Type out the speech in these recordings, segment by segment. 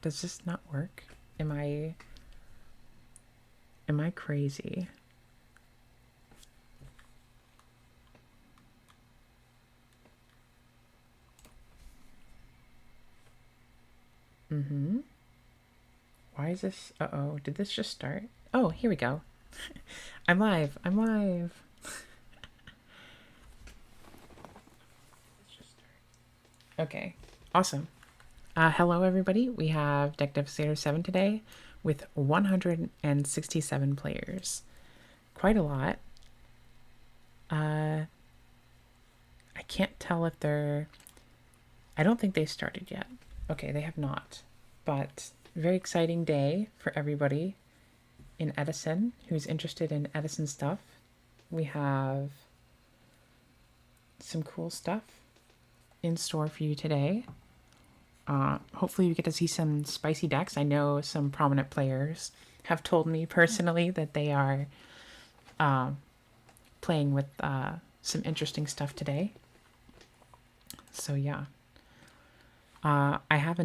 Does this not work? Am I crazy? Why is this? Uh-oh, did this just start? Oh, here we go. I'm live. I'm live. Okay, awesome. Hello, everybody. We have Deck Devastator 7 today with 167 players. Quite a lot. I can't tell if they're... I don't think they started yet. Okay, they have not. But very exciting day for everybody in Edison who's interested in Edison stuff. We have some cool stuff in store for you today. Hopefully you get to see some spicy decks. I know some prominent players have told me personally that they are playing with some interesting stuff today. So yeah. I have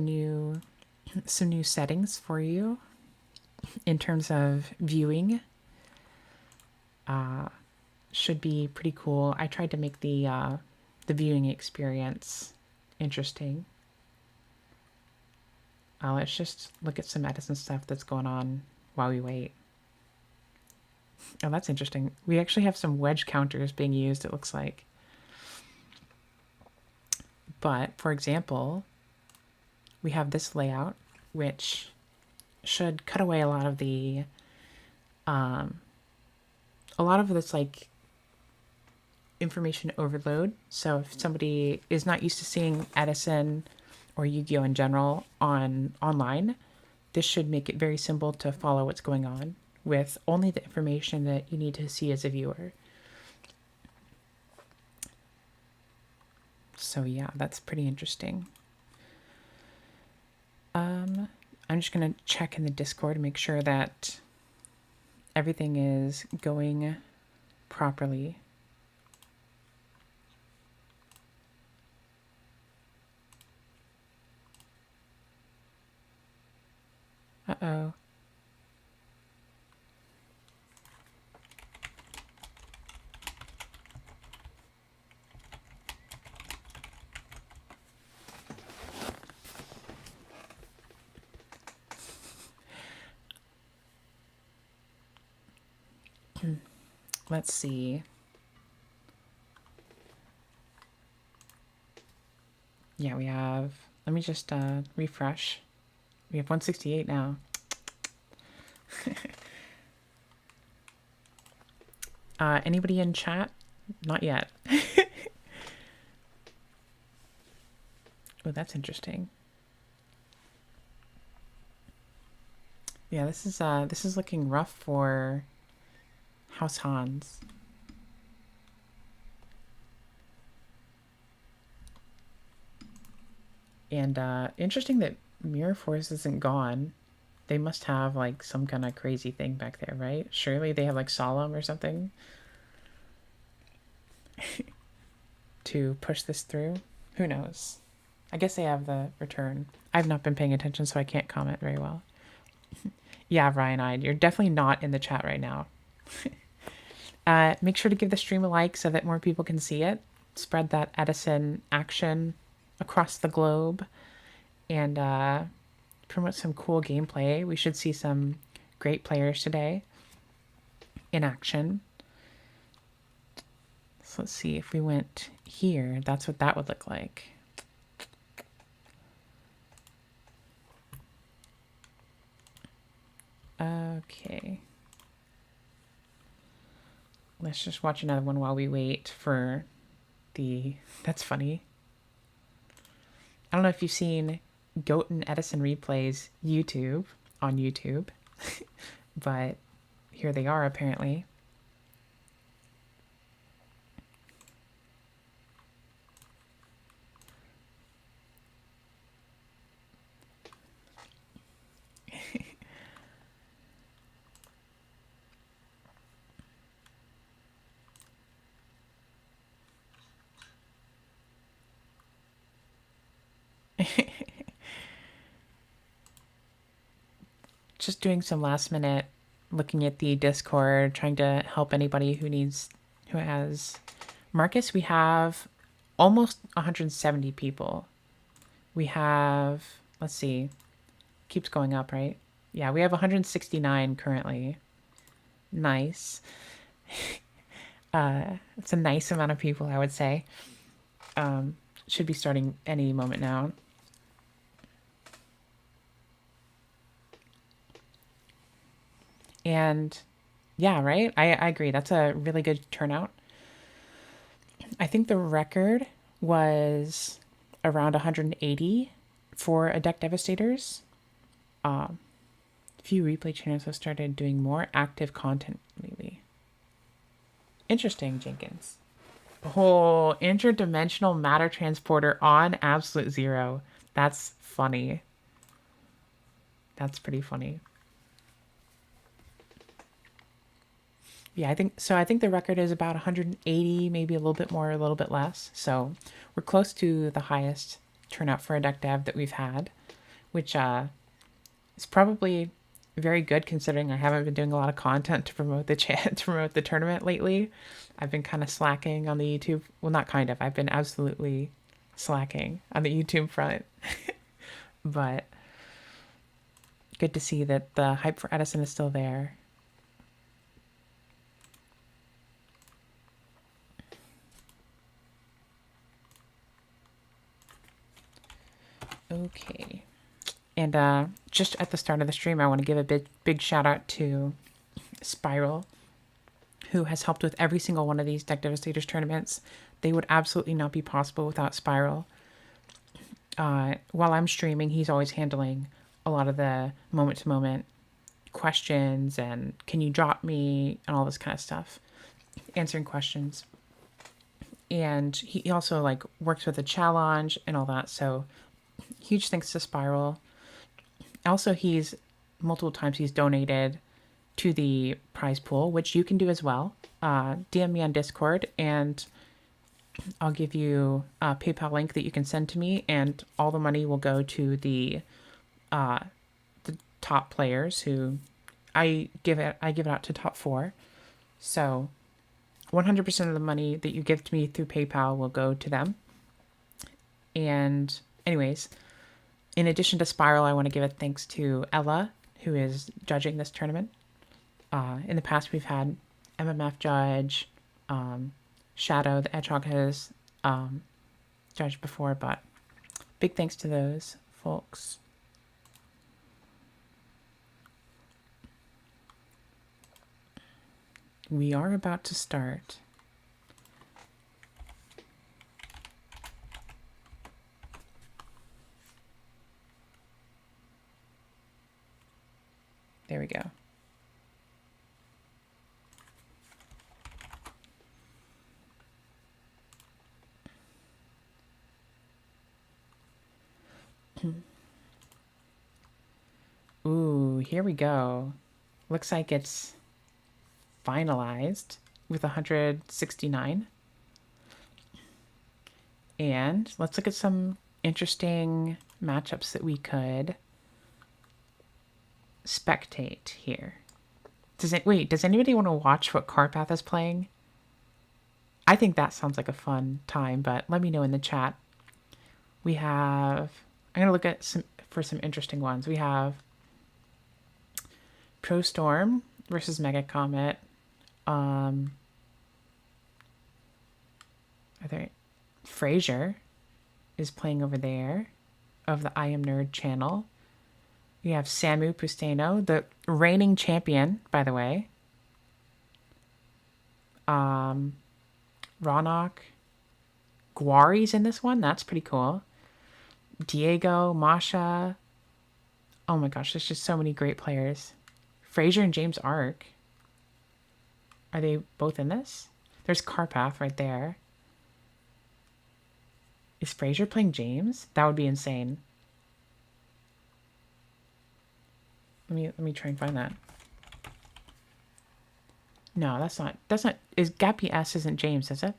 some new settings for you in terms of viewing. Should be pretty cool. I tried to make the viewing experience interesting. Let's just look at some Edison stuff that's going on while we wait. Oh, that's interesting. We actually have some wedge counters being used, it looks like. But, for example, we have this layout, which should cut away a lot of the... a lot of this, like, information overload. So if somebody is not used to seeing Edison or Yu-Gi-Oh! In general online, this should make it very simple to follow what's going on with only the information that you need to see as a viewer. So yeah, that's pretty interesting. I'm just going to check in the Discord to make sure that everything is going properly. Uh-oh. Let's see. Yeah, we have... Let me just refresh. We have 168 now. Anybody in chat? Not yet. Oh, that's interesting. Yeah, this is looking rough for House Hans. And interesting that Mirror Force isn't gone. They must have like some kind of crazy thing back there, right? Surely they have like Solemn or something to push this through. Who knows? I guess they have the return. I've not been paying attention, so I can't comment very well. Yeah, Ryan, you're definitely not in the chat right now. Make sure to give the stream a like so that more people can see it. Spread that Edison action across the globe. And promote some cool gameplay. We should see some great players today in action. So let's see, if we went here, that's what that would look like. Okay. Let's just watch another one while we wait for the... That's funny. I don't know if you've seen Goat and Edison Replays YouTube on YouTube, but here they are apparently. just doing some last minute looking at the Discord, trying to help anybody who has Marcus. We have almost 170 people. We have, let's see, keeps going up, right? Yeah, we have 169 currently. Nice. It's a nice amount of people, I would say. Should be starting any moment now. And yeah, right? I agree. That's a really good turnout. I think the record was around 180 for a deck Devastators. A few replay channels have started doing more active content lately. Interesting, Jenkins. Oh, interdimensional matter transporter on absolute zero. That's funny. That's pretty funny. Yeah, I think the record is about 180, maybe a little bit more, a little bit less. So we're close to the highest turnout for a deck dev that we've had, which is probably very good considering I haven't been doing a lot of content to promote the to promote the tournament lately. I've been kind of slacking on the YouTube. Well, not kind of. I've been absolutely slacking on the YouTube front. But good to see that the hype for Edison is still there. Okay. And just at the start of the stream, I want to give a big shout out to Spiral, who has helped with every single one of these Deck Devastators tournaments. They would absolutely not be possible without Spiral. While I'm streaming, he's always handling a lot of the moment-to-moment questions and can you drop me and all this kind of stuff, answering questions. And he also like works with the challenge and all that. So huge thanks to Spiral. Also, he's multiple times he's donated to the prize pool, which you can do as well. DM me on Discord and I'll give you a PayPal link that you can send to me, and all the money will go to the top players who I give it out to top 4. So 100% of the money that you give to me through PayPal will go to them. And anyways, in addition to Spiral, I want to give a thanks to Ella, who is judging this tournament. In the past, we've had MMF judge, Shadow, the Hedgehog has judged before, but big thanks to those folks. We are about to start. There we go. Ooh, here we go. Looks like it's finalized with 169. And let's look at some interesting matchups that we could spectate here. Does anybody want to watch what Carpath is playing? I think that sounds like a fun time, but let me know in the chat. We have, I'm going to look at some interesting ones. We have Pro Storm versus Mega Comet. Are there, Fraser is playing over there of the I Am Nerd channel. We have Samu Pusteno, the reigning champion, by the way. Ronok. Guari's in this one. That's pretty cool. Diego, Masha. Oh my gosh, there's just so many great players. Fraser and James Ark. Are they both in this? There's Carpath right there. Is Fraser playing James? That would be insane. Let me try and find that. No, that's not is Gappy S isn't James, is it?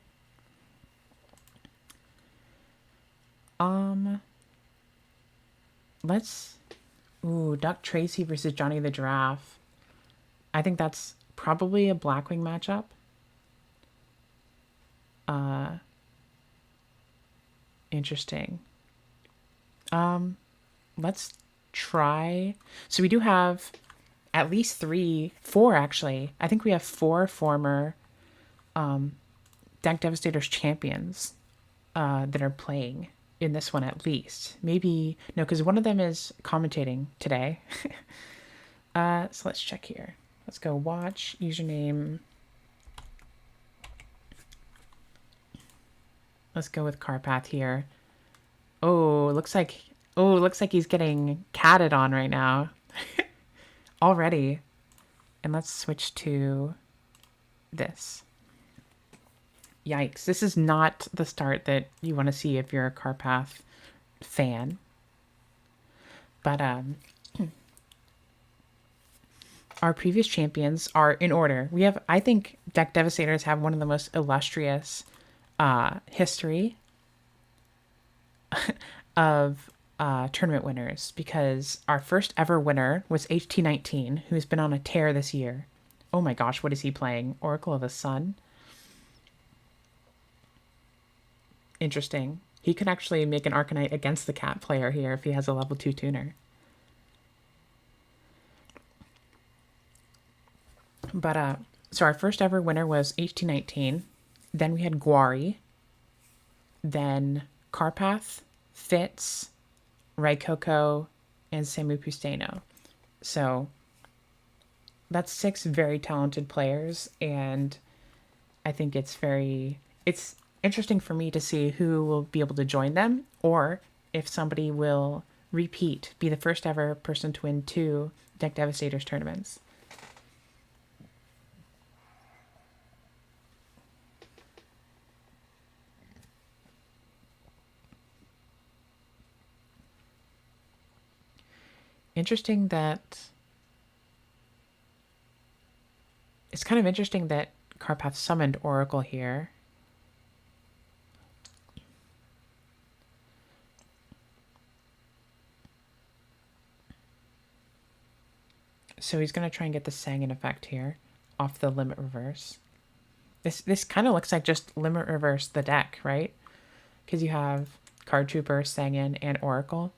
Ooh, Duck Tracy versus Johnny the Giraffe. I think that's probably a Blackwing matchup. Interesting. Let's try. So we do have at least 4 actually. I think we have 4 former Deck Devastators champions that are playing in this one at least. Maybe, no, because one of them is commentating today. So let's check here. Let's go watch, username. Let's go with Carpath here. Oh, looks like he's getting catted on right now. Already. And let's switch to this. Yikes. This is not the start that you want to see if you're a Carpath fan. But our previous champions are in order. We have, I think Deck Devastators have one of the most illustrious history of tournament winners, because our first ever winner was HT19, who's been on a tear this year. Oh my gosh, what is he playing? Oracle of the Sun? Interesting. He could actually make an Arcanite against the cat player here if he has a level 2 tuner. But, so our first ever winner was HT19. Then we had Guari. Then Carpath, Fitz, Raikoko, and Samu Pusteno. So that's 6 very talented players, and I think it's interesting for me to see who will be able to join them, or if somebody will repeat, be the first ever person to win 2 Deck Devastators tournaments. Interesting that it's kind of interesting that Carpath summoned Oracle here. So he's going to try and get the Sangan effect here off the Limit Reverse. This kind of looks like just Limit Reverse the deck, right? Because you have Card Trooper, Sangan, and Oracle.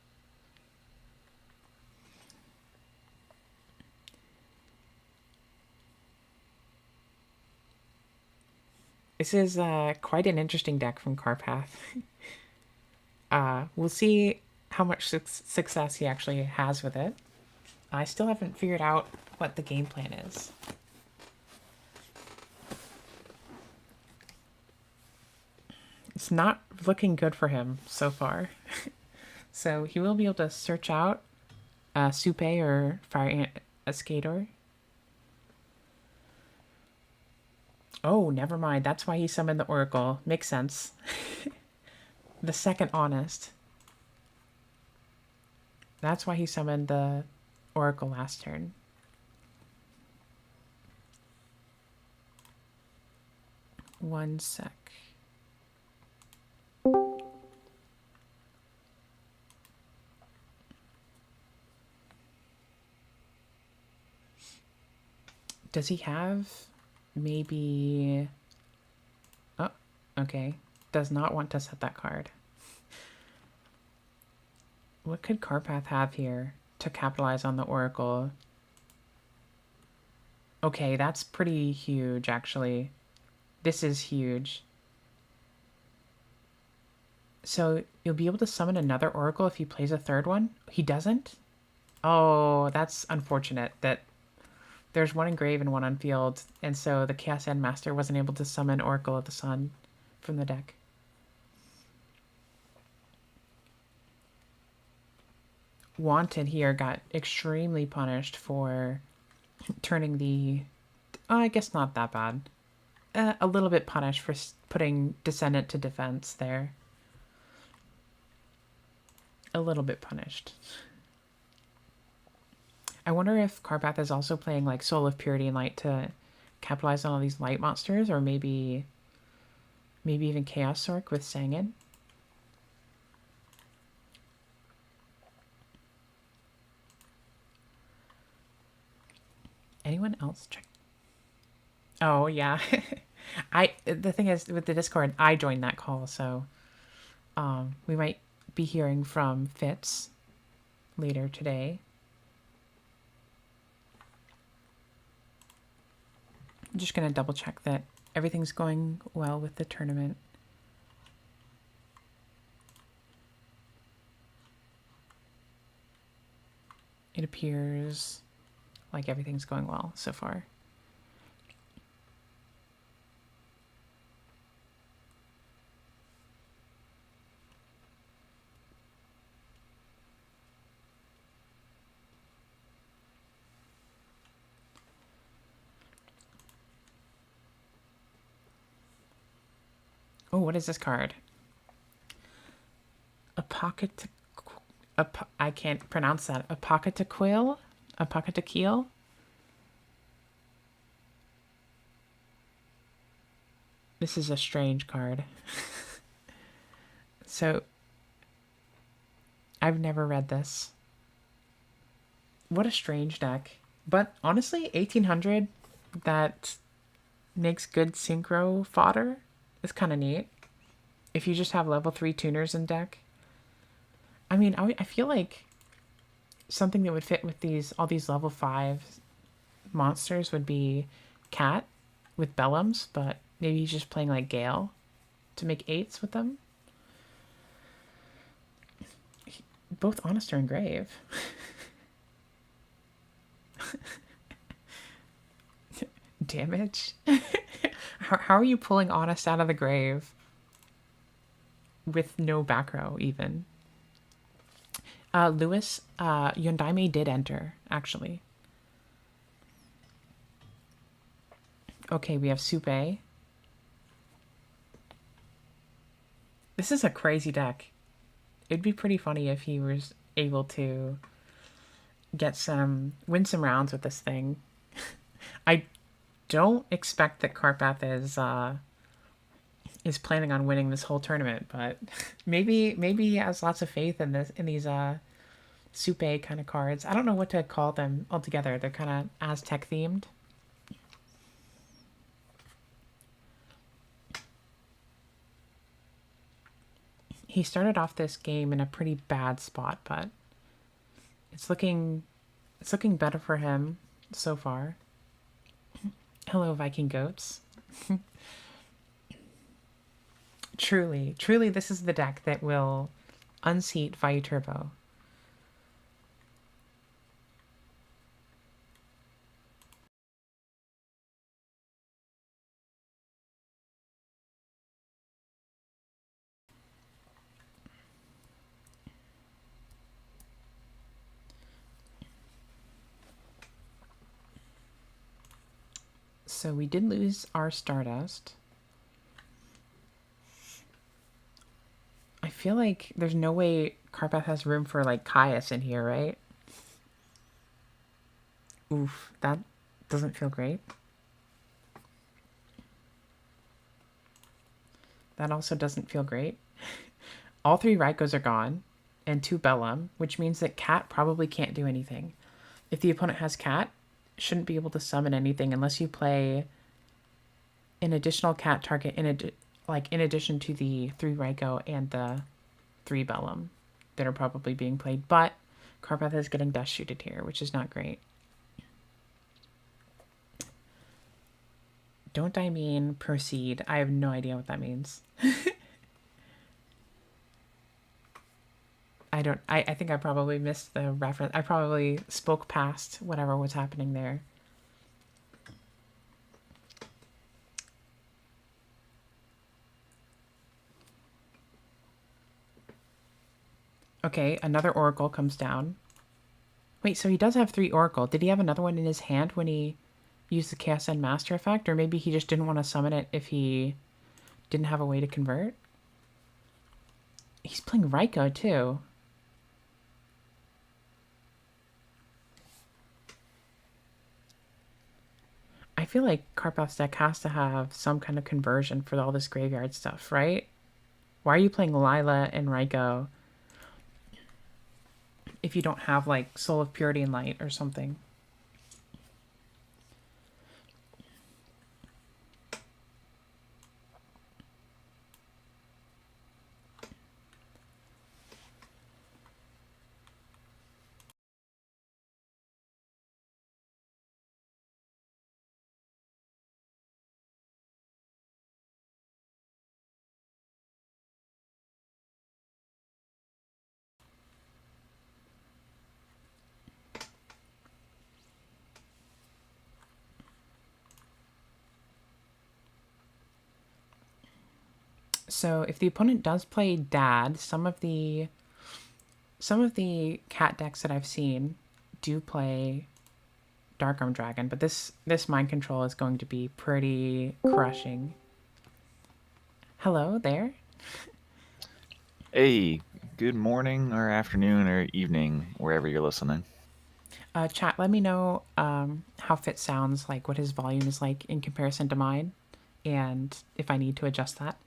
This is quite an interesting deck from Carpath. We'll see how much success he actually has with it. I still haven't figured out what the game plan is. It's not looking good for him so far. So he will be able to search out Supay or Fire Skater. Oh, never mind. That's why he summoned the Oracle. Makes sense. The second Honest. That's why he summoned the Oracle last turn. One sec. Does he have maybe... Oh, okay. Does not want to set that card. What could Carpath have here to capitalize on the Oracle? Okay, that's pretty huge, actually. This is huge. So you'll be able to summon another Oracle if he plays a third one? He doesn't? Oh, that's unfortunate that there's one in grave and one on field, and so the Chaos Endmaster wasn't able to summon Oracle of the Sun from the deck. Wanted here got extremely punished for turning the... I guess not that bad. A little bit punished for putting Descendant to defense there. A little bit punished. I wonder if Carpath is also playing like Soul of Purity and Light to capitalize on all these light monsters, or maybe even Chaos Sork with Sangan. Anyone else check? Oh, yeah. The thing is, with the Discord, I joined that call, so we might be hearing from Fitz later today. I'm just going to double check that everything's going well with the tournament. It appears like everything's going well so far. Oh, what is this card? I can't pronounce that. Apocataquil? Apocataquil? This is a strange card. So, I've never read this. What a strange deck. But honestly, 1800 that makes good synchro fodder is kind of neat. If you just have level 3 tuners in deck. I mean, I feel like something that would fit with all these level 5 monsters would be Cat with Bellums, but maybe he's just playing like Gale to make 8s with them. Both Honester and Grave. Damage? How are you pulling Honest out of the grave with no back row even? Lewis, Yondaime did enter, actually. Okay, we have Supay. This is a crazy deck. It'd be pretty funny if he was able to win some rounds with this thing. I don't expect that Carpath is planning on winning this whole tournament, but maybe he has lots of faith in these Supay kind of cards. I don't know what to call them altogether. They're kind of Aztec themed. He started off this game in a pretty bad spot, but it's looking better for him so far. Hello, Viking Goats. Truly, this is the deck that will unseat Vayu Turbo. So we did lose our Stardust. I feel like there's no way Carpath has room for like Caius in here, right? Oof, that doesn't feel great. That also doesn't feel great. All 3 Raikos are gone, and 2 Bellum, which means that Cat probably can't do anything. If the opponent has Cat, shouldn't be able to summon anything unless you play an additional Cat target in addition to the 3 Raiko and the 3 Bellum that are probably being played. But Carpath is getting dust shooted here, which is not great. Don't I mean proceed? I have no idea what that means. I think I probably missed the reference. I probably spoke past whatever was happening there. Okay, another Oracle comes down. Wait, so he does have 3 Oracle. Did he have another one in his hand when he used the Chaos End Master effect? Or maybe he just didn't want to summon it if he didn't have a way to convert? He's playing Raiko, too. I feel like Carpath's deck has to have some kind of conversion for all this graveyard stuff, right? Why are you playing Lila and Raiko if you don't have, like, Soul of Purity and Light or something? So if the opponent does play Dad, some of the cat decks that I've seen do play Dark Arm Dragon, but this mind control is going to be pretty crushing. Hello there. Hey, good morning or afternoon or evening, wherever you're listening. Chat, let me know how Fitz sounds, like what his volume is like in comparison to mine, and if I need to adjust that.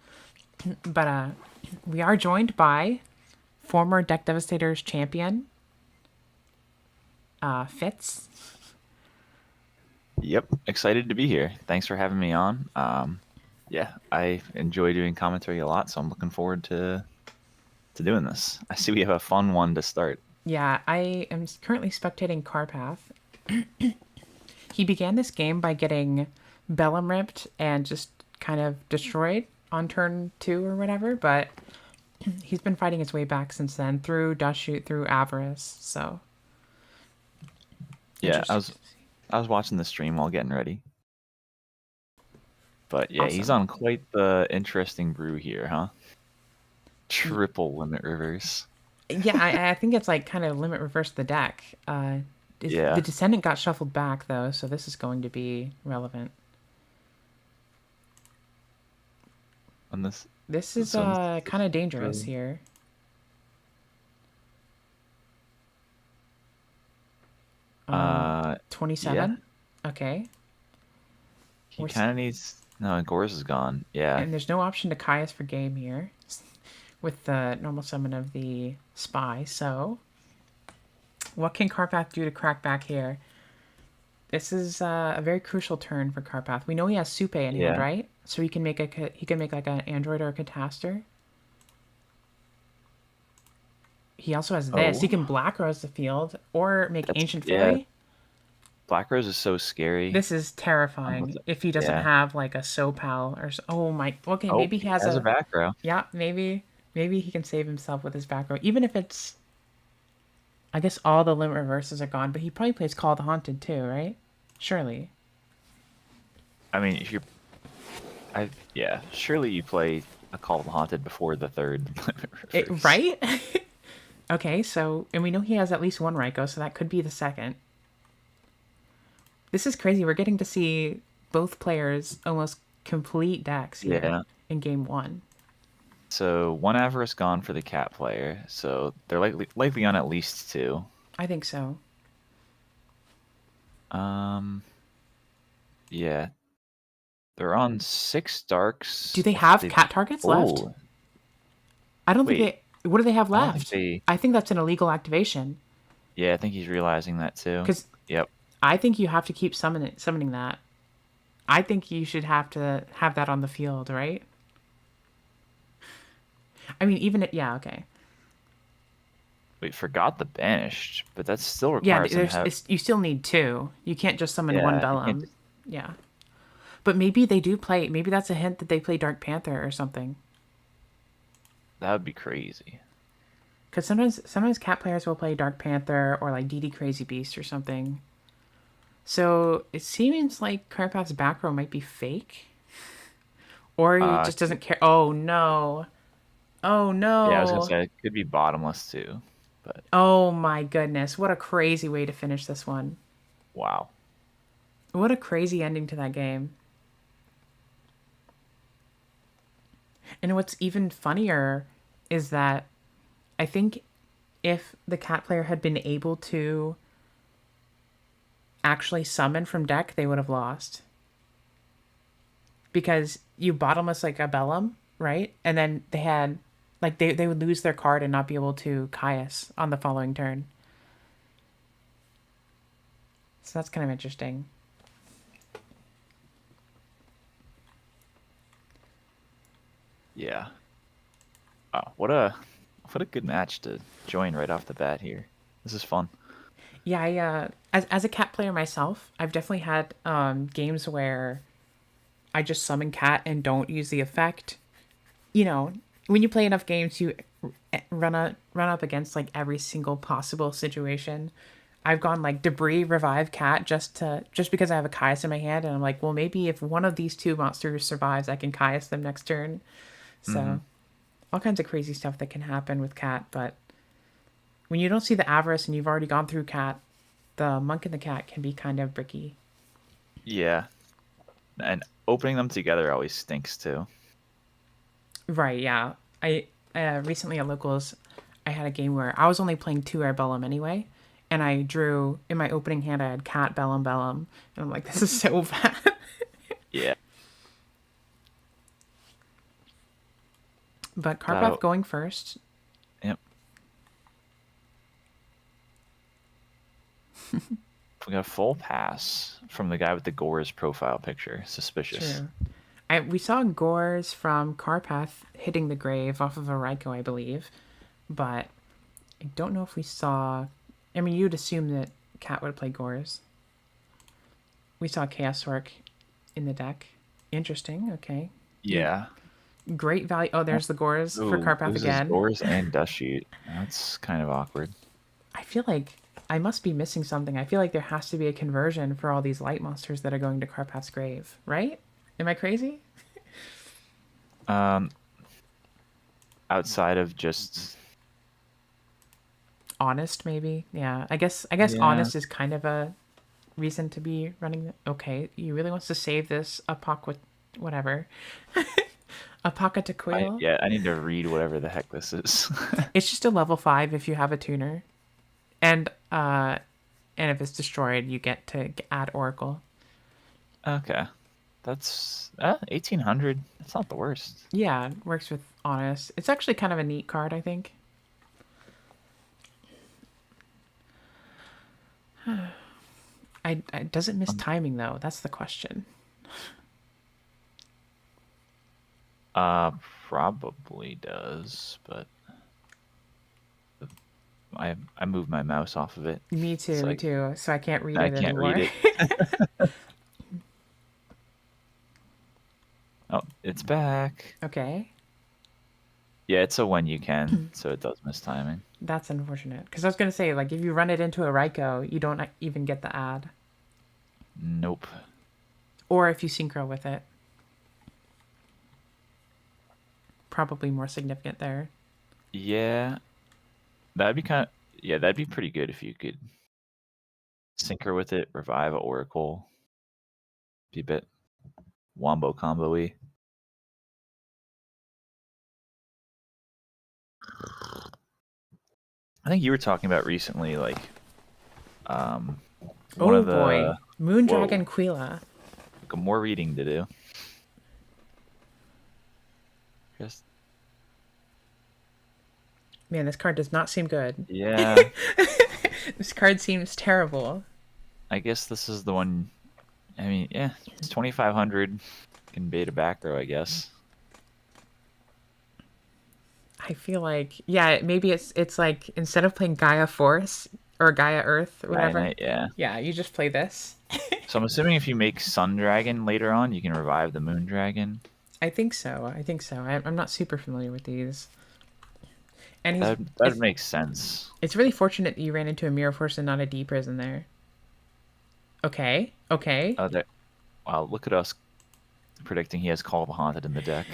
But we are joined by former Deck Devastators champion, Fitz. Yep, excited to be here. Thanks for having me on. Yeah, I enjoy doing commentary a lot, so I'm looking forward to doing this. I see we have a fun one to start. Yeah, I am currently spectating Carpath. He began this game by getting Bellum ripped and just kind of destroyed on turn 2 or whatever, but he's been fighting his way back since then through Dust Shoot, through Avarice, so. Yeah, Interesting. I was watching the stream while getting ready. But yeah, he's Awesome. on quite the interesting brew here, huh? Triple limit reverse. Yeah, I think it's like kind of limit reverse the deck. The Yeah, Descendant got shuffled back though, so this is going to be relevant. on This is this one's kind of dangerous really, here. uh, yeah, 27. Okay. he We're kind of needs. No, Gorz is gone. Yeah, and there's no option to Caius for game here with the normal summon of the spy. So, what can Carpath do to crack back here? This is a very crucial turn for Carpath. We know he has Supay in hand, yeah. right? So he can make like an android or a catastor. He also has this. He Oh, can Black Rose the field or make that's Ancient yeah. Fairy. Black Rose is so scary. This is terrifying if he doesn't Yeah. have like a Sopal or oh my. Okay, Oh, maybe he he has has a a back row. yeah. Maybe he can save himself with his back row, even if it's. I guess all the limit reverses are gone, but he probably plays Call the Haunted too, right? Surely. I mean, if you're, yeah, surely you play a Call of the Haunted before the third limit reverse. Right? Okay, so and we know he has at least one Raikou, so that could be the second. This is crazy. We're getting to see both players almost complete decks here Yeah. in game 1. So one Avarice gone for the cat player. So they're likely on at least two. I think so. Um, yeah, they're on 6 darks. Do they have They, cat targets left? oh, I don't think wait. they. What do they have I don't think left? they. I think that's an illegal activation. Yeah, I think he's realizing that too. Because Yep. I think you have to keep summoning that. I think you should have to have that on the field, right? I mean, even it. Yeah, okay. Wait, forgot the banished, but that still Yeah, requires him to have. you still need two. You can't just summon one Yeah, you can't Bellum. just. Yeah. But maybe they do play. Maybe that's a hint that they play Dark Panther or something. That would be crazy. Because sometimes cat players will play Dark Panther or like DD Crazy Beast or something. So it seems like Carpath's back row might be fake, or he Uh, just doesn't care. Oh no! Oh yeah, I was gonna no! say it could be bottomless too, but Oh my goodness! What a crazy way to finish this one. wow. What a crazy ending to that game. And what's even funnier is that I think if the cat player had been able to actually summon from deck, they would have lost. Because you bottomless like a Bellum, right? And then they had like they would lose their card and not be able to Caius on the following turn. So that's kind of interesting. Yeah. Oh, what a good match to join right off the bat here. This is fun. Yeah, as a cat player myself, I've definitely had games where I just summon cat and don't use the effect. You know, when you play enough games, you run up against like every single possible situation. I've gone like debris revive cat just because I have a Caius in my hand, and I'm like, well, maybe if one of these two monsters survives, I can Caius them next turn. So all kinds of crazy stuff that can happen with cat, but when you don't see the avarice and you've already gone through cat, the monk and the cat can be kind of bricky. Yeah. And opening them together always stinks too. Right, yeah. I recently at locals, I had a game where I was only playing 2 Arbellum anyway, and I drew in my opening hand. I had cat bellum bellum, and I'm like, this is so bad. Yeah. But Carpath going first. Yep. We got a full pass from the guy with the Gore's profile picture. Suspicious. True. We saw Gores from Carpath hitting the grave off of a Raikou, I believe, but I don't know if we saw. I mean, you'd assume that Cat would play Gores. We saw Chaos Orc in the deck. Interesting. Okay. Yeah. Great value. Oh, there's the Gores for Carpath again. Gores and Dust Sheet. That's kind of awkward. I feel like I must be missing something. I feel like there has to be a conversion for all these light monsters that are going to Carpath's grave, right? Am I crazy? Outside of just Honest, maybe. Yeah. I guess Yeah. Honest is kind of a reason to be running. Okay, you really wants to save this Apoc whatever. Apocatequil? I need to read whatever the heck this is. It's just a level 5 if you have a tuner. And if it's destroyed, you get to add Oracle. Okay. That's 1800. That's not the worst. Yeah, works with Honest. It's actually kind of a neat card, I think. Does it miss timing, though? That's the question. Probably does, but I moved my mouse off of it. Me too, me too. So I can't read it anymore. Read it. Oh, it's back. Okay. Yeah, it's a when you can, so it does miss timing. That's unfortunate. Because I was going to say, like, if you run it into a Raikou, you don't even get the ad. Nope. Or if you synchro with it. Probably more significant there. Yeah. That'd be pretty good if you could synchro with it, revive a Oracle. Be a bit wombo combo-y. I think you were talking about recently, like, one of the boy, Moondragon Quila. More reading to do. Just man, this card does not seem good. Yeah. This card seems terrible. I guess this is the one. I mean, yeah, it's 2,500. Can bait a back row, I guess. I feel like, yeah, maybe it's like instead of playing Gaia Force or Gaia Earth or whatever. Gaia Knight, yeah. Yeah, you just play this. So I'm assuming if you make Sun Dragon later on, you can revive the Moon Dragon. I think so. I'm not super familiar with these. And that makes sense. It's really fortunate that you ran into a Mirror Force and not a D Prison there. Okay. Wow, look at us predicting he has Call of the Haunted in the deck.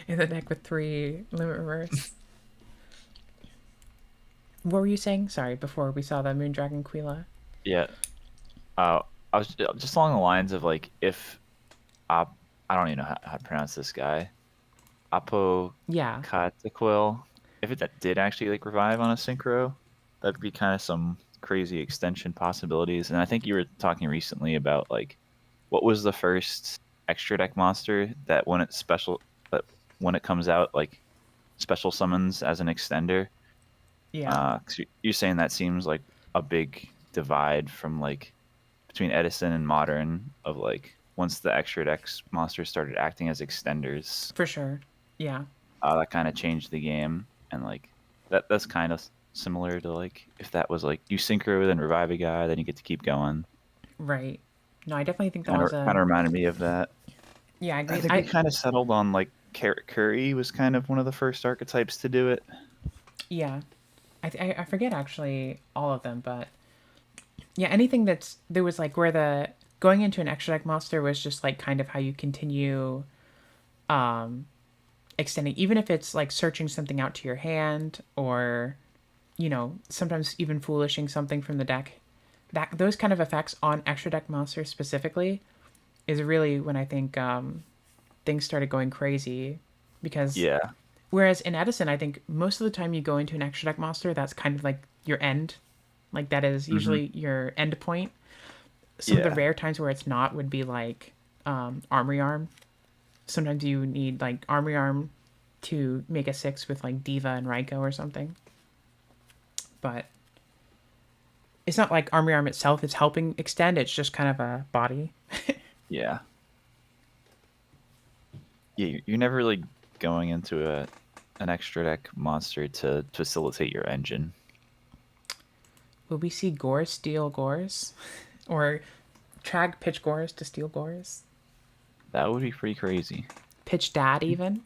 In the deck with 3 Limit Reverse. What were you saying? Sorry, before we saw the Moondragon Quila. Yeah. I was just along the lines of, like, if I don't even know how to pronounce this guy. Apocatequil. If it did actually, like, revive on a synchro, that'd be kind of some crazy extension possibilities. And I think you were talking recently about, like, what was the first extra deck monster that when it comes out, like, special summons as an extender. Yeah. 'Cause you're saying that seems like a big divide from, like, between Edison and Modern of, like, once the extra deck monsters started acting as extenders. For sure. Yeah. That kind of changed the game, and, like, that's kind of similar to, like, if that was, like, you synchro then revive a guy, then you get to keep going. Right. No, I definitely think that was kind of reminded me of that. Yeah, I agree. I think we kind of settled on, like, Curry was kind of one of the first archetypes to do it. Yeah. I forget actually all of them, but yeah, anything there was, like, where the going into an extra deck monster was just, like, kind of how you continue extending, even if it's like searching something out to your hand or, sometimes even foolishing something from the deck. That those kind of effects on extra deck monsters specifically is really when I think things started going crazy. Because Yeah. whereas in Edison, I think most of the time you go into an extra deck monster, that's kind of like your end. Like that is Hmm. usually your end point. Some of the Yeah. rare times where it's not would be like Armory Arm. Sometimes you need like Armory Arm to make a 6 with like Diva and Raiko or something. But it's not like Armory Arm itself is helping extend, it's just kind of a body. Yeah. Yeah. You're never really going into an extra deck monster to facilitate your engine. Will we see Gore steal Gores? Or Trag pitch Gores to steal Gores? That would be pretty crazy. Pitch Dad even?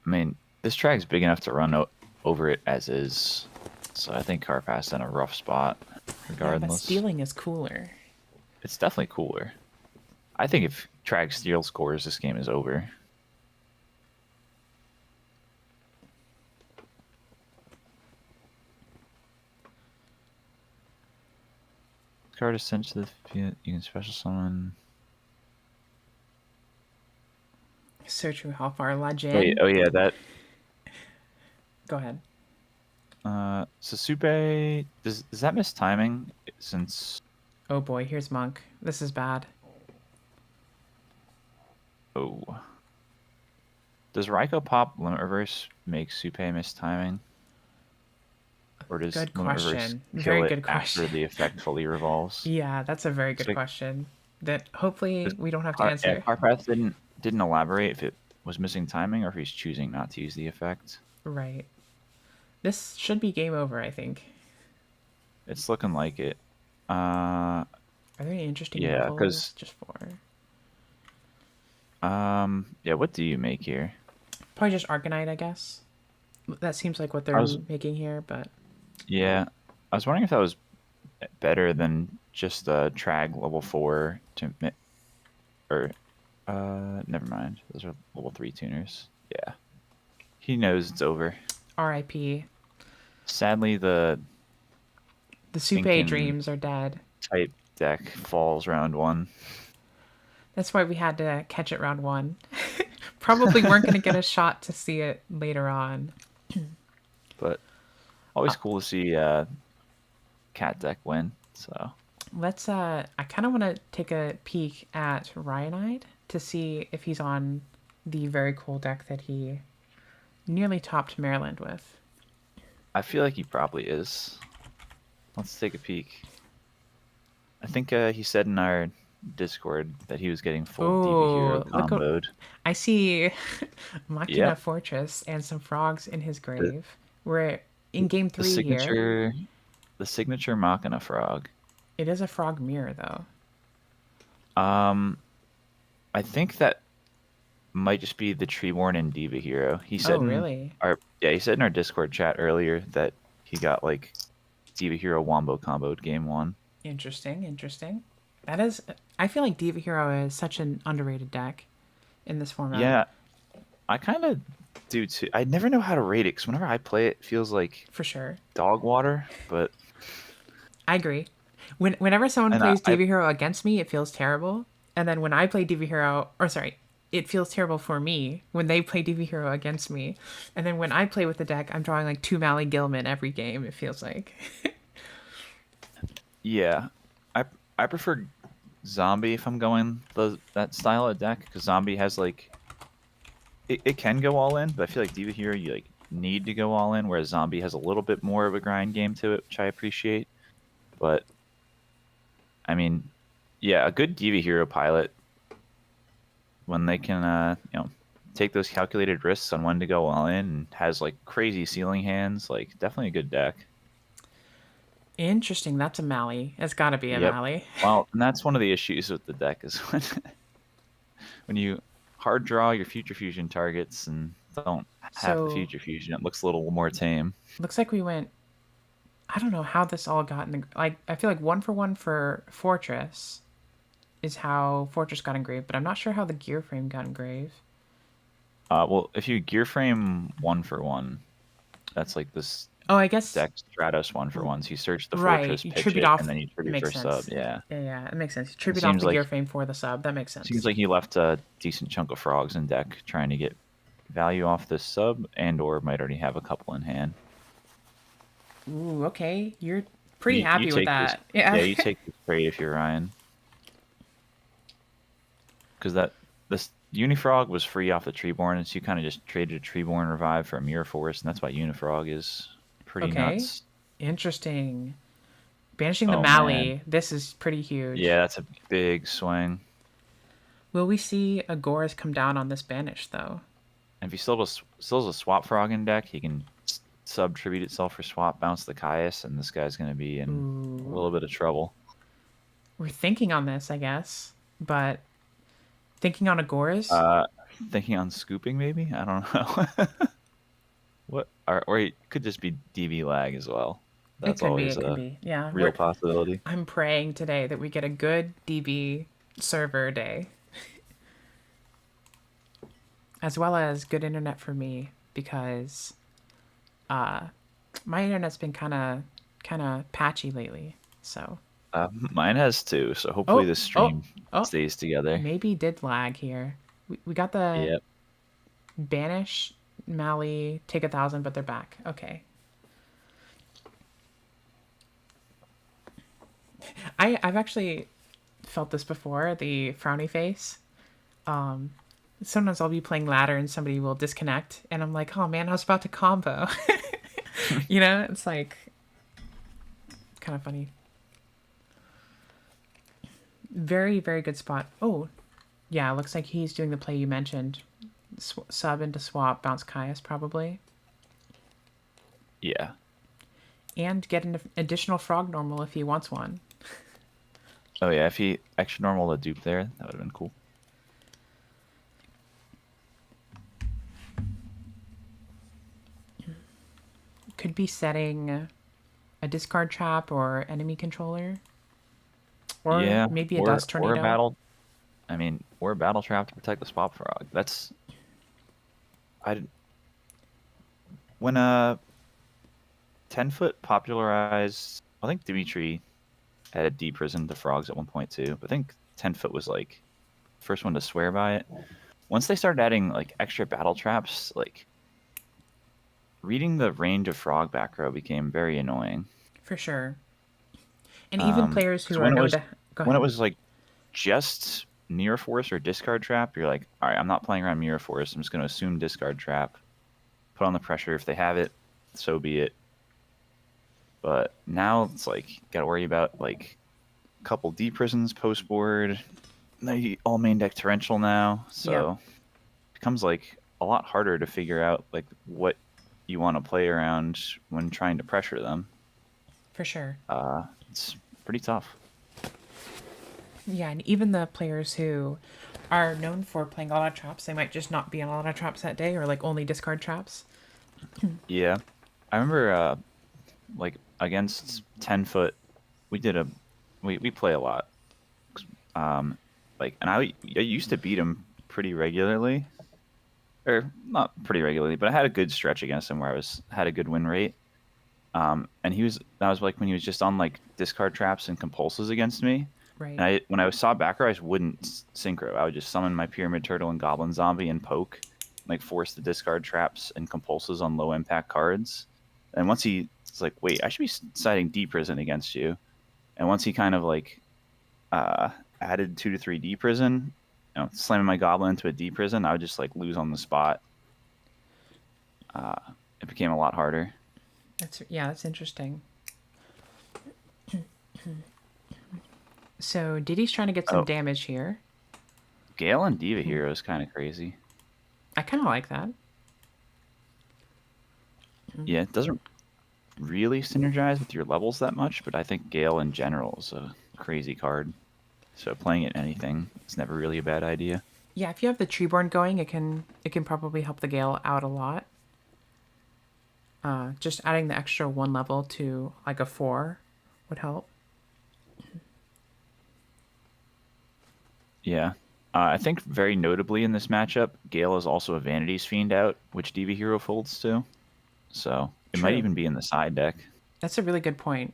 I mean, this track's big enough to run over it as is, so I think carpath's in a rough spot. Yeah, but Regardless, stealing is cooler. it's definitely cooler. I think if Trag steals scores, this game is over. This card is sent to the field. You can special summon. So true. How far Legend? Wait, oh yeah, that. Go ahead. So Supay, does that miss timing? Since Oh boy, here's Monk. This is bad. oh, does Raiko pop Limit Reverse make Supay miss timing? Or does Good Limit Reverse question. kill Very it good question. after the effect fully revolves? Yeah, that's a very good So, question that hopefully we don't have to Yeah, answer. Carpath didn't elaborate if it was missing timing or if he's choosing not to use the effect. Right. This should be game over, I think. It's looking like it. Are there any interesting Yeah, levels because just for? yeah, what do you make here? Probably just Arcanite, I guess. That seems like what I they're was making here, but yeah, I was wondering if that was better than just a Trag level 4 or never mind. Those are level 3 tuners. Yeah, he knows it's over. R.I.P. Sadly, the The Supay Incan dreams are dead. type deck falls round 1. That's why we had to catch it round 1. Probably weren't going to get a shot to see it later on. But always cool to see cat deck win. So Let's I kind of want to take a peek at Ryanite to see if he's on the very cool deck that he nearly topped Maryland with. I feel like he probably is. Let's take a peek. I think he said in our Discord that he was getting full DV Hero Oh, look! comboed. I see Machina Yep. Fortress and some frogs in his The, grave. We're in game the 3 here. signature Machina frog. It is a frog mirror, though. I think that might just be the Treeborn and Diva Hero. He said Oh, really? he said in our Discord chat earlier that he got like Diva Hero Wombo comboed game 1. Interesting, interesting. That is... I feel like Diva Hero is such an underrated deck in this format. Yeah, I kind of do too. I never know how to rate it because whenever I play it, it feels like For sure. dog water. But I agree. Whenever someone and plays Diva Hero against me, it feels terrible. And then when I play Diva Hero... Or sorry, it feels terrible for me when they play Diva Hero against me. And then when I play with the deck, I'm drawing like 2 Mally Gilman every game, it feels like. yeah, I prefer Zombie if I'm going that style of deck because Zombie has like it can go all in, but I feel like Diva Hero you like need to go all in, whereas Zombie has a little bit more of a grind game to it, which I appreciate. But I mean, yeah, a good Diva Hero pilot when they can take those calculated risks on when to go all in and has like crazy ceiling hands, like definitely a good deck. Interesting. That's a Mally. It's got to be a Yep. Mally. Well, and that's one of the issues with the deck is when you hard draw your future fusion targets and don't have the So, future fusion, it looks a little more tame. looks like we went... I don't know how this all got in the... Like, I feel like 1-for-1 for Fortress is how Fortress got engraved, but I'm not sure how the gear frame got engraved. Well, if you gear frame 1 for 1, that's like this Oh, I guess deck Stratos 1 for 1. So you search the right. fortress, You pitch tribute it, and off. then you It tribute makes for sub. sense. Yeah. Yeah, yeah, it makes sense. You It tribute off seems the gear like frame for the sub. That makes seems sense. like he left a decent chunk of frogs in deck trying to get value off this sub, and or might already have a couple in hand. Ooh, okay. You're pretty You happy with take this. that. Yeah. Yeah, you take this trade if you're Ryan, because this Unifrog was free off the Treeborn, and so you kind of just traded a Treeborn revive for a Mirror Force, and that's why Unifrog is pretty Okay. nuts. Interesting. Banishing the Oh man, Mali. This is pretty huge. yeah, that's a big swing. Will we see Agoras come down on this banish, though? And if he still has a Swap Frog in deck, he can sub tribute itself for swap, bounce the Caius, and this guy's going to be in a Ooh. little bit of trouble. We're thinking on this, I guess. But thinking on Agoras? Thinking on scooping, maybe? I don't know. Or it could just be DB lag as well. It That's could be, always it could a be. Yeah. real possibility. I'm praying today that we get a good DB server day. As well as good internet for me, because my internet's been kinda patchy lately. So Mine has too, so hopefully oh this oh stream oh stays together. maybe did lag here. We got the Yep. banish Mali, take 1,000, but they're back. Okay. I've actually felt this before, the frowny face. Sometimes I'll be playing ladder and somebody will disconnect and I'm like, oh man, I was about to combo. It's like kind of funny. Very, very good spot. Oh, yeah, looks like he's doing the play you mentioned. Sub into swap, bounce Caius probably. Yeah. And get an additional frog normal if he wants one. Oh yeah, if he extra normal a dupe there, that would have been cool. Could be setting a discard trap or enemy controller. Or Yeah, maybe a dust or a tornado. battle. I mean, or a battle trap to protect the swap frog. I when 10-foot popularized. I think Dimitri had a deep prison to frogs at 1.2. But I think 10-foot was like first one to swear by it. Once they started adding like extra battle traps, like reading the range of frog back row became very annoying. For sure. And even players 'Cause who are known to... Go when it ahead. was like just Mirror Force or discard trap, you're like, all right, I'm not playing around Mirror Force. I'm just going to assume discard trap, put on the pressure. If they have it, so be it. But now it's like got to worry about like a couple D prisons post board. They all main deck torrential now, so it becomes like a lot harder to figure out like what you want to play around when trying to pressure them. For sure. It's pretty tough. Yeah, and even the players who are known for playing a lot of traps, they might just not be on a lot of traps that day or like only discard traps. Yeah, I remember like against 10-foot, we play a lot. Like, and I used to beat him pretty regularly, or not pretty regularly, but I had a good stretch against him where had a good win rate. And that was like when he was just on like discard traps and compulses against me. Right. And when I saw back row, I just wouldn't synchro. I would just summon my Pyramid Turtle and Goblin Zombie and poke, like force the discard traps and compulses on low impact cards. And once he's like, wait, I should be siding D prison against you. And once he kind of like added 2 to 3 D prison, slamming my Goblin into a D prison, I would just like lose on the spot. It became a lot harder. That's interesting. So Diddy's trying to get some damage here. Gale and Diva Hero is kind of crazy. I kind of like that. Yeah, it doesn't really synergize with your levels that much, but I think Gale in general is a crazy card. So playing it in anything is never really a bad idea. Yeah, if you have the Treeborn going, it can probably help the Gale out a lot. Just adding the extra 1 level to like a 4 would help. Yeah. I think very notably in this matchup, Gale is also a Vanities Fiend out, which Diva Hero folds to. So it might True. even be in the side deck. That's a really good point.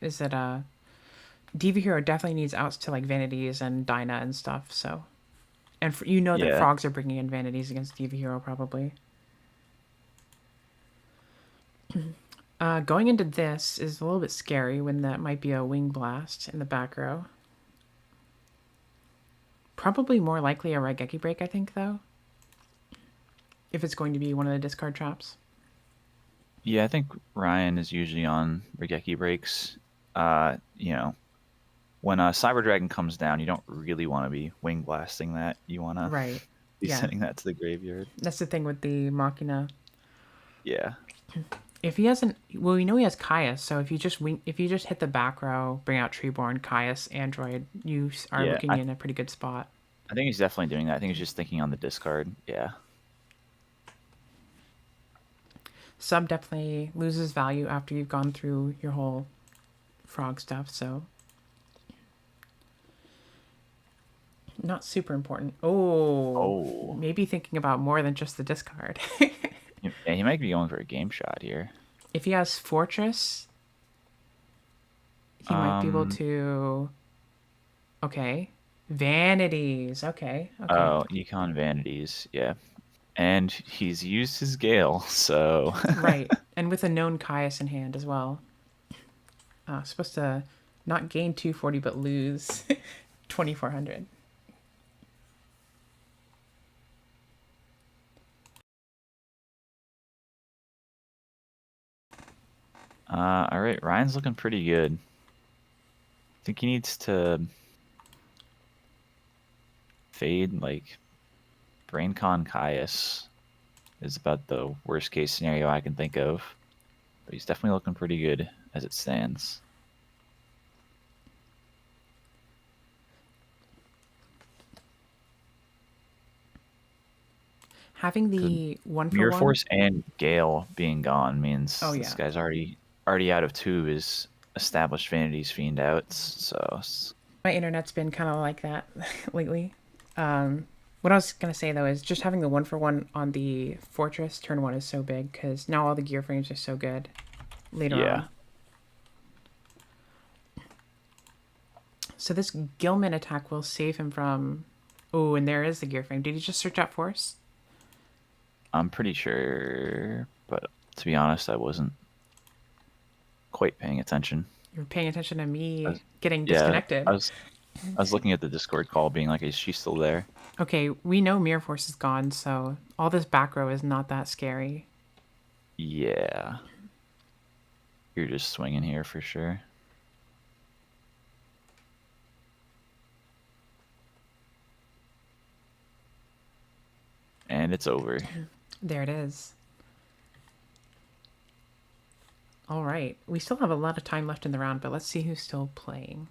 Is that Diva Hero definitely needs outs to like Vanities and Dyna and stuff. So, and you know that Yeah. frogs are bringing in Vanities against Diva Hero probably. Going into this is a little bit scary when that might be a Wing Blast in the back row. Probably more likely a Raigeki Break, I think, though. If it's going to be one of the discard traps. Yeah, I think Ryan is usually on Regeki breaks. You know, when a Cyber Dragon comes down, you don't really want to be wing blasting that. You want to Right. be Yeah. sending that to the graveyard. That's the thing with the Machina. Yeah. If he hasn't, well, we know he has Caius. So if you just hit the back row, bring out Treeborn, Caius, Android, you are Yeah. looking in a pretty good spot. I think he's definitely doing that. I think he's just thinking on the discard. Yeah. Sub definitely loses value after you've gone through your whole frog stuff. So not super important. Oh. Maybe thinking about more than just the discard. Yeah, he might be going for a game shot here. If he has Fortress, he might be able to. Okay, Vanities. Okay. Oh, Econ Vanities. Yeah. And he's used his Gale, so. Right, and with a known Caius in hand as well. Supposed to not gain 240 but lose 2400. All right, Ryan's looking pretty good. I think he needs to fade like BrainCon Caius is about the worst case scenario I can think of. But he's definitely looking pretty good as it stands. Having the one for Mirror one. Force and Gale being gone means Oh, this yeah. guy's already out of two of his established Vanities Fiend outs. So My internet's been kind of like that lately. What I was gonna say though is just having the one for one on the Fortress turn one is so big because now all the gear frames are so good later on. So this Gilman attack will save him from. Oh, and there is the gear frame. Did he just search out Force? I'm pretty sure, but to be honest, I wasn't quite paying attention. You're paying attention to me getting disconnected. I was looking at the Discord call, being like, "Is she still there?" Okay, we know Mirror Force is gone, so all this back row is not that scary. Yeah, you're just swinging here for sure. And it's over. There it is. All right. We still have a lot of time left in the round, but let's see who's still playing.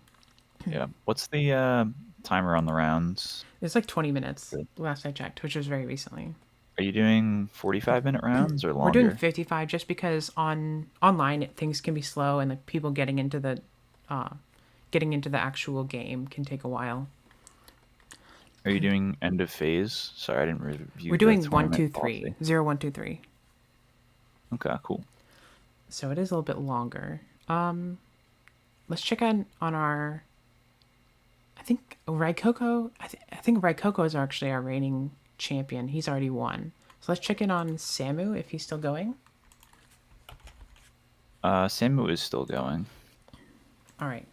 Yeah. What's the timer on the rounds? It's like 20 minutes last I checked, which was very recently. Are you doing 45-minute rounds or longer? We're doing 55 just because online things can be slow and the people getting into the actual game can take a while. Are you doing end of phase? Sorry, I didn't review. We're doing 1, 2, 3. 0, 1, 2, 3. Okay, cool. So it is a little bit longer. Let's check on our. I think Raikoko. I think Raikoko is actually our reigning champion. He's already won. So let's check in on Samu if he's still going. Samu is still going. All right.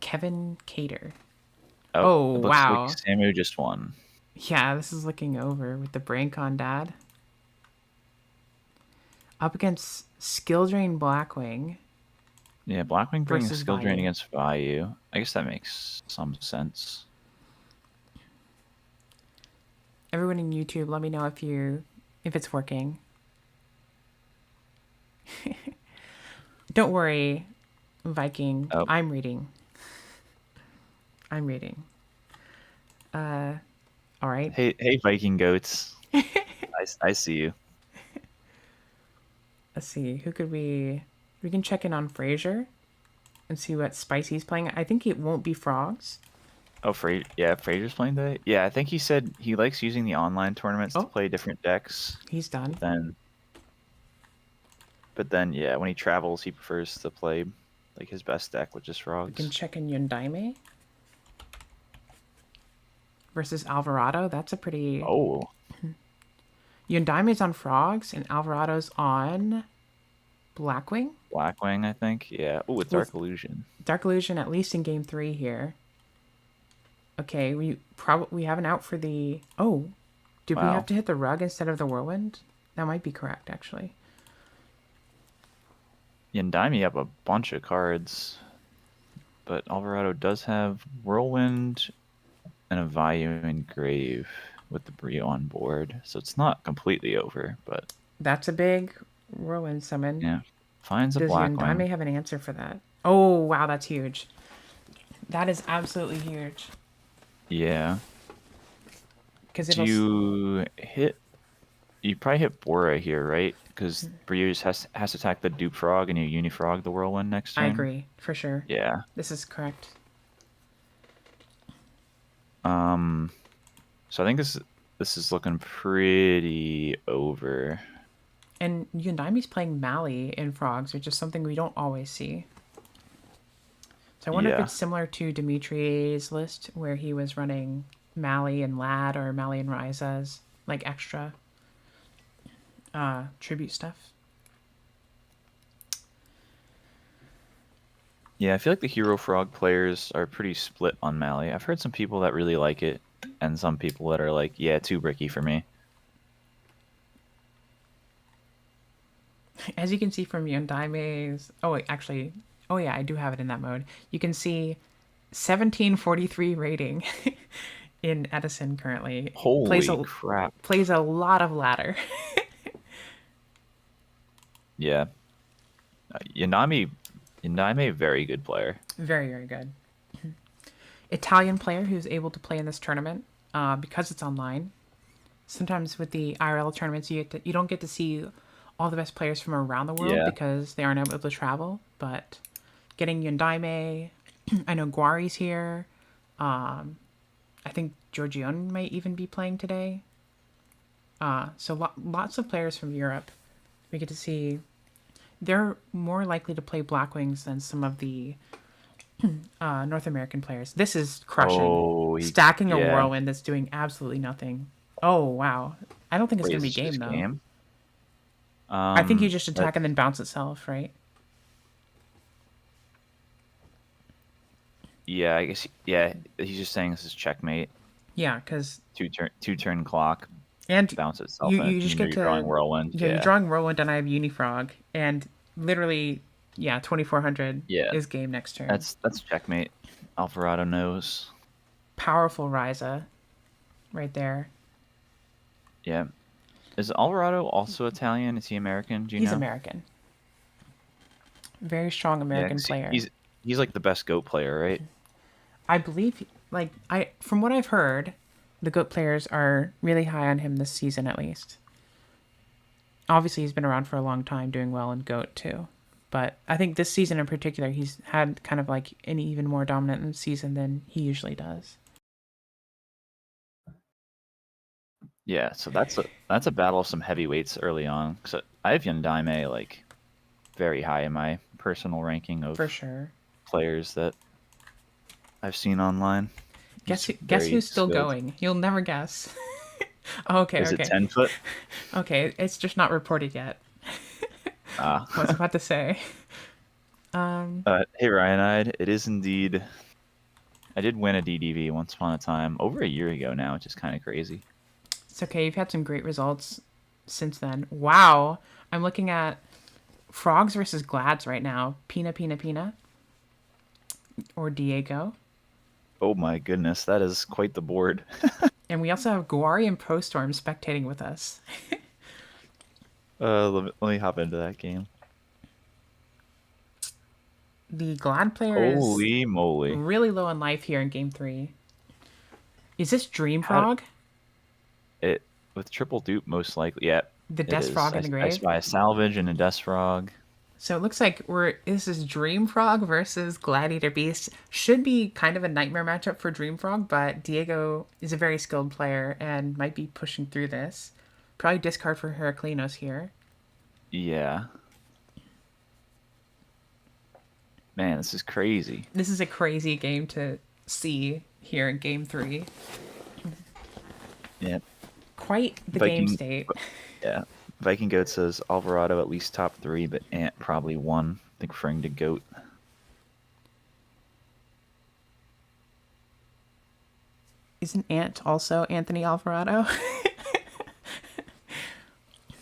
Kevin Cater. Oh, wow. Like Samu just won. Yeah, this is looking over with the BrainCon dad. Up against Skill Drain Blackwing. Yeah, Blackwing bringing versus Skill Drain Vayu. against Vayu. I guess that makes some sense. Everyone in YouTube, let me know if it's working. Don't worry, Viking. Oh. I'm reading. All right. Hey, Viking goats. I see you. Let's see. Who could we can check in on Fraser and see what Spicy's playing. I think it won't be frogs. Oh, yeah, Fraser's playing today. Yeah, I think he said he likes using the online tournaments to Oh, play different decks. he's done. But then, yeah, when he travels, he prefers to play like his best deck, which is We can frogs. check in Yundaime versus Alvarado. That's a pretty... Oh, Yundaime's on frogs and Alvarado's on Blackwing. Blackwing, I think. Yeah. Oh, with With Dark Illusion. Dark Illusion at least in game 3 here. Okay, we have an out for the... Oh, did we Wow. have to hit the rug instead of the whirlwind? That might be correct, actually. Yundaime have a bunch of cards, but Alvarado does have Whirlwind and a Vayu Grave with the Brio on board, so it's not completely over, but That's a big whirlwind summon. yeah. Finds a Does Blackwing. Yundaime have an answer for that? Oh, wow, that's huge. That is absolutely huge. Yeah. Because Do you hit... You probably hit Bora here, right? Because Brio just has to attack the Dupe Frog and you Unifrog the Whirlwind next turn. I agree, for sure. Yeah. This is correct. So I think this is looking pretty over. And Yundaime's playing Mali in frogs, which is something we don't always see. So I wonder if Yeah. it's similar to Dimitri's list, where he was running Mali and Lad or Mali and Ryza's, like extra tribute stuff. Yeah, I feel like the Hero Frog players are pretty split on Mali. I've heard some people that really like it, and some people that are like, yeah, too bricky for me. As you can see from Yundaime's... Oh, wait, actually... Oh, yeah, I do have it in that mode. You can see 1743 rating in Edison currently. Holy crap. Plays a lot of ladder. Yeah. Yundaime, very good player. Very, very good. Italian player who's able to play in this tournament because it's online. Sometimes with the IRL tournaments, you don't get to see all the best players from around the world because they aren't able to travel. But getting Yundaime, I know Guari's here. I think Giorgione might even be playing today. So lots of players from Europe. We get to see. They're more likely to play Blackwings than some of the North American players. This is crushing. Oh, Stacking a whirlwind that's doing absolutely nothing. Oh, wow. I don't think it's going to be game, though. Game? I think you just attack and then bounce itself, right? Yeah, I guess. Yeah, he's just saying this is checkmate. Yeah, because... Two turn clock. And bounce itself. You just get to... drawing Whirlwind. Yeah, you're drawing Whirlwind and I have Unifrog. And literally, 2400 is game next turn. That's checkmate. Alvarado knows. Powerful Ryza right there. Yeah. Is Alvarado also Italian? Is he American? Do you know? He's American. Very strong American player. He's like the best GOAT player, right? I believe, from what I've heard, the GOAT players are really high on him this season at least. Obviously, he's been around for a long time doing well in GOAT too. But I think this season in particular, he's had kind of like an even more dominant season than he usually does. Yeah, so that's a battle of some heavyweights early on. So I have Yundaime like very high in my personal ranking of for sure players that I've seen online. Guess who's still going? You'll never guess. Okay. Is it 10 foot? Okay, it's just not reported yet. I was about to say. Hey Ryanide, it is indeed. I did win a DDV once upon a time, over a year ago now, which is kind of crazy. It's okay. You've had some great results since then. Wow, I'm looking at Frogs versus Glads right now. Pina, or Diego. Oh my goodness, that is quite the board. And we also have Guari and ProStorm spectating with us. Let me hop into that game. The Glad player Holy moly. Really low in life here in Game 3. Is this Dream Frog? With triple dupe, most likely. Yeah. The Death Frog in the grave? I spy a Salvage and a Death Frog. So it looks like this is Dream Frog versus Gladiator Beast. Should be kind of a nightmare matchup for Dream Frog, but Diego is a very skilled player and might be pushing through this. Probably discard for Heraclinos here. Yeah. Man, this is crazy. This is a crazy game to see here in Game 3. Yeah. Quite the game state. Yeah. Viking Goat says Alvarado at least top 3, but Ant probably 1. I think referring to Goat. Isn't Ant also Anthony Alvarado?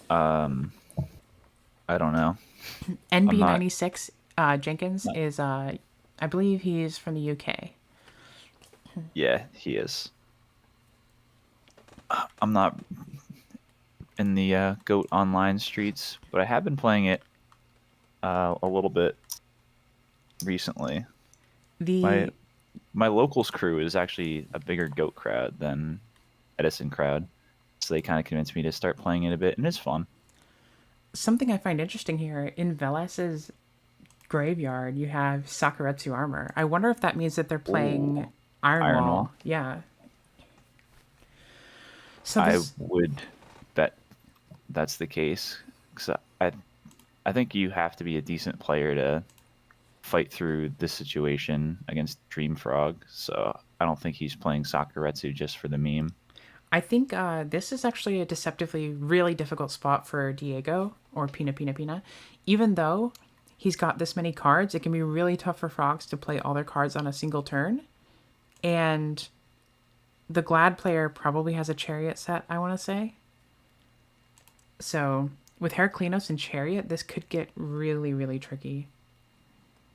I don't know. NB96 Jenkins is, I believe he's from the UK. Yeah, he is. I'm not in the Goat Online streets, but I have been playing it a little bit recently. My locals crew is actually a bigger Goat crowd than Edison crowd, so they kind of convinced me to start playing it a bit, and it's fun. Something I find interesting here, in Velez's graveyard, you have Sakuretsu armor. I wonder if that means that they're playing Iron Wall. Yeah. So I would bet that's the case. Because I think you have to be a decent player to fight through this situation against Dream Frog. So I don't think he's playing Sakuretsu just for the meme. I think this is actually a deceptively really difficult spot for Diego, or Pina Pina Pina. Even though he's got this many cards, it can be really tough for Frogs to play all their cards on a single turn. And the Glad player probably has a Chariot set, I want to say. So with Heraclinos and Chariot, this could get really, really tricky.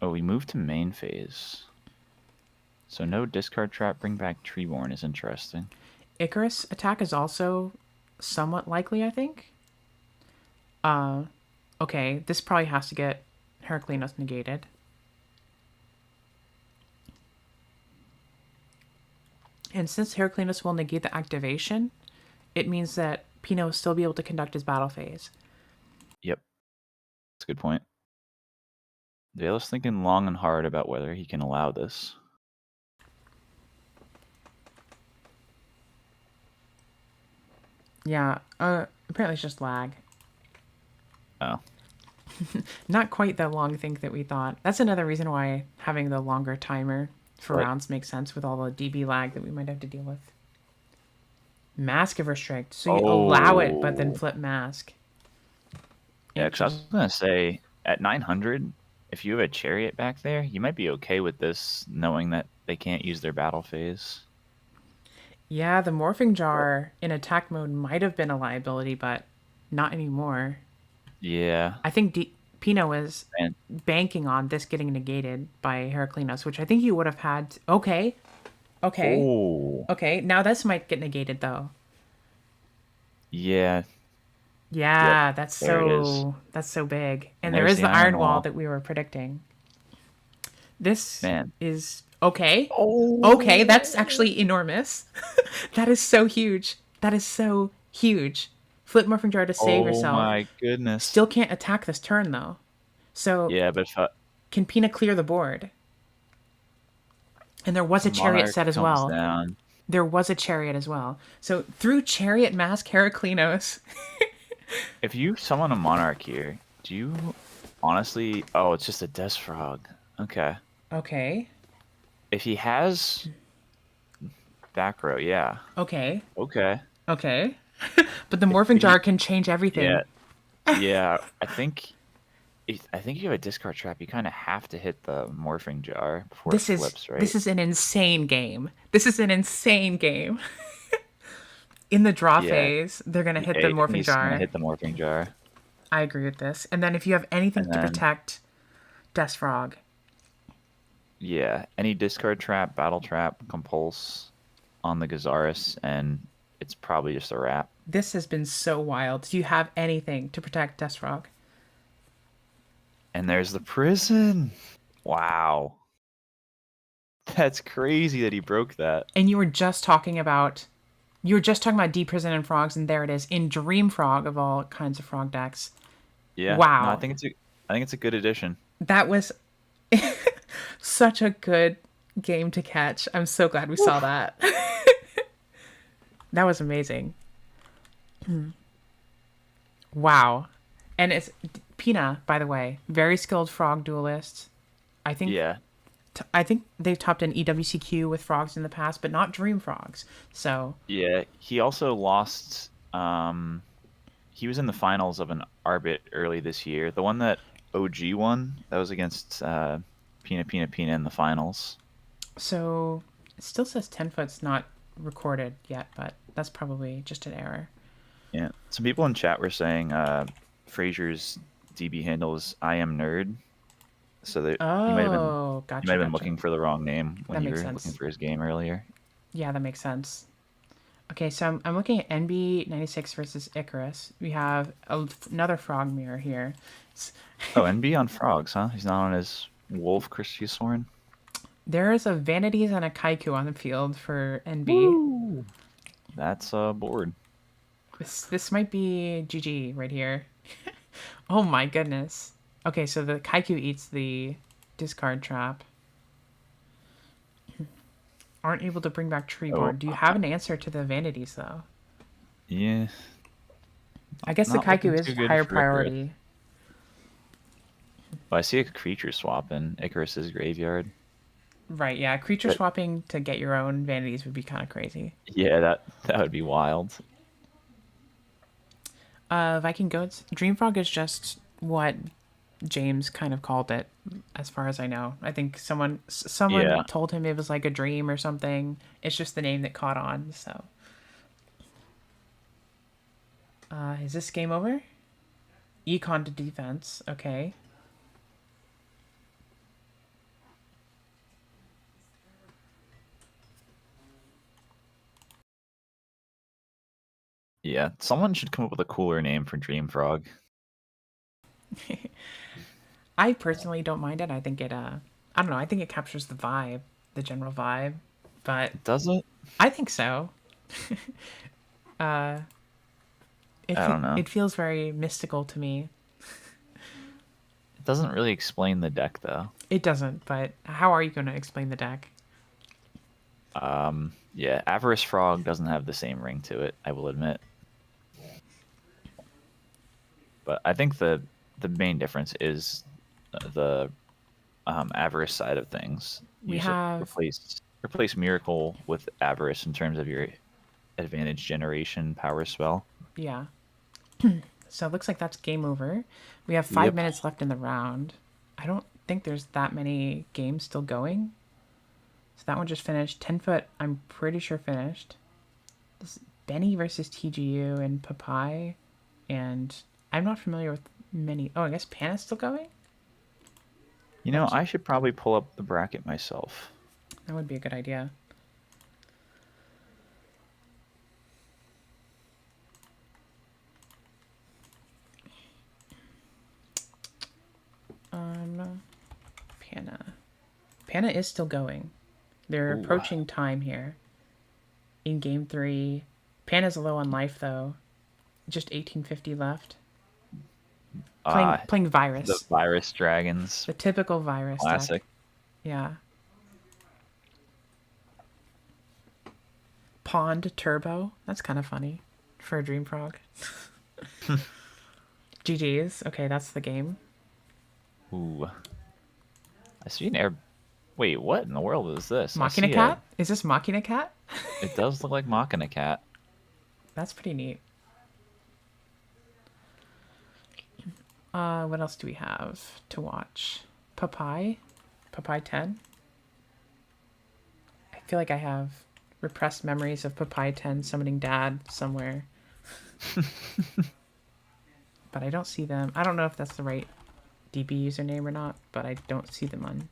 Oh, we moved to main phase. So no discard trap, bring back Treeborn is interesting. Icarus attack is also somewhat likely, I think. Okay, this probably has to get Heraclinos negated. And since Heraclinos will negate the activation, it means that Pino will still be able to conduct his battle phase. Yep. That's a good point. Vale's thinking long and hard about whether he can allow this. Yeah, apparently it's just lag. Oh. Not quite the long thing that we thought. That's another reason why having the longer timer for rounds makes sense with all the DB lag that we might have to deal with. Mask of Restrict. So you allow it, but then flip Mask. Yeah, because I was going to say, at 900, if you have a Chariot back there, you might be okay with this, knowing that they can't use their battle phase. Yeah, the Morphing Jar in attack mode might have been a liability, but not anymore. Yeah. I think Pino was banking on this getting negated by Heraclinos, which I think you would have had. Okay. Ooh. Okay, now this might get negated, though. Yeah. Yeah, yep, that's so big. And there is the Iron Wall that we were predicting. This is... Okay. Okay, that's actually enormous. That is so huge. That is so huge. Flip Morphing Jar to save yourself. Oh my goodness. Still can't attack this turn, though. So yeah, but can Pina clear the board? And there was a Chariot set as well. There was a Chariot as well. So through Chariot Mask Heraclinos. If you summon a Monarch here, do you honestly... Oh, it's just a Death Frog. Okay. Okay. If he has back row, yeah. Okay. Okay. Okay. But the Morphing Jar can change everything. Yeah. Yeah. I think if you have a discard trap, you kind of have to hit the Morphing Jar before it flips, right? This is an insane game. This is an insane game. In the draw phase, they're going to hit the Morphing Jar. Hit the Morphing Jar. I agree with this. And then if you have anything to protect Death Frog. Yeah, any discard trap, battle trap, compulse on the Gazaris, and it's probably just a wrap. This has been so wild. Do you have anything to protect Death Frog? And there's the prison. Wow. That's crazy that he broke that. And you were just talking about D-Prison and Frogs, and there it is in Dream Frog of all kinds of frog decks. Yeah. Wow. No, I think I think it's a good addition. That was such a good game to catch. I'm so glad we saw that. That was amazing. Wow. And it's Pina, by the way, very skilled frog duelist. I think Yeah, I think they've topped an EWCQ with frogs in the past, but not dream frogs. So, yeah. He also lost. He was in the finals of an Arbit early this year. The one that OG won, that was against Pina in the finals. so it still says 10 foot's not recorded yet, but that's probably just an error. Yeah. Some people in chat were saying Fraser's DB handle is I am nerd. So that Oh, you might gotcha, have been gotcha. looking for the wrong name when That you makes were looking sense. for his game earlier. Yeah, that makes sense. Okay, so I'm looking at NB96 versus Icarus. We have another frog mirror here. Oh, NB on frogs, huh? He's not on his wolf Christiesorn. There is a Vanities and a Kaiku on the field for NB. Woo! That's a board. This might be GG right here. Oh my goodness. Okay, so the Kaiku eats the discard trap. Aren't able to bring back Oh, Treeborn. Do you have an answer to the Vanities though? yeah. I guess the Not looking Kaiku is too good higher for Icarus. priority. Well, I see a creature swap in Icarus's graveyard. Right, yeah. Creature But swapping to get your own Vanities would be kind of crazy. yeah, that would be wild. Viking Goats. Dreamfrog is just what James kind of called it, as far as I know. I think someone Yeah. told him it was like a dream or something. It's just the name that caught on. So, is this game over? Econ to defense. Okay. Yeah. Someone should come up with a cooler name for Dream Frog. I personally don't mind it. I think it. I don't know. I think it captures the vibe, the general vibe. But Does it? I think so. uh, I don't know. it feels very mystical to me. It doesn't really explain the deck though. It doesn't, but how are you going to explain the deck? Yeah, Avarice Frog doesn't have the same ring to it, I will admit. But I think the main difference is the Avarice side of things. We Use have replace Miracle with Avarice in terms of your advantage generation power spell. yeah. So it looks like that's game over. We have 5 minutes left in the round. I don't think there's that many games still going. So that one just finished. 10 foot, I'm pretty sure finished. This is Benny versus TGU and Papai. And I'm not familiar with many. Oh, I guess Pana's still going? You know, I should probably pull up the bracket myself. That would be a good idea. Pana. Pana is still going. They're Ooh. approaching time here. In game 3. Pana's low on life though. Just 1850 left. Playing Virus. The Virus Dragons. The typical Virus Classic. deck. Yeah. Pond Turbo. That's kind of funny for a Dream Frog. GG's. Okay, that's the game. Ooh. I see an air. Wait, what in the world is this? Machina Cat? Is this Machina Cat? It does look like Machina Cat. That's pretty neat. What else do we have to watch? Papai 10. I feel like I have repressed memories of Papai 10 summoning Dad somewhere. But I don't see them. I don't know if that's the right DB username or not, but I don't see them on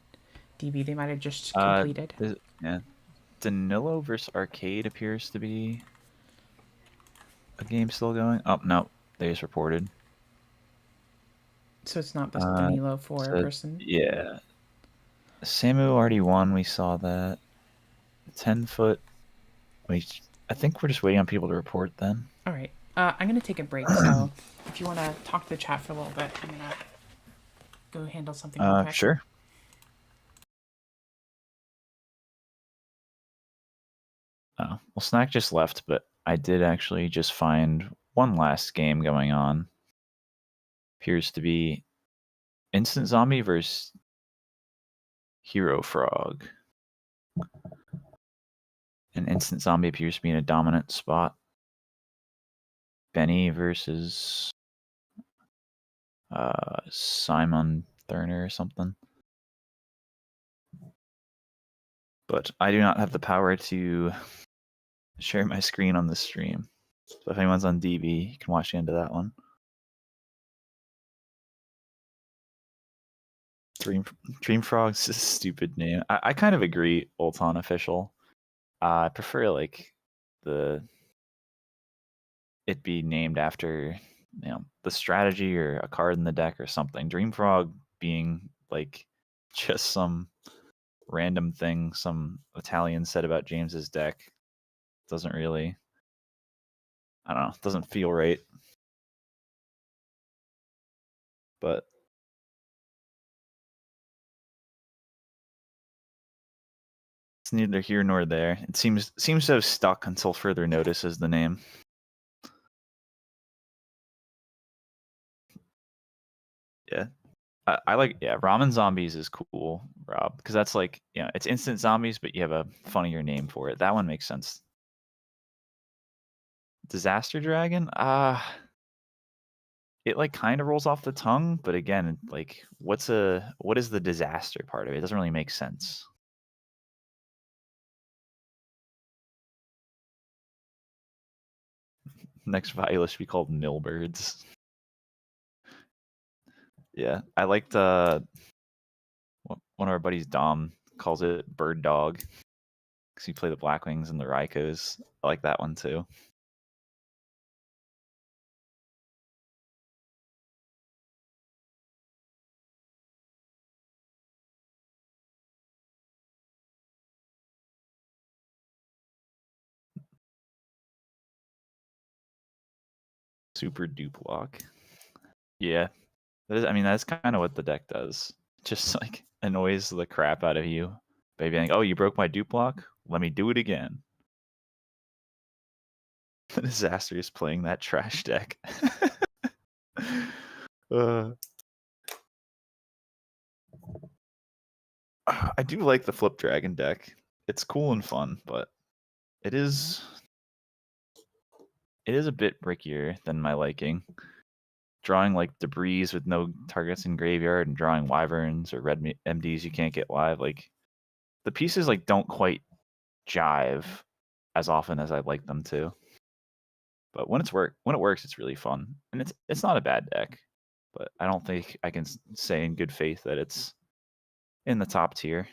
DB. They might have just completed. Yeah. Danilo versus Arcade appears to be a game still going. Oh, no. They just reported. So it's not the Danilo 4 person? Yeah. Samu already won. We saw that. 10 foot. I think we're just waiting on people to report then. All right. I'm going to take a break. So if you want to talk to the chat for a little bit, I'm going to go handle something real quick. Sure. Well, Snack just left, but I did actually just find one last game going on. Appears to be Instant Zombie versus Hero Frog. An Instant Zombie appears to be in a dominant spot. Benny versus Simon Thurner or something. But I do not have the power to share my screen on the stream. So if anyone's on DB, you can watch the end of that one. Dream Frog's a stupid name. I kind of agree, Ulton official. I prefer like it be named after the strategy or a card in the deck or something. Dream Frog being like just some random thing some Italian said about James's deck doesn't really, I don't know, doesn't feel right. But it's neither here nor there. It seems to have stuck until further notice as the name. Yeah. I like, Ramen Zombies is cool, Rob, because that's like, it's instant zombies, but you have a funnier name for it. That one makes sense. Disaster Dragon? It like kind of rolls off the tongue, but again, like what is the disaster part of it? It doesn't really make sense. Next Violus should be called Millbirds. Yeah, I liked one of our buddies, Dom, calls it Bird Dog because you play the Blackwings and the Raikos. I like that one too. Super Duplock. Yeah, that's kind of what the deck does. Just like annoys the crap out of you by being like, oh, you broke my Duplock? Let me do it again. The disaster is playing that trash deck. I do like the Flip Dragon deck. It's cool and fun, but it is a bit brickier than my liking. Drawing like debris with no targets in graveyard and drawing wyverns or red MDs you can't get live, like the pieces like don't quite jive as often as I'd like them to. But when it works, it's really fun, and it's not a bad deck. But I don't think I can say in good faith that it's in the top tier.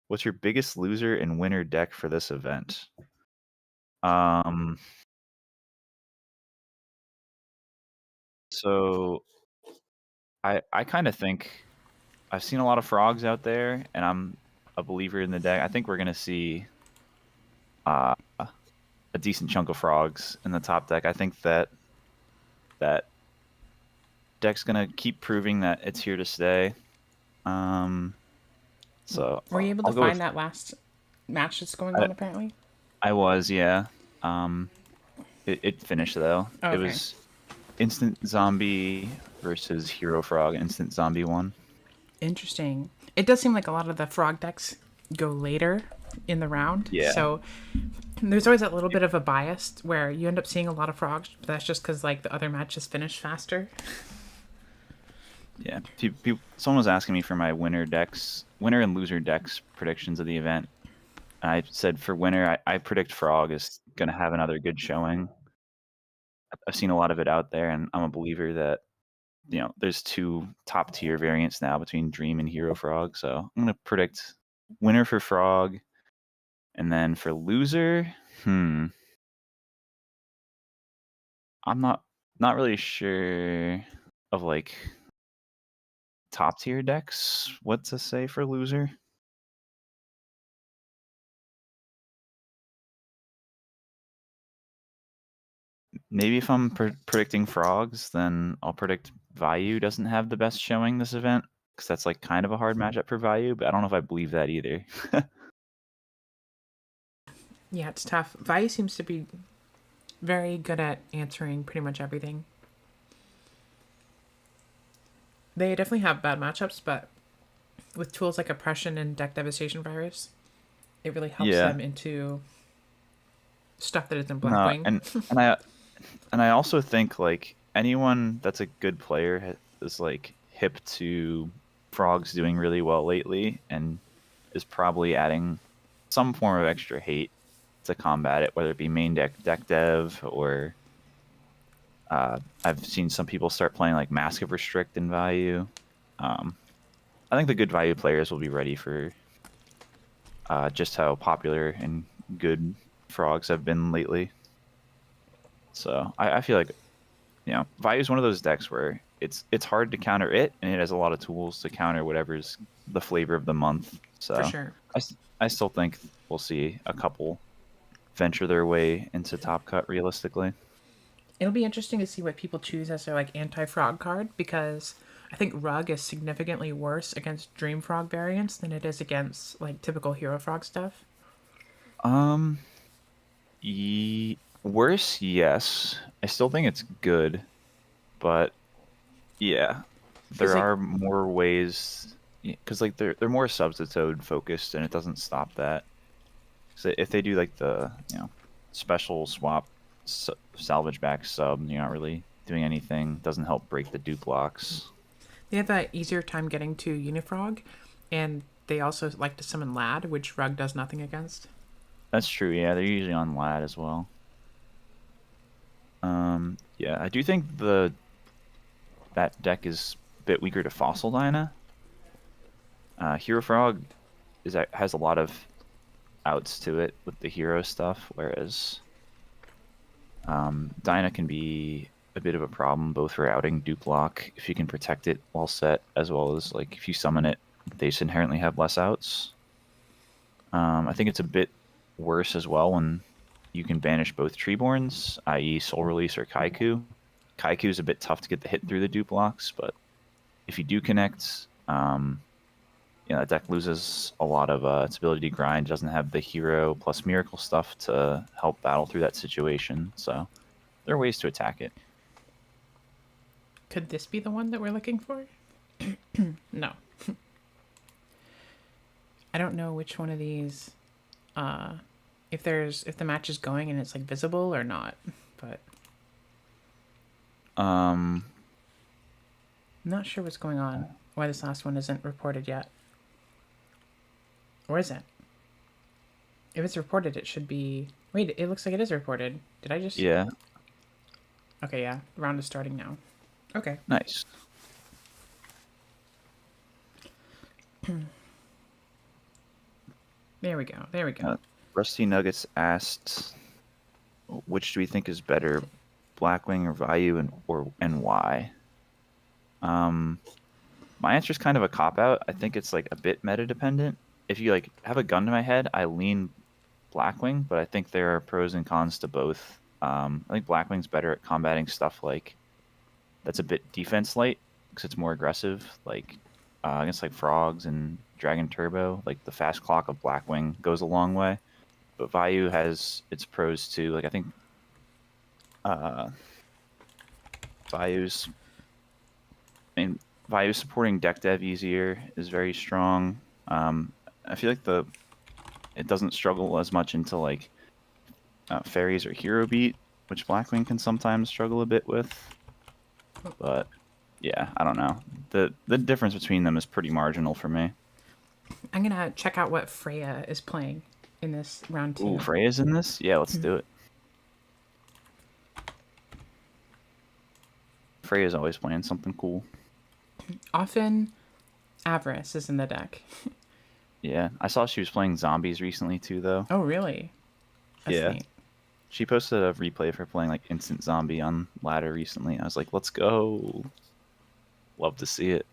What's your biggest loser and winner deck for this event? So I kind of think I've seen a lot of frogs out there, and I'm a believer in the deck. I think we're gonna see a decent chunk of frogs in the top deck. I think that deck's gonna keep proving that it's here to stay. So were you able to find that last match that's going on? Apparently, I was, yeah. It finished though. Oh, okay. It was Instant Zombie versus Hero Frog. Instant Zombie won. Interesting. It does seem like a lot of the frog decks go later in the round. Yeah. So there's always that little bit of a bias where you end up seeing a lot of frogs, but that's just because like the other matches finish faster. Yeah. Someone was asking me for my winner and loser decks predictions of the event. And I said for winner, I predict Frog is going to have another good showing. I've seen a lot of it out there, and I'm a believer that there's two top tier variants now between Dream and Hero Frog. So I'm going to predict winner for Frog, and then for loser, I'm not really sure of like top tier decks what to say for loser. Maybe if I'm predicting frogs, then I'll predict Vayu doesn't have the best showing this event, because that's like kind of a hard matchup for Vayu, but I don't know if I believe that either. Yeah, it's tough. Vi seems to be very good at answering pretty much everything. They definitely have bad matchups, but with tools like Oppression and Deck Devastation Virus, it really helps Yeah. them into stuff that isn't No, Blackwing. and I also think like anyone that's a good player is like hip to frogs doing really well lately, and is probably adding some form of extra hate to combat it, whether it be main deck dev, or I've seen some people start playing like Mask of Restrict in Value. I think the good Value players will be ready for just how popular and good frogs have been lately. So I feel like, Value is one of those decks where it's hard to counter it, and it has a lot of tools to counter whatever's the flavor of the month. For So sure. I still think we'll see a couple venture their way into Top Cut realistically. It'll be interesting to see what people choose as their like anti-frog card, because I think Rug is significantly worse against Dream Frog variants than it is against like typical Hero Frog stuff. Um, Worse, yes. I still think it's good, but yeah, Because there like are more ways, because like they're more substitute focused, and it doesn't stop that. So if they do like the special swap salvage back sub, you're not really doing anything. Doesn't help break the dupe locks. they have an easier time getting to Unifrog, and they also like to summon Lad, which Rug does nothing against. That's true. Yeah, they're usually on Lad as well. Yeah, I do think that deck is a bit weaker to Fossil Dyna. Hero Frog has a lot of outs to it with the hero stuff, whereas Dyna can be a bit of a problem both for outing dupe lock if you can protect it while set, as well as like if you summon it, they just inherently have less outs. I think it's a bit worse as well when you can banish both Treeborns, i.e. Soul Release or Kaiku. Kaiku is a bit tough to get the hit through the dupe locks, but if you do connect, that deck loses a lot of its ability to grind. Doesn't have the hero plus miracle stuff to help battle through that situation. So there are ways to attack it. Could this be the one that we're looking for? No. I don't know which one of these if the match is going and it's like visible or not, but Um, I'm not sure what's going on. Why this last one isn't reported yet. Or is it? If it's reported, it should be... Wait, it looks like it is reported. Did I just... yeah, Okay, yeah. The round is starting now. Okay. nice. There we go. There we go. Rusty Nuggets asked, which do we think is better, Blackwing or Vayu, and why? My answer is kind of a cop out. I think it's like a bit meta dependent. If you like have a gun to my head, I lean Blackwing, but I think there are pros and cons to both. I think Blackwing's better at combating stuff like that's a bit defense light because it's more aggressive, like against like frogs and Dragon Turbo. Like the fast clock of Blackwing goes a long way, but Vayu has its pros too. Like I think Vayu's, Vayu supporting deck dev easier is very strong. I feel like it doesn't struggle as much into like Fairies or Hero Beat, which Blackwing can sometimes struggle a bit with. But yeah, I don't know. The difference between them is pretty marginal for me. I'm gonna check out what Freya is playing in this round 2. Ooh, Freya's in this? Yeah, let's do it. Freya's always playing something cool. Often, Avarice is in the deck. Yeah, I saw she was playing zombies recently too, though. Oh, really? That's Yeah. neat. She posted a replay of her playing like Instant Zombie on ladder recently. I was like, let's go. Love to see it.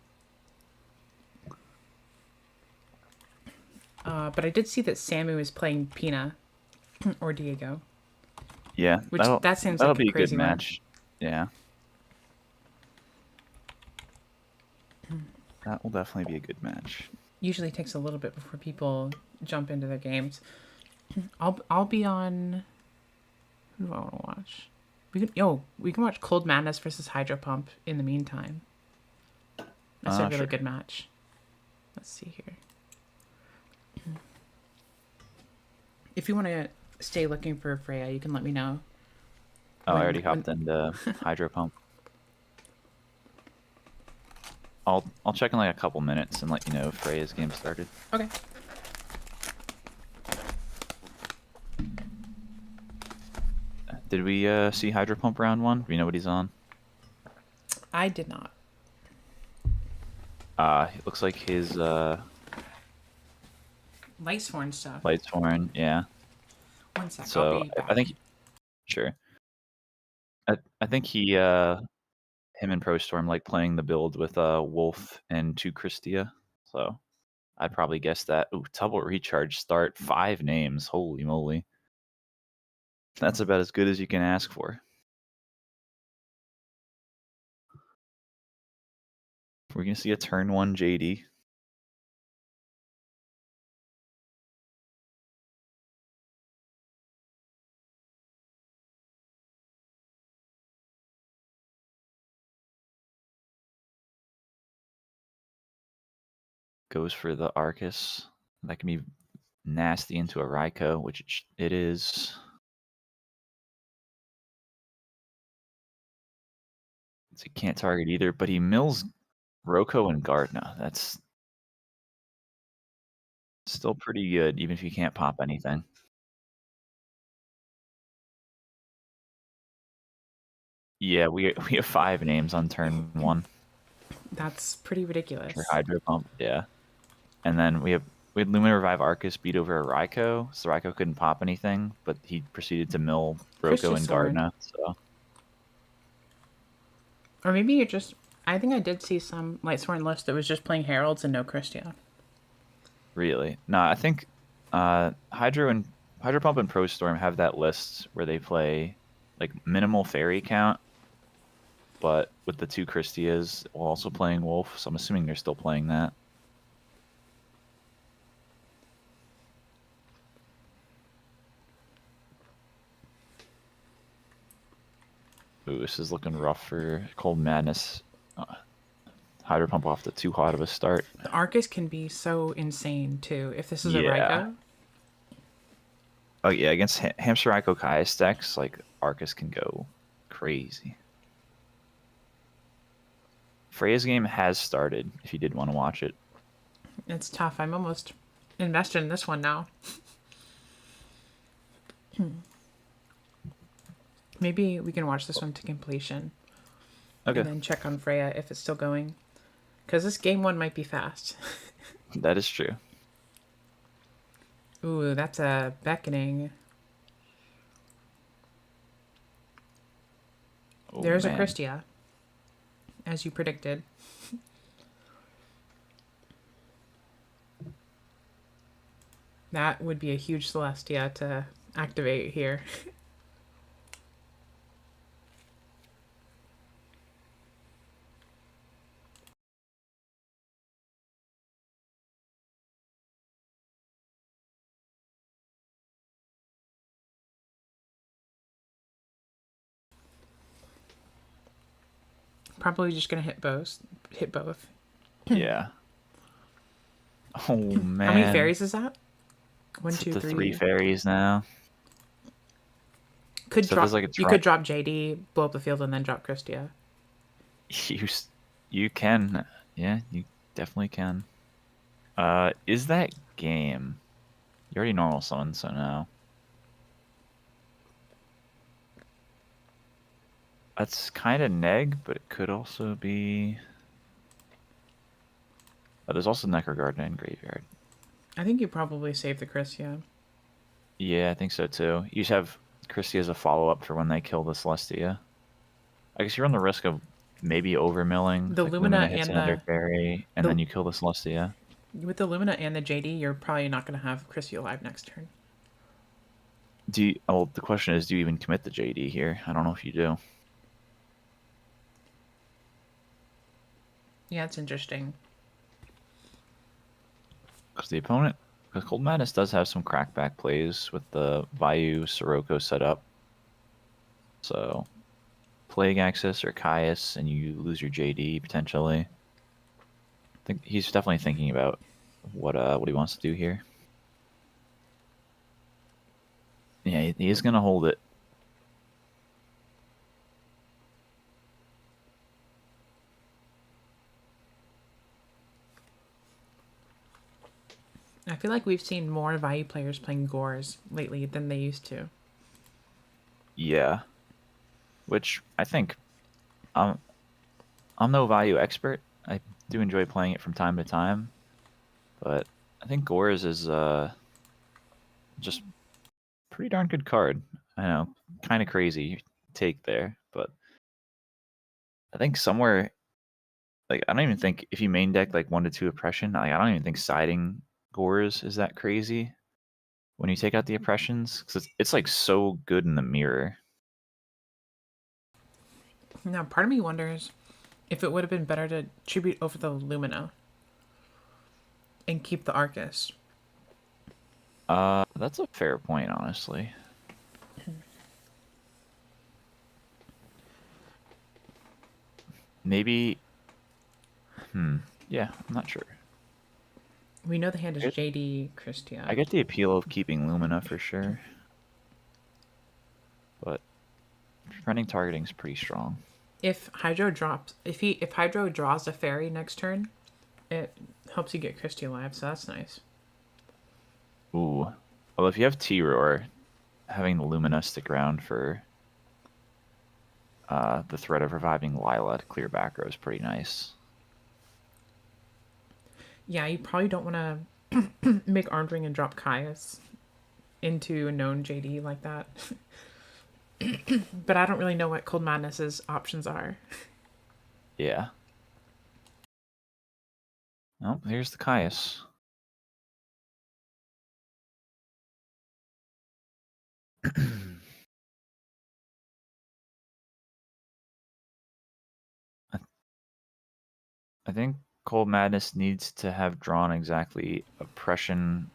But I did see that Samu is playing Pina or Diego. Yeah, Which that seems that'll like a be a good crazy one. match. Yeah. That will definitely be a good match. Usually takes a little bit before people jump into their games. I'll be on. Who do I want to watch? We can watch Cold Madness versus Hydra Pump in the meantime. That's a really Sure. good match. Let's see here. If you want to stay looking for Freya, you can let me know. Oh, I already hopped into Hydro Pump. I'll check in like a couple minutes and let you know if Freya's game started. Okay. Did we see Hydro Pump round 1? Do you know what he's on? I did not. It looks like his Lightsworn stuff. Lightsworn, yeah. 1 sec. So I'll be back. I think sure. I think he him and ProStorm like playing the build with Wolf and 2 Christia. So I'd probably guess that. Ooh, double recharge start, 5 names. Holy moly. That's about as good as you can ask for. We're gonna see a turn 1 JD. Goes for the Arcus. That can be nasty into a Raikou, which it is. So he can't target either, but he mills Roko and Gardna. That's still pretty good, even if you can't pop anything. Yeah, we have 5 names on turn 1 That's pretty ridiculous. for Hydro Pump. Yeah, and then we had Lumina Revive Arcus beat over a Raikou, so Raikou couldn't pop anything, but he proceeded to mill Roko and Gardna. So, or maybe you're just. I think I did see some Lightsworn list that was just playing Heralds and no Christia. really, no, I think Hydro Pump and ProStorm have that list where they play like minimal fairy count, but with the 2 Christias while also playing Wolf, so I'm assuming they're still playing that. Ooh, this is looking rough for Cold Madness. Hydro Pump off to too hot of a start. The Arcus can be so insane too. If this is a Yeah. Raikou. Oh yeah, against Hamster Raikou Kai's decks, like Arcus can go crazy. Freya's game has started, if you did want to watch it. It's tough. I'm almost invested in this one now. Maybe we can watch this one to completion. Okay. And then check on Freya if it's still going. Because this game 1 might be fast. That is true. Ooh, that's a beckoning. Oh, There's man. a Christia. As you predicted. That would be a huge Celestia to activate here. Probably just gonna hit both. Yeah. Oh man. How many fairies is that? 1, It's 2, the 3. 3 fairies now. Could So drop. there's like a You could drop JD, blow up the field, and then drop Christia. You can. Yeah, you definitely can. Is that game? You already normal summon, so no. That's kind of neg, but it could also be. Oh, there's also Necrogardna in Graveyard. I think you probably save the Christia. Yeah, I think so too. You just have Christie as a follow-up for when they kill the Celestia. I guess you run the risk of maybe overmilling. The like Lumina hits and another the fairy, and then you kill the Celestia. with the Lumina and the JD, you're probably not gonna have Christia alive next turn. The question is, do you even commit the JD here? I don't know if you do. Yeah, it's interesting. Because Cold Madness does have some crackback plays with the Vayu Sirocco setup. So, Plague Access or Caius, and you lose your JD potentially. I think he's definitely thinking about what he wants to do here. Yeah, he is gonna hold it. I feel like we've seen more Vayu players playing Gores lately than they used to. Yeah, which I think I'm no Vayu expert. I do enjoy playing it from time to time, but I think Gores is just pretty darn good card. I know, kind of crazy take there, but I think somewhere like I don't even think if you main deck like 1 to 2 oppression, like, I don't even think siding Gores is that crazy when you take out the oppressions because it's like so good in the mirror. Now, part of me wonders if it would have been better to tribute over the Lumina and keep the Arcus. That's a fair point, honestly. Maybe. Yeah, I'm not sure. We know the hand is JD Christia. I get the appeal of keeping Lumina for sure, but running targeting is pretty strong. If Hydro drops, if Hydro draws a fairy next turn, it helps you get Christie alive, so that's nice. Ooh. Well, if you have T-Roar, having the Lumina stick around for the threat of reviving Lila to clear back row is pretty nice. Yeah, you probably don't want to make Armed Ring and drop Caius into a known JD like that. But I don't really know what Cold Madness's options are. Yeah. Oh, here's the Caius. I think Cold Madness needs to have drawn exactly Oppression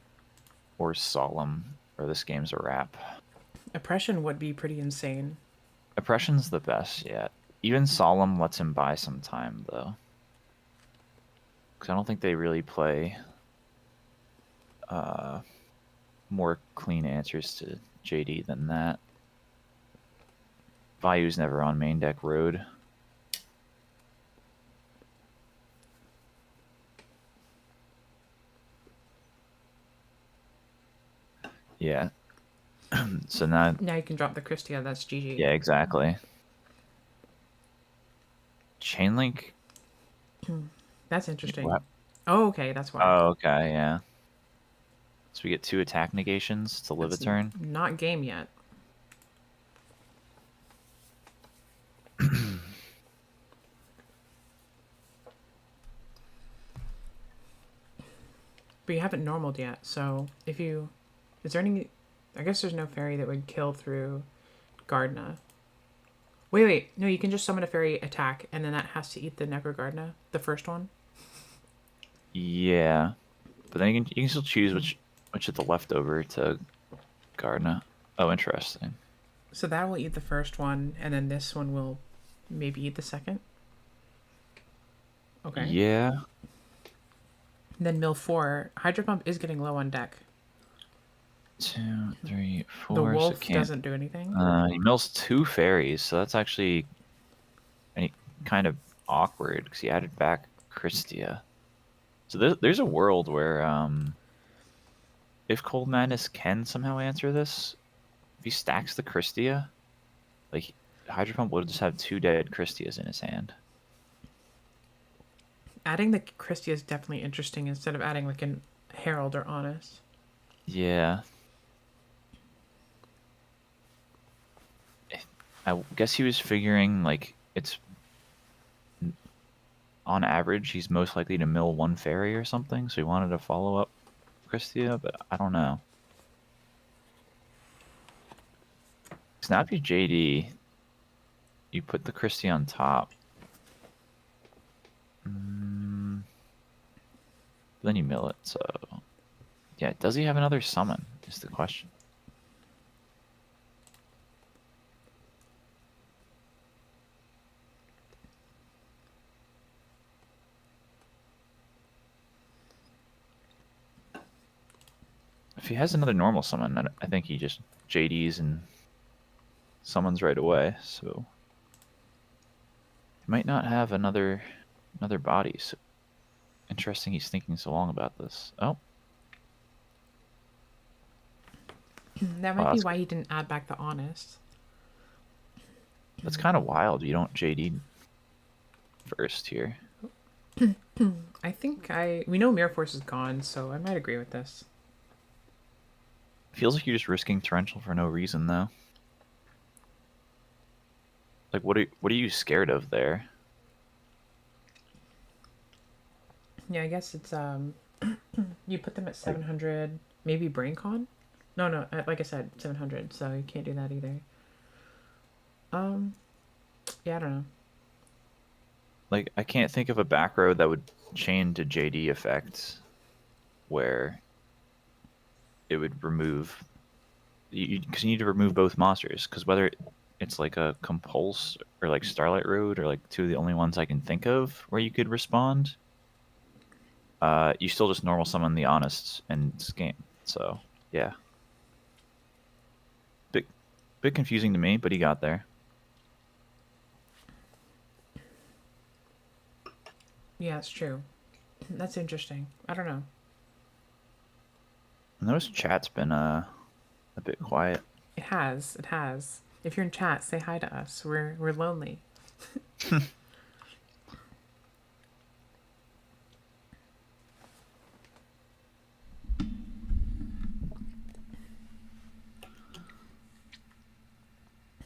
or Solemn, or this game's a wrap. Oppression would be pretty insane. Oppression's the best yet. Even Solemn lets him buy some time, though. Because I don't think they really play more clean answers to JD than that. Vayu's never on main deck road. Yeah. So now you can drop the Christia, that's GG. Yeah, exactly. Chainlink. That's interesting. What? Oh, okay, that's why. Oh, okay, yeah. So we get 2 attack negations to live a turn. Not game yet. But you haven't normaled yet, so if you... Is there any... I guess there's no fairy that would kill through Gardna. Wait. No, you can just summon a fairy attack, and then that has to eat the Necro Gardna, the first one. Yeah. But then you can still choose which is the leftover to Gardna. Oh, interesting. So that will eat the first one, and then this one will maybe eat the second? Okay. Yeah. Then mill 4. Hydra Pump is getting low on deck. 2, 3, 4. The wolf doesn't do anything. He mills 2 fairies, so that's actually kind of awkward because he added back Christia. So there's a world where if Cold Madness can somehow answer this, if he stacks the Christia, like Hydra Pump would just have 2 dead Christias in his hand. Adding the Christia is definitely interesting instead of adding like an Herald or Honest. Yeah. I guess he was figuring like it's on average he's most likely to mill 1 fairy or something, so he wanted to follow up Christia, but I don't know. Snappy JD. You put the Christie on top. Then you mill it, so... Yeah, does he have another summon, is the question. If he has another normal summon, I think he just JDs and summons right away, so... He might not have another body, so... Interesting he's thinking so long about this. Oh. That might be why he didn't add back the Honest. That's kind of wild. You don't JD first here. I think we know Mirror Force is gone, so I might agree with this. Feels like you're just risking Torrential for no reason, though. Like, what are you scared of there? Yeah, I guess it's you put them at 700, maybe BrainCon? No, like I said, 700, so you can't do that either. Yeah, I don't know. Like, I can't think of a back row that would chain to JD effect where it would remove... Because you need to remove both monsters, because whether it's like a Compulse or like Starlight Road are like two of the only ones I can think of where you could respond. You still just normal summon the Honest and game. So, yeah. Bit confusing to me, but he got there. Yeah, it's true. That's interesting. I don't know. I notice chat's been a bit quiet. It has. If you're in chat, say hi to us. We're lonely.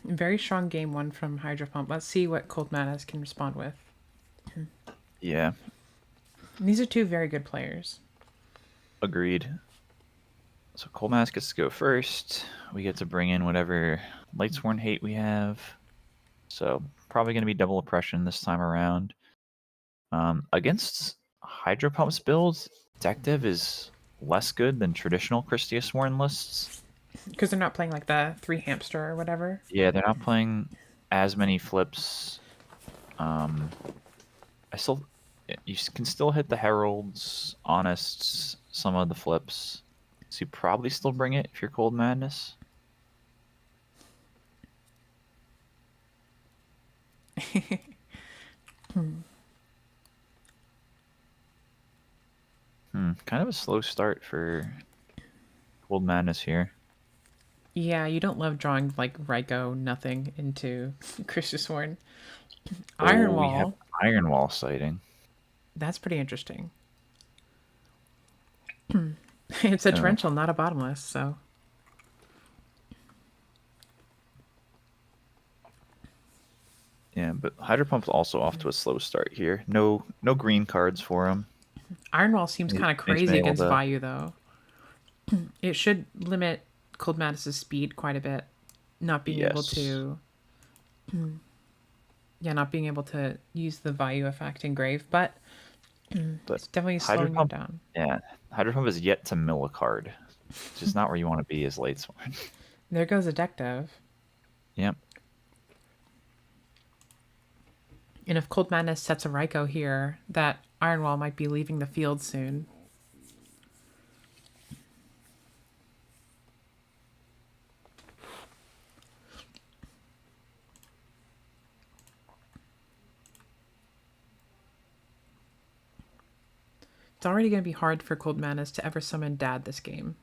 Very strong game one from Hydra Pump. Let's see what Cold Madness can respond with. Yeah. These are two very good players. Agreed. So Cold Mask gets to go first. We get to bring in whatever Lightsworn hate we have. So probably going to be double oppression this time around. Against Hydra Pump's build, deck dev is less good than traditional Christia Sworn lists. Because they're not playing like the 3 hamster or whatever. Yeah, they're not playing as many flips. You can still hit the Heralds, Honests, some of the flips. So you probably still bring it if you're Cold Madness. Kind of a slow start for Cold Madness here. Yeah, you don't love drawing like Ryko nothing into Christia Sworn. Iron Wall. We have Iron Wall sighting. That's pretty interesting. It's a torrential, not a bottomless, so. Yeah, but Hydra Pump's also off to a slow start here. No green cards for him. Iron Wall seems kind of crazy against Vayu, though. It should limit Cold Madness's speed quite a bit. Not being able to... Yeah, not being able to use the Vayu effect in Grave, but it's definitely slowing him down. Yeah, Hydra Pump is yet to mill a card. Which is not where you want to be as Lightsworn. There goes a deck dev. Yep. And if Cold Madness sets a Ryko here, that Iron Wall might be leaving the field soon. It's already going to be hard for Cold Madness to ever summon Dad this game.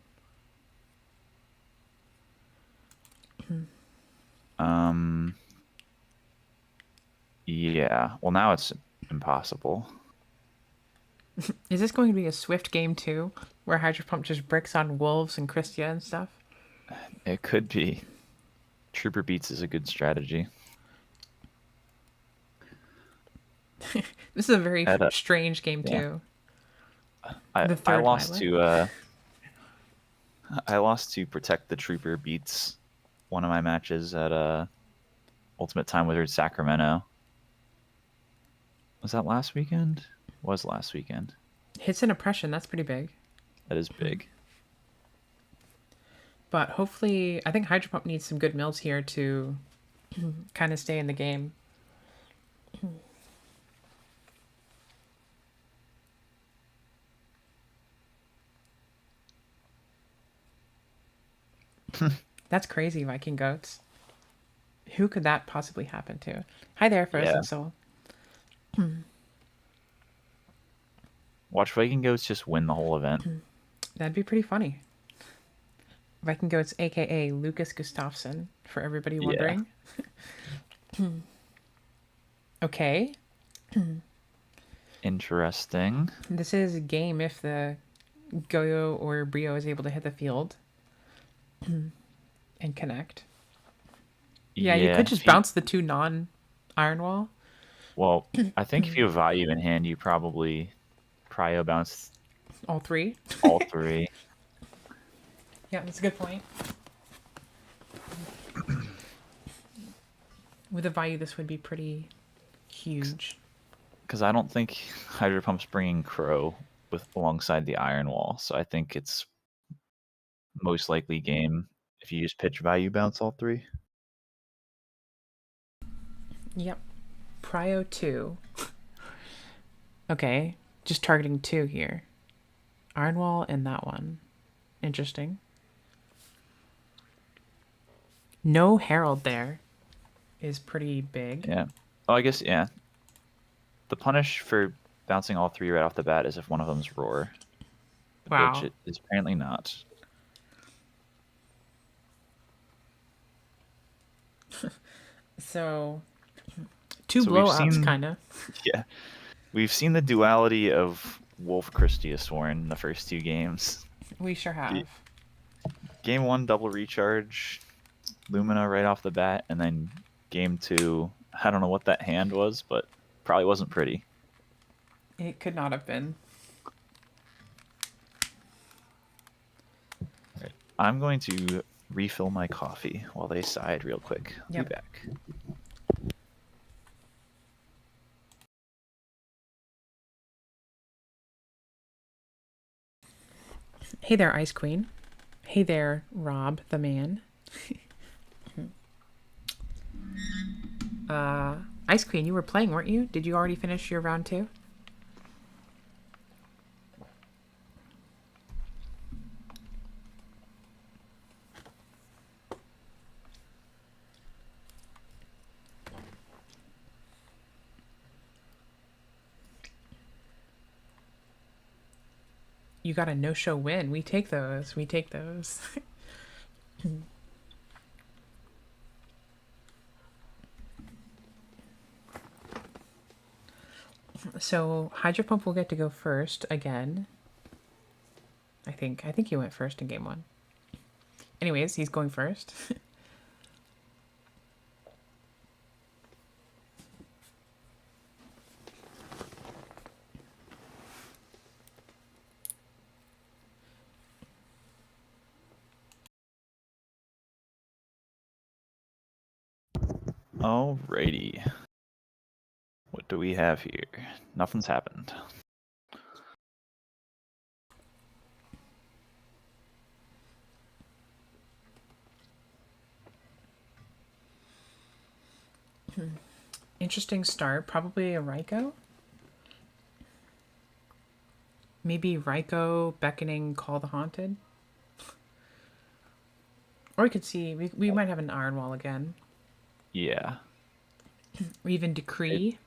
Yeah. Well, now it's impossible. Is this going to be a Swift game too, where Hydra Pump just bricks on Wolves and Christia and stuff? It could be. Trooper Beats is a good strategy. This is a very strange game too. I lost to Protect the Trooper Beats one of my matches at Ultimate Time Wizard Sacramento. Was that last weekend? Was last weekend. Hits and oppression, that's pretty big. That is big. But hopefully, I think Hydra Pump needs some good mills here to kind of stay in the game. That's crazy, Viking Goats. Who could that possibly happen to? Hi there, Frozen Soul. Watch Viking Goats just win the whole event. That'd be pretty funny. Viking Goats, aka Lucas Gustafsson, for everybody wondering. Yeah. Okay. Interesting. This is a game if the Goyo or Brio is able to hit the field and connect. Yeah, you could just bounce the 2 non-Iron Wall. Well, I think if you have value in hand, you probably prio bounce all 3. All 3. Yeah, that's a good point. With a value, this would be pretty huge. Because I don't think Hydra Pump's bringing Crow alongside the Iron Wall, so I think it's most likely game if you use pitch value bounce all 3. Yep. Prio 2. Okay, just targeting 2 here. Iron Wall and that one. Interesting. No Herald there is pretty big. Yeah. Oh, I guess, yeah. The punish for bouncing all 3 right off the bat is if one of them's Roar. Wow. Which it is apparently not. So, 2 blowouts, kind of. Yeah. We've seen the duality of Wolf Christiasworn in the first 2 games. We sure have. Game 1, double recharge, Lumina right off the bat, and then game 2, I don't know what that hand was, but probably wasn't pretty. It could not have been. All right. I'm going to refill my coffee while they side real quick. I'll be back. Hey there, Ice Queen. Hey there, Rob the man. Ice Queen, you were playing, weren't you? Did you already finish your round 2? You got a no-show win. We take those. We take those. So Hydra Pump will get to go first again. I think he went first in game 1. Anyways, he's going first. Alrighty. What do we have here? Nothing's happened. Interesting start. Probably a Raikou. Maybe Raikou beckoning Call the Haunted. Or we could see, we might have an Iron Wall again. Yeah. Or even Decree.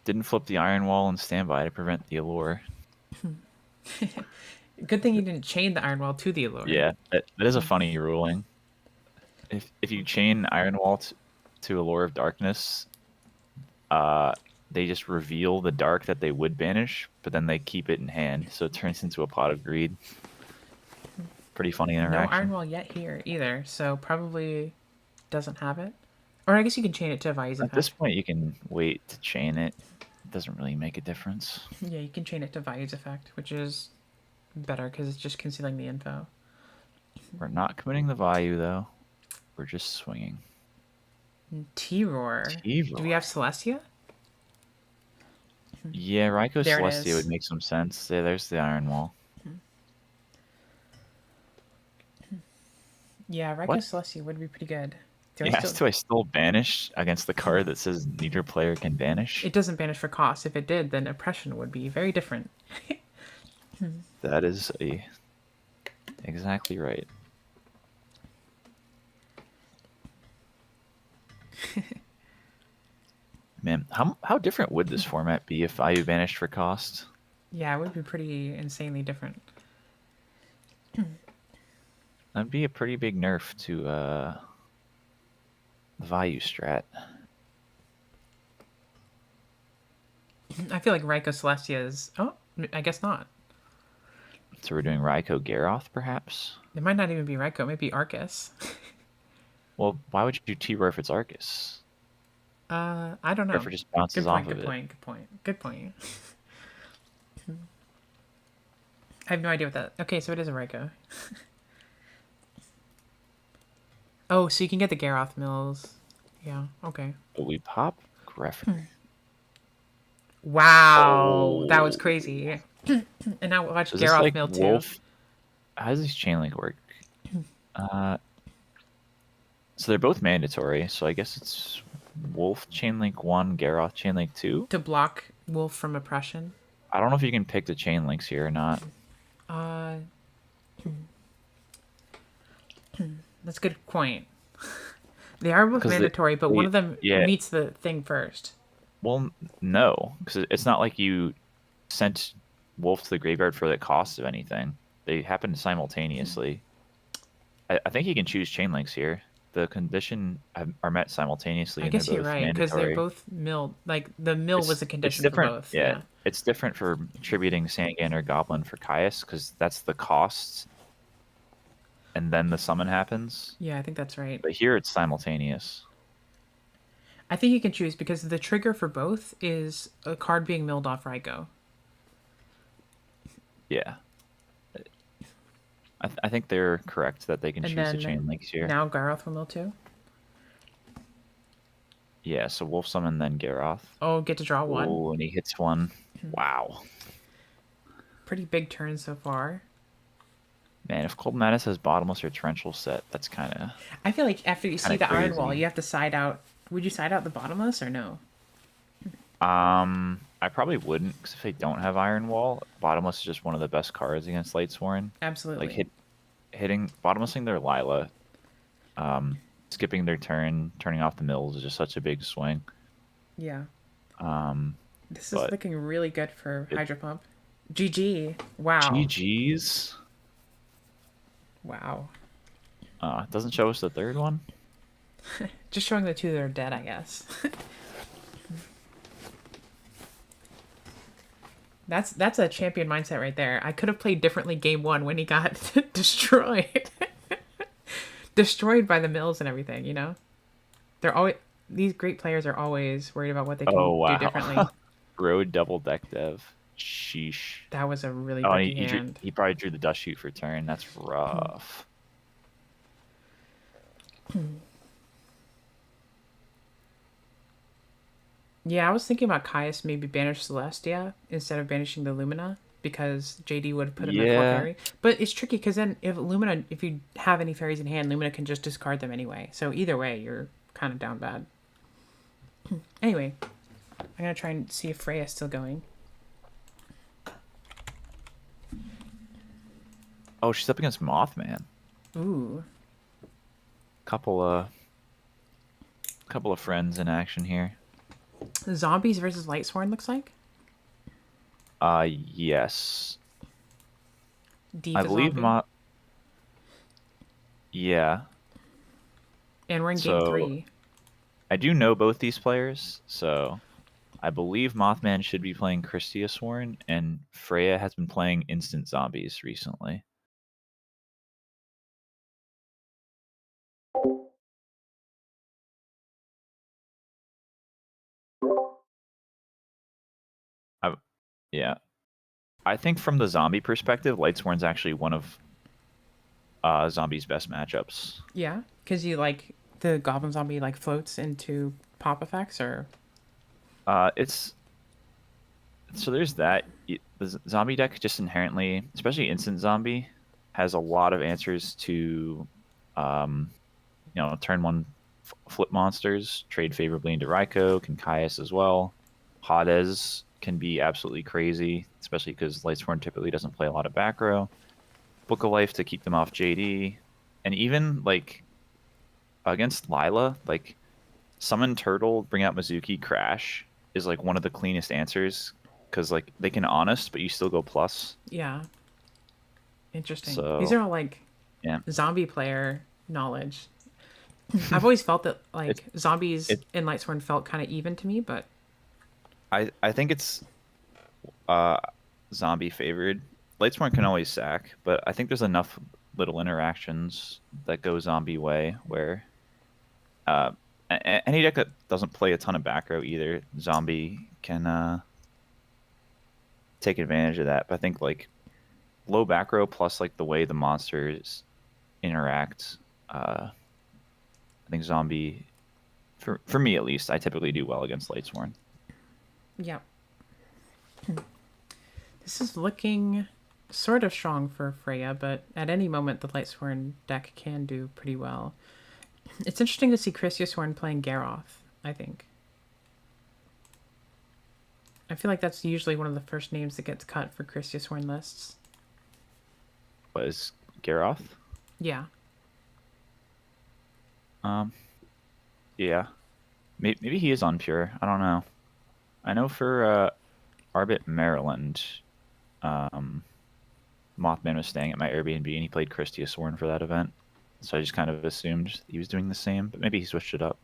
Didn't flip the Iron Wall and standby to prevent the Allure. Good thing you didn't chain the Iron Wall to the Allure. Yeah, that is a funny ruling. If you chain Iron Wall to Allure of Darkness, they just reveal the dark that they would banish, but then they keep it in hand, so it turns into a Pot of Greed. Pretty funny interaction. No Iron Wall yet here either, so probably doesn't have it. Or I guess you can chain it to Vise. At this point, you can wait to chain it. It doesn't really make a difference. Yeah, you can chain it to Vise effect, which is better because it's just concealing the info. We're not committing the value, though. We're just swinging. T-Roar. Do we have Celestia? Yeah, Raikou There it Celestia would is. make some sense. There's the Iron Wall. Yeah, Raikou What? Celestia would be pretty good. Do I Yes, still... do I still banish against the card that says neither player can banish? It doesn't banish for cost. If it did, then oppression would be very different. That is exactly right. Man, how different would this format be if Vayu banished for cost? Yeah, it would be pretty insanely different. That'd be a pretty big nerf to the Vayu strat. I feel like Raikou Celestia is... Oh, I guess not. So we're doing Raikou Giraffe, perhaps? It might not even be Raikou. It might be Arcus. Well, why would you do T-Roar if it's Arcus? I don't know. Giraffe just bounces Good point, off of good it. point, good point. Good point. I have no idea what that... Okay, so it is a Raikou. Oh, so you can get the Garroth Mills. Yeah, okay. But we pop Giraffe. Wow, that was crazy. And now watch Is this Garroth like Mill too. Wolf? How does this chain link work? So they're both mandatory, so I guess it's Wolf Chainlink 1, Garroth Chainlink 2. To block Wolf from oppression. I don't know if you can pick the chain links here or not. That's a good point. They are both mandatory, but one of them meets the thing first. Well, no, because it's not like you sent Wolf to the graveyard for the cost of anything. They happen simultaneously. I think you can choose chain links here. The condition are met simultaneously. I guess you're right, because they're both milled. Like, the mill was a condition for both. Yeah, it's different for attributing Sangan or Goblin for Caius, because that's the cost, and then the summon happens. Yeah, I think that's right. But here it's simultaneous. I think you can choose, because the trigger for both is a card being milled off Raikou. Yeah. I think they're correct that they can choose the chain links here. Now Garroth will mill too? Yeah, so Wolf Summon, then Giraffe. Oh, get to draw one. Oh, and he hits one. Wow. Pretty big turn so far. Man, if Cold Madness has Bottomless or Torrential set, that's kind of... I feel like after you see the crazy. Iron Wall, you have to side out... Would you side out the Bottomless or no? I probably wouldn't, because if they don't have Iron Wall, Bottomless is just one of the best cards against Lightsworn. Absolutely. Like, Bottomlessing their Lila, skipping their turn, turning off the mills is just such a big swing. Yeah. This is looking really good for Hydra Pump. GG. Wow. GG's. Wow. It doesn't show us the third one. Just showing the two that are dead, I guess. That's a champion mindset right there. I could have played differently game one when he got destroyed. Destroyed by the mills and everything, you know? These great players are always worried about what they can do differently. Road double deck dev. Sheesh. That was a really big hand. He probably drew the dust shoot for turn. That's rough. Yeah, I was thinking about Caius maybe banish Celestia instead of banishing the Lumina, because JD would put him at 4 fairy. But it's tricky, because then if you have any fairies in hand, Lumina can just discard them anyway. So either way, you're kind of down bad. Anyway, I'm going to try and see if Freya's still going. Oh, she's up against Mothman. Ooh. Couple of friends in action here. Zombies versus Lightsworn looks like? Yes. Diva I believe Yeah. And we're in game 3. I do know both these players, so I believe Mothman should be playing Christiasworn, and Freya has been playing Instant Zombies recently. Yeah. I think from the zombie perspective, Lightsworn's actually one of Zombie's best matchups. Yeah, because you like the goblin zombie like floats into pop effects, or It's so there's that. The zombie deck just inherently, especially instant zombie, has a lot of answers to, um, turn one flip monsters, trade favorably into Raikou, can Caius as well. Hades can be absolutely crazy, especially because Lightsworn typically doesn't play a lot of back row. Book of Life to keep them off JD, and even like against Lila, like Summon Turtle, bring out Mizuki, Crash is like one of the cleanest answers because like they can honest, but you still go plus. yeah, interesting. These So are all like yeah, zombie player knowledge. I've always felt that it's like zombies it. in Lightsworn felt kind of even to me, but I think it's uh zombie favored. Lightsworn can always sack, but I think there's enough little interactions that go zombie way where uh any deck that doesn't play a ton of back row either, zombie can take advantage of that. But I think like low back row plus like the way the monsters interact, I think zombie for me at least, I typically do well against Lightsworn. yeah. This is looking sort of strong for Freya, but at any moment the Lightsworn deck can do pretty well. It's interesting to see Christiasworn playing Giraffe, I think. I feel like that's usually one of the first names that gets cut for Christiasworn lists. Was Giraffe? Yeah. Um, yeah, maybe he is on pure. I don't know. I know for Arbit Maryland, um, Mothman was staying at my Airbnb and he played Christiasworn for that event. So I just kind of assumed he was doing the same, but maybe he switched it up.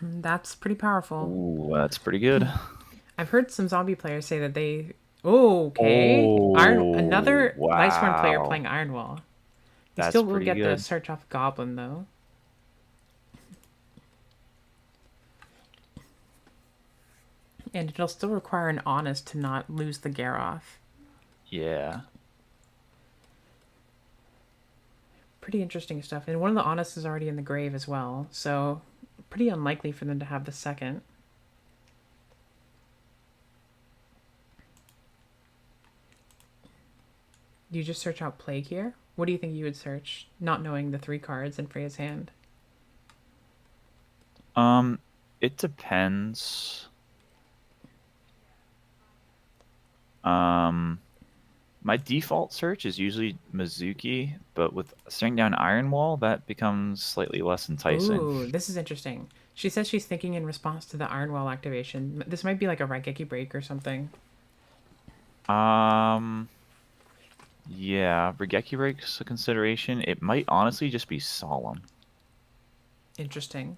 That's pretty powerful. Ooh, that's pretty good. I've heard some zombie players say that they. Oh, okay. Oh, Another Lightsworn player wow. playing Ironwall. You That's still will pretty get the good. search off Goblin though. And it'll still require an Honest to not lose the Giraffe. Yeah. Pretty interesting stuff. And one of the Honests is already in the grave as well, so pretty unlikely for them to have the second. Do you just search out Plague here? What do you think you would search, not knowing the 3 cards in Freya's hand? It depends. My default search is usually Mizuki, but with staring down Iron Wall, that becomes slightly less enticing. Ooh, this is interesting. She says she's thinking in response to the Iron Wall activation. This might be like a Raigeki break or something. Um, yeah, Regeki Break's a consideration. It might honestly just be Solemn. Interesting.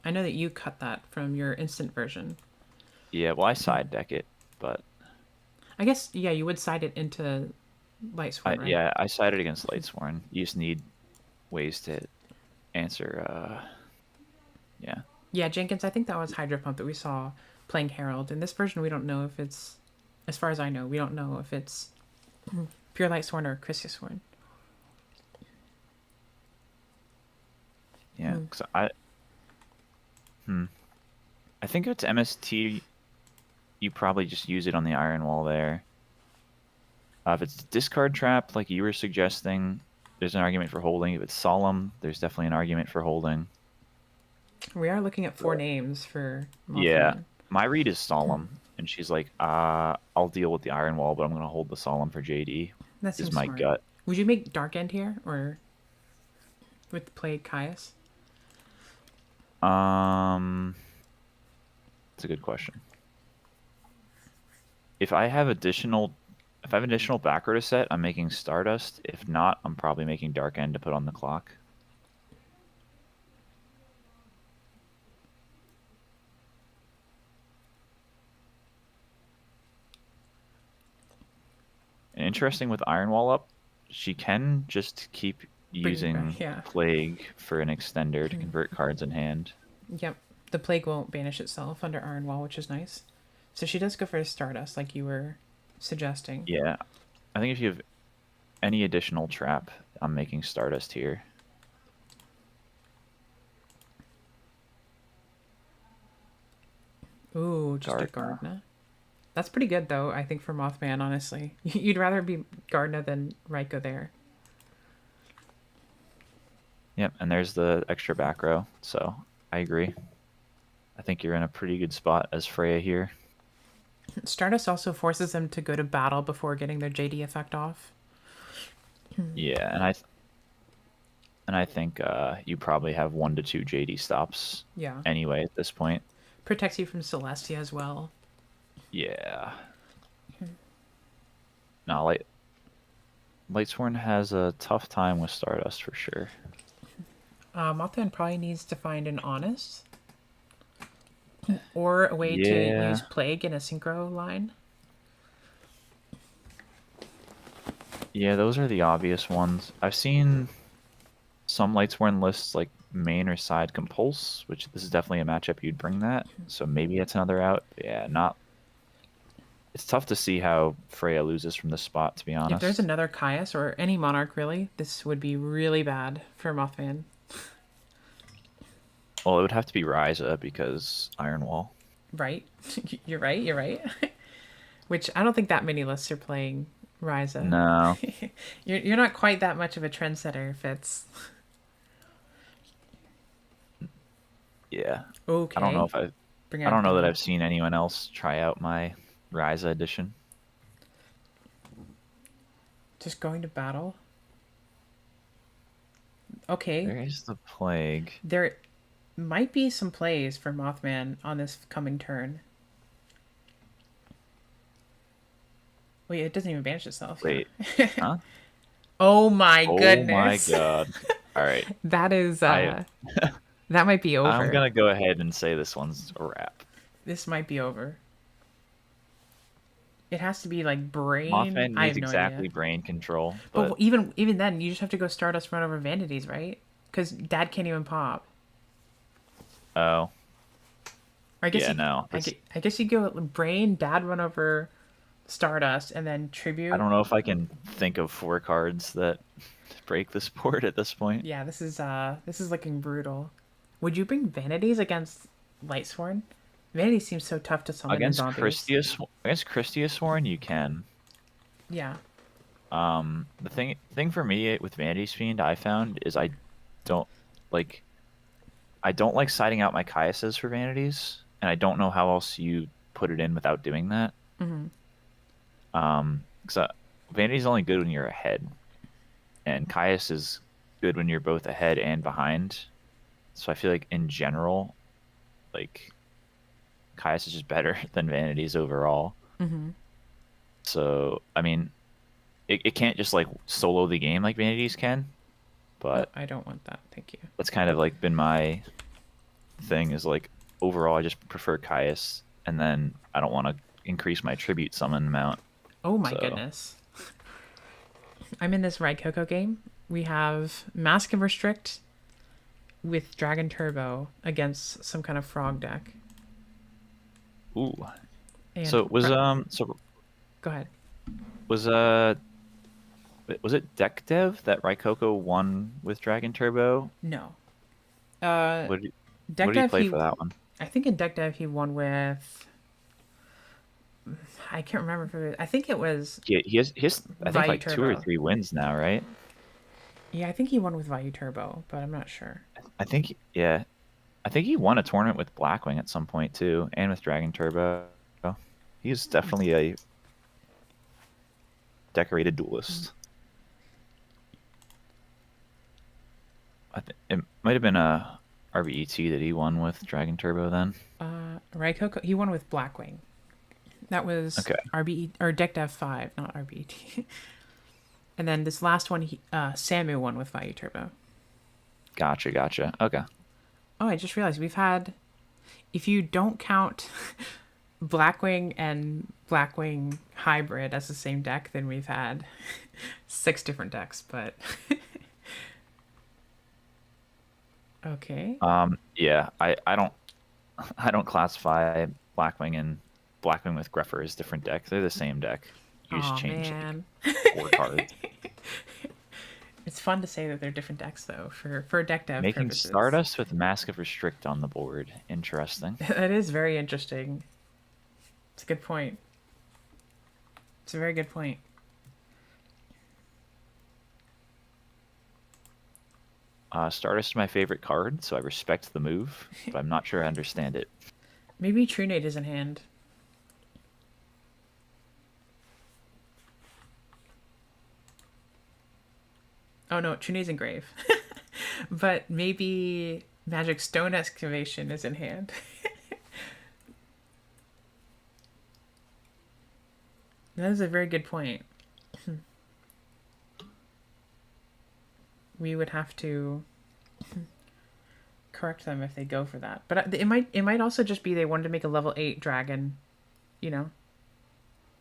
I know that you cut that from your instant version. Yeah, well, I side deck it, but I guess, yeah, you would side it into Lightsworn, right? yeah, I sided against Lightsworn. You just need ways to answer. Yeah. Yeah, Jenkins, I think that was Hydra Pump that we saw playing Herald. In this version, we don't know if it's, as far as I know, we don't know if it's Pure Lightsworn or Christiasworn. Yeah, because I think if it's MST, you probably just use it on the Iron Wall there. If it's discard trap, like you were suggesting, there's an argument for holding. If it's Solemn, there's definitely an argument for holding. We are looking at 4 names for Yeah, Mothman. my read is Solemn, and she's like, I'll deal with the Iron Wall, but I'm going to hold the Solemn for JD, That is seems my smart. gut. Would you make Dark End here, or with play Caius? It's a good question. If I have additional back row to set, I'm making Stardust. If not, I'm probably making Dark End to put on the clock. And interesting with Iron Wall up, she can just keep Bring it using back, yeah. Plague for an extender to convert cards in hand. Yep. The plague won't banish itself under Iron Wall, which is nice. So she does go for Stardust, like you were suggesting. Yeah, I think if you have any additional trap, I'm making Stardust here. Ooh, just a Gardna. That's pretty good, though, I think, for Mothman, honestly. You'd rather be Gardna than Raikou there. Yep, and there's the extra back row, so I agree. I think you're in a pretty good spot as Freya here. Stardust also forces them to go to battle before getting their JD effect off. Yeah, and I think you probably have 1 to 2 JD stops. Yeah. Anyway, at this point. Protects you from Celestia as well. Yeah. No, Lightsworn has a tough time with Stardust for sure. Mothman probably needs to find an Honest. Or a way to use Plague in a synchro line. Yeah, those are the obvious ones. I've seen some Lightsworn lists like main or side Compulse, which this is definitely a matchup you'd bring that. So maybe it's another out. Yeah, not. It's tough to see how Freya loses from this spot, to be honest. If there's another Caius or any Monarch, really, this would be really bad for Mothman. Well, it would have to be Ryza because Iron Wall. Right. You're right. Which I don't think that many lists are playing Ryza. No. You're not quite that much of a trendsetter, Fitz. Yeah. Okay. I don't know if I don't know that I've seen anyone else try out my Ryza edition. Just going to battle. Okay. There is the Plague. There might be some plays for Mothman on this coming turn. Wait, it doesn't even banish itself. Wait. Huh? Oh my goodness. Oh my god. All right. That is that might be over. I'm going to go ahead and say this one's a wrap. This might be over. It has to be like brain. Mothman needs I have no exactly idea. brain control. But even then, you just have to go Stardust run over Vanities, right? Because Dad can't even pop. Oh. I guess no. I guess you go brain, Dad run over Stardust, and then Tribute. I don't know if I can think of 4 cards that break this board at this point. Yeah, this is looking brutal. Would you bring Vanities against Lightsworn? Vanity seems so tough to summon Against in zombies. Christiasworn, you can. Yeah. The thing for me with Vanity's Fiend, I found is I don't like siding out my Caiuses for Vanities, and I don't know how else you put it in without doing that. Mm-hmm. Because Vanity's only good when you're ahead, and Caius is good when you're both ahead and behind. So I feel like in general, like Caius is just better than Vanities overall. Mm-hmm. So I mean, it can't just like solo the game like Vanities can. But I don't want that. Thank you. That's kind of like been my thing is like overall I just prefer Caius, and then I don't want to increase my tribute summon amount. Oh my goodness. I'm in this Raikou game. We have Mask and Restrict with Dragon Turbo against some kind of frog deck. Ooh. And so was go ahead. Was it Deck Dev that Raikou won with Dragon Turbo? No. What did he play for that one? I think in Deck Dev he won with. I can't remember if it was, I think it was. Yeah, he has I think like Turbo. 2 or 3 wins now, right? Yeah, I think he won with Vayu Turbo, but I'm not sure. I think he won a tournament with Blackwing at some point too, and with Dragon Turbo. He's definitely a decorated duelist. It might have been a RBET that he won with Dragon Turbo then. Raikou, he won with Blackwing. That was okay. RBE or Deck Dev 5, not RBET. And then this last one, Samu won with Vayu Turbo. Gotcha. Okay. Oh, I just realized we've had, if you don't count Blackwing and Blackwing Hybrid as the same deck, then we've had 6 different decks, but okay. Yeah, I don't I don't classify Blackwing and Blackwing with Greffer as different decks. They're the same deck. You just Oh change like man. 4 cards. It's fun to say that they're different decks though for deck dev Making purposes. Stardust with Mask of Restrict on the board. Interesting. That is very interesting. It's a good point. It's a very good point. Stardust is my favorite card, so I respect the move, but I'm not sure I understand it. Maybe Trunade is in hand. Oh no, Trunade's in grave. But maybe Magic Stone Excavation is in hand. That is a very good point. We would have to correct them if they go for that. But it might also just be they wanted to make a level 8 dragon, you know.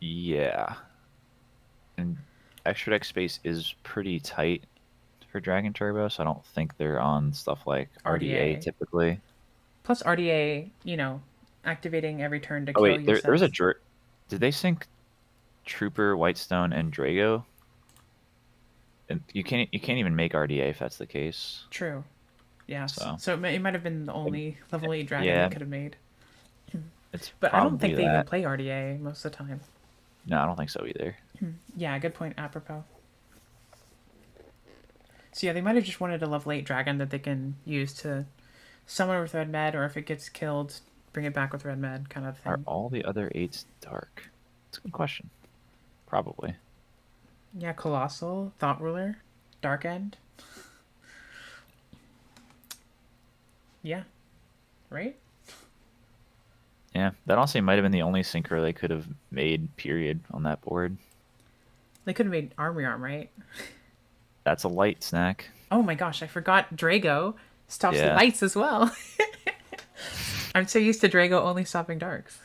Yeah. And extra deck space is pretty tight for Dragon Turbo, so I don't think they're on stuff like RDA RDA. typically. Plus RDA, activating every turn to Oh kill wait, there's a yourself. Did they sync Trooper, Whitestone, and Drago? And you can't even make RDA if that's the case. True. Yes. So So it might have been the only level 8 dragon they yeah, could have made. it's But I don't probably think they even that. play RDA most of the time. No, I don't think so either. Yeah, good point, apropos. So yeah, they might have just wanted a level 8 dragon that they can use to summon with red med, or if it gets killed, bring it back with red med kind of Are thing. all the other 8s dark? That's a good question. Probably. Yeah, Colossal, Thought Ruler, Dark End. Yeah, right? Yeah, that honestly might have been the only synchro they could have made, period, on that board. They could have made Armory Arm, right? That's a light snack. Oh my gosh, I forgot Drago stops Yeah. lights as well. I'm so used to Drago only stopping darks.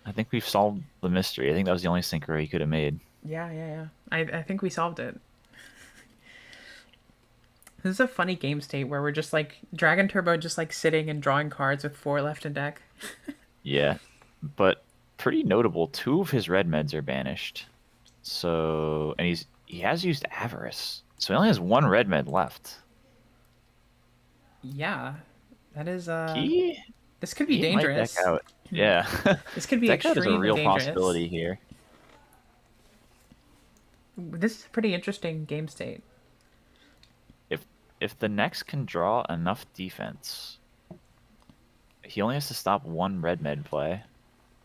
I think we've solved the mystery. I think that was the only synchro he could have made. Yeah. I think we solved it. This is a funny game state where we're just like Dragon Turbo just like sitting and drawing cards with 4 left in deck. Yeah, but pretty notable. 2 of his red meds are banished. So, and he has used Avarice. So he only has 1 red med left. Yeah. That is He this could be he might deck dangerous. out. Yeah. This could be Deck out is a extremely real dangerous. possibility here. This is a pretty interesting game state. If the next can draw enough defense, he only has to stop 1 red med play,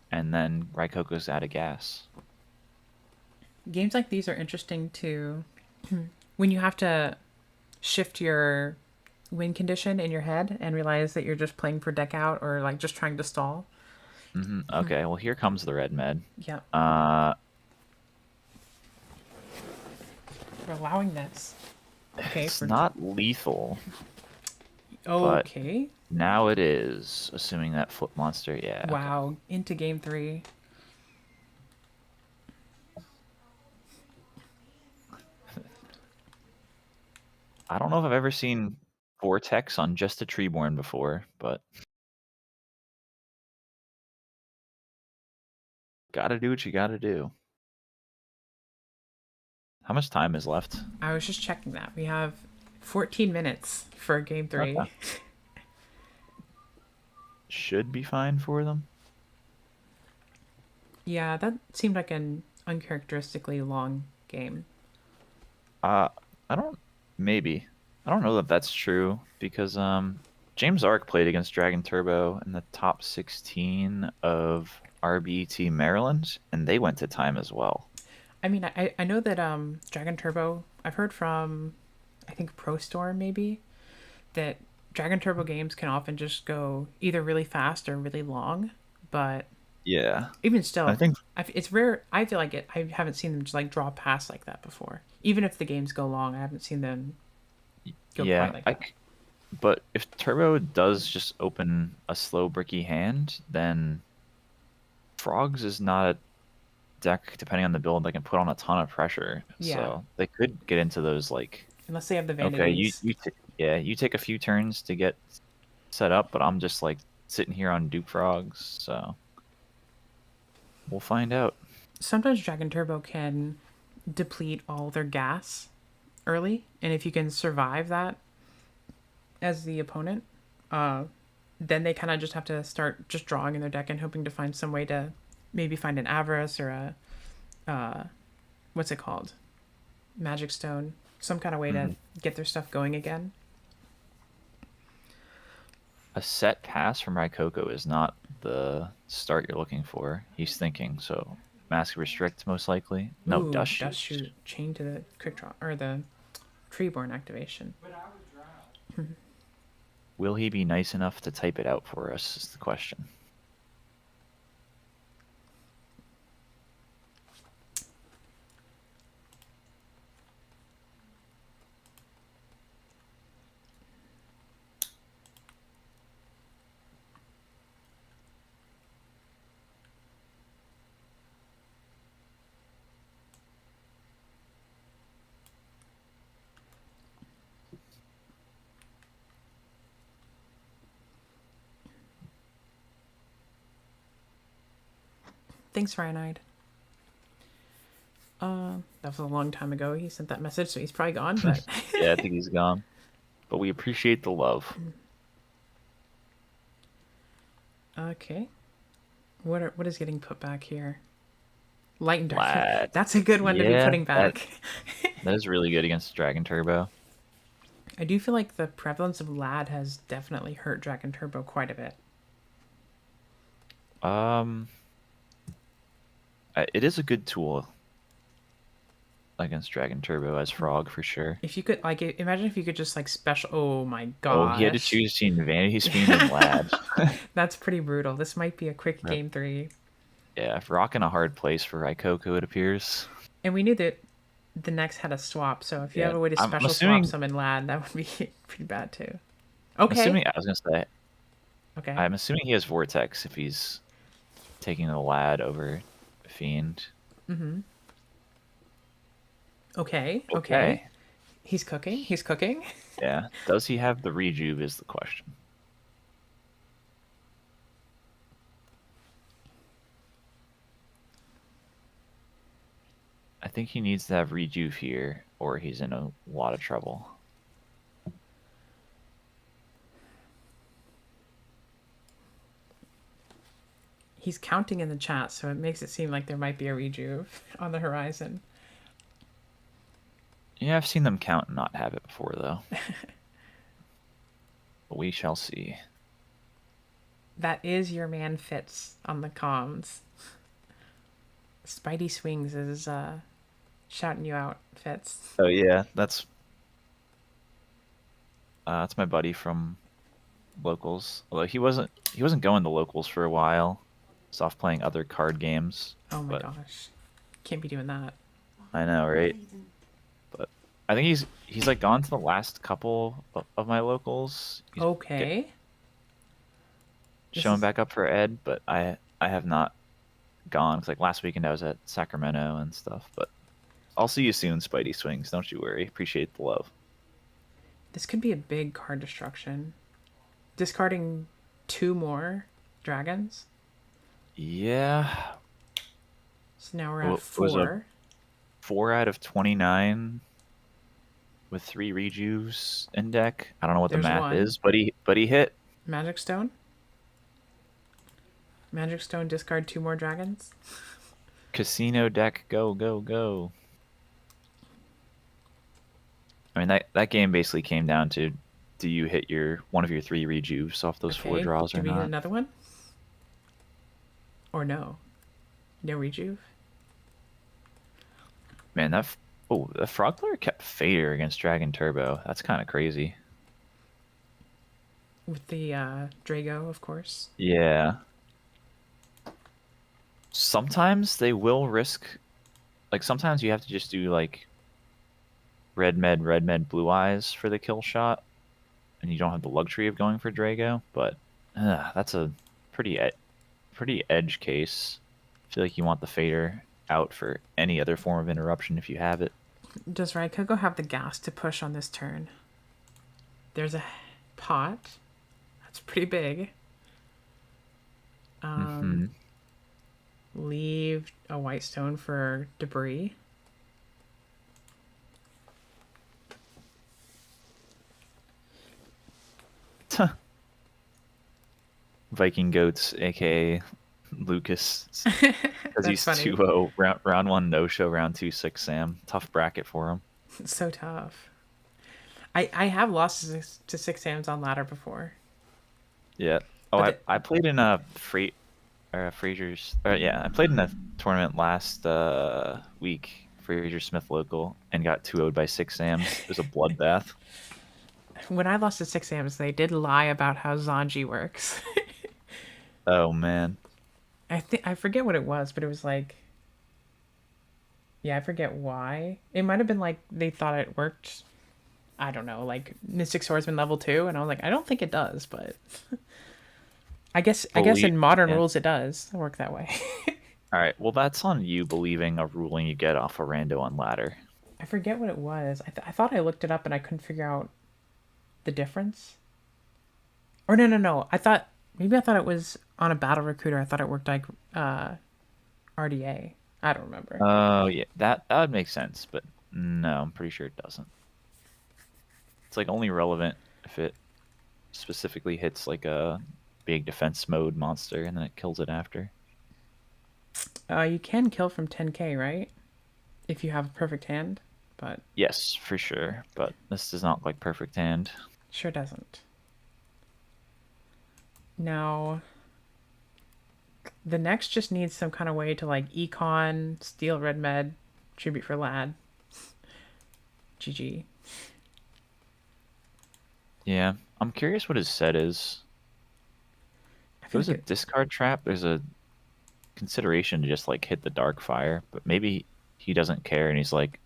and then Raikoko's out of gas. Games like these are interesting too when you have to shift your win condition in your head and realize that you're just playing for deck out or like just trying to stall. Okay, well here comes the red med. Yep. Uh, We're allowing this. Okay. it's not lethal. Okay. Now it is, assuming that flip monster. Yeah. Wow. Okay. Into game 3. I don't know if I've ever seen Vortex on just a Treeborn before, but gotta do what you gotta do. How much time is left? I was just checking that. We have 14 minutes for game 3. Okay. Should be fine for them. Yeah, that seemed like an uncharacteristically long game. Maybe. I don't know that that's true because James Ark played against Dragon Turbo in the top 16 of RBT Maryland, and they went to time as well. I mean, I know that Dragon Turbo, I've heard from, I think Pro Storm maybe, that Dragon Turbo games can often just go either really fast or really long, but Yeah. even still, I think it's rare. I feel like I haven't seen them just like draw past like that before. Even if the games go long, I haven't seen them go yeah, quite like that. but if Turbo does just open a slow bricky hand, then Frogs is not a deck, depending on the build, that can put on a ton of pressure. Yeah. So they could get into those like, Unless they have the okay, vanities. you take a few turns to get set up, but I'm just like sitting here on Duke Frogs, so we'll find out. Sometimes Dragon Turbo can deplete all their gas early, and if you can survive that as the opponent, then they kind of just have to start just drawing in their deck and hoping to find some way to maybe find an Avarice or a what's it called, Magic Stone, some kind of way to get their stuff going again. A set pass from Raikoko is not the start you're looking for. He's thinking, so Mask Restrict most likely. No, Ooh, Dust Dust Shoot. Shoot chain to the quick draw or the Treeborn activation. Will he be nice enough to type it out for us is the question. Thanks, Ryanide. That was a long time ago. He sent that message, so he's probably gone. But Yeah, I think he's gone. But we appreciate the love. Okay, what is getting put back here? Light and Dark. Lad. That's a good one to be Yeah, putting back. That is really good against Dragon Turbo. I do feel like the prevalence of Lad has definitely hurt Dragon Turbo quite a bit. It is a good tool against Dragon Turbo as Frog for sure. If you could, like, imagine if you could just, like, special... Oh, my gosh. Oh, he had to choose between Vanity Screen and Lad. That's pretty brutal. This might be a quick game 3. Yeah, rocking a hard place for Raikoko, it appears. And we knew that the next had a swap, so if you Yeah, have a way to I'm special assuming- swap summon Lad, that would be pretty bad, too. I Okay. was going to say, Okay. I'm assuming he has Vortex if he's taking the Lad over Fiend. Okay. He's cooking. Yeah. Does he have the Rejuve is the question. I think he needs to have Rejuve here, or he's in a lot of trouble. He's counting in the chat, so it makes it seem like there might be a Rejuve on the horizon. Yeah, I've seen them count and not have it before, though. But we shall see. That is your man Fitz on the comms. Spidey Swings is shouting you out, Fitz. Oh yeah, that's my buddy from locals. Although he wasn't going to locals for a while. He's off playing other card games. Oh my but gosh. Can't be doing that. I know, right? But I think he's like gone to the last couple of my locals. He's Okay. showing back up for Ed, but I have not gone. 'Cause like last weekend I was at Sacramento and stuff. But I'll see you soon, Spidey Swings. Don't you worry. Appreciate the love. This could be a big card destruction. Discarding 2 more dragons. Yeah. So now we're Well, at it was 4. 4 out of 29 with 3 rejuves in deck. I don't know what There's the math one. is, but he hit. Magic Stone. Magic Stone, discard 2 more dragons. Casino deck, go, go, go. I mean, that game basically came down to, do you hit one of your 3 rejuves off those 4 draws Do or we hit not? another one? Or no? No Rejuve? Man, the Frog player kept Fader against Dragon Turbo. That's kind of crazy. With the Drago, of course. Yeah. Sometimes they will risk, like sometimes you have to just do like red med, blue eyes for the kill shot, and you don't have the luxury of going for Drago. But that's a pretty edge case. I feel like you want the Fader out for any other form of interruption if you have it. Does Raikoko have the gas to push on this turn? There's a pot. That's pretty big. Hmm. Leave a white stone for debris. Viking goats, aka Lucas, says That's he's funny. 2-0. Round one no show, round two 6 Sam. Tough bracket for him. It's so tough. I have lost to 6 Ams on ladder before. Yeah. Oh, But I played in a Fraser's. Yeah, I played in a tournament last week, Fraser Smith local, and got 2-0'd by 6 Ams. It was a bloodbath. when I lost to 6 Ams, they did lie about how Zanji works. Oh man. I forget what it was, but it was like, yeah, I forget why. It might have been like they thought it worked. I don't know, like Mystic Swordsman level 2, and I was like, I don't think it does, but I guess in modern Yeah. rules it does work that way. All right. Well, that's on you believing a ruling you get off a rando on ladder. I forget what it was. I thought I looked it up and I couldn't figure out the difference. Or no. I thought it was on a battle recruiter. I thought it worked like RDA. I don't remember. Oh yeah, that would make sense, but no, I'm pretty sure it doesn't. It's like only relevant if it specifically hits like a big defense mode monster and then it kills it after. You can kill from 10k, right? If you have a perfect hand, but Yes, for sure, but this does not look like perfect hand. sure doesn't. Now, the next just needs some kind of way to like econ, steal red med, tribute for lad. GG. Yeah, I'm curious what his set is. I If it feel was like a discard trap, there's a consideration to just like hit the dark fire, but maybe he doesn't care and he's like,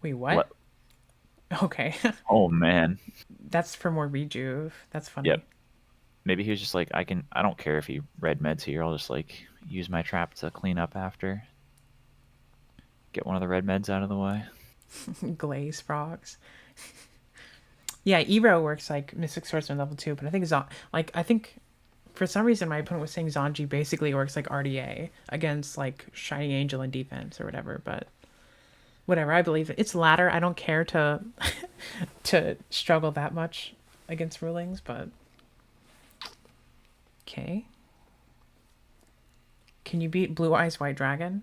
wait, what? what? Okay. Oh man. That's for more rejuve. That's funny. Yep. Maybe he was just like, I don't care if he red meds here. I'll just like use my trap to clean up after. Get one of the red meds out of the way. Glaze frogs. Yeah, Ebro works like Mystic Swordsman level 2, but I think I think for some reason my opponent was saying Zanji basically works like RDA against like Shining Angel in defense or whatever, but whatever, I believe it. It's ladder. I don't care to to struggle that much against rulings, but okay. Can you beat Blue Eyes White Dragon?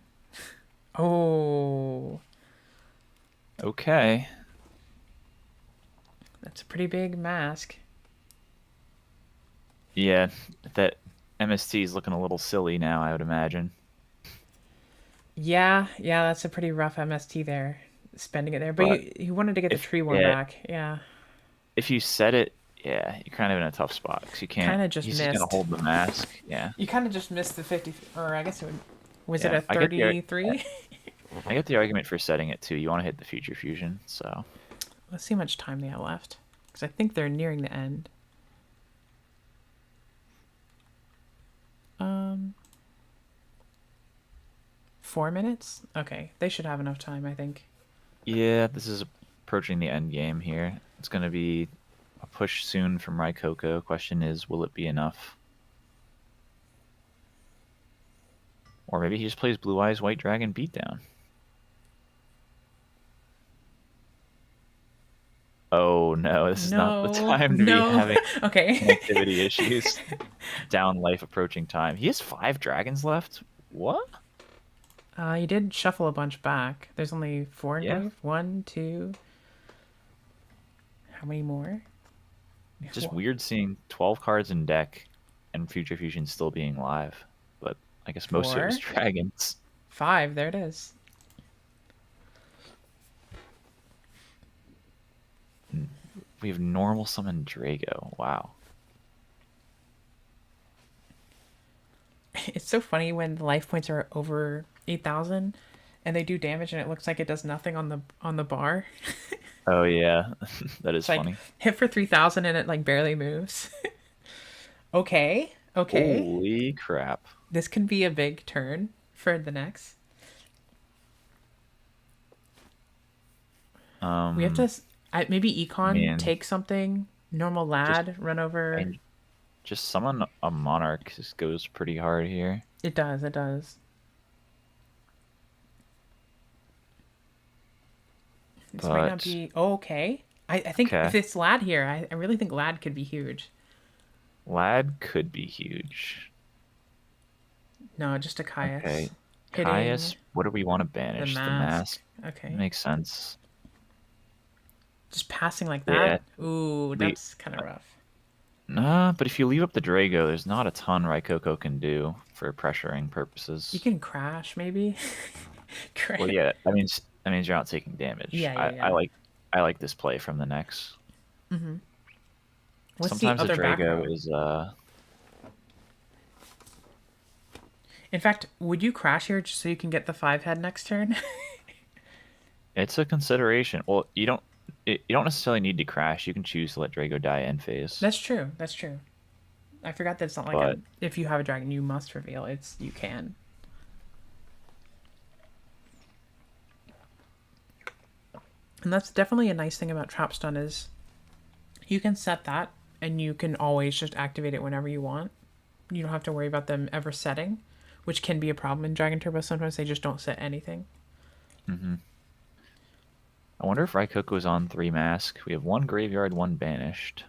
Oh, Okay. that's a pretty big mask. Yeah, that MST is looking a little silly now, I would imagine. Yeah, that's a pretty rough MST there, spending it there. But But you wanted to get the if tree worm yeah, back. Yeah, if you set it, yeah, you're kind of in a tough spot because you can't. kind of just He's just gonna missed. hold the mask. Yeah. You kind of just missed the 50, or I guess it would. Was it Yeah, a 33? I get the argument for setting it too. You want to hit the future fusion, so Let's see how much time they have left, because I think they're nearing the end. 4 minutes. Okay, they should have enough time, I think. yeah, this is approaching the end game here. It's gonna be a push soon from Raikoko. Question is, will it be enough? Or maybe he just plays Blue Eyes White Dragon beatdown. Oh no, this is not the time to be having Okay. connectivity issues. Down life approaching time. He has 5 dragons left? What? You did shuffle a bunch back. There's only 4 in Yeah. life. 1, 2. How many more? Just weird seeing 12 cards in deck and Future Fusion still being live. But I guess most of it was 4. dragons. 5. There it is. We have normal summon Drago. Wow. It's so funny when the life points are over 8,000 and they do damage and it looks like it does nothing on the bar. Oh yeah, that is It's like funny. hit for 3,000 and it like barely moves. Okay. Holy crap. This can be a big turn for the next. We have to maybe econ man. take something, normal lad, run over. just summon a Monarch just goes pretty hard here. It does, it does. This might not But be... Oh, okay. I think if okay, it's Lad here, I really think Lad could be huge. Lad could be huge. No, just a Caius. Okay, Hitting Caius. What do we want to the banish? The mask. mask. Okay. Makes sense. Just passing like Yeah. that? Ooh, Le- that's kind of rough. Nah, but if you leave up the Drago, there's not a ton Raikoko can do for pressuring You purposes. can crash, maybe? Well, yeah, that means you're not taking damage. Yeah, yeah, I yeah. like this play from the Nex. What's the Sometimes the other back Drago row? is In fact, would you crash here just so you can get the 5 head next turn? it's a consideration. Well, you don't necessarily need to crash. You can choose to let Drago die end phase. That's true. That's true. I forgot that it's not like a But if you have a dragon you must reveal. It's you can. And that's definitely a nice thing about trap stun is you can set that and you can always just activate it whenever you want. You don't have to worry about them ever setting, which can be a problem in Dragon Turbo. Sometimes they just don't set anything. I wonder if Raikoko's on 3 mask. We have 1 graveyard, 1 banished.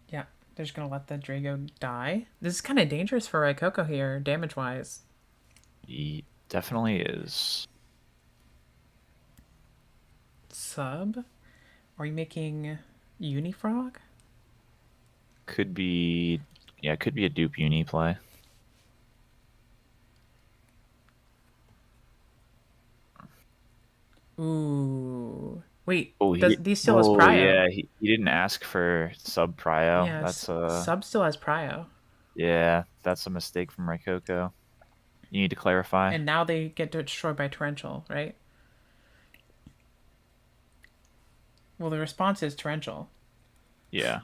Yeah, they're just gonna let the Drago die. This is kind of dangerous for Raikoko here, damage wise. He definitely is. Sub? Are you making Unifrog? Could be, yeah, could be a dupe uni play. Ooh. Wait, Oh, these still has oh Prio. yeah, he didn't ask for sub prio. Yeah, That's Sub still has Prio. yeah, that's a mistake from Raikoko. You need to clarify. And now they get destroyed by Torrential, right? Well, the response is Torrential. Yeah.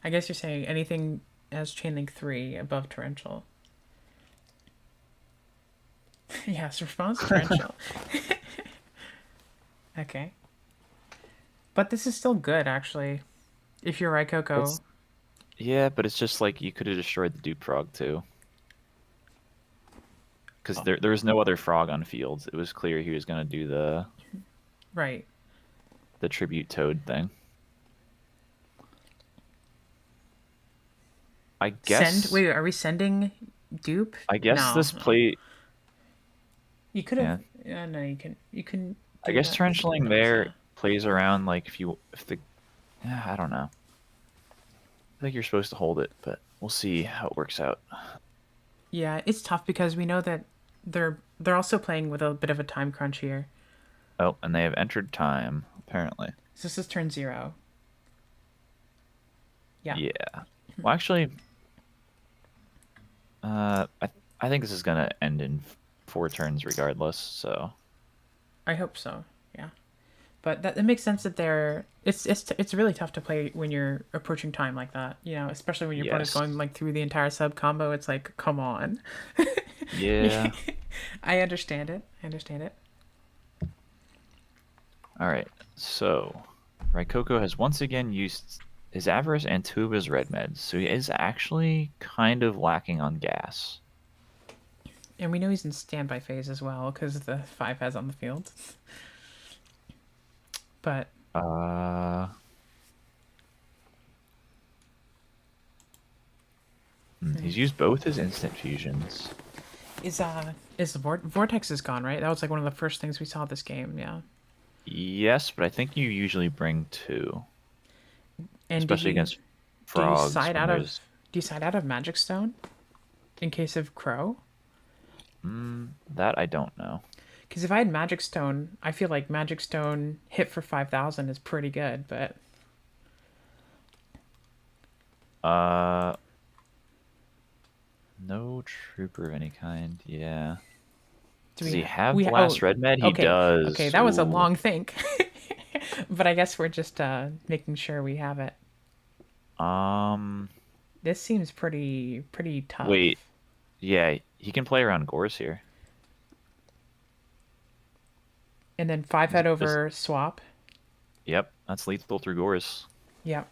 I guess you're saying anything as Chainlink 3 above Torrential. Yes, response Torrential. Okay. But this is still good, actually. If you're Raikoko. Yeah, but it's just like you could have destroyed the dupe frog too. Because there was no other frog on field. It was clear he was gonna do Right. the tribute toad thing. I guess. Wait, are we sending dupe? I guess No, this no. play. You could have. Yeah, no, you can. I Do guess that. torrentialing there plays around like if the. Yeah, I don't know. I think you're supposed to hold it, but we'll see how it works out. Yeah, it's tough because we know that they're also playing with a bit of a time crunch here. Oh, and they have entered time apparently. So this is turn 0. Yeah. Yeah. Well, actually, I think this is gonna end in 4 turns regardless. So. I hope so. Yeah. But that it makes sense that they're it's really tough to play when you're approaching time like that. You know, especially when your opponent's Yes. going like through the entire sub combo. It's like, come on. Yeah. I understand it. I understand it. All right. So, Raikoko has once again used his Avarice and 2 of his red meds, so he is actually kind of lacking on gas. And we know he's in standby phase as well because the 5 has on the field. But he's used both his instant fusions. is the Vortex is gone, right? That was like one of the first things we saw this game, yeah. Yes, but I think you usually bring 2, And especially against do you frogs. side when out of there's- Magic Stone in case of Crow? That I don't know. Because if I had Magic Stone, I feel like Magic Stone hit for 5,000 is pretty good, but No trooper of any kind. Yeah. do Does we he have Blast Red Med? He okay, does. Okay, that was a Ooh. long think. But I guess we're just making sure we have it. This seems pretty tough. Wait. Yeah, he can play around Gores here. And then 5 head over swap. Yep, that's lethal through Gores. Yep.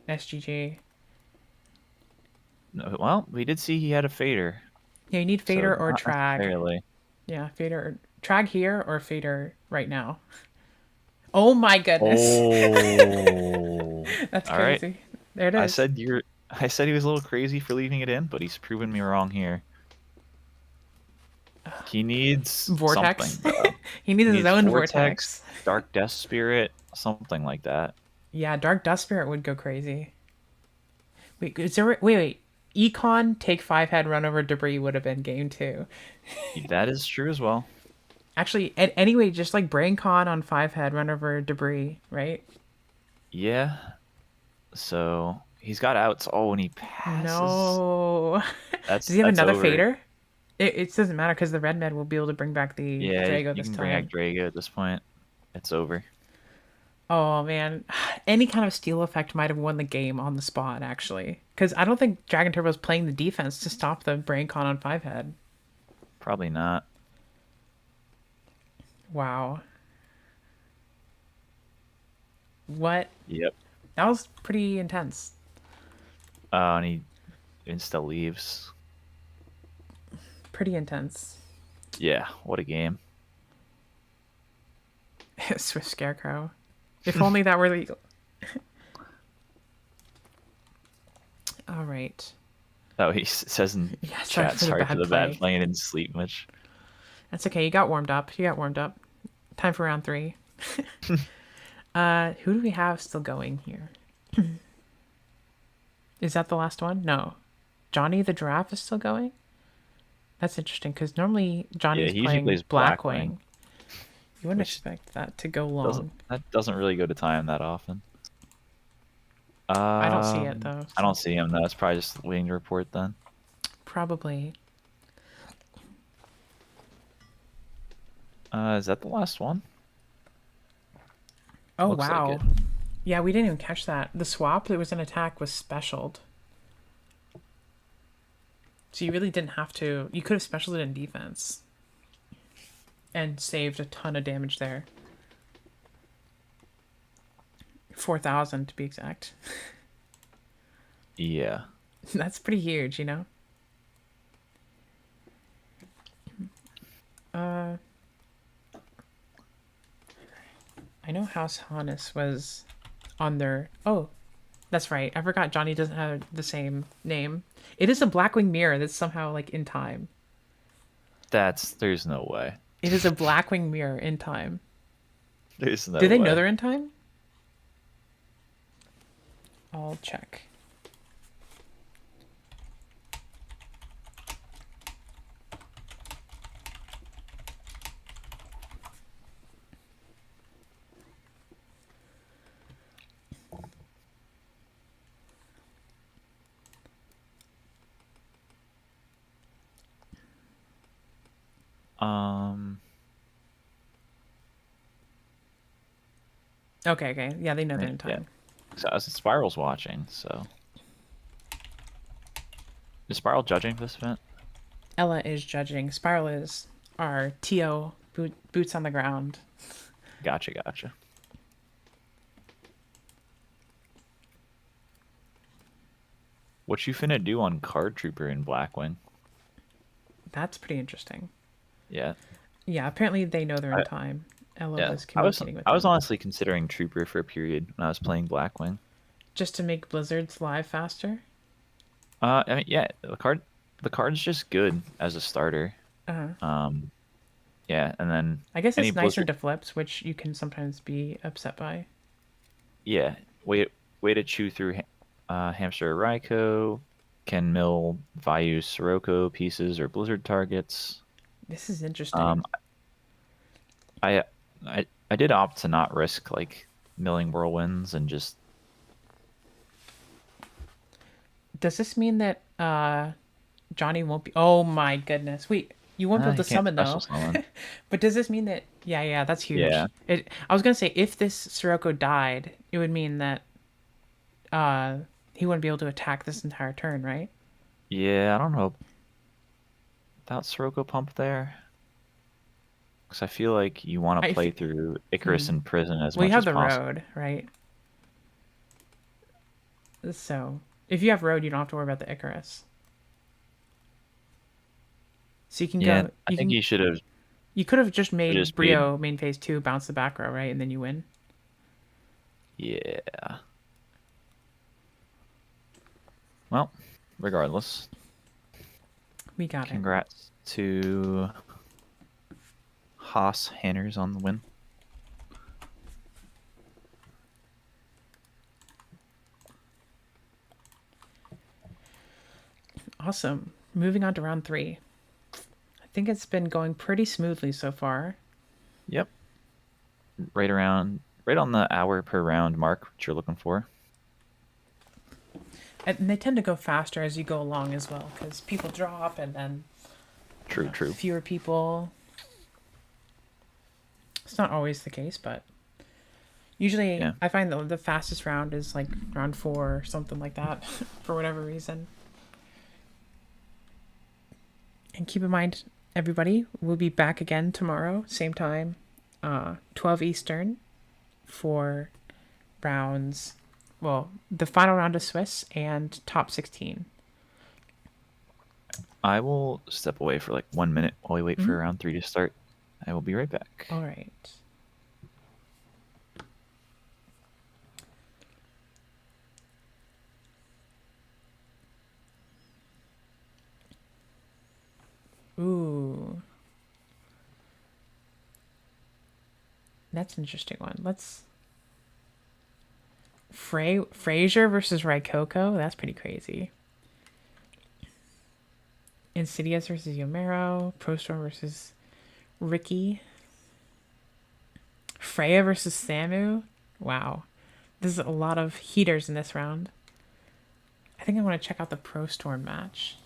SGG. Well, we did see he had a fader, Yeah, you need so fader or not trag. necessarily. Yeah, fader or trag here or fader right now. Oh my goodness. Oh, That's all right. crazy. There it I is. said you're. I said he was a little crazy for leaving it in, but he's proven me wrong here. He needs Vortex. something, though. He He needs his needs own Vortex, vortex. Dark Death Spirit, something like that. Yeah, Dark Dust Spirit would go crazy. Wait, is there? Wait. Econ take 5 head run over debris would have been game 2. That is true as well. Actually, anyway, just like Brain Con on 5 head run over debris, right? Yeah. So he's got outs. Oh, when he passes, No. Does he have that's another over. fader? It doesn't matter because the red med will be able to bring back the Yeah, Drago you this can bring back time. Drago at this point. It's over. Oh man, any kind of steal effect might have won the game on the spot actually, because I don't think Dragon Turbo's playing the defense to stop the Brain Con on 5 head. Probably not. Wow. What? Yep. That was pretty intense. And he insta leaves. Pretty intense. Yeah, what a game. Swift Scarecrow. If only that were legal. All right. Oh, he says in Yeah, chat, sorry for the bad play. I didn't sleep much. That's okay. You got warmed up. You got warmed up. Time for round 3. Who do we have still going here? Is that the last one? No. Johnny the Giraffe is still going? That's interesting because normally Johnny's Yeah, he usually playing plays Blackwing. You wouldn't which expect that to go long. that doesn't really go to time that often. I don't see it though. I don't see him. That's probably just waiting to report then. Probably. Is that the last one? Oh, Looks wow. like it. Yeah, we didn't even catch that. The swap that was an attack was specialed. So you really didn't have to. You could have specialed it in defense. And saved a ton of damage there. 4,000 to be exact. Yeah. That's pretty huge, you know? I know House Hannes was on their... Oh, that's right. I forgot Johnny doesn't have the same name. It is a Blackwing mirror that's somehow, like, in time. There's no way. It is a Blackwing mirror in time. There's no Do they way. know they're in time? I'll check. Okay. Yeah, they know they're in time. Yeah. So Spiral's watching, so. Is Spiral judging this event? Ella is judging. Spiral is our TO, boots on the ground. Gotcha. What you finna do on Card Trooper in Blackwing? That's pretty interesting. Yeah. Yeah, apparently they know they're in time. Ella was communicating with them. I was honestly considering Trooper for a period when I was playing Blackwing. Just to make Blizzards live faster? I mean, yeah, the card's just good as a starter. Yeah, and then I guess it's nicer Blizzard... to flips, which you can sometimes be upset by. Yeah, way to chew through Hamster Raikou, can mill Vayu Sirocco pieces or Blizzard targets. This is interesting. I did opt to not risk like milling whirlwinds and just. Does this mean that Johnny won't be? Oh my goodness! Wait, you won't be able to summon though. But does this mean that? Yeah, that's huge. Yeah. I was gonna say if this Sirocco died, it would mean that he wouldn't be able to attack this entire turn, right? Yeah, I don't know. Without Sirocco Pump there. Because I feel like you want to play through Icarus in prison as much as possible. We have the road, right? So If you have road, you don't have to worry about the Icarus. So you can Yeah, go. I think you should have You could have just made just made. Brio main phase 2, bounce the back row, right, and then you win. Yeah. Well, regardless, We got it. congrats to Haas Hanners on the win. Awesome. Moving on to round 3. I think it's been going pretty smoothly so far. Yep. Right on the hour per round mark, which you're looking for. And they tend to go faster as you go along as well, because people drop and then True. fewer people. It's not always the case, but usually Yeah. I find the fastest round is like round 4 or something like that for whatever reason. And keep in mind, everybody, we'll be back again tomorrow, same time, 12 Eastern, for rounds. Well, the final round of Swiss and top 16. I will step away for like 1 minute while we wait for round 3 to start. I will be right back. All right. Ooh. That's an interesting one. Let's... Frazier versus Raikoko? That's pretty crazy. Insidious versus Yomero. Prostorm versus Ricky. Freya versus Samu. Wow. There's a lot of heaters in this round. I think I want to check out the Prostorm match.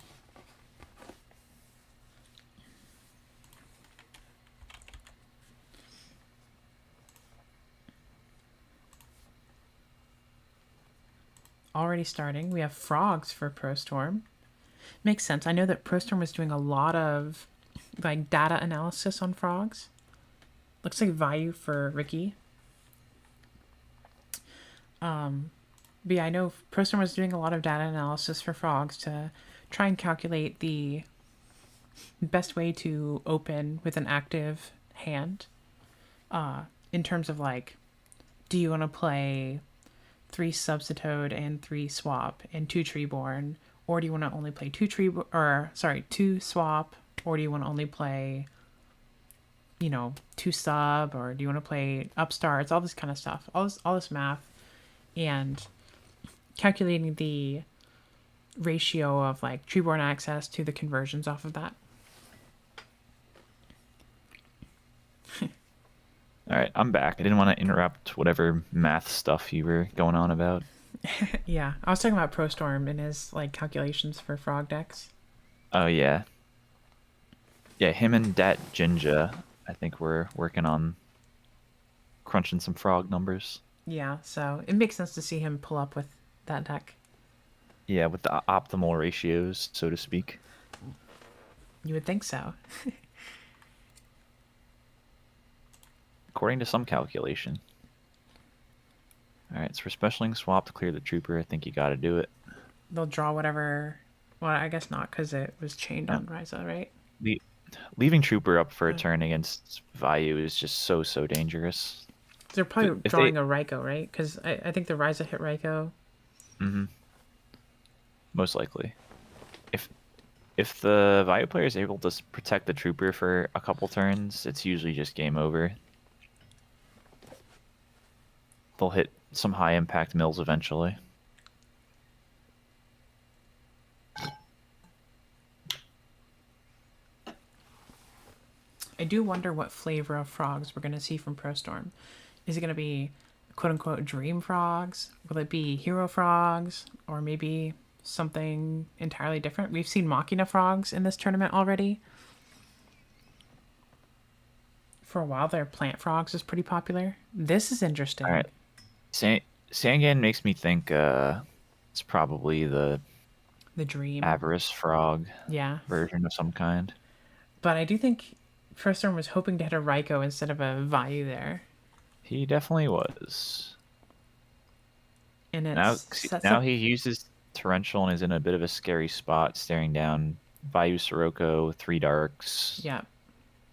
Already starting. We have frogs for Prostorm. Makes sense. I know that Prostorm was doing a lot of like data analysis on frogs. Looks like value for Ricky. But yeah, I know Prostorm was doing a lot of data analysis for frogs to try and calculate the best way to open with an active hand. In terms of like, do you want to play 3 Substitute and 3 Swap and 2 Treeborn, or do you want to only play 2 Swap, or do you want to only play, 2 Sub, or do you want to play Upstarts, all this kind of stuff, all this math, and calculating the ratio of like Treeborn access to the conversions off of that. All right, I'm back. I didn't want to interrupt whatever math stuff you were going on about. Yeah, I was talking about Prostorm and his like calculations for frog decks. Oh yeah. Yeah, him and Dat Jinja, I think we're working on crunching some frog numbers. Yeah, so it makes sense to see him pull up with that deck. Yeah, with the optimal ratios, so to speak. You would think so. According to some calculation. Alright, so for specialing swap to clear the trooper, I think you gotta do it. They'll draw whatever... Well, I guess not, because it was chained on Ryza, right? Leaving trooper up for a turn against Vayu is just so dangerous. They're probably drawing a Raikou, right? Because I think the Ryza hit Raikou. Mm-hmm. Most likely. If the Vayu player is able to protect the trooper for a couple turns, it's usually just game over. They'll hit some high impact mills eventually. I do wonder what flavor of frogs we're going to see from Prostorm. Is it going to be quote-unquote dream frogs? Will it be hero frogs? Or maybe something entirely different? We've seen Machina frogs in this tournament already. For a while there, plant frogs is pretty popular. This is interesting. All right. Sangan makes me think it's probably the dream Avarice frog version of some kind. But I do think Prostorm was hoping to hit a Raikou instead of a Vayu there. He definitely was. And now he uses torrential and is in a bit of a scary spot, staring down Vayu Sirocco, 3 darks. Yeah,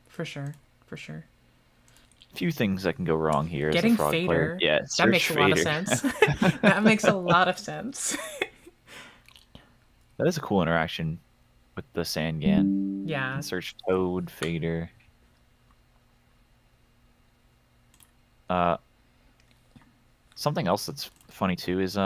for sure. For sure. Few things that can go wrong here as a Getting frog player. Fader. Yeah, That search makes a lot of Fader. sense. That makes a lot of sense. That is a cool interaction with the Sangan. Yeah. And search Toad, Fader. Something else that's funny too is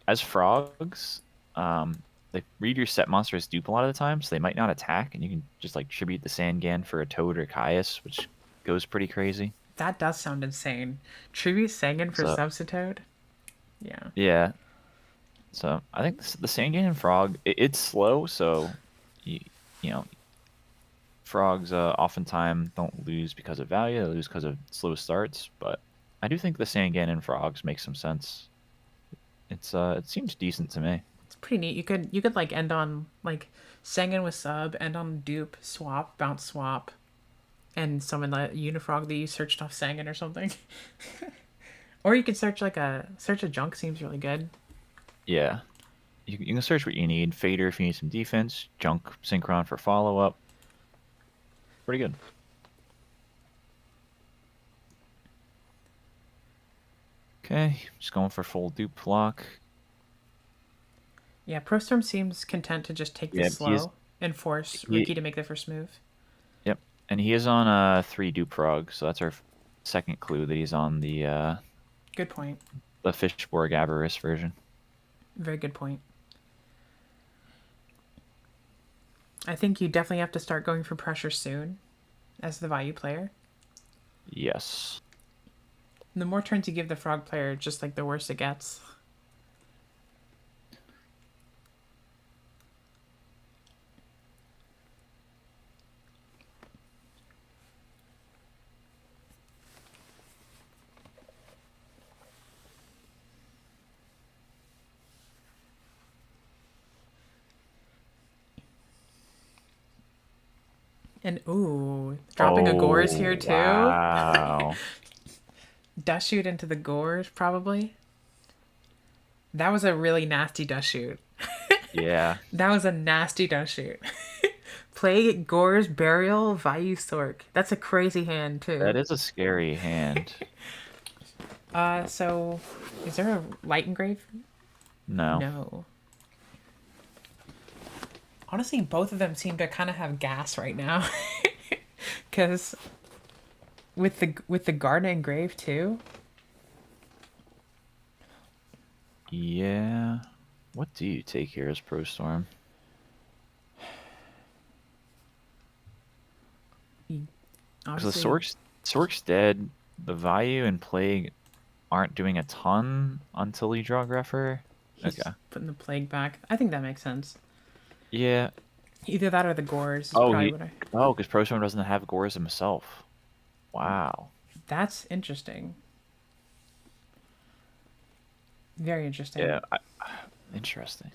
as frogs, they read your set monster as dupe a lot of the time, so they might not attack, and you can just like tribute the Sangan for a Toad or Caius, which goes pretty crazy. That does sound insane. Tribute Sangan for So, Substitute? Yeah. yeah. So I think the Sangan and Frog, it's slow, so you know, frogs oftentimes don't lose because of value; they lose because of slow starts. But I do think the Sangan and Frogs make some sense. It seems decent to me. It's pretty neat. You could like end on like Sangan with sub, end on dupe, swap, bounce swap, and summon the Unifrog that you searched off Sangan or something. Or you could search a junk seems really good. Yeah, you can search what you need. Fader if you need some defense. Junk Synchron for follow up. Pretty good. Okay, just going for full dupe block. Yeah, Prostorm seems content to just take Yeah, this slow and force Ricky to make the first move. Yep, and he is on 3 dupe frog, so that's our second clue that he's on the Good point. the Fishborg Avarice version. Very good point. I think you definitely have to start going for pressure soon as the value player. Yes. The more turns you give the frog player, just like the worse it gets. And ooh, dropping a Gores here too. Wow. Dust shoot into the Gores probably. That was a really nasty dust shoot. Yeah. That was a nasty dust shoot. Plague, Gores, Burial, Vayu Sork. That's a crazy hand too. That is a scary hand. So is there a light engrave? No. No. Honestly, both of them seem to kind of have gas right now. Cause with the garden engrave too. Yeah. What do you take here as Pro Storm? Because the Sork's dead. The Vayu and Plague aren't doing a ton until you draw Greffer. He's Okay. putting the Plague back. I think that makes sense. Yeah. Either that or the Gores. Is probably what I... because Pro Storm doesn't have Gores himself. Wow. That's interesting. Very interesting. Yeah. Interesting.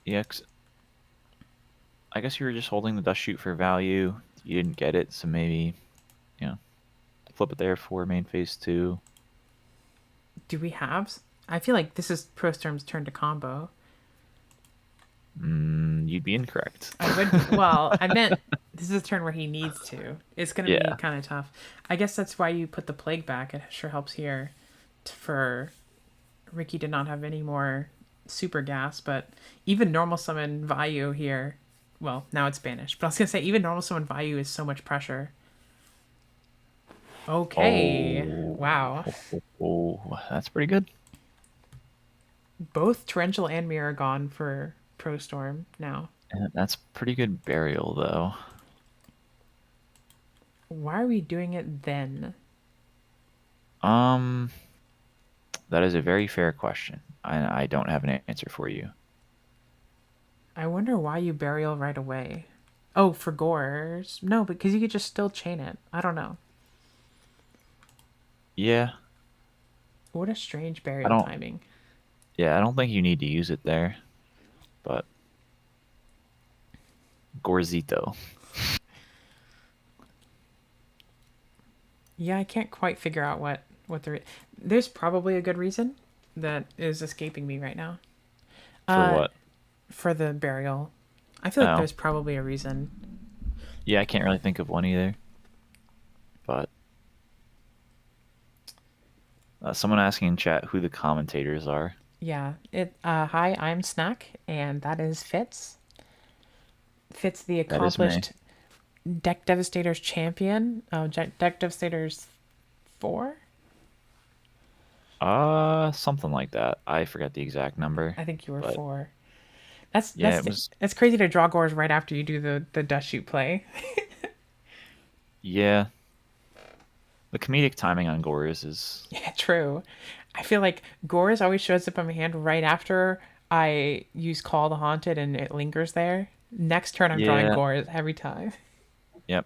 Yeah, I guess you were just holding the dust shoot for value. You didn't get it, so maybe, flip it there for main phase 2. Do we have? I feel like this is Pro Storm's turn to combo. You'd be incorrect. I would. Well, I meant this is a turn where he needs to. It's going to be kind of tough. I guess that's why you put the Plague back. It sure helps here for Ricky to not have any more super gas. But even normal summon Vayu here. Well, now it's banished. But I was going to say, even normal summon Vayu is so much pressure. Okay. Wow. Oh, that's pretty good. Both Torrential and Mirror are gone for Pro Storm now. And that's pretty good burial, though. Why are we doing it then? That is a very fair question. I don't have an answer for you. I wonder why you burial right away. Oh, for Gores? No, because you could just still chain it. I don't know. Yeah. What a strange burial timing. Yeah, I don't think you need to use it there. But Gorzito. Yeah, I can't quite figure out what there's probably a good reason. that is escaping me right now. For Uh, what? for the burial, I feel like Oh, there's probably a reason. yeah, I can't really think of one either. But someone asking in chat who the commentators are. Yeah. Hi, I'm Snack, and that is Fitz. Fitz, the That is me. accomplished Deck Devastators champion. Deck Devastators 4. Something like that. I forget the exact number, I think you were but 4. That's yeah, that's it was. that's crazy to draw gores right after you do the dust shoot play. Yeah, the comedic timing on Gores is. Yeah, true. I feel like gores always shows up on my hand right after I use Call the Haunted and it lingers there. Next turn, I'm drawing Yeah, gores every time. yep.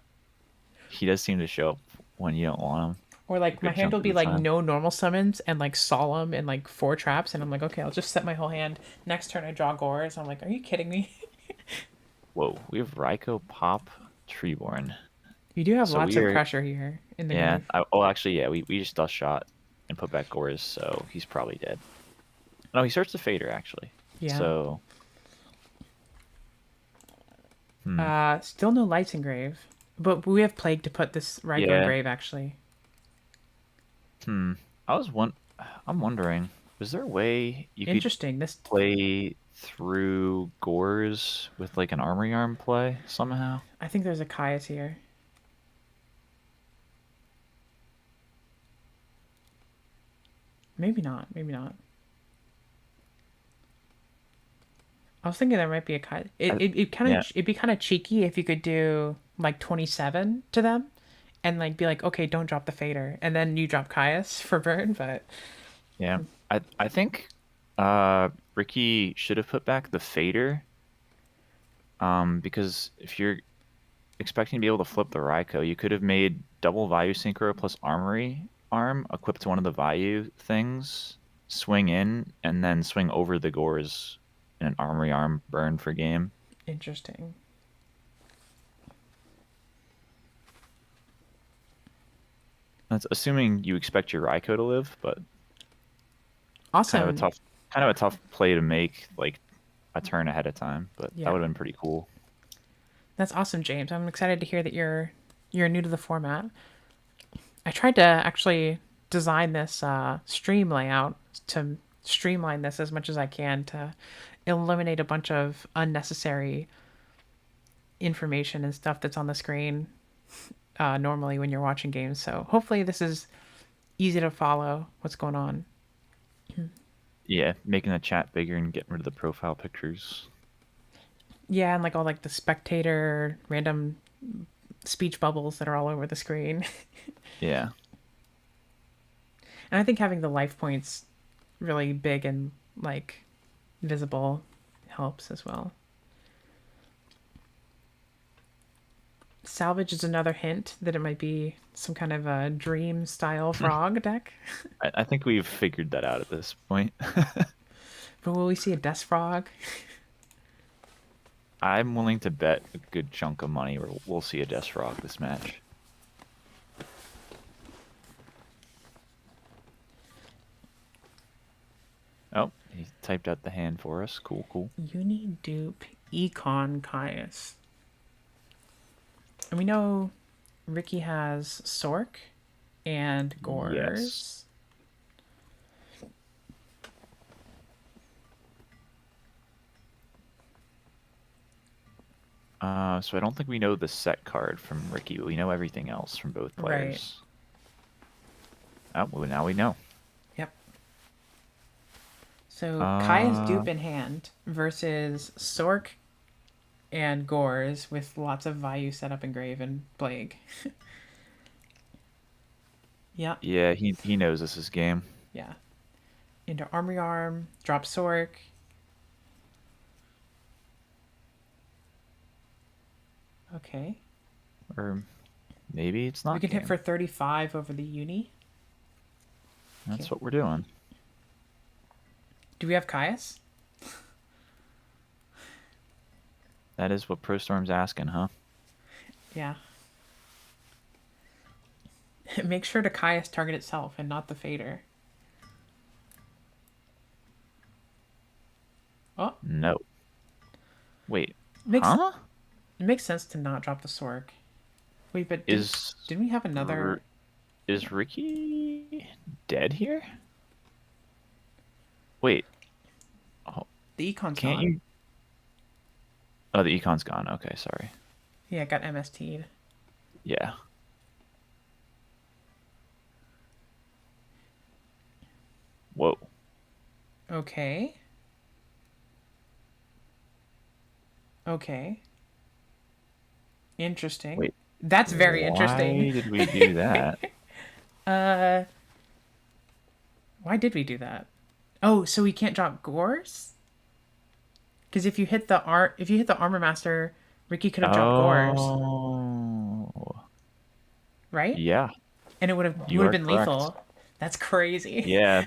He does seem to show up when you don't want him Or a like my good hand chunk will of be the like time. no normal summons and like solemn and like 4 traps, and I'm like, okay, I'll just set my whole hand. Next turn, I draw gores. I'm like, are you kidding me? Whoa, we have Raikou, Pop, Treeborn. You do have So lots we of are. pressure here in the Yeah. grave. Oh, actually, yeah. We just dust shot and put back Gores, so he's probably dead. No, he starts the Fader actually. Yeah. So, hmm. Still no lights in grave, but we have plague to put this Raikou in Yeah. grave actually. Hmm. I was one. I'm wondering, is there a way you could Interesting. This play through Gores with like an Armory Arm play somehow? I think there's a Caius here. Maybe not. Maybe not. I was thinking there might be a Caius. I, It kind yeah. of it'd be kind of cheeky if you could do like 27 to them, and like be like, okay, don't drop the fader, and then you drop Caius for burn. But Yeah. I think Ricky should have put back the Fader. Because if you're expecting to be able to flip the Raikou, you could have made double Vayu Synchro plus Armory Arm equipped to one of the Vayu things, swing in, and then swing over the Gores in an Armory Arm burn for game. interesting. That's assuming you expect your Raikou to live, but Awesome. kind of a tough play to make like a turn ahead of time. But that Yeah, would have been pretty cool. that's awesome, James. I'm excited to hear that you're new to the format. I tried to actually design this stream layout to streamline this as much as I can to eliminate a bunch of unnecessary information and stuff that's on the screen normally when you're watching games. So hopefully this is easy to follow what's going on. Yeah, making the chat bigger and getting rid of the profile pictures. Yeah, and like all like the spectator random speech bubbles that are all over the screen. Yeah. And I think having the life points really big and like visible helps as well. Salvage is another hint that it might be some kind of a dream style frog deck. I think we've figured that out at this point. But will we see a death frog? I'm willing to bet a good chunk of money we'll see a Death Rock this match. Oh, he typed out the hand for us. Cool, cool. Uni dupe Econ Caius. And we know Ricky has Sork and Gores. Yes. So I don't think we know the set card from Ricky, but we know everything else from both players. Right. Oh, well, now we know. Yep. So Caius dupe in hand versus Sork and Gores with lots of Vayu set up in grave and Plague. Yeah. Yeah, he knows this is game. Yeah. Into Armory Arm, drop Sork. Okay. Or maybe it's not We can game. hit for 35 over the Uni. That's Okay. what we're doing. Do we have Caius? That is what Pro Storm's asking, huh? Yeah. Make sure to Caius target itself and not the Fader. Oh, No. Wait. makes Huh? it makes sense to not drop the Sork. Wait, but Is didn't we have R- another? is Ricky dead here? Wait. Oh, The Econ's can't gone. you? Oh, the econ's gone. Okay, sorry. Yeah, it got MST'd. Yeah. Whoa. Okay. Okay. Interesting. Wait. That's very interesting. Why did we do that? Uh, why did we do that? Oh, so we can't drop Gores? Because if you hit the armor master, Ricky could have dropped Gores, Oh. right? Yeah, And it you would have are been correct. lethal. That's crazy. Yeah.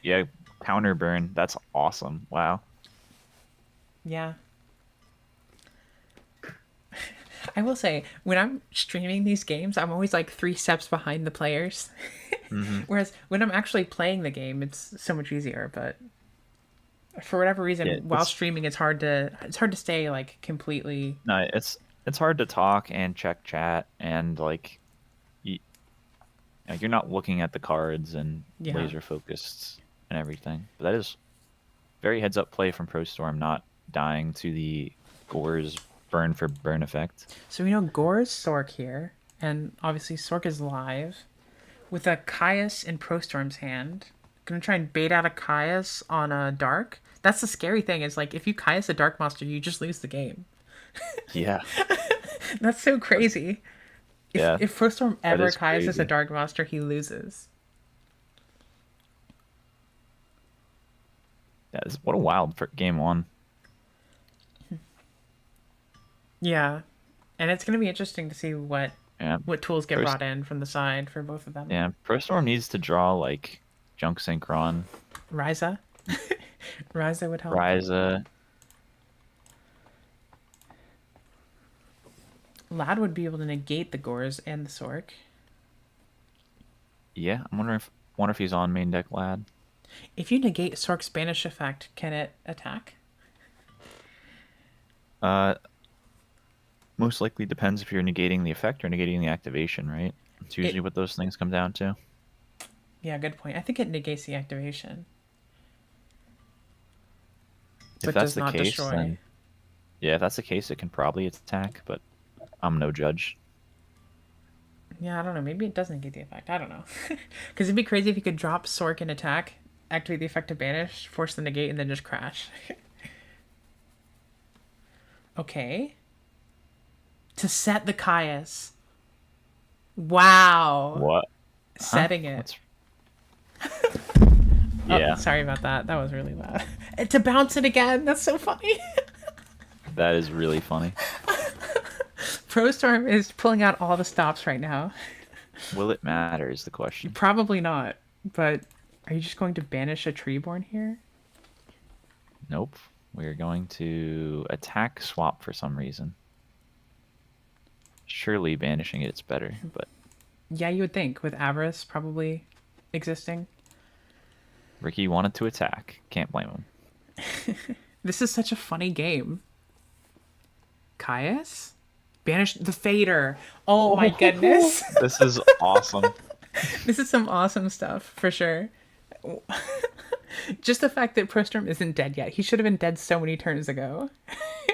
Yeah. Counter burn. That's awesome. Wow. Yeah. I will say, when I'm streaming these games, I'm always like 3 steps behind the players. Hmm. Whereas when I'm actually playing the game, it's so much easier. But for whatever Yeah. reason, while streaming, it's hard to stay like completely. No, it's hard to talk and check chat and like you're not looking at the cards and Yeah. laser focused and everything. But that is very heads up play from Pro Storm, not dying to the Gore's burn for burn effect. So we know Gore's Sork here, and obviously Sork is live with a Caius in Pro Storm's hand. Gonna try and bait out a Caius on a Dark. That's the scary thing is like if you Caius a Dark monster, you just lose the game. Yeah. That's so crazy. Yeah. If Pro Storm That ever is Caius a crazy. Dark monster, he loses. Yeah, what a wild for game one. Yeah, and it's gonna be interesting to see Yeah. what tools get Pro, brought in from the side for both of them. yeah. Pro Storm needs to draw like Junk Synchron, Ryza, Ryza would help. Ryza. Lad would be able to negate the Gores and the Sork. Yeah, I'm wonder if he's on main deck lad. If you negate Sork's banish effect, can it attack? Uh, most likely depends if you're negating the effect or negating the activation, right? It's usually what those things come down to. Yeah, good point. I think it negates the activation, If but that's does the not case, destroy. then yeah, if that's the case, it can probably attack, but I'm no judge. Yeah, I don't know. Maybe it does negate the effect. I don't know. Because it'd be crazy if you could drop Sork and attack, activate the effect of banish, force the negate, and then just crash. Okay. To set the Caius. Wow. What? Setting it. Yeah, Oh, sorry about that. That was really loud. And to bounce it again. That's so funny. that is really funny. Pro Storm is pulling out all the stops right now. Will it matter is the question. Probably not. But are you just going to banish a Treeborn here? Nope. We're going to attack swap for some reason. Surely banishing it's better, but Yeah, you would think with Avarice probably existing. Ricky wanted to attack. Can't blame him. This is such a funny game. Caius? Banish the Fader. Oh my goodness. This is awesome. This is some awesome stuff for sure. Just the fact that Prostorm isn't dead yet. He should have been dead so many turns ago.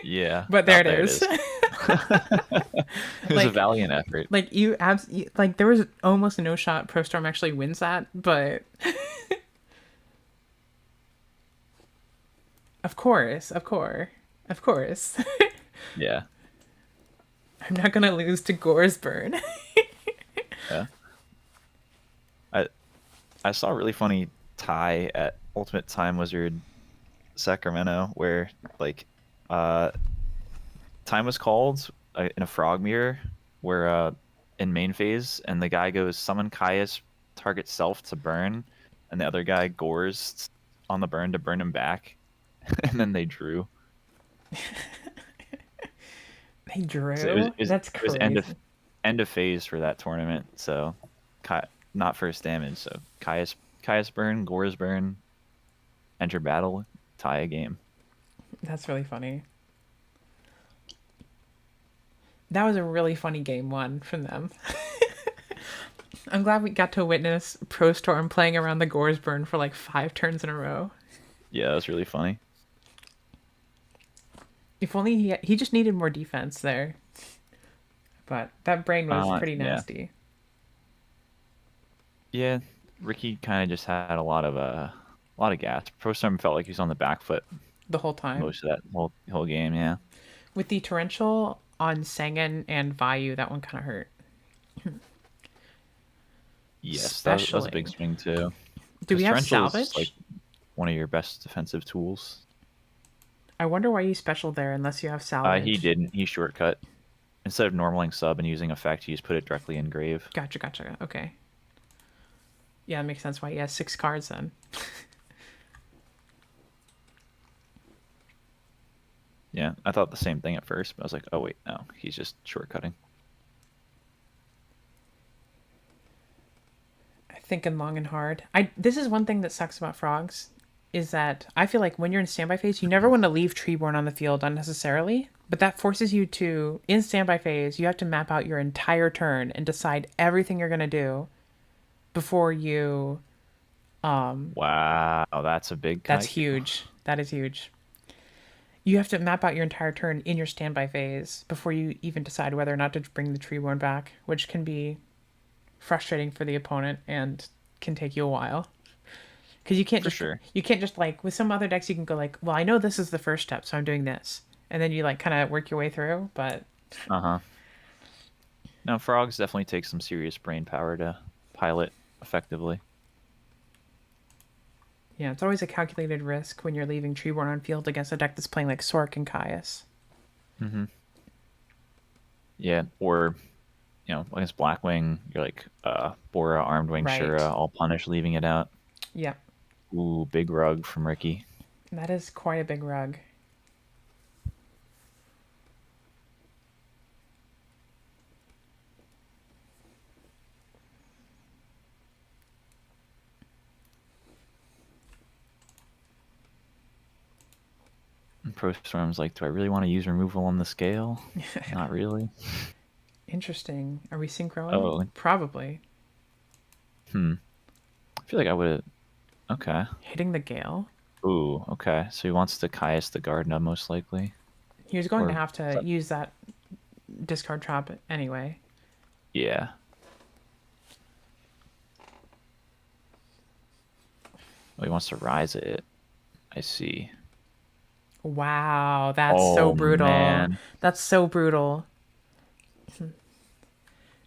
Yeah. But there Oh, it is. It was a valiant effort. Like like there was almost no shot Prostorm actually wins that, but of course. Yeah. I'm not gonna lose to Gore's burn. Yeah. I saw a really funny tie at Ultimate Time Wizard Sacramento where like time was called in a frog mirror where in main phase and the guy goes summon Caius target self to burn and the other guy gores on the burn to burn him back and then they drew. They drew. So That's it was crazy. end of phase for that tournament. So not first damage. So Caius burn, Gore's burn, enter battle, tie a game. That's really funny. That was a really funny game one from them. I'm glad we got to witness Pro Storm playing around the Goresburn for like 5 turns in a row. Yeah, that was really funny. If only he just needed more defense there. But that brain was pretty Yeah. nasty. Yeah, Ricky kind of just had a lot of gas. Pro Storm felt like he was on the back foot The whole time. most of that whole game. Yeah. With the torrential on Sengen and Vayu, that one kind of hurt. Yes, that was a Especially. big swing too. Do we have Torrential salvage? is like one of your best defensive tools. I wonder why you special there unless you have salvage. He didn't. He shortcut. Instead of normaling sub and using effect, he just put it directly in grave. Gotcha. Okay. Yeah, that makes sense why he has 6 cards then. Yeah, I thought the same thing at first, but I was like, oh wait, no, he's just shortcutting. Thinking long and hard. This is one thing that sucks about frogs, is that I feel like when you're in standby phase, you never want to leave Treeborn on the field unnecessarily. But that forces you to, in standby phase, you have to map out your entire turn and decide everything you're gonna do before you. Wow, that's a big. That's kike. huge. That is huge. You have to map out your entire turn in your standby phase before you even decide whether or not to bring the Treeborn back, which can be frustrating for the opponent and can take you a while. Because you can't you can't just like with some other decks you can go like, well, I know this is the first step, so I'm doing this, and then you like kind of work your way through. But now frogs definitely take some serious brain power to pilot effectively. Yeah, it's always a calculated risk when you're leaving Treeborn on field against a deck that's playing like Sork and Caius. Yeah, or against Blackwing, you're like Bora, Armed Wing, Right. Shura, all punish, leaving it out. Yeah, Ooh, big rug from Ricky. that is quite a big rug. And Pro Storm's like, do I really want to use removal on the scale? Not really. Interesting. Are we synchroing? Oh. Probably. I feel like I would have. Okay. Hitting the Gale. Ooh, okay. So he wants to Caius the Gardener, most likely. He was going Or to have to use that discard trap anyway. Yeah. Oh, he wants to rise it. I see. Wow, that's so brutal. Man. That's so brutal. That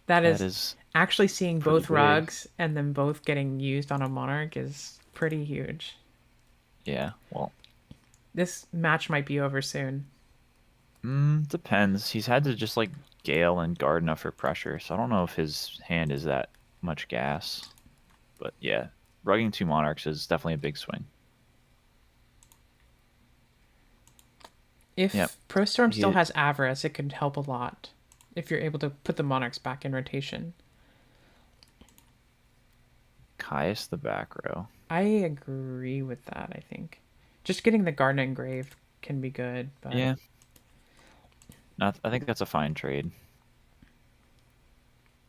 That is actually seeing pretty both big. rugs and them both getting used on a Monarch is pretty huge. Yeah, well, This match might be over soon. depends. He's had to just like Gale and Gardener for pressure, so I don't know if his hand is that much gas. But yeah, rugging 2 Monarchs is definitely a big swing. If Yep. Pro Storm still He- has Avarice, it could help a lot if you're able to put the Monarchs back in rotation. Caius the back row. I agree with that, I think. Just getting the Garden engraved can be good, but Yeah. No, I think that's a fine trade.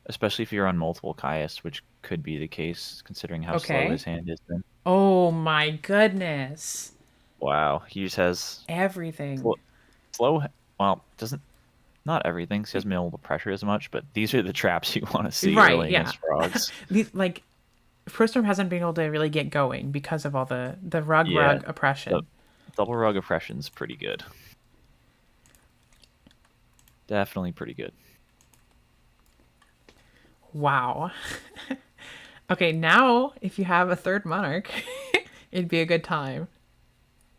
Especially if you're on multiple Caius, which could be the case considering how slow Okay. his hand has been. Oh my goodness. Wow, he just has Everything. slow. Well, not everything. 'Cause he doesn't be able to pressure as much, but these are the traps you want to see Right, early yeah. against frogs. Like Pro Storm hasn't been able to really get going because of all the rug Yeah, oppression. the double rug oppression's pretty good. Definitely pretty good. Wow. Okay, now if you have a third Monarch, it'd be a good time.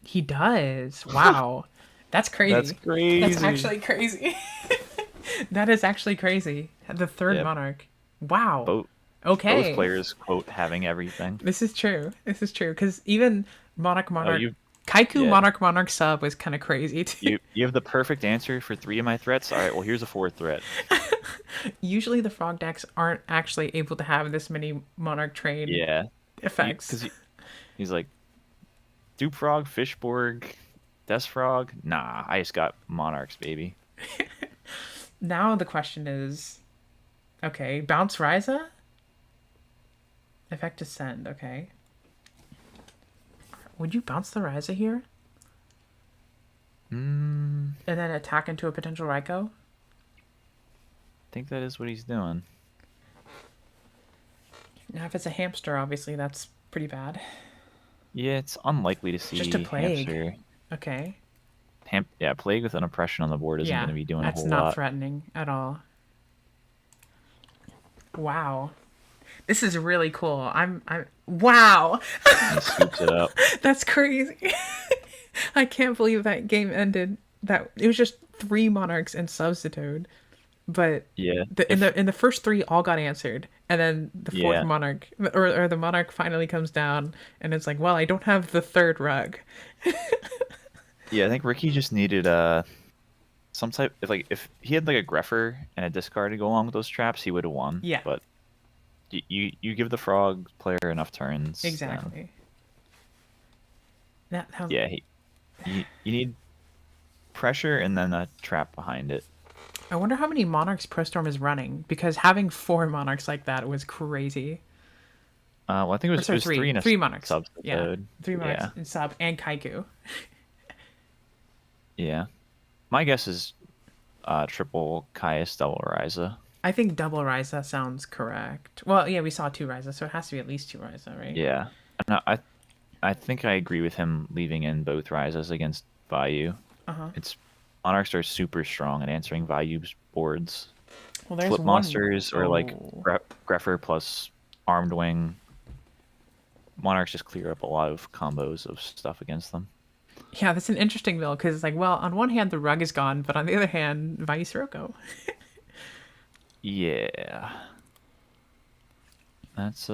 He does. Wow. That's crazy. That's crazy. That's actually crazy. That is actually crazy. The third Yep. Monarch. Wow. Both Okay. players quote having everything. This is true. Because even Monarch you- Kaiku yeah. Monarch sub was kind of crazy too. You have the perfect answer for 3 of my threats. All right, well here's a 4th threat. Usually the frog decks aren't actually able to have this many Monarch train Yeah, effects. because he's like, Dupe Frog, Fishborg, Death Frog. Nah, I just got Monarchs, baby. Now the question is, okay, bounce Ryza? Effect Descend, okay. Would you bounce the Ryza here? Hmm. And then attack into a potential Raikou? I think that is what he's doing. Now, if it's a hamster, obviously that's pretty bad. Yeah, it's unlikely to see Just a plague. Hamster. Okay. Yeah, Plague with an oppression on the board isn't Yeah, going to be doing a that's whole not lot. threatening at all. Wow. This is really cool. Wow. He scoops it up. That's crazy. I can't believe that game ended. That it was just 3 monarchs and substitute. But Yeah. in the first 3 all got answered, and then the 4th Yeah. monarch or the monarch finally comes down, and it's like, well, I don't have the 3rd rug. Yeah, I think Ricky just needed some type if he had like a Greffer and a discard to go along with those traps, he would have won. Yeah. But you give the frog player enough turns. Exactly. Yeah, you need pressure and then a trap behind it. I wonder how many monarchs Pro Storm is running, because having 4 monarchs like that was crazy. Well, I think it was, Sorry, it was 3 in a three monarchs. sub. Yeah, 3 monarchs Yeah. in sub and Kaiku. Yeah. My guess is triple Caius, double Ryza. I think double Ryza sounds correct. Well, yeah, we saw 2 Ryza, so it has to be at least 2 Ryza, right? Yeah. And I think I agree with him leaving in both Ryzas against Vayu. Uh-huh. It's Monarchs are super strong at answering Vayu's boards. Well, there's Flip one... monsters or like Oh. Greffer plus Armed Wing. Monarchs just clear up a lot of combos of stuff against them. Yeah, that's an interesting build, because it's like, well, on one hand, the rug is gone, but on the other hand, Vayu Sirocco. Yeah. That's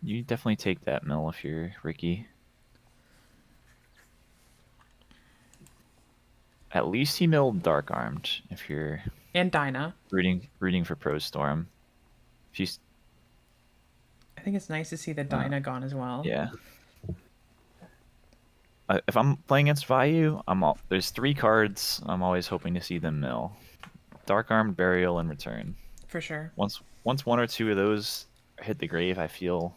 you definitely take that mill if you're Ricky. At least he milled Dark Armed if you're And Dinah. rooting for Pro Storm. If you I think it's nice to see the Dinah gone as well. yeah. If I'm playing against Vayu, there's 3 cards I'm always hoping to see them mill. Dark Armed, Burial, and Return. For sure. Once 1 or 2 of those hit the grave, I feel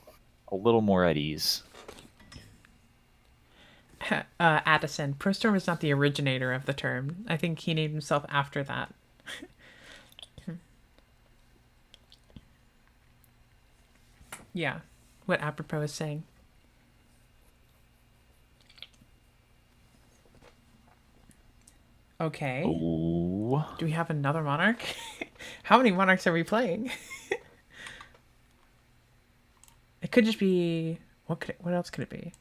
a little more at ease. Addison. Pro Storm is not the originator of the term. I think he named himself after that. Yeah. What apropos is saying. Okay. Ooh. Do we have another monarch? How many monarchs are we playing? It could just be... What else could it be?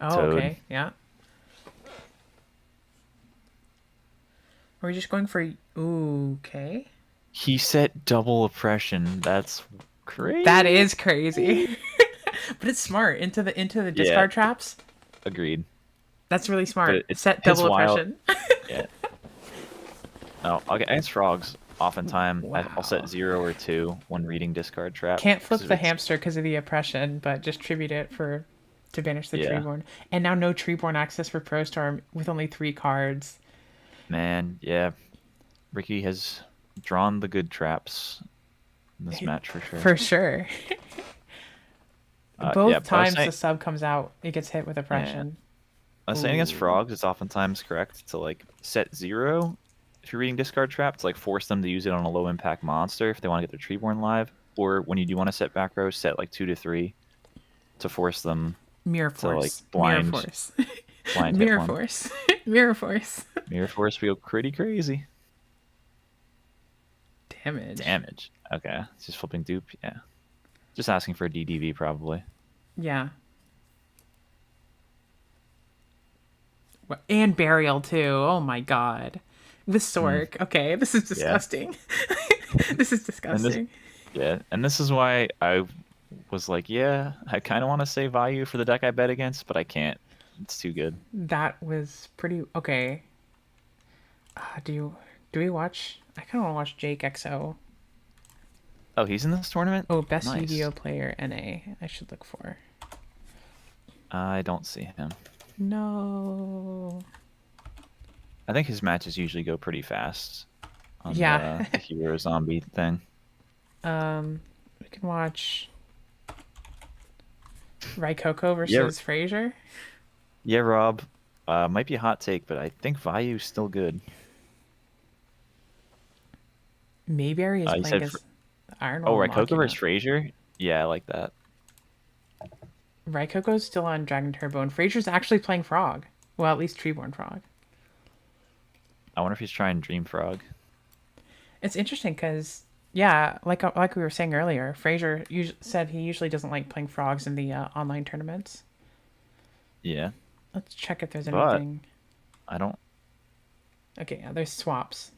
Oh, Toad. okay. Yeah. Are we just going for... Ooh, okay. He set double oppression. That's crazy. That is crazy. But it's smart. Into the discard traps. Agreed. That's really smart. It's Set double oppression. Yeah. No, against frogs, oftentimes I'll set Wow. 0 or 2 when reading discard trap. Can't flip 'cause the it's- hamster because of the oppression, but just tribute it to banish the Yeah. Treeborn. And now no Treeborn access for Pro Storm with only 3 cards. Man, yeah. Ricky has drawn the good traps in this match for sure. For sure. Both yeah, but times the sub comes out, it gets hit with oppression. I was saying against Ooh. frogs, it's oftentimes correct to like set 0 if you're reading discard trap to like force them to use it on a low impact monster if they want to get their Treeborn live. Or when you do want to set back row, set like 2 to 3 to force them Mirror to like Force. blind Mirror Force. blind hit Mirror one. Force. Mirror Force. Mirror Force, we go pretty crazy. Damage. Okay. It's just flipping dupe. Yeah. Just asking for a DDV probably. Yeah. And Burial too. Oh my god. With Sork. Okay, this is disgusting. This is disgusting. And this is why I was like, yeah, I kind of want to say Vayu for the deck I bet against, but I can't. It's too good. That was pretty okay. Do we watch? I kind of want to watch Jake XO. Oh, he's in this tournament? Oh, best Nice. Yu-Gi-Oh player NA. I should look for. I don't see him. No. I think his matches usually go pretty fast on Yeah. the hero zombie thing. We can watch Raikoko Yeah, versus Frazier. yeah, Rob. Might be a hot take, but I think Vyu's still good. Mayberry is You playing said, as Iron oh, Wall Raikoko versus Monument. Frazier. Yeah, I like that. Raikoko's still on Dragon Turbo, and Frazier's actually playing Frog. Well, at least Treeborn Frog. I wonder if he's trying Dream Frog. It's interesting because, yeah, like we were saying earlier, Frazier said he usually doesn't like playing frogs in the online tournaments. Yeah, Let's check if there's but anything. I don't. Okay, yeah, there's swaps.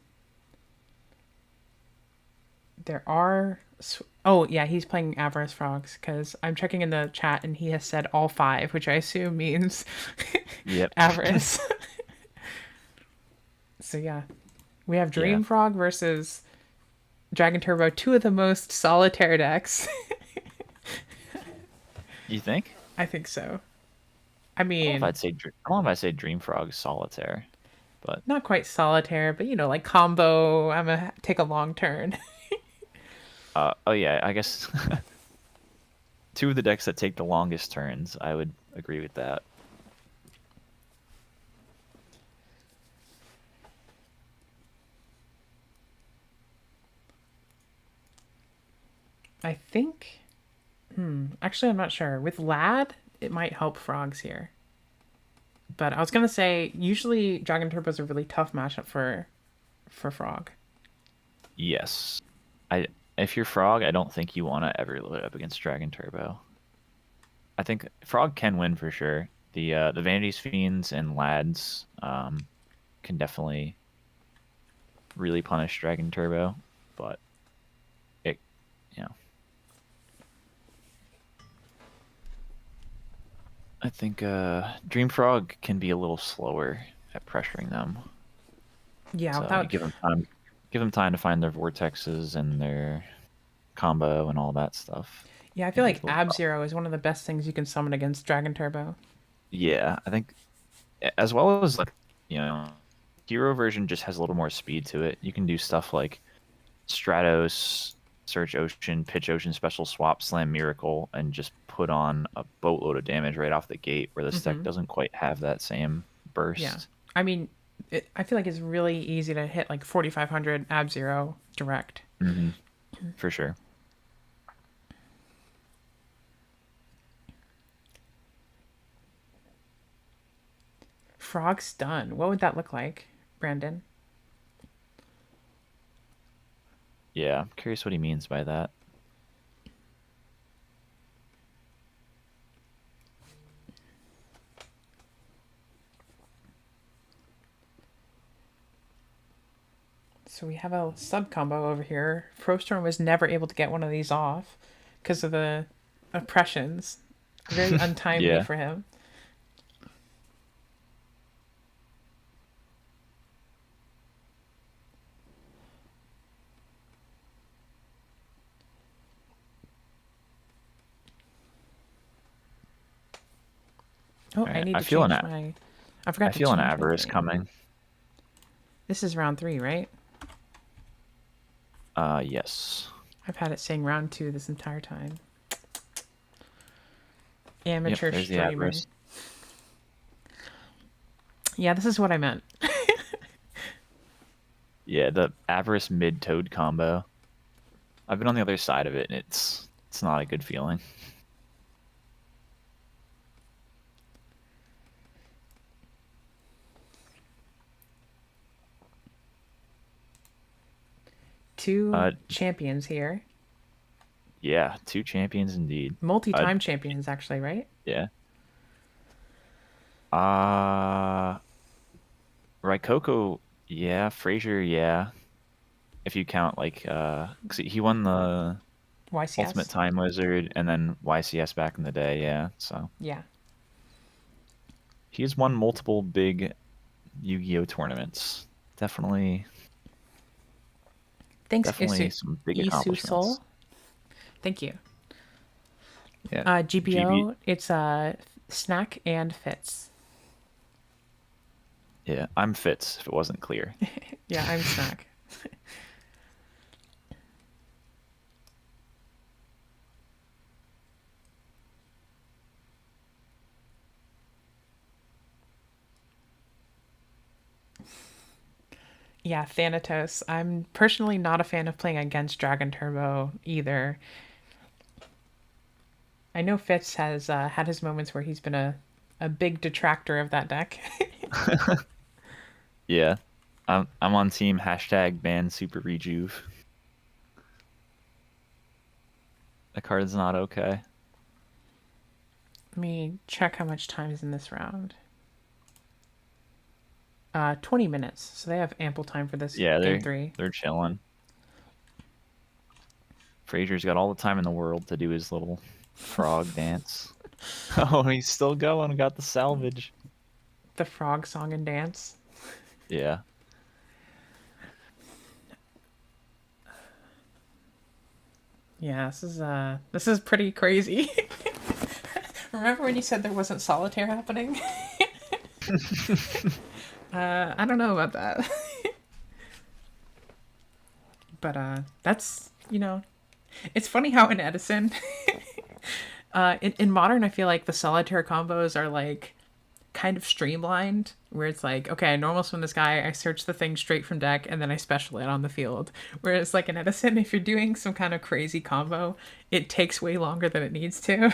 There are. Oh, yeah, he's playing Avarice Frogs because I'm checking in the chat and he has said all 5, which I assume means Yep. Avarice. So, yeah, we have Yeah. Dream Frog versus Dragon Turbo, 2 of the most solitaire decks. You think? I think so. I I don't know if mean, I'd say. I don't know if I'd say Dream Frog solitaire, but not quite solitaire, but like combo. I'm gonna take a long turn. oh yeah, I guess 2 of the decks that take the longest turns. I would agree with that. I think. Actually, I'm not sure. With Lad, it might help Frogs here. But I was gonna say, usually Dragon Turbo is a really tough matchup for Frog. Yes. If you're Frog, I don't think you want to ever load up against Dragon Turbo. I think Frog can win for sure. The Vanity's Fiends and Lads can definitely really punish Dragon Turbo, but it, you know, I think Dream Frog can be a little slower at pressuring them. Yeah, So without. give them time to find their vortexes and their combo and all that stuff. Yeah, I feel Maybe it's like a little Ab Zero is one of the best things you can summon against Dragon Turbo. Yeah, I think as well as like, hero version just has a little more speed to it. You can do stuff like Stratos, Search Ocean, Pitch Ocean, Special Swap, Slam Miracle, and just put on a boatload of damage right off the gate where this deck doesn't quite have that same burst. Yeah, I mean, I feel like it's really easy to hit like 4,500 Ab Zero direct. For sure. Frog stun. What would that look like, Brandon? Yeah, I'm curious what he means by that. So we have a sub combo over here. Prostorm was never able to get one of these off because of the oppressions. Very untimely Yeah. for him. Oh, I Alright, need I to feel change an my. I forgot I to feel an change my Avarice thing. coming. This is round 3, right? Yes. I've had it saying round 2 this entire time. Amateur There's the streamer. Avarice. Yeah, this is what I meant. Yeah, the Avarice mid Toad combo. I've been on the other side of it, and it's not a good feeling. Two champions here. Yeah, 2 champions indeed. Multi-time champions, actually, right? Yeah. Raikoko, yeah. Frazier, yeah. If you count like, 'cause he won the YCS. Ultimate Time Wizard and then YCS back in the day, yeah. So Yeah. he's won multiple big Yu-Gi-Oh tournaments. Definitely Thanks, some big accomplishments. Soul. Thank you. Yeah. GBO, it's Snack and Fitz. Yeah, I'm Fitz, if it wasn't clear. Yeah, I'm Snack. Yeah, Thanatos. I'm personally not a fan of playing against Dragon Turbo either. I know Fitz has had his moments where he's been a big detractor of that deck. Yeah, I'm on team hashtag ban super rejuve. The card's not okay. Let me check how much time is in this round. 20 minutes, so they have ample time for this Yeah, game 3. they're chilling. Frazier's got all the time in the world to do his little frog dance. Oh, he's still going. Got the salvage. The frog song and dance. Yeah. Yeah, this is pretty crazy. Remember when you said there wasn't solitaire happening? I don't know about that. But that's, it's funny how in Edison, in Modern, I feel like the solitaire combos are like kind of streamlined, where it's like, okay, I normal swim this guy, I search the thing straight from deck, and then I special it on the field. Whereas like in Edison, if you're doing some kind of crazy combo, it takes way longer than it needs to.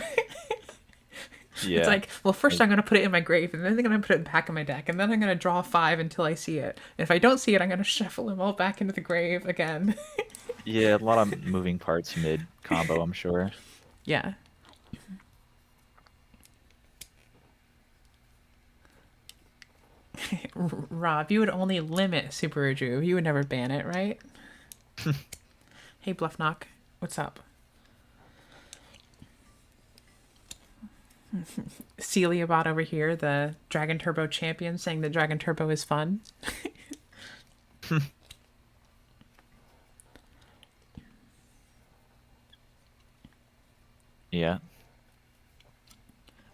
Yeah. It's like, well, first I'm going to put it in my grave, and then I'm going to put it back in my deck, and then I'm going to draw 5 until I see it. And if I don't see it, I'm going to shuffle them all back into the grave again. Yeah, a lot of moving parts mid combo, I'm sure. Yeah. Rob, you would only limit Super Rejuve. You would never ban it, right? Hey, Bluff Knock. What's up? Celiabot over here, the Dragon Turbo champion, saying that Dragon Turbo is fun. Yeah.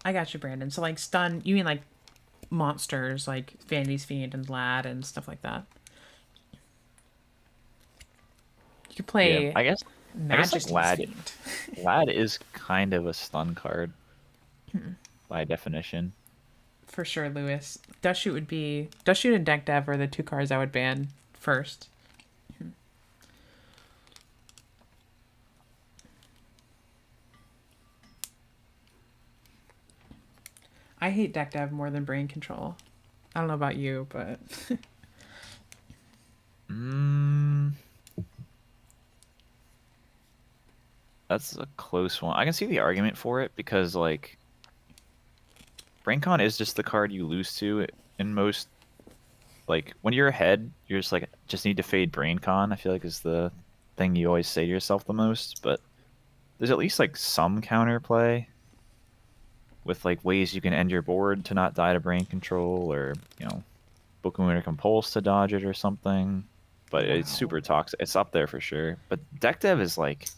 I got you, Brandon. So, like, stun, you mean like monsters like Vanity's Fiend and Lad and stuff like that? You could play Yeah. I guess Majesty's like Fiend. Lad is kind of a stun card by definition. For sure, Lewis. Dust Shoot and Deck Dev are the 2 cards I would ban first. I hate Deck Dev more than Brain Control. I don't know about you, but That's a close one. I can see the argument for it because like BrainCon is just the card you lose to in most, like when you're ahead, you're just need to fade BrainCon, I feel like is the thing you always say to yourself the most, but there's at least like some counterplay with like ways you can end your board to not die to brain control, or Book Moon or Compulse to dodge it or something. But it's super toxic. It's up there for sure. But deck dev is like,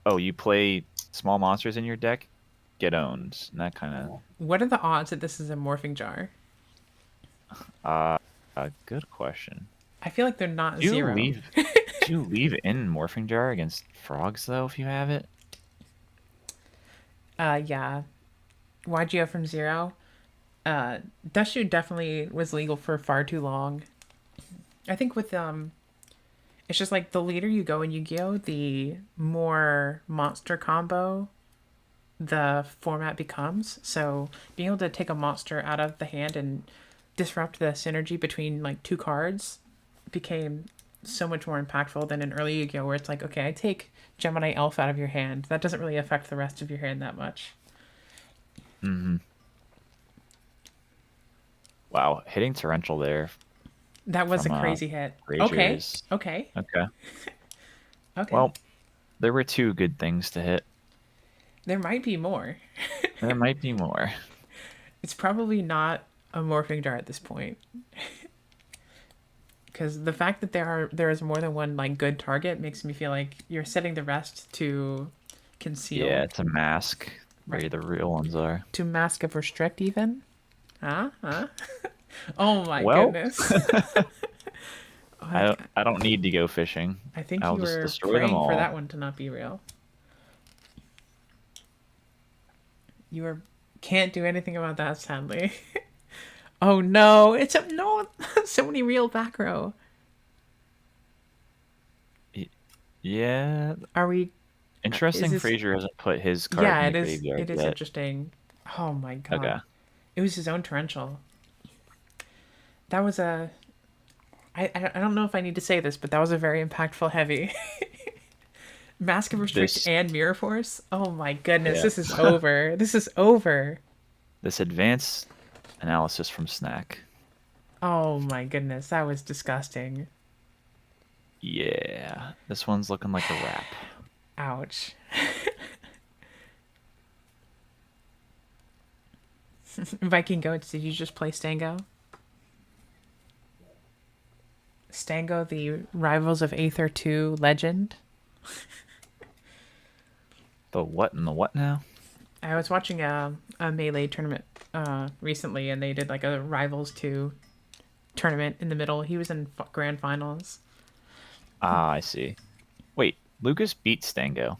oh, you play small monsters in your deck, get owned, and that kind of. What are the odds that this is a Morphing Jar? A good question. I feel like they're not Do you 0. leave? Do you leave in Morphing Jar against frogs though if you have it? Yeah. Why'd you go from 0? Dust Shoot definitely was legal for far too long. I think with it's just like the later you go in Yu-Gi-Oh, the more monster combo the format becomes. So being able to take a monster out of the hand and disrupt the synergy between like 2 cards became so much more impactful than in early Yu-Gi-Oh, where it's like, okay, I take Gemini Elf out of your hand. That doesn't really affect the rest of your hand that much. Mm-hmm. Wow, hitting Torrential there. That was from, a crazy hit. Rager Okay. Okay. Okay. Well, there were 2 good things to hit. There might be more. There might be more. It's probably not a Morphing Jar at this point. Because the fact that there is more than one like good target makes me feel like you're setting the rest to conceal. Yeah, to mask where the real ones are. To Mask of Restrict even? Huh? Oh my Well, goodness. I don't need to go fishing. I think I'll you just were destroy them praying for all. that one to not be real. You were can't do anything about that, sadly. Oh no, it's a no. So many real back row. Yeah. Are we? Is Interesting. this? Fraser hasn't put his card Yeah, in the it is. graveyard It is yet. interesting. Oh my Okay. god, it was his own torrential. That was a. I don't know if I need to say this, but that was a very impactful heavy. Mask of Restrict This and Mirror Force. Oh my goodness, yeah. this is over. This is over. This advanced analysis from Snack. Oh my goodness, that was disgusting. Yeah. This one's looking like a wrap. Ouch. Viking Goats, did you just play Stango? Stango, the Rivals of Aether 2 legend? The what and the what now? I was watching a Melee tournament recently, and they did like a Rivals 2 tournament in the middle. He was in grand finals. Ah, I see. Wait, Lucas beat Stango.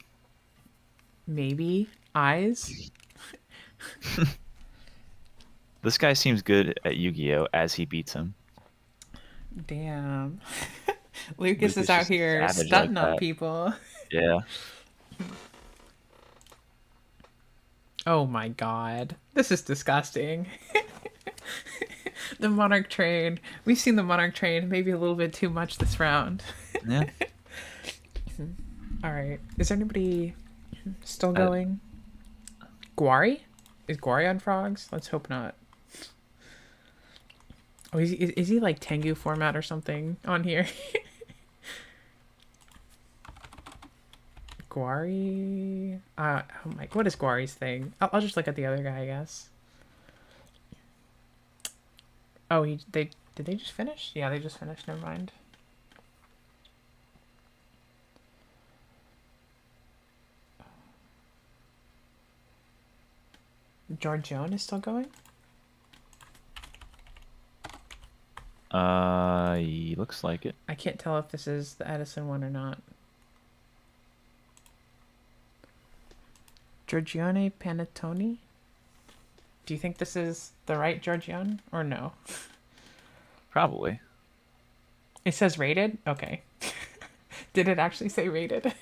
Maybe. Eyes? This guy seems good at Yu-Gi-Oh! As he beats him. Damn. Lucas is Lucas out is here savage stunting like on that. people. Yeah. Oh my god. This is disgusting. The Monarch train. We've seen the Monarch train maybe a little bit too much this round. Yeah. Alright. Is there anybody still going? Guari? Is Guari on frogs? Let's hope not. Oh, is he like Tengu format or something on here? Guari? Oh my, what is Guari's thing? I'll just look at the other guy, I guess. Oh, did they just finish? Yeah, they just finished. Never mind. Georgione is still going? He looks like it. I can't tell if this is the Edison one or not. Giorgione Panettone? Do you think this is the right Giorgione or no? Probably. It says rated? Okay. Did it actually say rated?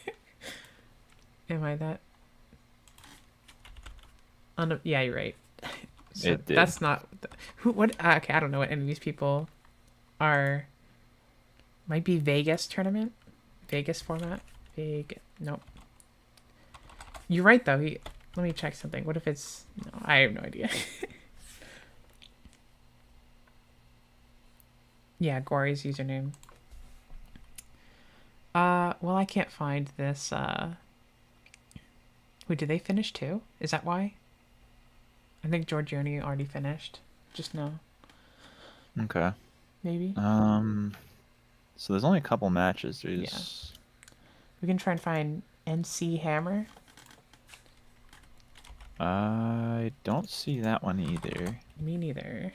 Am I that? Yeah, you're right. So It did. that's not who. What? Okay, I don't know what any of these people are. Might be Vegas tournament, Vegas format. Nope. You're right though. Let me check something. What if it's? No, I have no idea. Yeah, Gory's username. Well, I can't find this. Wait, did they finish too? Is that why? I think Giorgione already finished. Just now. Okay. Maybe. So there's only a couple matches. There's... We can try and find NC Hammer. I don't see that one either. Me neither.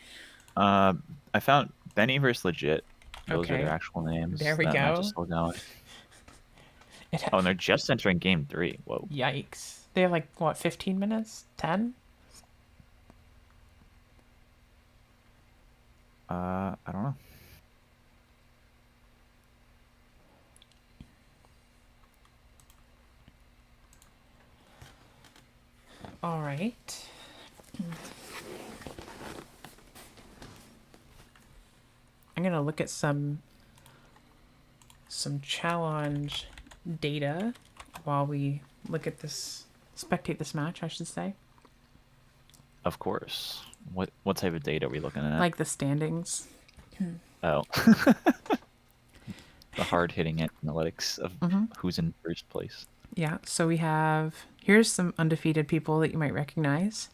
I found Benny vs. Legit. Those are Okay. their actual names. There we That match go. is still going. Oh, and they're just entering game 3. Whoa. Yikes. They have like, what, 15 minutes? 10? I don't know. All right. I'm going to look at some challenge data while we look at this, spectate this match, I should say. Of course. What type of data are we looking at? Like the standings. Oh. The hard-hitting analytics of who's in first place. Yeah, so we have, here's some undefeated people that you might recognize.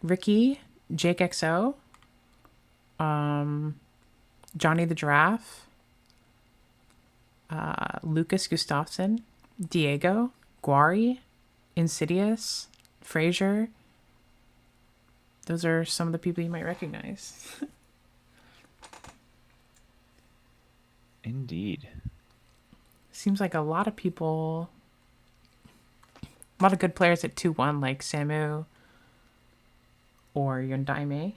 Ricky, Jake XO, Johnny the Giraffe, Lucas Gustafsson, Diego, Guari, Insidious, Frazier. Those are some of the people you might recognize. Indeed. Seems like a lot of people, a lot of good players at 2-1, like Samu or Yondaime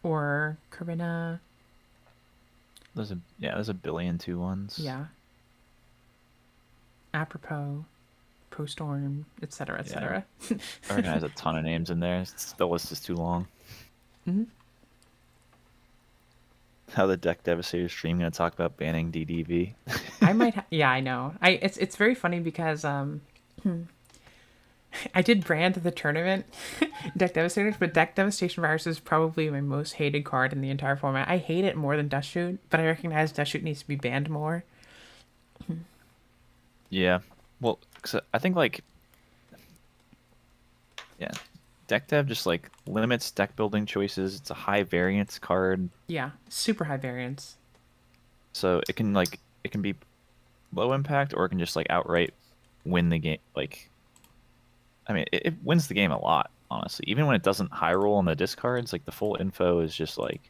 or Karina. There's a billion 2-1s. Yeah. Apropos, Prostorm, etc., etc. Oregon has a ton of names in there. The list is too long. Mm-hmm. How the Deck Devastators stream going to talk about banning DDV? I might. Yeah, I know. It's very funny because I did brand the tournament Deck Devastators, but Deck Devastation Virus is probably my most hated card in the entire format. I hate it more than Dust Shoot, but I recognize Dust Shoot needs to be banned more. Yeah. Well, 'cause I think like, yeah, Deck Dev just like limits deck building choices. It's a high variance card, Yeah, super high variance. so it can be low impact, or it can just like outright win the game. Like, I mean, it wins the game a lot, honestly. Even when it doesn't high roll on the discards, like the full info is just like,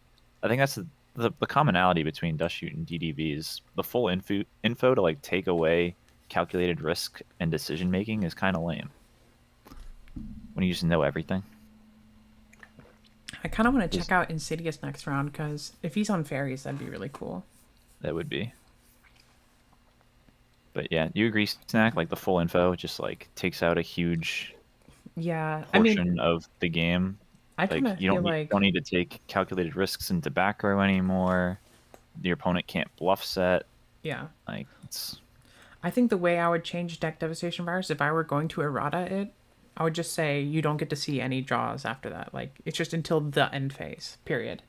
I think that's the commonality between Dust Shoot and DDV is the full info to like take away calculated risk and decision making is kind of lame when you just know everything. I kind of want to check out Insidious next round because if he's on Fairies, that'd be really cool. That would be. But yeah, you agree, Snack? Like the full info just like takes out a huge Yeah, portion of the game. I kind of Like you feel like don't need to take calculated risks into back row anymore. Your opponent can't bluff set. yeah. Like it's I think the way I would change Deck Devastation Virus if I were going to errata it, I would just say you don't get to see any draws after that. Like it's just until the end phase. Period.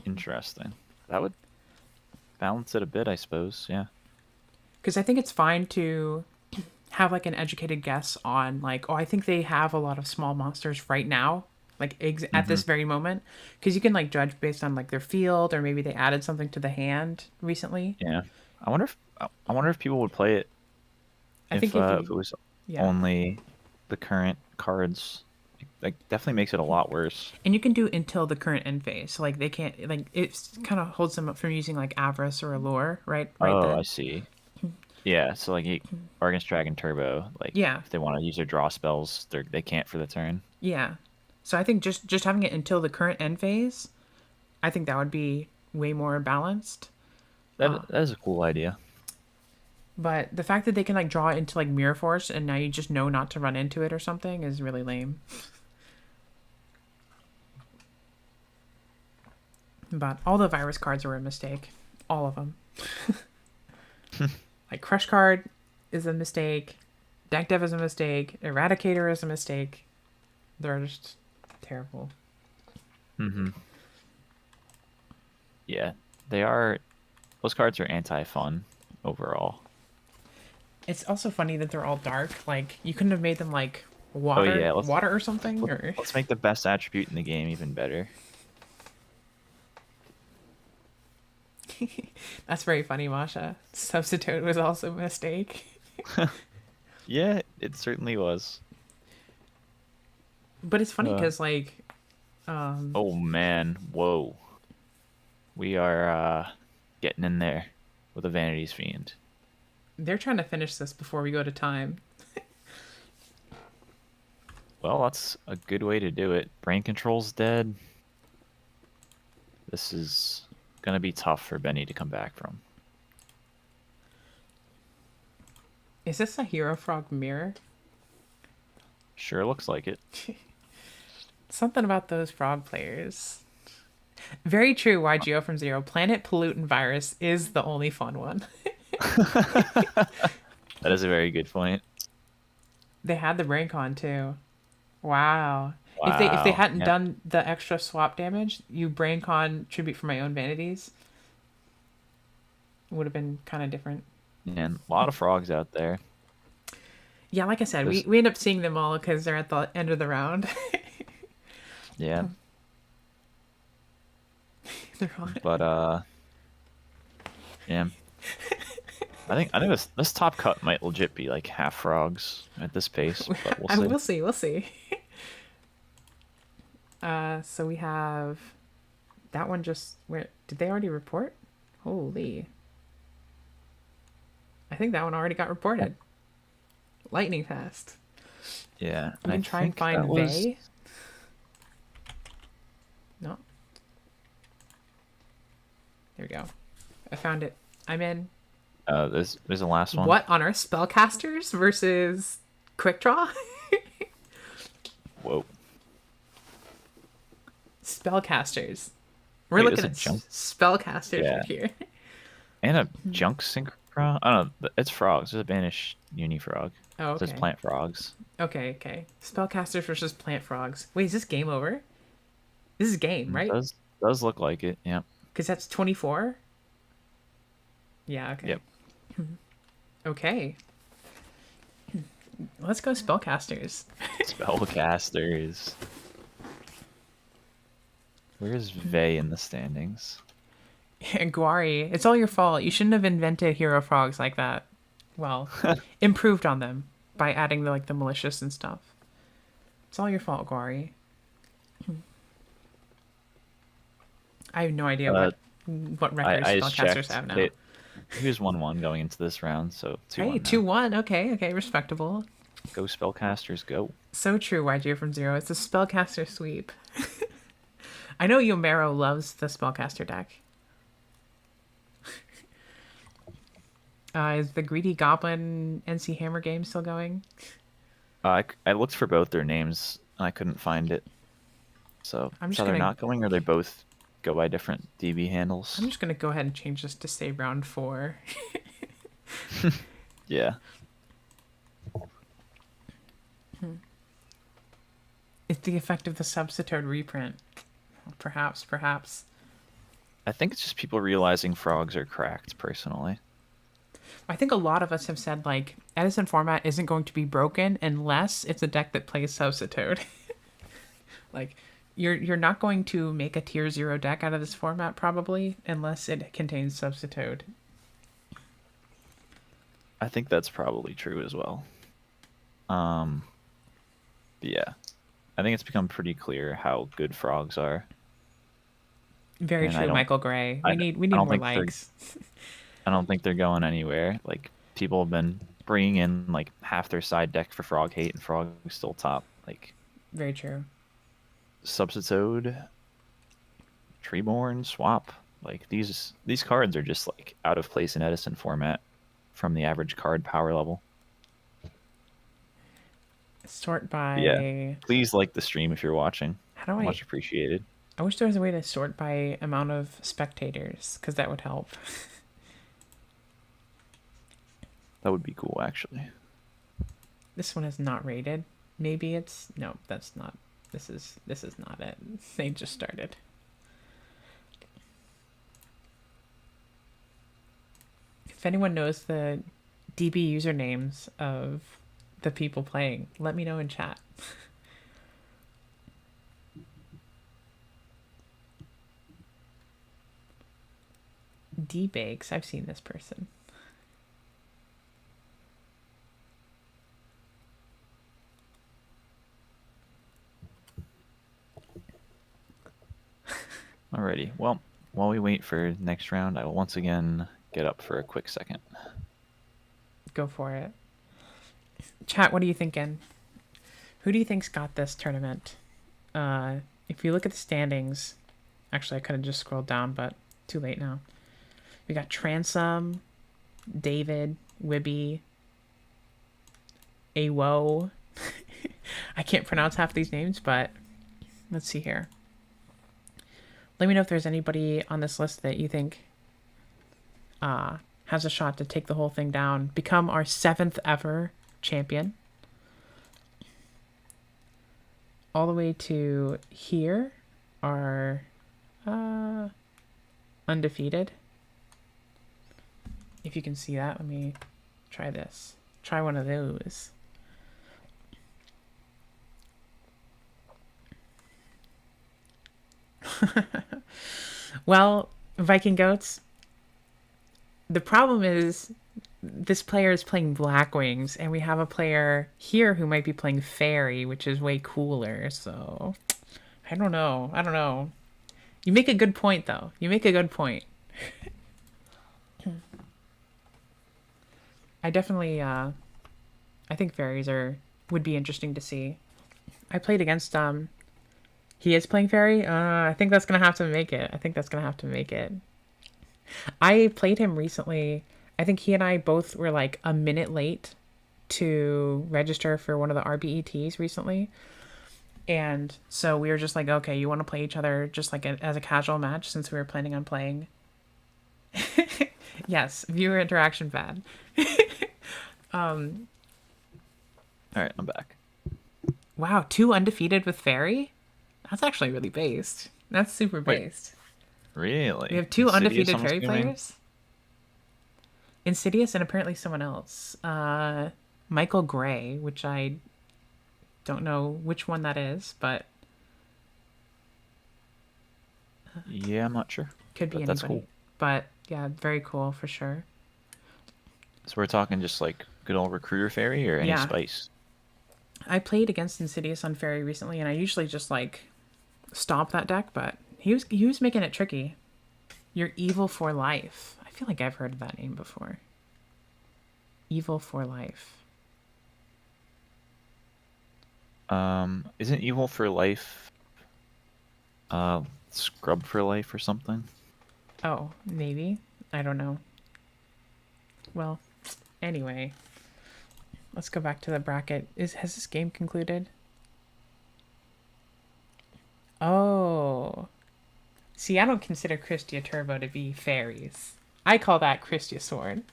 interesting. That would balance it a bit, I suppose. Yeah. Because I think it's fine to have like an educated guess on like, oh, I think they have a lot of small monsters right now, like at this very moment, because you can like judge based on like their field or maybe they added something to the hand recently. Yeah. I wonder if people would play it I think if it was yeah. only the current cards. Like definitely makes it a lot worse. And you can do until the current end phase. So like they can't like it kind of holds them up from using like Avarice or Allure, right? Right Oh, then. I see. Yeah, so like Argent's Dragon Turbo, like Yeah. if they want to use their draw spells, they can't for the turn. Yeah. So I think just having it until the current end phase, I think that would be way more balanced. That is a cool idea. But the fact that they can like draw it into like Mirror Force and now you just know not to run into it or something is really lame. But all the virus cards were a mistake. All of them. Like Crush card is a mistake. Deck Dev is a mistake. Eradicator is a mistake. They're just terrible. Yeah, they are. Those cards are anti-fun overall. It's also funny that they're all dark. Like you couldn't have made them like water, yeah, water or something. Or Let's make the best attribute in the game even better. that's very funny, Masha. Substitute was also a mistake. Yeah, it certainly was. But it's funny because like, Oh man, whoa. We are getting in there with a Vanity's Fiend. they're trying to finish this before we go to time. Well, that's a good way to do it. Brain Control's dead. This is gonna be tough for Benny to come back from. Is this a Hero Frog mirror? Sure looks like it. Something about those frog players. Very true, YGO from Zero. Planet Pollutant Virus is the only fun one. That is a very good point. They had the BrainCon too. Wow. If they hadn't done the extra swap damage, you BrainCon tribute for my own vanities. It would have been kind of different. And a lot of frogs out there. Yeah, like I said, we end up seeing them all because they're at the end of the round. Yeah. They're all... But yeah. I think this top cut might legit be like half frogs at this pace, but we'll see. We'll see. We'll see. So we have that one. Just where did they already report? Holy! I think that one already got reported. Lightning fast. Yeah, We can try and find Vey. No. There we go. I found it. I'm in. There's the last one. What on earth? Spellcasters versus Quick Draw? Whoa. Spellcasters. We're Wait, looking is at it junk? spellcasters Yeah. right here. And a junk synchro. I don't know. It's frogs. There's a banished Unifrog. Oh, There's okay. plant frogs. Okay. Spellcasters versus plant frogs. Wait, is this game over? This is game, right? Does look like it. Yep. Because that's 24? Yeah, okay. Yep. Okay. Let's go spellcasters. Spellcasters. Where's Vey in the standings? Guari, it's all your fault. You shouldn't have invented hero frogs like that. Well, improved on them by adding the malicious and stuff. It's all your fault, Guari. I have no idea what records I just spellcasters checked. have now. He was 1-1 going into this round, so 2-1 Hey, now. 2-1. Okay, respectable. Go spellcasters, go. So true, YG from Zero. It's a spellcaster sweep. I know Yomero loves the spellcaster deck. Is the Greedy Goblin NC Hammer game still going? I looked for both their names and I couldn't find it. So I'm just they're gonna- not going, or they both go by different DB handles. I'm just going to go ahead and change this to say round 4. Yeah. It's the effect of the Substitute reprint. Perhaps. I think it's just people realizing frogs are cracked, personally. I think a lot of us have said, Edison format isn't going to be broken unless it's a deck that plays Substitute. You're not going to make a tier 0 deck out of this format, probably, unless it contains Substitute. I think that's probably true as well. Yeah. I think it's become pretty clear how good frogs are. Very And true, Michael Gray. We need more likes. I don't think they're going anywhere. People have been bringing in half their side deck for frog hate, and frog is still top. Very true. Substitute, Treeborn, Swap. These cards are just out of place in Edison format from the average card power level. Sort by... Yeah. Please like the stream if you're watching. How do I... Much appreciated. I wish there was a way to sort by amount of spectators, because that would help. That would be cool, actually. This one is not rated. Maybe it's... No, that's not... This is not it. They just started. If anyone knows the DB usernames of the people playing, let me know in chat. D-Bakes, I've seen this person. Alrighty. Well, while we wait for next round, I will once again get up for a quick second. Go for it. Chat, what are you thinking? Who do you think's got this tournament? If you look at the standings, actually I could have just scrolled down, but too late now. We got Transom, David, Wibby, Awo. I can't pronounce half these names, but let's see here. Let me know if there's anybody on this list that you think has a shot to take the whole thing down, become our 7th ever champion. All the way to here are undefeated. If you can see that, let me try this. Try one of those. Well, Viking Goats, The problem is this player is playing Black Wings, and we have a player here who might be playing Fairy, which is way cooler. So I don't know. I don't know. You make a good point, though. You make a good point. I definitely, I think fairies would be interesting to see. I played against he is playing fairy. I think that's gonna have to make it. I think that's gonna have to make it. I played him recently. I think he and I both were like a minute late to register for one of the RBETs recently. And so we were just like, okay, you want to play each other just like as a casual match since we were planning on playing. Yes, viewer interaction bad. All right, I'm back. Wow, 2 undefeated with Fairy? That's actually really based. That's super Wait. based. Really? We have 2 Insidious, undefeated I'm Fairy assuming? players. Insidious and apparently someone else. Michael Gray, which I don't know which one that is, but Yeah, I'm not sure. could be But that's anybody. cool. But yeah, very cool for sure. So we're talking just like good old recruiter fairy or any Yeah. spice? I played against Insidious on Fairy recently, and I usually just like stomp that deck, but he was making it tricky. You're evil for life. I feel like I've heard of that name before. Evil for life. Isn't evil for life scrub for life or something? Oh, maybe. I don't know. Well, anyway, let's go back to the bracket. Has this game concluded? Oh. See, I don't consider Christia Turbo to be fairies. I call that Christia Sworn.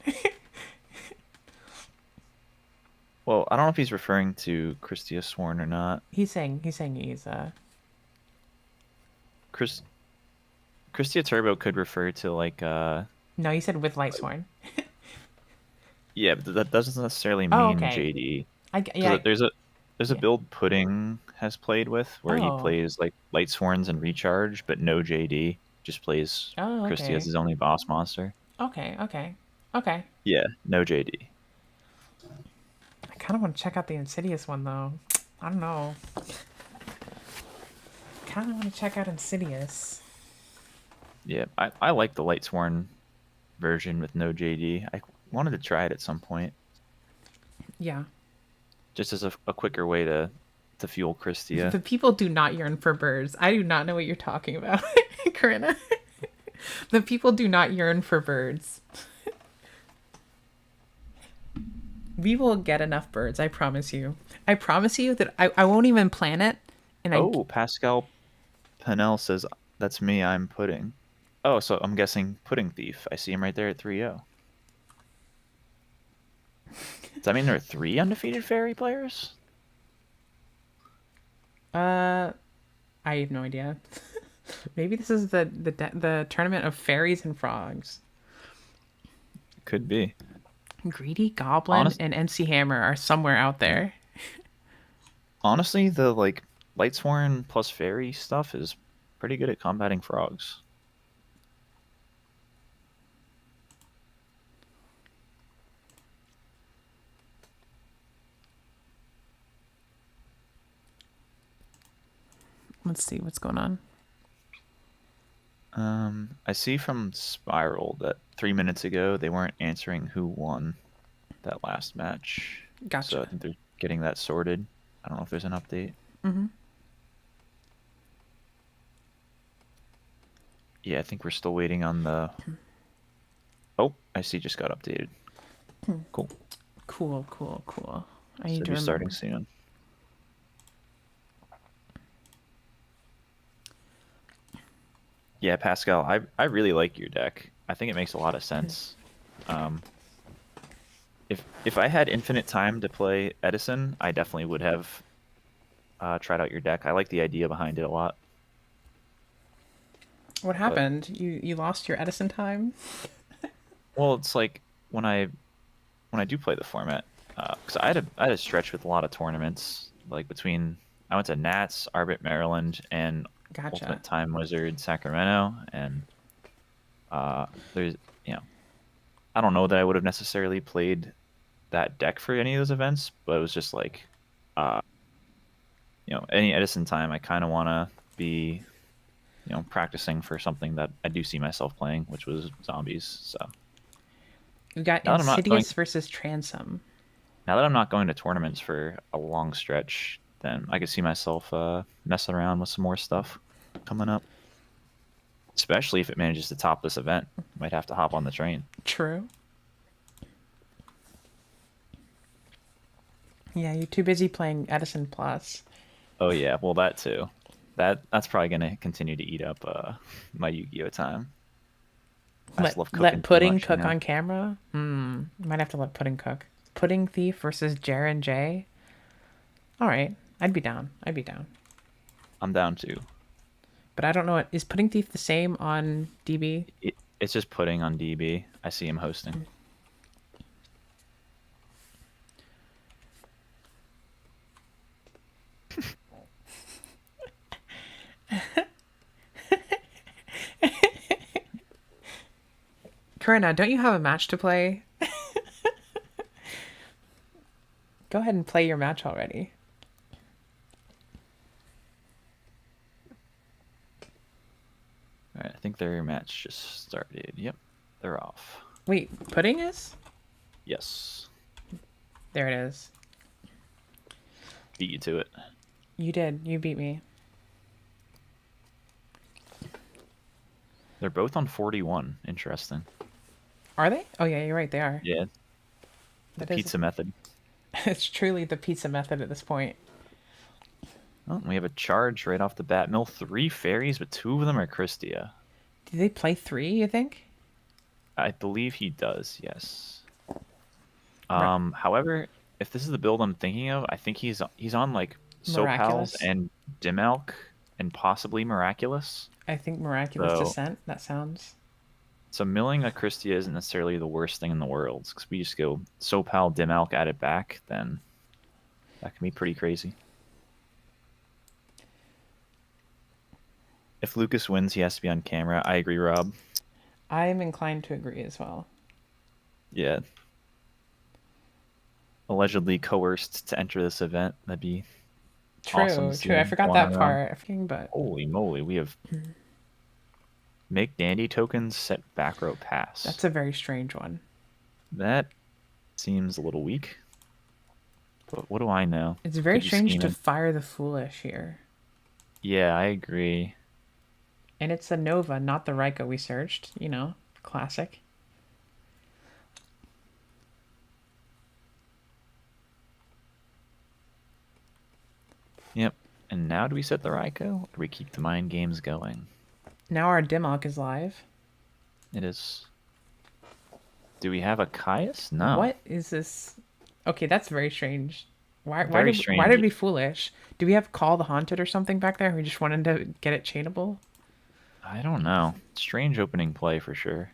Well, I don't know if he's referring to Christia Sworn or not. he's saying he's Christia Turbo could refer to like no, he said with Lightsworn. yeah, but that doesn't necessarily Oh, mean okay. JD. Yeah. There's a Yeah. build Pudding has played with where he Oh. plays like Lightsworns and Recharge, but no JD. Just plays Oh, Christie okay. as his only boss monster. Okay. Yeah, no JD. I kind of want to check out the Insidious one though. I don't know. Kind of want to check out Insidious. Yeah, I like the Lightsworn version with no JD. I wanted to try it at some point, Yeah. just as a quicker way to fuel Christia. The people do not yearn for birds. I do not know what you're talking about, Corinna. The people do not yearn for birds. We will get enough birds, I promise you. I promise you that I won't even plan it. And Oh, Pascal Panel says, that's me, I'm Pudding. Oh, so I'm guessing Pudding Thief. I see him right there at 3-0. Does that mean there are 3 undefeated fairy players? I have no idea. Maybe this is the tournament of fairies and frogs. Could be. Greedy Goblin and NC Hammer are somewhere out there. Honestly, the like Lightsworn plus fairy stuff is pretty good at combating frogs. Let's see what's going on. I see from Spiral that 3 minutes ago they weren't answering who won that last match. Gotcha. So I think they're getting that sorted. I don't know if there's an update. Mm-hmm. Yeah, I think we're still waiting on the... Oh, I see just got updated. Cool. Cool. I need Should to be remember. starting soon. Yeah, Pascal, I really like your deck. I think it makes a lot of sense. If I had infinite time to play Edison, I definitely would have tried out your deck. I like the idea behind it a lot. What happened? You lost your Edison time? Well, it's like when I do play the format, because I had a stretch with a lot of tournaments, like between I went to Nats, Arbit, Maryland, and Gotcha. Ultimate Time Wizard Sacramento, and there's I don't know that I would have necessarily played that deck for any of those events, but it was just like, uh, any Edison time, I kind of want to be, practicing for something that I do see myself playing, which was zombies. So We got now that I'm not going, Insidious versus Transom. now that I'm not going to tournaments for a long stretch, then I could see myself messing around with some more stuff coming up. Especially if it manages to top this event, might have to hop on the train. True. Yeah, you're too busy playing Edison Plus. Oh yeah, well that too. That's probably gonna continue to eat up my Yu-Gi-Oh time. I just love cooking Let too Pudding much, cook on camera? Might have to let Pudding cook. Pudding Thief versus Jer and Jay? Alright, I'd be down. I'm down too. But I don't know, is Pudding Thief the same on DB? It's just Pudding on DB. I see him hosting. Corinna, don't you have a match to play? Go ahead and play your match already. Alright, I think their match just started. Yep, they're off. Wait, Pudding is? Yes. There it is. Beat you to it. You did. You beat me. They're both on 41. Interesting. Are they? Oh yeah, you're right. They are. Yeah. The pizza method. It's truly the pizza method at this point. Oh, we have a charge right off the bat. Mill 3 fairies, but 2 of them are Christia. Do they play 3, you think? I believe he does, yes. However, if this is the build I'm thinking of, I think he's on like Sopals and Dimalk and possibly Miraculous. I think Miraculous Descent, that sounds. So milling a Christia isn't necessarily the worst thing in the world, because we just go Sopal, Dimalk, add it back, then that can be pretty crazy. If Lucas wins, he has to be on camera. I agree, Rob. I'm inclined to agree as well. Yeah. Allegedly coerced to enter this event. That'd be awesome. True. I forgot that part. But holy moly, we have make dandy tokens, set back row pass. That's a very strange one. That seems a little weak. But what do I know? It's very strange to fire the Foolish here. Yeah, I agree. And it's a Nova, not the Raikou we searched. Classic. Yep. And now do we set the Raikou, or do we keep the mind games going? Now our Dimalk is live. It is. Do we have a Caius? No. What is this? Okay, that's very strange. Why strange. Why did we Foolish? Do we have Call the Haunted or something back there? We just wanted to get it chainable? I don't know. Strange opening play for sure.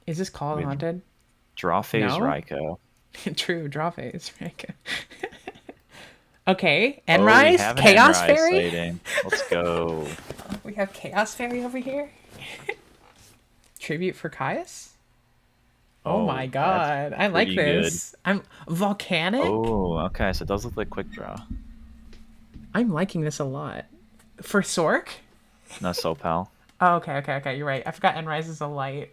Is this Call the Haunted? Draw phase Raikou. True, draw phase Raikou. Okay, Enrise, Chaos Fairy. Slating. Let's go. We have Chaos Fairy over here. Tribute for Caius. Oh my god, I like this. Good. I'm Volcanic. Oh, okay, so it does look like quick draw. I'm liking this a lot. For Sork? No, Sopal. Oh, okay. You're right. I forgot Enrise is a light.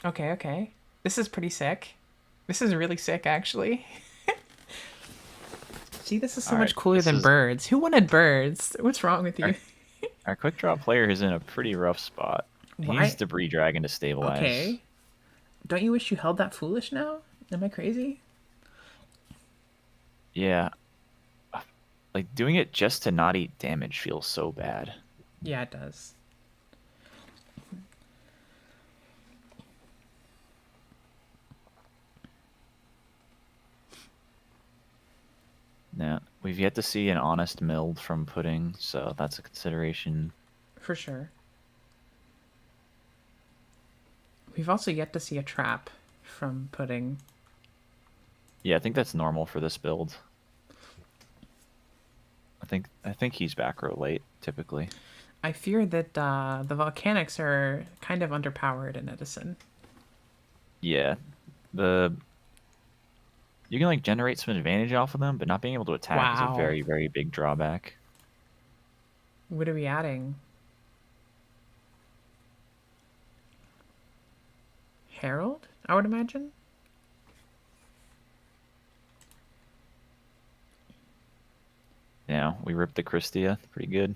Okay. This is pretty sick. This is really sick, actually. See, this is so much cooler than birds. Who wanted birds? What's wrong with you? Our quick draw player is in a pretty rough spot. He needs Debris Dragon to stabilize. Okay. Don't you wish you held that Foolish now? Am I crazy? Yeah. Like, doing it just to not eat damage feels so bad. Yeah, it does. Yeah, we've yet to see an honest milled from Pudding, so that's a consideration. For sure. We've also yet to see a trap from Pudding. Yeah, I think that's normal for this build. I think he's back row late, typically. I fear that the volcanics are kind of underpowered in Edison. Yeah, the you can like generate some advantage off of them, but not being able to attack is a Wow. very, very big drawback. What are we adding? Herald, I would imagine. Yeah, we ripped the Christia pretty good.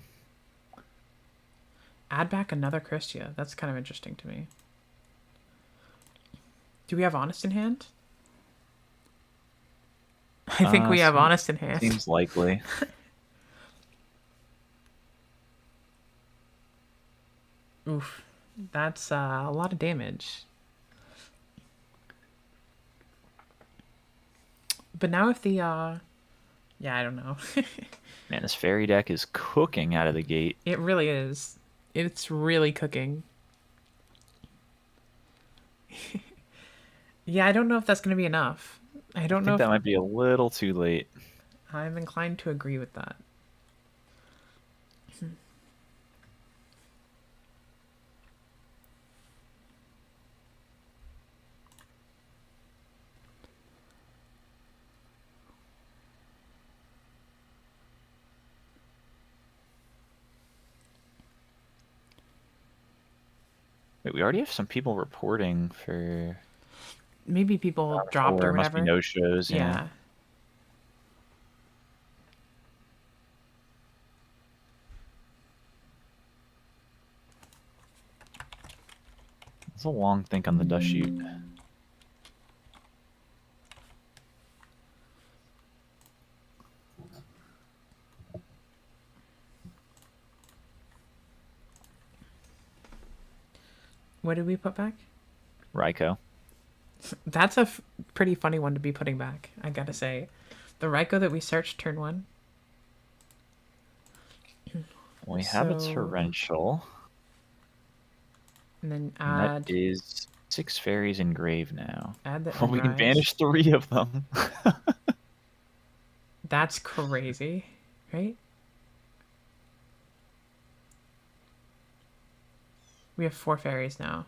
Add back another Christia. That's kind of interesting to me. Do we have Honest in hand? I think we have Honest in hand. Seems likely. Oof. That's a lot of damage. But now if the yeah, I don't know. Man, this fairy deck is cooking out of the gate. It really is. It's really cooking. Yeah, I don't know if that's going to be enough. I don't know think if that might be a little too late. I'm inclined to agree with that. Wait, we already have some people reporting for. Maybe people dropped or Must be whatever. no shows. Yeah. It's a long think on the dust sheet. What did we put back? Raiko. That's a pretty funny one to be putting back, I gotta say. The Raiko that we searched turn 1. We have a So- torrential. And then And add that is 6 fairies in grave now. add the Well, we can Endrise. banish 3 of them. That's crazy, right? We have 4 fairies now.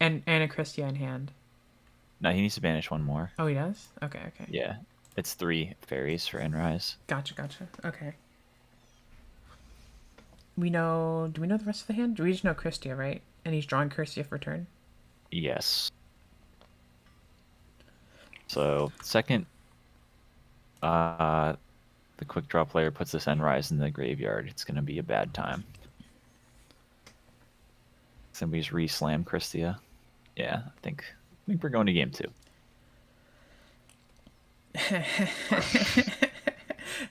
and a Christia in hand. No, he needs to banish 1 more. Oh, he does? Okay, okay. Yeah, it's 3 fairies for Endrise. Gotcha. Okay. Do we know the rest of the hand? Do we just know Christia, right? And he's drawing Christia for turn? Yes. So, second, the quick draw player puts this Endrise in the graveyard, it's going to be a bad time. Somebody's re-slam Christia. Yeah, I think we're going to game 2.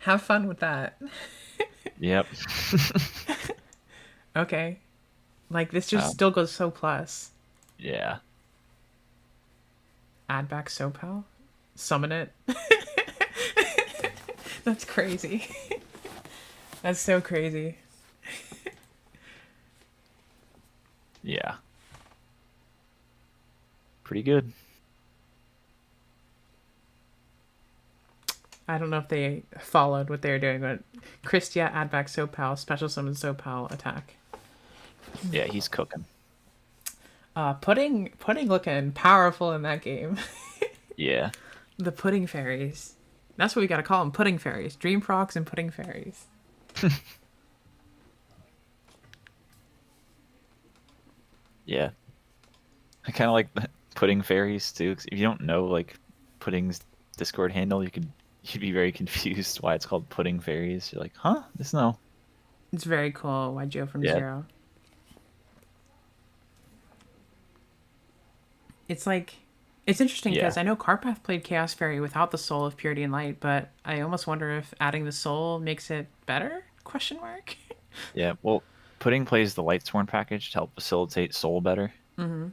Have fun with that. Yep. Okay. Like, this just still goes so plus. Yeah. Add back Supay? Summon it? That's crazy. That's so crazy. Yeah. Pretty good. I don't know if they followed what they were doing, but Christia, add back Supay, special summon Supay, attack. Yeah, he's cooking. Pudding looking powerful in that game. Yeah. The pudding fairies. That's what we gotta call them, pudding fairies. Dream frogs and pudding fairies. Yeah. I kind of like pudding fairies too, 'cause if you don't know like pudding's Discord handle, you'd be very confused why it's called pudding fairies. You're like, huh? This no. It's very cool. YGO from Yeah. 0. It's like, it's interesting because I know Carpath played Chaos Fairy without the Soul of Purity and Light, but I almost wonder if adding the Soul makes it better? Question mark. Yeah. Well, pudding plays the Lightsworn package to help facilitate soul better. Mm-hmm.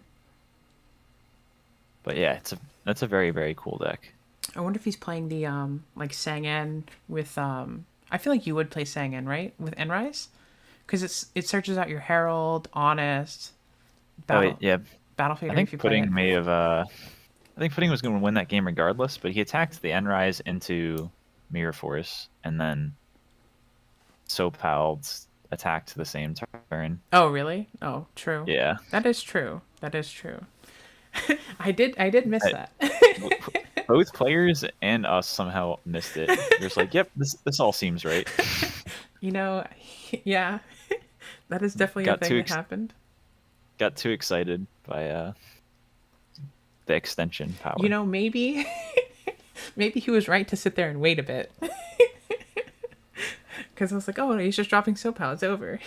But yeah, that's a very, very cool deck. I wonder if he's playing the like Sangan with I feel like you would play Sangan, right? With Endrise? Because it searches out your Herald, Honest, Battle, yeah. Battle Fader I think if you play it. pudding may have. I think pudding was going to win that game regardless, but he attacked the Endrise into Mirror Force, and then Sopal attacked the same turn. Oh, really? Oh, true. Yeah. That is true. That is true. I did miss I- that. Both players and us somehow missed it. We're just like, yep, this all seems right. You know, yeah. That is definitely a Got thing too that happened. got too excited by the extension power. You know, maybe maybe he was right to sit there and wait a bit. Because I was like, oh, he's just dropping soap out. It's over.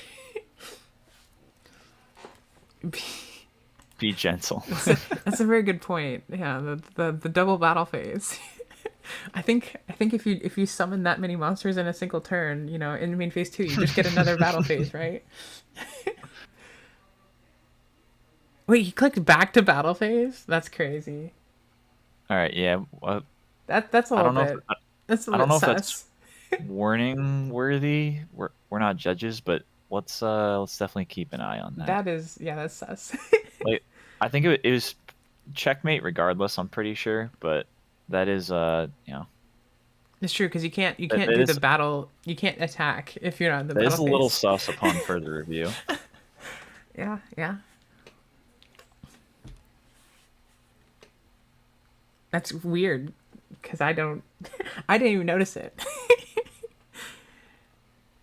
Be gentle. That's a very good point. Yeah, the double battle phase. I think if you summon that many monsters in a single turn, you know, in main phase 2, you just get another battle phase, right? Wait, he clicked back to battle phase? That's crazy. All right, yeah. Well, That's a I little don't know. bit. That's a I don't little know if sus. that's warning worthy. We're not judges, but let's definitely keep an eye on that. That is, yeah, that's sus. Like, I think it was checkmate regardless. I'm pretty sure, but that is you know, It's true because you can't that do the is battle. You can't attack if you're not in the that is a battle little phase. sus upon further review. Yeah, yeah. That's weird because I didn't even notice it.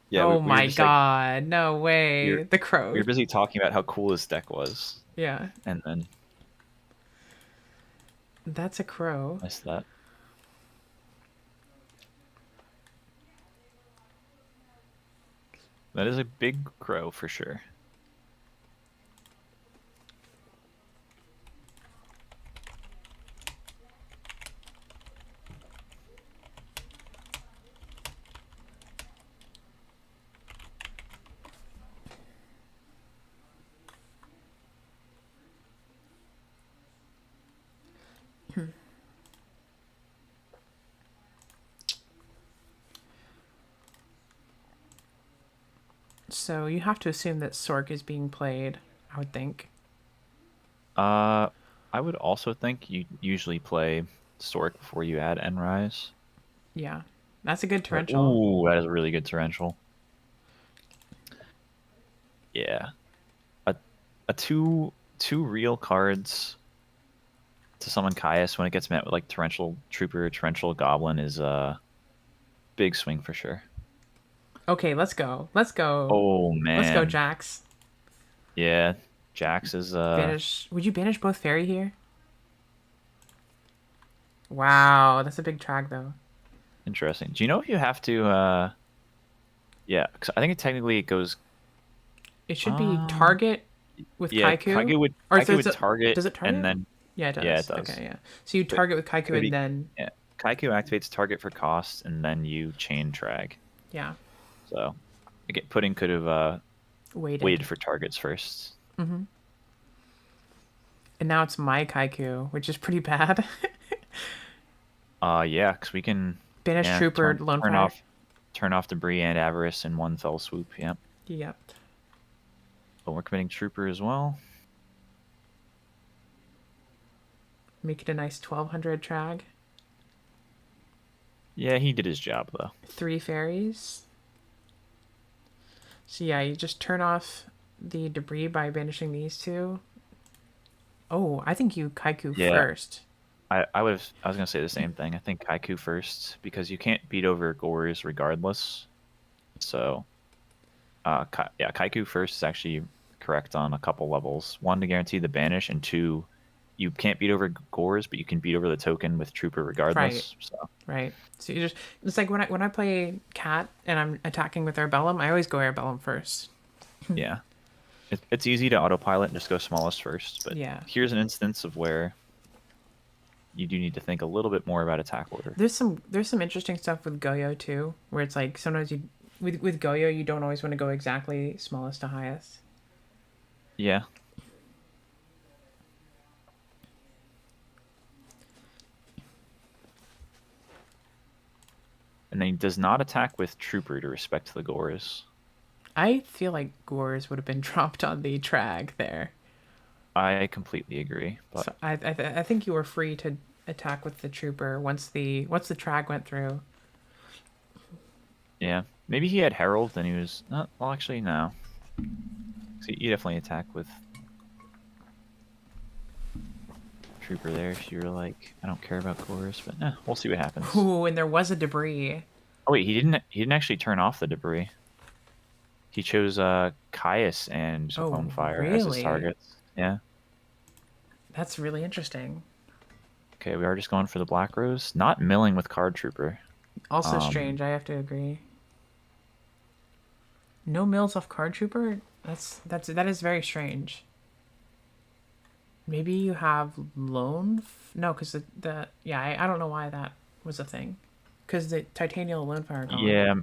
Yeah. Oh we were my just, like, god, no way. we were- The crow. we were busy talking about how cool this deck was, Yeah, and then that's a crow. missed that. That is a big crow for sure. So you have to assume that Sork is being played, I would think. I would also think you usually play Stork before you add Enrise. Yeah, that's a good torrential. Ooh, that is a really good torrential. Yeah, a two real cards to summon Caius when it gets met with like torrential trooper, torrential goblin is a big swing for sure. Okay, let's go. Let's go. Oh man, Let's go, Jax. Yeah, Jax is Banish. Would you banish both fairy here? Wow, that's a big trag though. interesting. Do you know if you have to? Yeah, 'cause I think technically it goes. It should be target with Yeah, Kaiku. Kaiku would, Or Kaiku does would target. does it target? And then Yeah, it does. Yeah, it does. Okay, yeah. So you target with Kaiku maybe- and then yeah, Kaiku activates target for cost, and then you chain trag. yeah, So, again, Pudding could have waited for targets first. And now it's my Kaiku, which is pretty bad. Yeah, because we can Banish Trooper, Lone Fire. turn off Debris and Avarice in one fell swoop. Yep. Yep. But we're committing Trooper as well. Make it a nice 1200 trag. Yeah, he did his job though. 3 fairies. So yeah, you just turn off the debris by banishing these two. Oh, I think you Kaiku Yeah. first. I was gonna say the same thing. I think Kaiku first because you can't beat over Gores regardless. So, yeah, Kaiku first is actually correct on a couple levels. One, to guarantee the banish, and two, you can't beat over Gores, but you can beat over the token with Trooper regardless. So Right. So you just it's like when I play Cat and I'm attacking with Arbellum, I always go Arbellum first. yeah, it's easy to autopilot and just go smallest first. But Yeah. here's an instance of where you do need to think a little bit more about attack order. There's some interesting stuff with Goyo too, where it's like sometimes you with Goyo you don't always want to go exactly smallest to highest. Yeah. And then he does not attack with Trooper to respect the Gores. I feel like Gores would have been dropped on the trag there. I completely agree. But So I think you were free to attack with the Trooper once the trag went through. yeah, Maybe he had Herald and he was not. Well, actually, no. So you definitely attack with Trooper there if you're like, I don't care about chorus, but we'll see what happens. Ooh, and there was a debris. Oh wait, he didn't actually turn off the debris. He chose Caius and Oh, Fire as his really? targets. Yeah. That's really interesting. Okay, we are just going for the Black Rose. Not milling with Card Trooper. Also strange, I have to agree. No mills off Card Trooper? That is very strange. Maybe you have no, because I don't know why that was a thing. Because the Titanial Lone Fire gone. Yeah.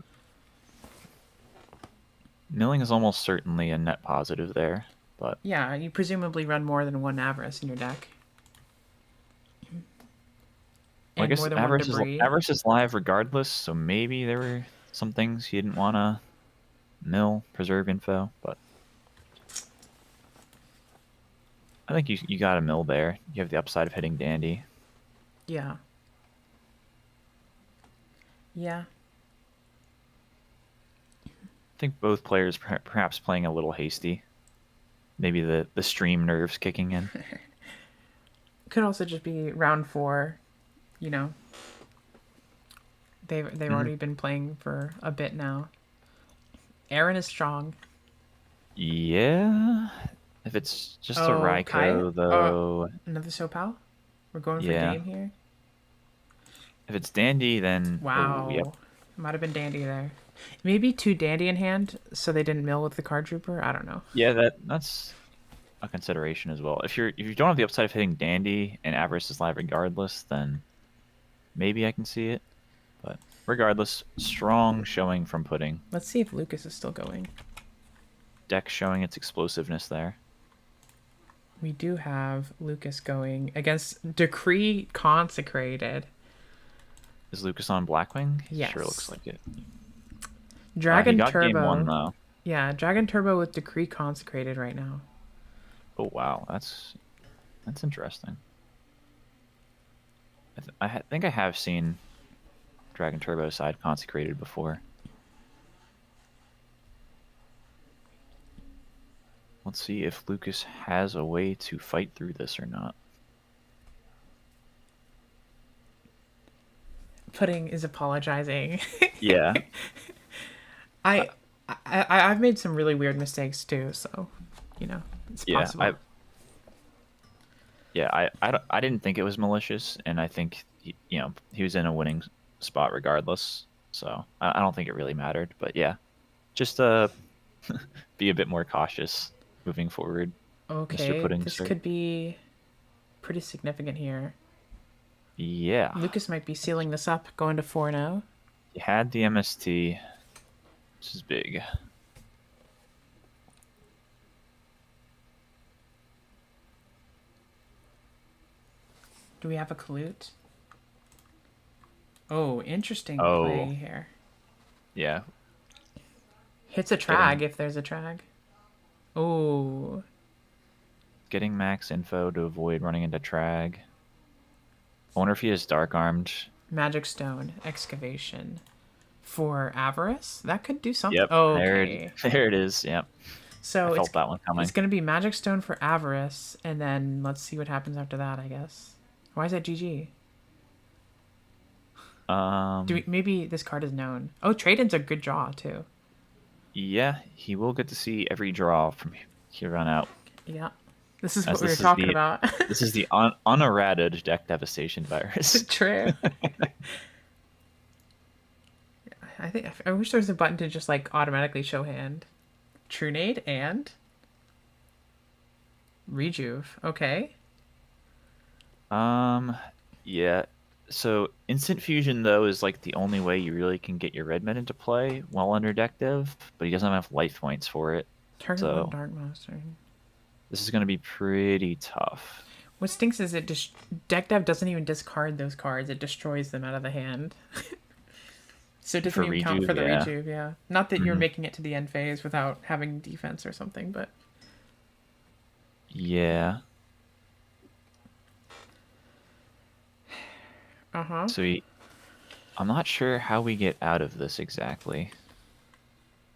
Milling is almost certainly a net positive there, but yeah, you presumably run more than one Avarice in your deck. Well, I guess more than one debris. Avarice is live regardless, so maybe there were some things you didn't want to mill, preserve info, but I think you got a mill there. You have the upside of hitting Dandy. Yeah. Yeah. I think both players perhaps playing a little hasty. Maybe the stream nerves kicking in. Could also just be round 4. You know, they've already been playing for a bit now. Aaron is strong. Yeah. If it's just a Raikou, though. Another Supay? We're going for game here? If it's Dandy, then... Wow. Oh, yep. It might have been Dandy there. Maybe 2 Dandy in hand, so they didn't mill with the Card Trooper? I don't know. Yeah, that's a consideration as well. If you don't have the upside of hitting Dandy and Avarice is live regardless, then maybe I can see it. But regardless, strong showing from Pudding. Let's see if Lucas is still going. Deck showing its explosiveness there. We do have Lucas going against Decree Consecrated. Is Lucas on Blackwing? Yes. Sure looks like it. Dragon he got Turbo. Game 1, though. Yeah, Dragon Turbo with Decree Consecrated right now. Oh, wow. That's interesting. I think I have seen Dragon Turbo side Consecrated before. Let's see if Lucas has a way to fight through this or not. Pudding is apologizing. Yeah. I've made some really weird mistakes too, so it's possible. I didn't think it was malicious, and I think he was in a winning spot regardless, so I don't think it really mattered. But yeah, just be a bit more cautious moving forward. Okay, Mr. Pudding, this sir. could be pretty significant here. Yeah. Lucas might be sealing this up, going to 4-0. You had the MST. This is big. Do we have a Kalute? Oh, interesting play here. Yeah. Hits a trag if there's a trag. Oh. Getting max info to avoid running into trag. I wonder if he is dark armed. Magic Stone, Excavation. For Avarice? That could do something. Yep. Oh, okay. There it is. Yep. So I felt that one coming. It's going to be Magic Stone for Avarice, and then let's see what happens after that, I guess. Why is that GG? Maybe this card is known. Oh, Trade-in's a good draw, too. Yeah, he will get to see every draw from here on out. Yeah. This is what we were talking about. This is the unerrated deck devastation virus. True. I wish there was a button to just like automatically show hand. Trunade and Rejuve. Okay. Yeah. So Instant Fusion though is like the only way you really can get your Redman into play while under deck dev, but he doesn't have enough life points for it. Target one Dark Master. This is going to be pretty tough. What stinks is deck dev doesn't even discard those cards. It destroys them out of the hand. So it doesn't even count for the Rejuve, yeah. Not that you're making it to the end phase without having defense or something, but... Yeah. Uh-huh. So I'm not sure how we get out of this exactly.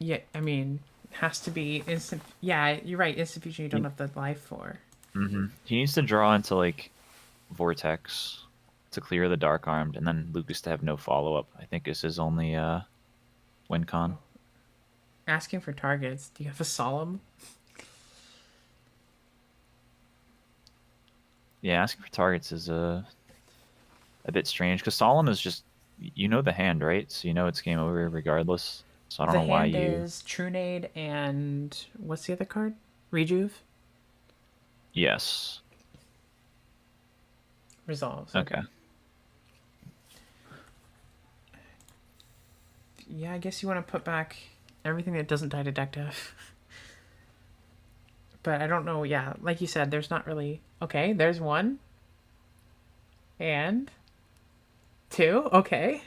Yeah, I mean, has to be instant. Yeah, you're right. Instant fusion, you don't have the life for. He needs to draw into like Vortex to clear the Dark Armed, and then Lucas to have no follow up. I think is his only win con. Asking for targets. Do you have a solemn? Yeah, asking for targets is a bit strange because Solemn is just you know the hand, right? So you know it's game over regardless. So I don't The know why hand you. is Trunade and what's the other card? Rejuve? Yes. Resolves. Okay. Yeah, I guess you want to put back everything that doesn't die to deck dev. But I don't know. Yeah, like you said, there's not really. Okay, there's one. And two. Okay.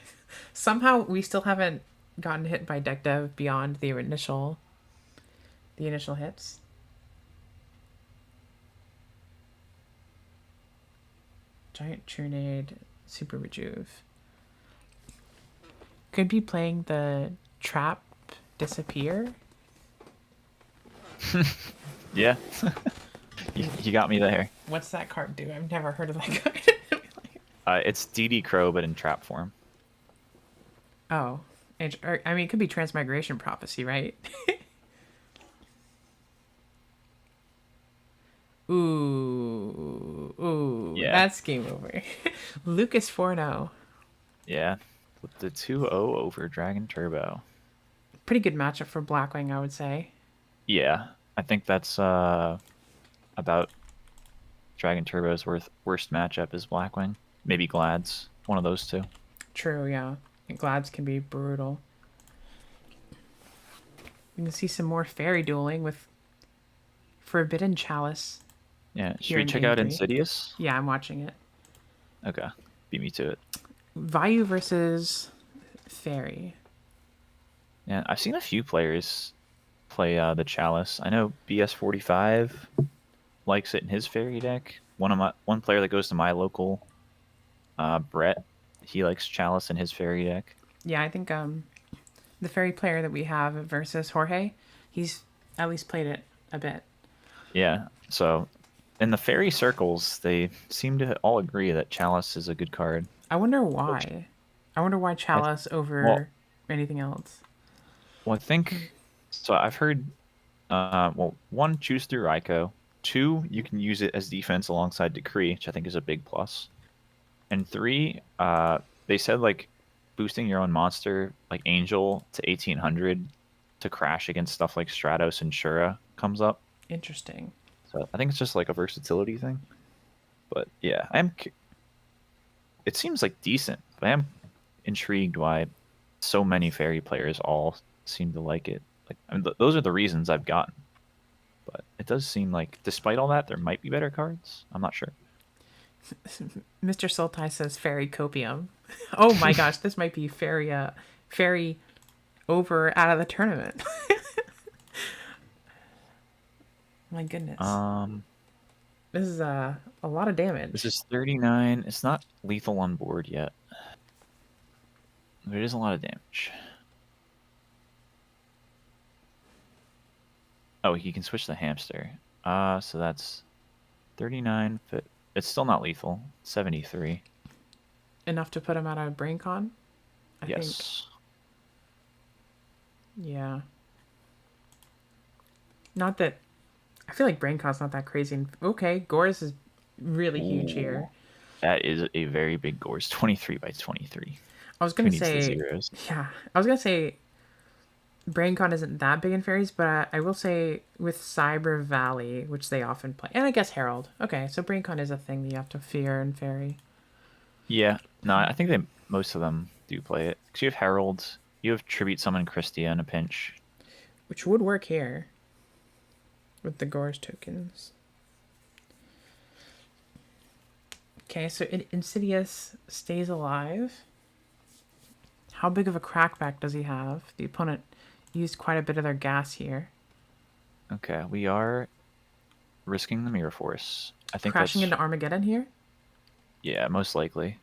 Somehow we still haven't gotten hit by deck dev beyond the initial hits. Giant Trunade, Super Rejuve. Could be playing the Trap Disappear. Yeah. you got me there. What's that card do? I've never heard of that card. It's DD Crow, but in trap form. Oh. I mean, it could be Transmigration Prophecy, right? Ooh, Yeah. that's game over. Lucas 4-0. Yeah. With the 2-0 over Dragon Turbo. Pretty good matchup for Blackwing, I would say. Yeah. I think that's about Dragon Turbo's worst matchup is Blackwing. Maybe Glad's. One of those two. True, yeah. Glads can be brutal. You can see some more fairy dueling with Forbidden Chalice. Yeah. Should Here we in check game out 3. Insidious? Yeah, I'm watching it. Okay. Beat me to it. Vayu versus Fairy. Yeah, I've seen a few players play the Chalice. I know BS45 likes it in his fairy deck. One player that goes to my local, Brett, he likes Chalice in his fairy deck. Yeah, I think the fairy player that we have versus Jorge, he's at least played it a bit. Yeah, so in the fairy circles, they seem to all agree that Chalice is a good card. I wonder why. I wonder why Chalice over anything else. Well, I think so. I've heard. Well, one, choose through Raikou. Two, you can use it as defense alongside Decree, which I think is a big plus. And three, they said like boosting your own monster like Angel to 1800 to crash against stuff like Stratos and Shura comes up. Interesting. So I think it's just like a versatility thing. But yeah, it seems like decent, but I am intrigued why so many fairy players all seem to like it. Like, I mean, those are the reasons I've gotten. But it does seem like, despite all that, there might be better cards. I'm not sure. Mr. Sultai says Fairy Copium. Oh my gosh, this might be Fairy over out of the tournament. My goodness. This is a lot of damage. This is 39. It's not lethal on board yet. But it is a lot of damage. Oh, he can switch the hamster. So that's 39. It's still not lethal. 73. Enough to put him out of BrainCon? I think. Yeah. Not that... I feel like BrainCon's not that crazy. Okay, Gorz is really huge here. That is a very big Gorz. 23 by 23. I was going to Who needs the say... zeros? Yeah. I was going to say... BrainCon isn't that big in fairies, but I will say with Cyber Valley, which they often play, and I guess Herald. Okay, so BrainCon is a thing that you have to fear in fairy. Yeah, no, I think most of them do play it. Because you have Herald, you have Tribute Summon Christia in a pinch. Which would work here. With the Gorz tokens. Okay, so Insidious stays alive. How big of a crackback does he have? The opponent used quite a bit of their gas here. Okay, we are risking the Mirror Force. I think crashing into Armageddon here? Yeah, most likely.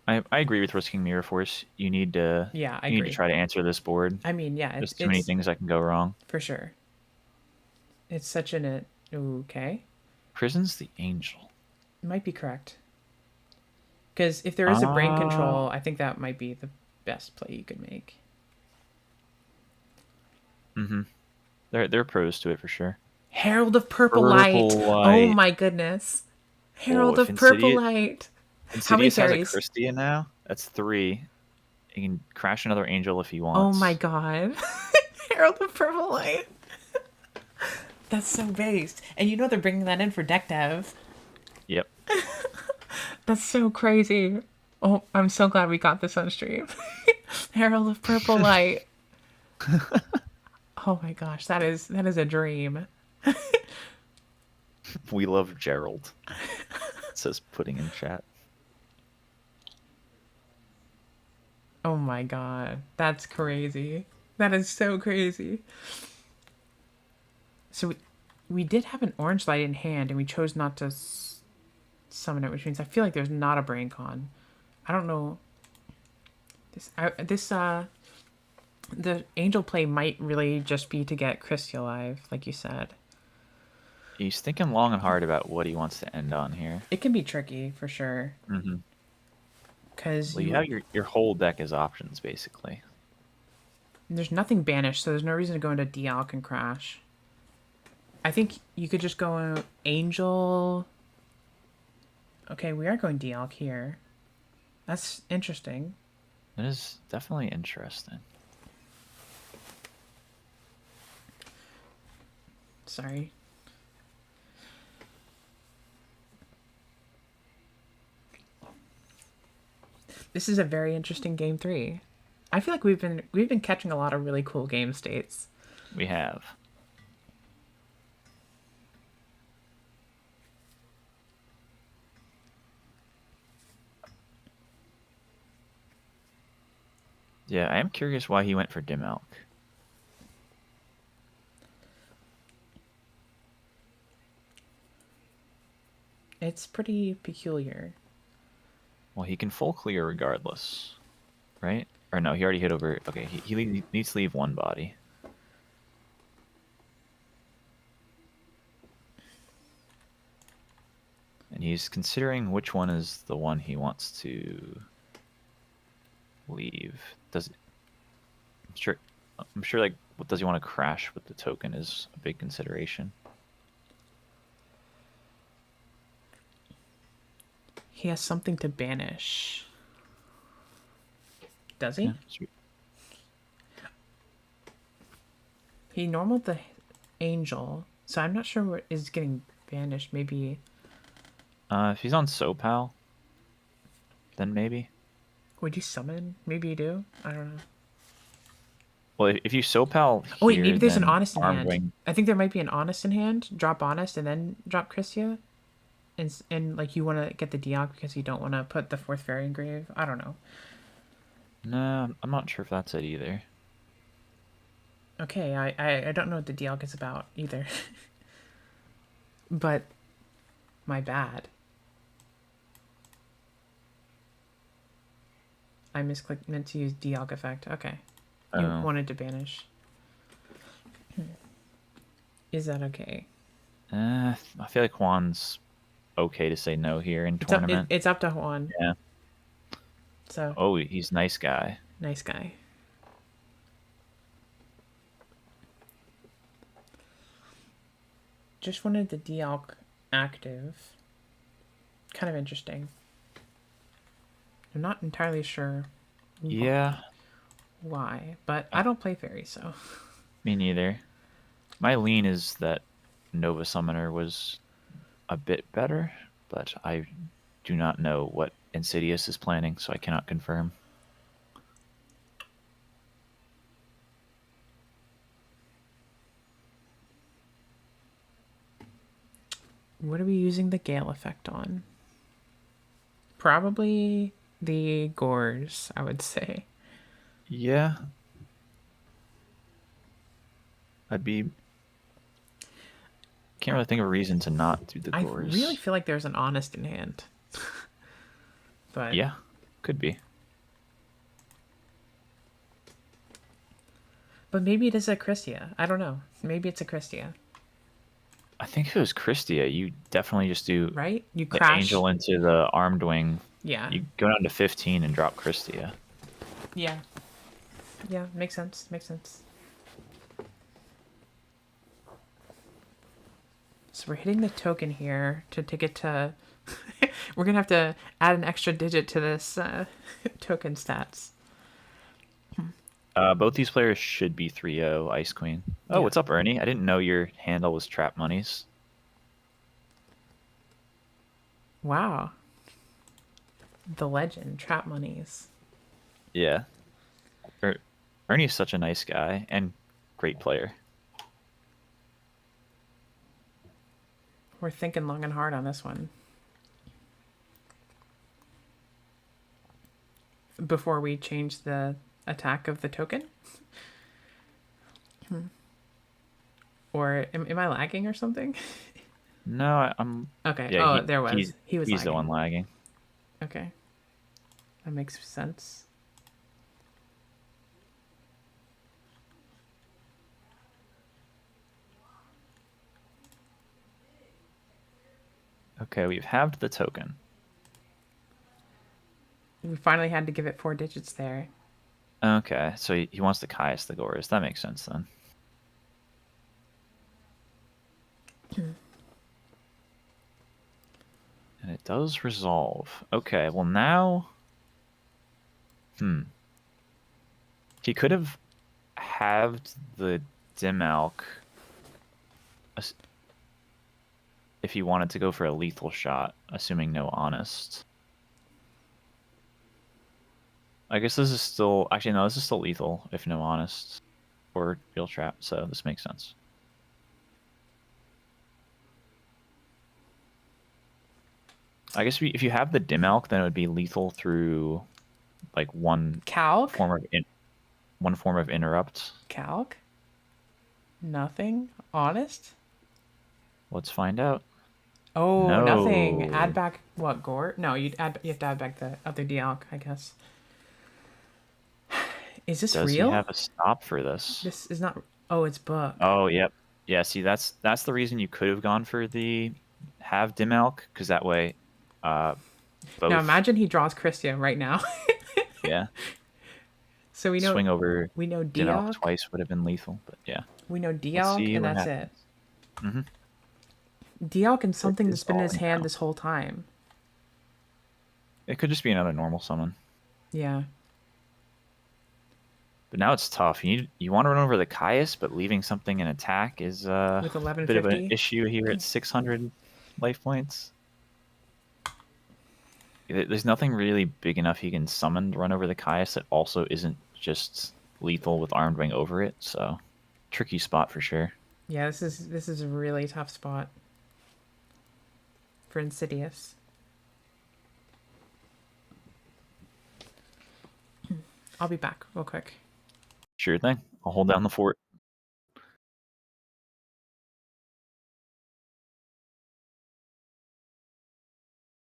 I agree with risking Mirror Force. You need to Yeah, I you need to agree. try to answer this board. I mean, yeah, There's too many it's things that can go wrong. for sure. It's such an okay. Prison's the Angel. It might be correct. Because if there is a brain Ah, control, I think that might be the best play you could make. mm-hmm. They're pros to it for sure. Herald of Purple Light. Purple Oh Light. my goodness. Oh, Herald if of Purple Insidious Light. How many Insidious has a fairies? Christia now, that's 3. He can crash another Angel if he Oh my wants. god. Herald of Purple Light. That's so based. And you know they're bringing that in for deck dev. Yep. That's so crazy. Oh, I'm so glad we got this on stream. Herald of Purple Light. Oh my gosh, that is a dream. We love Gerald. It says pudding in chat. Oh my god, that's crazy. That is so crazy. So we did have an orange light in hand, and we chose not to summon it, which means I feel like there's not a brain con. I don't know. The angel play might really just be to get Christy alive, like you said. He's thinking long and hard about what he wants to end on here. It can be tricky for sure. Mm-hmm. Because Well, you have your whole deck as options, basically. there's nothing banished, so there's no reason to go into Dialk and crash. I think you could just go Angel. Okay, we are going Dialk here. That's interesting. It is definitely interesting. Sorry. This is a very interesting game 3. I feel like we've been catching a lot of really cool game states. We have. Yeah, I am curious why he went for Dim Elk. It's pretty peculiar. Well, he can full clear regardless, right? Or no, he already hit over. Okay, he needs to leave one body. And he's considering which one is the one he wants to leave. I'm sure like what does he want to crash with the token is a big consideration. He has something to banish. Does he? Yeah, sweet. He normaled the angel, so I'm not sure what is getting banished. Maybe. If he's on Supay, then maybe. Would you summon? Maybe you do. I don't know. Well, if you Supay here, Oh wait, maybe there's an then honest in hand. Armwing. I think there might be an honest in hand. Drop honest and then drop Christia. And like you want to get the Dialk because you don't want to put the 4th fairy in grave. I don't know. No, I'm not sure if that's it either. Okay, I don't know what the Dialk is about either. But my bad. I misclicked, meant to use Dialk effect. Okay. You wanted to banish. Is that okay? I feel like Juan's okay to say no here in tournament. It's up to Juan. Yeah. So. Oh, he's nice guy. Nice guy. Just wanted the Dialk active. Kind of interesting. I'm not entirely sure. Yeah. Why, but I don't play fairies, so. Me neither. My lean is that Nova Summoner was a bit better, but I do not know what Insidious is planning, so I cannot confirm. What are we using the Gale effect on? Probably the Gores, I would say. Yeah. Can't really think of a reason to not do the Gores. I really feel like there's an honest in hand. But yeah, Could be. But maybe it is a Christia. I don't know. Maybe it's a Christia. I think if it was Christia, you definitely just do Right? You the crash. Angel into the Armed Wing. Yeah. You go down to 15 and drop Christia. Yeah. Yeah, makes sense. Makes sense. So we're hitting the token here to take it to... We're going to have to add an extra digit to this token stats. Both these players should be 3-0 Ice Queen. Oh, Yeah. what's up, Ernie? I didn't know your handle was Trap Monies. Wow. The legend, Trap Monies. Yeah. Ernie's such a nice guy and great player. We're thinking long and hard on this one. Before we change the attack of the token? Or am I lagging or something? No, I'm... Okay. Yeah, there was. He was He's lagging. the one lagging. Okay. That makes sense. Okay, we've halved the token. We finally had to give it 4 digits there. Okay, so he wants to Caius the Gorus. That makes sense then. And it does resolve. Okay, well now... He could have halved the Dimalk if he wanted to go for a lethal shot, assuming no Honest. I guess this is still... Actually, no, this is still lethal if no Honest or Real Trap, so this makes sense. I guess if you have the Dimalk, then it would be lethal through like one Calc? form of interrupt. Calc? Nothing? Honest? Let's find out. Oh, No. nothing. Add back what, Gore? No, you have to add back the other Dialc, I guess. Is this Does real? he have a stop for this? This is not... Oh, it's book. Oh, yep. Yeah, see, that's the reason you could have gone for the have Dimalk, because that way both... Now imagine he draws Christia right now. Yeah. So we know... Swing over we know Dimalk Dialc. twice would have been lethal, but yeah. We know Let's Dialc, see and what that's happens. it. Dialc and something that's been in his all hand now. this whole time. It could just be another normal summon. Yeah. But now it's tough. You want to run over the Caius, but leaving something in attack is With a bit of 1150? an issue here at 600 life points. There's nothing really big enough he can summon to run over the Caius that also isn't just lethal with Armed Wing over it, so tricky spot for sure. Yeah, this is a really tough spot for Insidious. I'll be back real quick. Sure thing. I'll hold down the fort.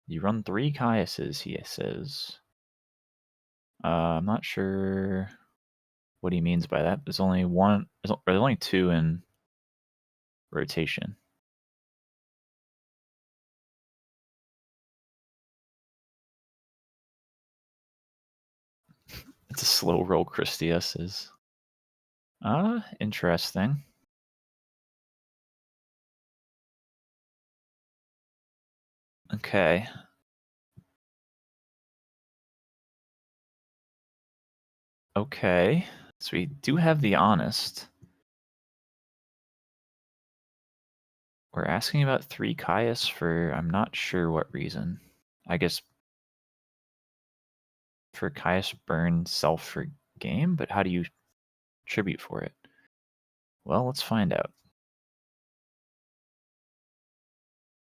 You run 3 Caiuses, he says. I'm not sure what he means by that. There's only one. There's only 2 in rotation. It's a slow roll, Christius is. Interesting. Okay. Okay. So we do have the Honest. We're asking about 3 Caius for I'm not sure what reason. I guess for Caius burn self for game, but how do you tribute for it? Well, let's find out.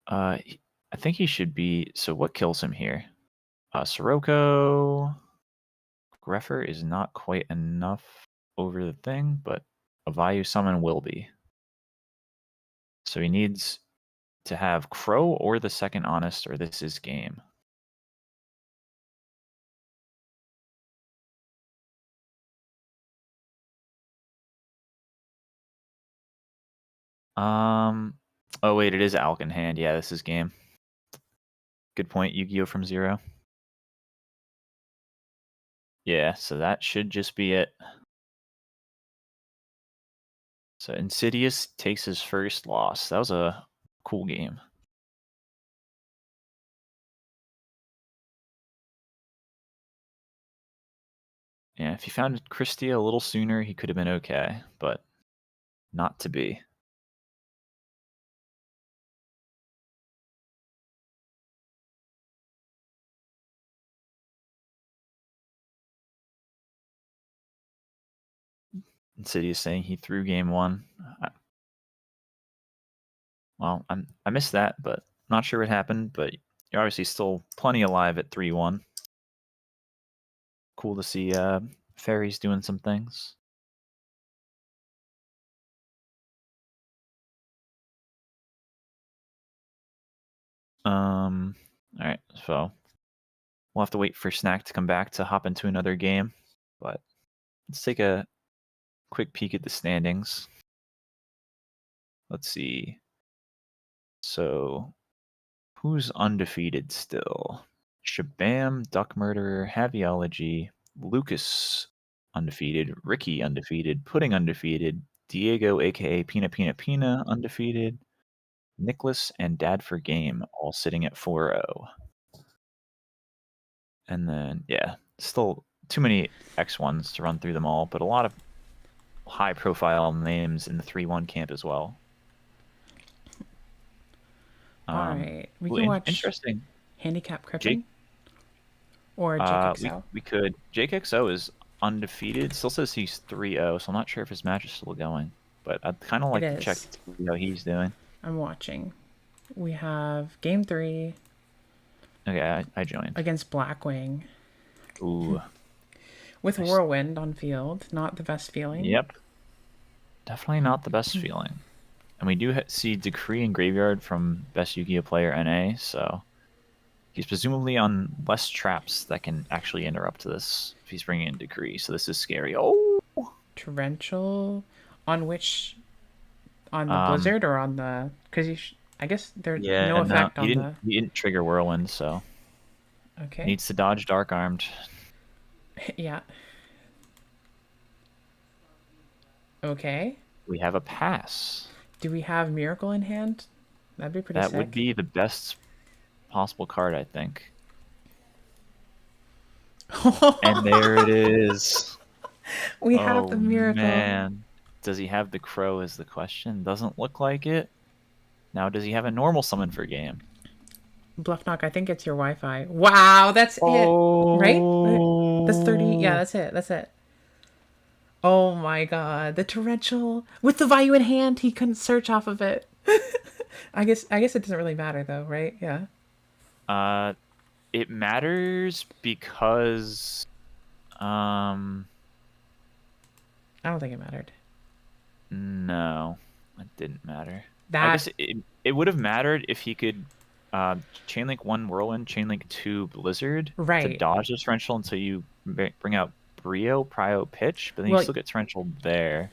I think he should be... So what kills him here? Sirocco... Greffer is not quite enough over the thing, but a Vayu summon will be. So he needs to have Crow or the second Honest, or this is game. Oh wait, it is Alk in hand. Yeah, this is game. Good point. Yu-Gi-Oh from 0. Yeah, so that should just be it. So Insidious takes his first loss. That was a cool game. Yeah, if he found Christia a little sooner, he could have been okay, but not to be. Insidious saying he threw game 1. Well, I missed that, but not sure what happened, but you're obviously still plenty alive at 3-1. Cool to see Fairies doing some things. Alright, so we'll have to wait for Snack to come back to hop into another game, but let's take a quick peek at the standings. Let's see. So, who's undefeated still? Shabam, Duck Murderer, Haviology, Lucas undefeated, Ricky undefeated, Pudding undefeated, Diego aka Pina Pina Pina undefeated, Nicholas and Dad for Game all sitting at 4-0. And then yeah, still too many X1s to run through them all, but a lot of high profile names in the 3-1 camp as well. All right, we can watch interesting handicap cripping or JXO. We could. JXO is undefeated. Still says he's 3-0, so I'm not sure if his match is still going. But I'd kind of like to check to see how he's doing. I'm watching. We have game 3. Okay, I joined. Against Blackwing. Ooh. With Whirlwind on field. Not the best feeling. Yep. Definitely not the best feeling. And we do see Decree in Graveyard from Best Yu-Gi-Oh! Player NA, so he's presumably on less traps that can actually interrupt this if he's bringing in Decree, so this is scary. Oh! Torrential? On which? On the Blizzard or on the... Because I guess there's no effect on the... He didn't trigger Whirlwind, so... Okay. Needs to dodge Dark Armed. Yeah. Okay. We have a pass. Do we have Miracle in hand? That'd be pretty sick. That would be the best possible card, I think. And there it is. We have the Miracle. Man. Does he have the Crow is the question. Doesn't look like it. Now, does he have a normal summon for game? Bluff Knock, I think it's your Wi-Fi. Wow, that's it. Right? That's 30. Yeah, that's it. That's it. Oh my god. The Torrential. With the value in hand, he couldn't search off of it. I guess it doesn't really matter though, right? Yeah. It matters because I don't think it mattered. No, it didn't matter. I guess it would have mattered if he could chainlink 1 Whirlwind, chainlink 2 Blizzard to dodge the Torrential until you bring out Prio Pitch, but then you still get Torrential there,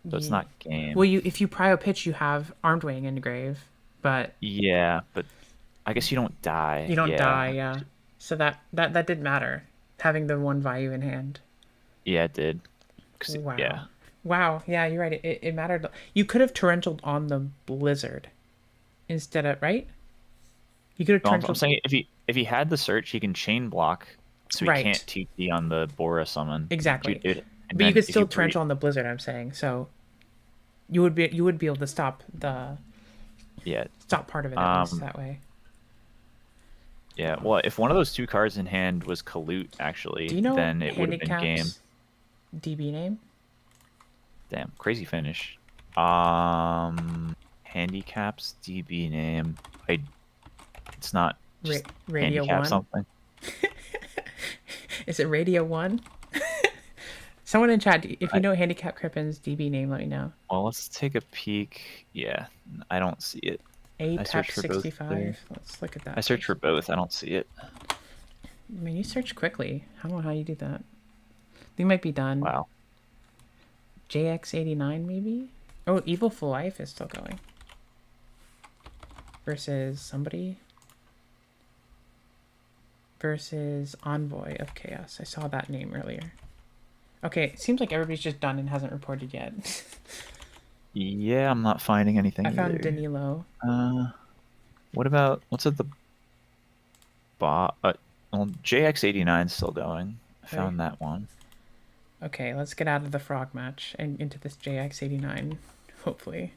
so it's not game. Well, if you Prio Pitch, you have Armed Wing in Grave, but... Yeah, but I guess you don't die. You don't die, yeah. So that did matter, having the 1 value in hand. Yeah, it did. Wow. Yeah. Wow, yeah, you're right. It mattered. You could have Torrentialed on the Blizzard instead of, right? You could have Torrentialed... I'm saying if he had the search, he can chain block, so he can't TP on the Bora summon. Exactly. But you could still Torrential on the Blizzard, I'm saying. So you would be able to stop part of it at least that way. Yeah, well, if one of those 2 cards in hand was Kalut, actually, then it would have been game. DB name? Damn, crazy finish. Handicaps DB name. It's not just Radio handicap 1 something. Is it Radio 1? Someone in chat, if you know Handicap Crippen's DB name, let me know. Well, let's take a peek. Yeah, I don't see it. APEX 65. Let's look at that. I searched for both. I don't see it. I mean, you search quickly. I don't know how you do that. They might be done. Wow. JX89 maybe? Oh, Evil Full Life is still going. versus somebody. Versus Envoy of Chaos. I saw that name earlier. Okay, it seems like everybody's just done and hasn't reported yet. Yeah, I'm not finding anything I either. found Danilo. What's at the well, JX89 is still going. I found that one. Okay, let's get out of the frog match and into this JX89, hopefully.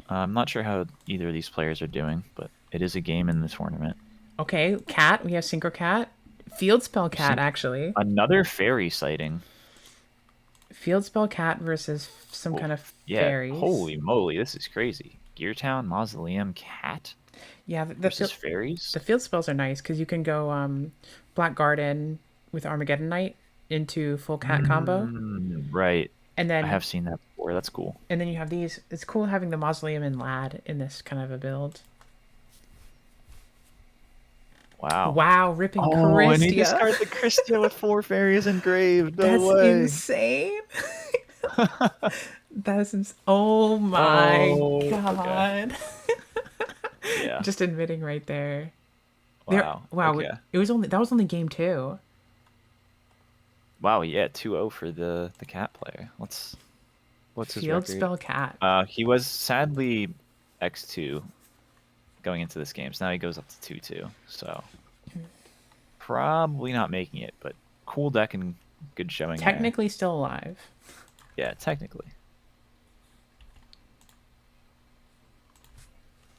I'm not sure how either of these players are doing, but it is a game in the tournament. Okay, Cat. We have Synchro Cat. Field Spell Cat, actually. Another fairy sighting. Field Spell Cat versus some kind of fairies. Holy moly, this is crazy. Gear Town, Mausoleum, Cat. Yeah, versus fairies. The field spells are nice because you can go Black Garden with Armageddon Knight into full cat combo. Right. And then I have seen that before. That's cool. And then you have these. It's cool having the Mausoleum and Lad in this kind of a build. Wow. Wow, ripping Christia. Oh, and he discards the Christia with 4 fairies engraved. No That's way. insane. That's insane. Oh my god. Okay. Yeah. Just admitting right there. Wow. Wow. Okay. That was only game 2. Wow. Yeah. 2-0 for the cat player. What's his Field record? Spell Cat. He was sadly X2 going into this game, so now he goes up to 2-2. So probably not making it, but cool deck and good showing. Technically still alive. Yeah, technically.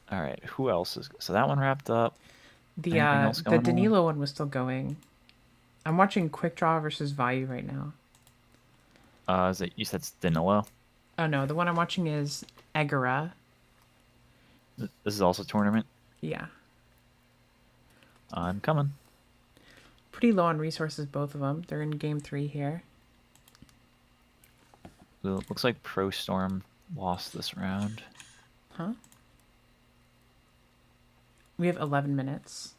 All right, who else is? So that one wrapped up. The Danilo one was still going. I'm watching Quick Draw versus Vayu right now. Is it, you said it's Danilo? Oh no, the one I'm watching is Egara. This is also tournament? Yeah. I'm coming. Pretty low on resources, both of them. They're in game 3 here. Well, it looks like Pro Storm lost this round. Huh? We have 11 minutes.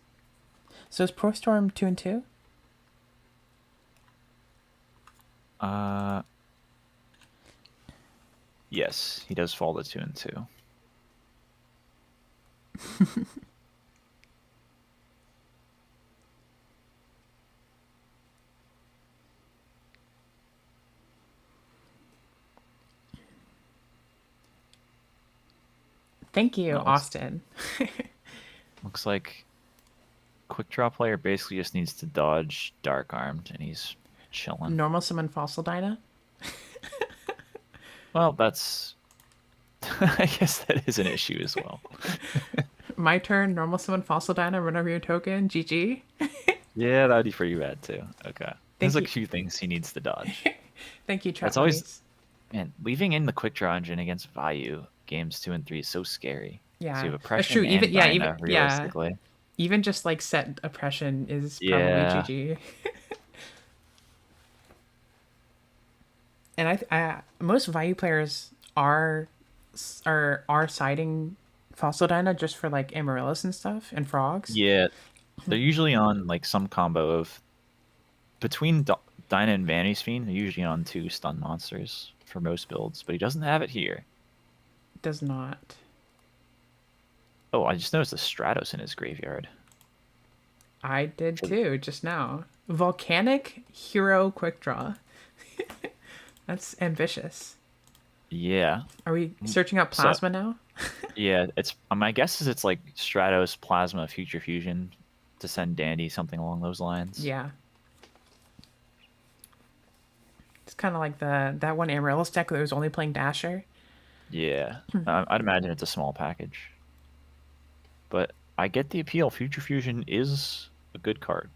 So is Pro Storm 2-2? Yes, he does fall to 2-2. Thank you, Austin. Looks like Quick Draw player basically just needs to dodge Dark Armed, and he's chilling. Normal summon Fossil Dyna? Well, that's... I guess that is an issue as well. My turn, normal summon Fossil Dyna, run over your token, GG. Yeah, that would be pretty bad too. Okay. There's a few things he needs to dodge. Thank you, Trap. That's always... Man, leaving in the Quick Draw engine against Vayu games 2 and 3 is so scary. Yeah, so you have oppression that's true. Even Dyna, realistically. Even just like set oppression is probably GG. And I most Vayu players are siding Fossil Dyna just for like Amaryllis and stuff and frogs. Yeah, they're usually on like some combo of between Dyna and Vanity's Fiend. They're usually on 2 stun monsters for most builds, but he doesn't have it here. Does not. Oh, I just noticed a Stratos in his graveyard. I did too, just now. Volcanic Hero Quick Draw. That's ambitious. Yeah. Are we searching out Plasma now? Yeah, it's my guess is it's like Stratos, Plasma, Future Fusion to send Dandy, something along those lines. Yeah. It's kind of like that one Amaryllis deck that was only playing Dasher. Yeah. I'd imagine it's a small package. But I get the appeal. Future Fusion is a good card.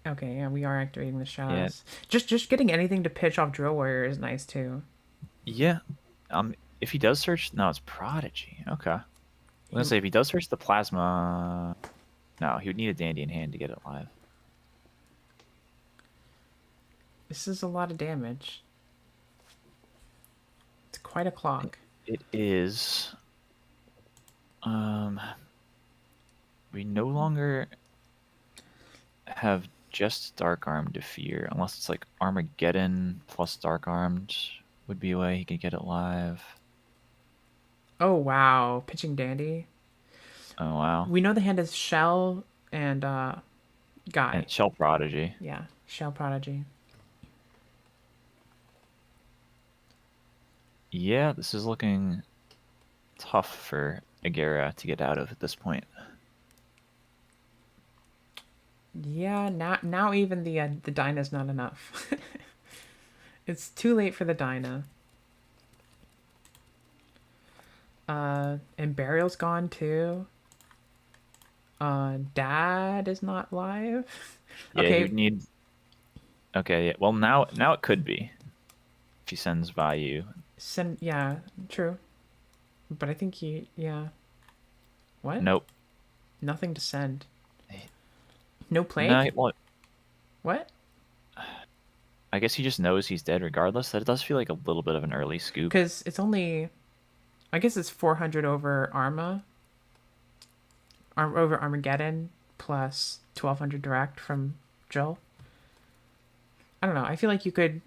Okay, yeah, we are activating the shadows. Yeah. Just getting anything to pitch off Drill Warrior is nice too. Yeah. If he does search, no, it's Prodigy. Okay. I was gonna say if he does search the Plasma, no, he would need a Dandy in hand to get it live. This is a lot of damage. It's quite a clock. It is. We no longer have just Dark Armed to fear, unless it's like Armageddon plus Dark Armed would be a way he could get it live. Oh, wow. Pitching Dandy. Oh, wow. We know the hand is Shell and Guy. And Shell Prodigy. Yeah, Shell Prodigy. Yeah, this is looking tough for Agera to get out of at this point. Yeah, now even the Dyna's not enough. It's too late for the Dyna. And Burial's gone too. Dad is not live. Yeah, Okay. he would need. Okay, yeah. Well, now it could be if he sends Vayu. Yeah, true. But I think yeah. What? Nope. Nothing to send. No plague? No, well, What? I guess he just knows he's dead regardless. That does feel like a little bit of an early scoop. Because it's only, I guess it's 400 over over Armageddon plus 1200 direct from Jill. I don't know. I feel like you could,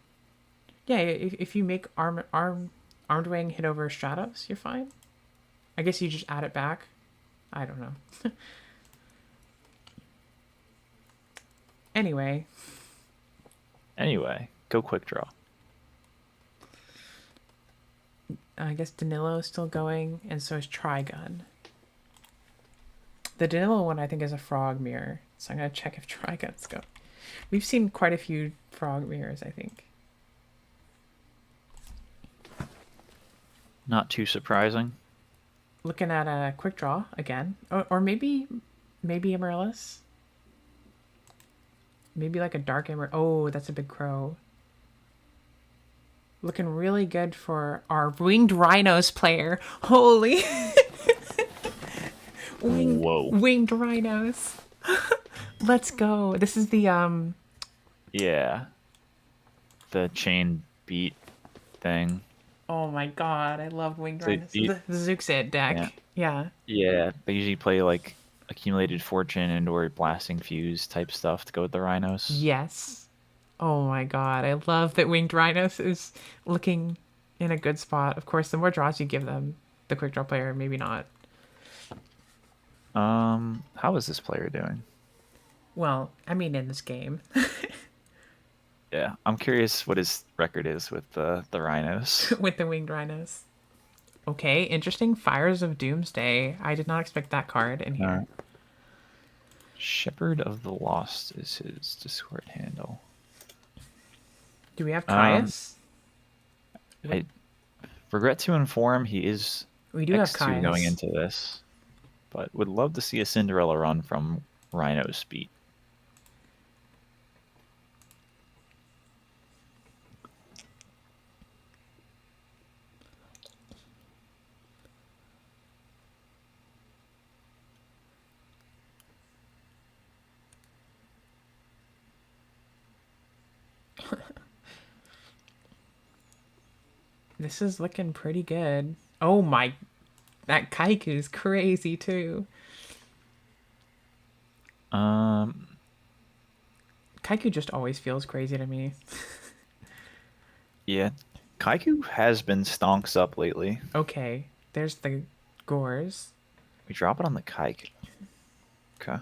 yeah. If you make armed wing hit over Stratos, you're fine. I guess you just add it back. I don't know. Anyway, go quick draw. I guess Danilo's still going, and so is Trigun. The Danilo one, I think, is a frog mirror, so I'm going to check if Trigun's go. We've seen quite a few frog mirrors, I think. Not too surprising. Looking at a quick draw again. Or maybe Amaryllis. Maybe like a dark Amaryllis. Oh, that's a big crow. Looking really good for our Winged Rhinos player. Holy. Winged Rhinos. Let's go. This is the Yeah. The chain beat thing. Oh my god, I love Winged Rhinos. The Zuxit deck. Yeah. Yeah, they usually play like accumulated fortune and or blasting fuse type stuff to go with the Rhinos. Yes. Oh my god, I love that Winged Rhinos is looking in a good spot. Of course, the more draws you give them, the quick draw player, maybe not. How is this player doing? Well, I mean, in this game. Yeah, I'm curious what his record is with the Rhinos. With the Winged Rhinos. Okay, interesting. Fires of Doomsday. I did not expect that card in here. Shepherd of the Lost is his Discord handle. Do we have Caius? I regret to inform he is we do have Caius going into this, but would love to see a Cinderella run from Rhino Speed. This is looking pretty good. Oh my, that Kaiku's crazy too. Kaiku just always feels crazy to me. Yeah, Kaiku has been stonks up lately. Okay, there's the Gores. We drop it on the Kaiku. Okay.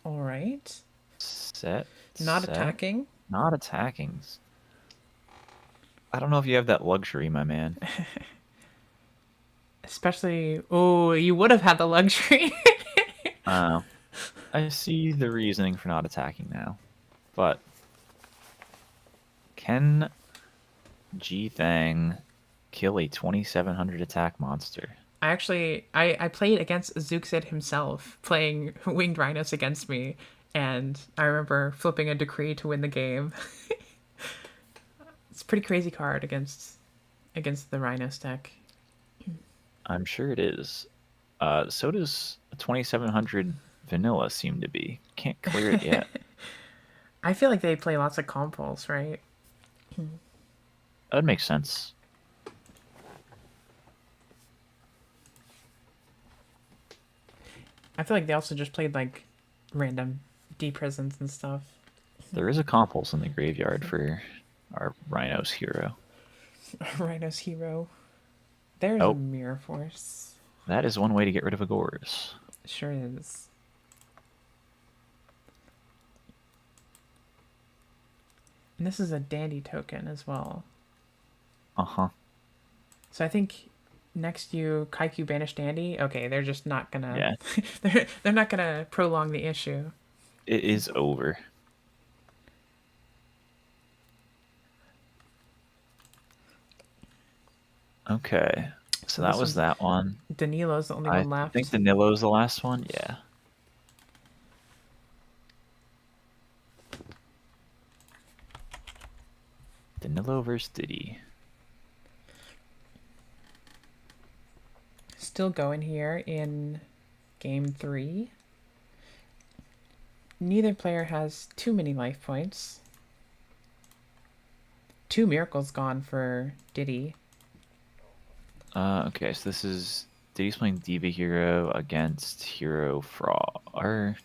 All right. Set. Not attacking. Not attacking. I don't know if you have that luxury, my man. Especially, oh, you would have had the luxury. I see the reasoning for not attacking now, but can G Thang kill a 2700 attack monster? I played against Zuxid himself, playing Winged Rhinos against me, and I remember flipping a decree to win the game. It's a pretty crazy card against the Rhinos deck. I'm sure it is. So does a 2700 vanilla seem to be. Can't clear it yet. I feel like they play lots of compulse, right? That would make sense. I feel like they also just played like random D-prisons and stuff. There is a compulse in the graveyard for our Rhino's hero. Rhino's hero. There's a Oh, Mirror Force. that is one way to get rid of a Gores. Sure is. And this is a dandy token as well. Uh-huh. So I think next you Kaiku banish dandy. Okay, they're just not gonna. Yeah. they're not gonna prolong the issue. It is over. Okay. So that was that one. Danilo's the only one left. I think Danilo's the last one. Yeah. Danilo versus Diddy. Still going here in game 3. Neither player has too many life points. 2 miracles gone for Diddy. Okay, so this is Diddy's playing Diva Hero against Hero Frog. Or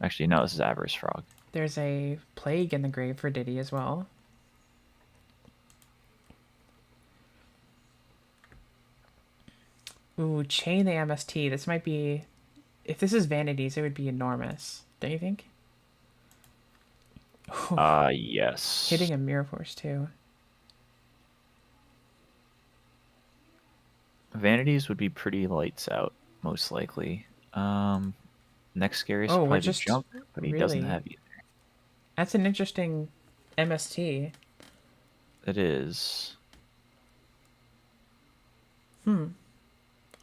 actually, no, this is Avarice Frog. There's a Plague in the grave for Diddy as well. Ooh, chain the MST. This might be... If this is Vanities, it would be enormous. Don't you think? Yes. Hitting a Mirror Force, too. Vanities would be pretty lights out, most likely. Next scariest probably just jump, but he doesn't have either. That's an interesting MST. It is.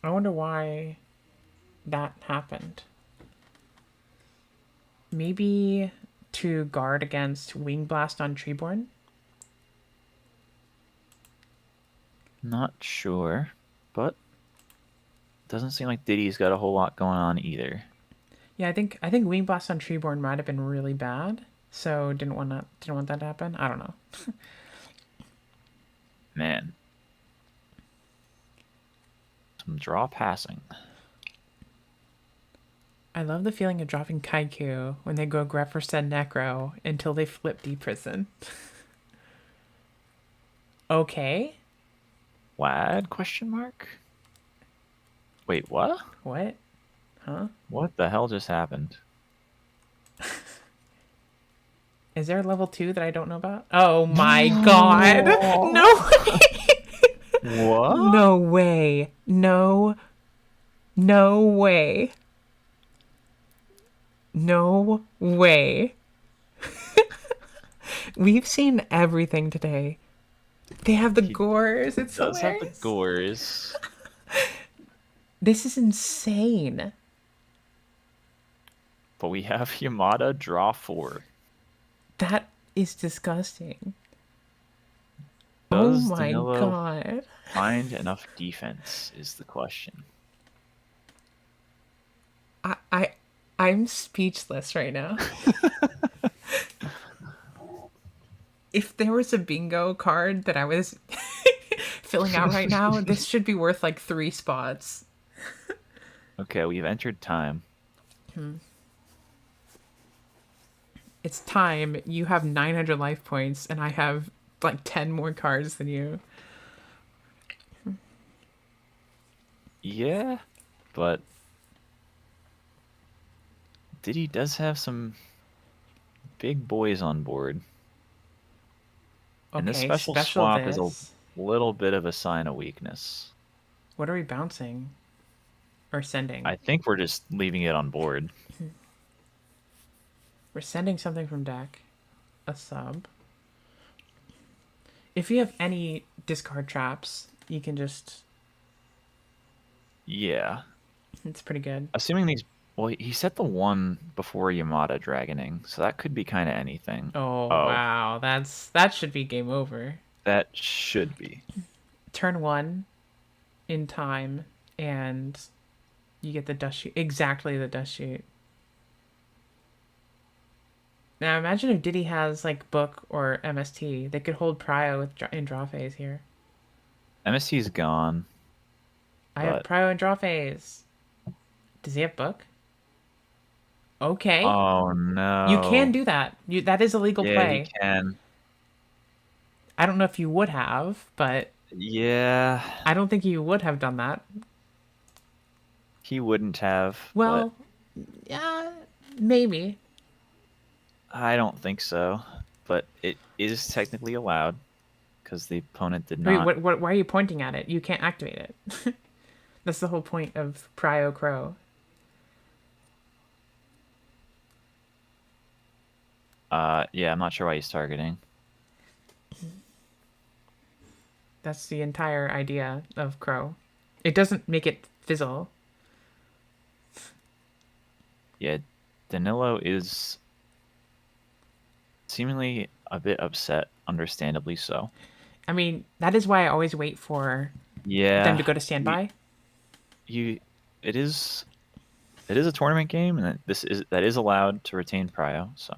I wonder why that happened. Maybe to guard against Wing Blast on Treeborn? Not sure, but doesn't seem like Diddy's got a whole lot going on either. Yeah, I think Wing Blast on Treeborn might have been really bad, so didn't want that to happen. I don't know. Man. Some draw passing. I love the feeling of dropping Kaiku when they go Grefferstead Necro until they flip D-Prison. Okay. Wad? Question mark? Wait, what? What? Huh? What the hell just happened? Is there a level 2 that I don't know about? Oh my god! No way! What? No way. No. No way. No way. We've seen everything today. They have the Gores. It's does hilarious. have the Gores. This is insane. But we have Yamada draw 4. That is disgusting. Does oh my Danilo god. find enough defense is the question. I'm speechless right now. If there was a bingo card that I was filling out right now, this should be worth like 3 spots. Okay, we've entered time. It's time. You have 900 life points, and I have like 10 more cards than you. Yeah, but Diddy does have some big boys on board. Okay, And this special swap is a little bit of a sign of weakness. What are we bouncing? Or sending? I think we're just leaving it on board. We're sending something from deck. A sub. If you have any discard traps, you can just... Yeah. It's pretty good. Assuming these... Well, he set the 1 before Yamada Dragoning, so that could be kind of anything. Oh, wow. That should be game over. That should be. Turn 1 in time, and You get the dust shoot. Exactly the dust shoot. Now imagine if Diddy has like book or MST. They could hold Prio in draw phase here. MST's gone, I have but Prio in draw phase. Does he have book? Okay. oh You can no. do that. That is a legal Yeah, he play. can. I don't know if you would have, but Yeah, I don't think you would have done that. he wouldn't have, but Well, yeah, maybe. I don't think so. But it is technically allowed because the opponent did Wait, not. why are you pointing at it? You can't activate it. That's the whole point of Prio Crow. Yeah, I'm not sure why he's targeting. That's the entire idea of Crow. It doesn't make it fizzle. Yeah, Danilo is seemingly a bit upset, understandably so. I mean, that is why I always wait for Yeah, them to go to standby. it is a tournament game, and that is allowed to retain prio. So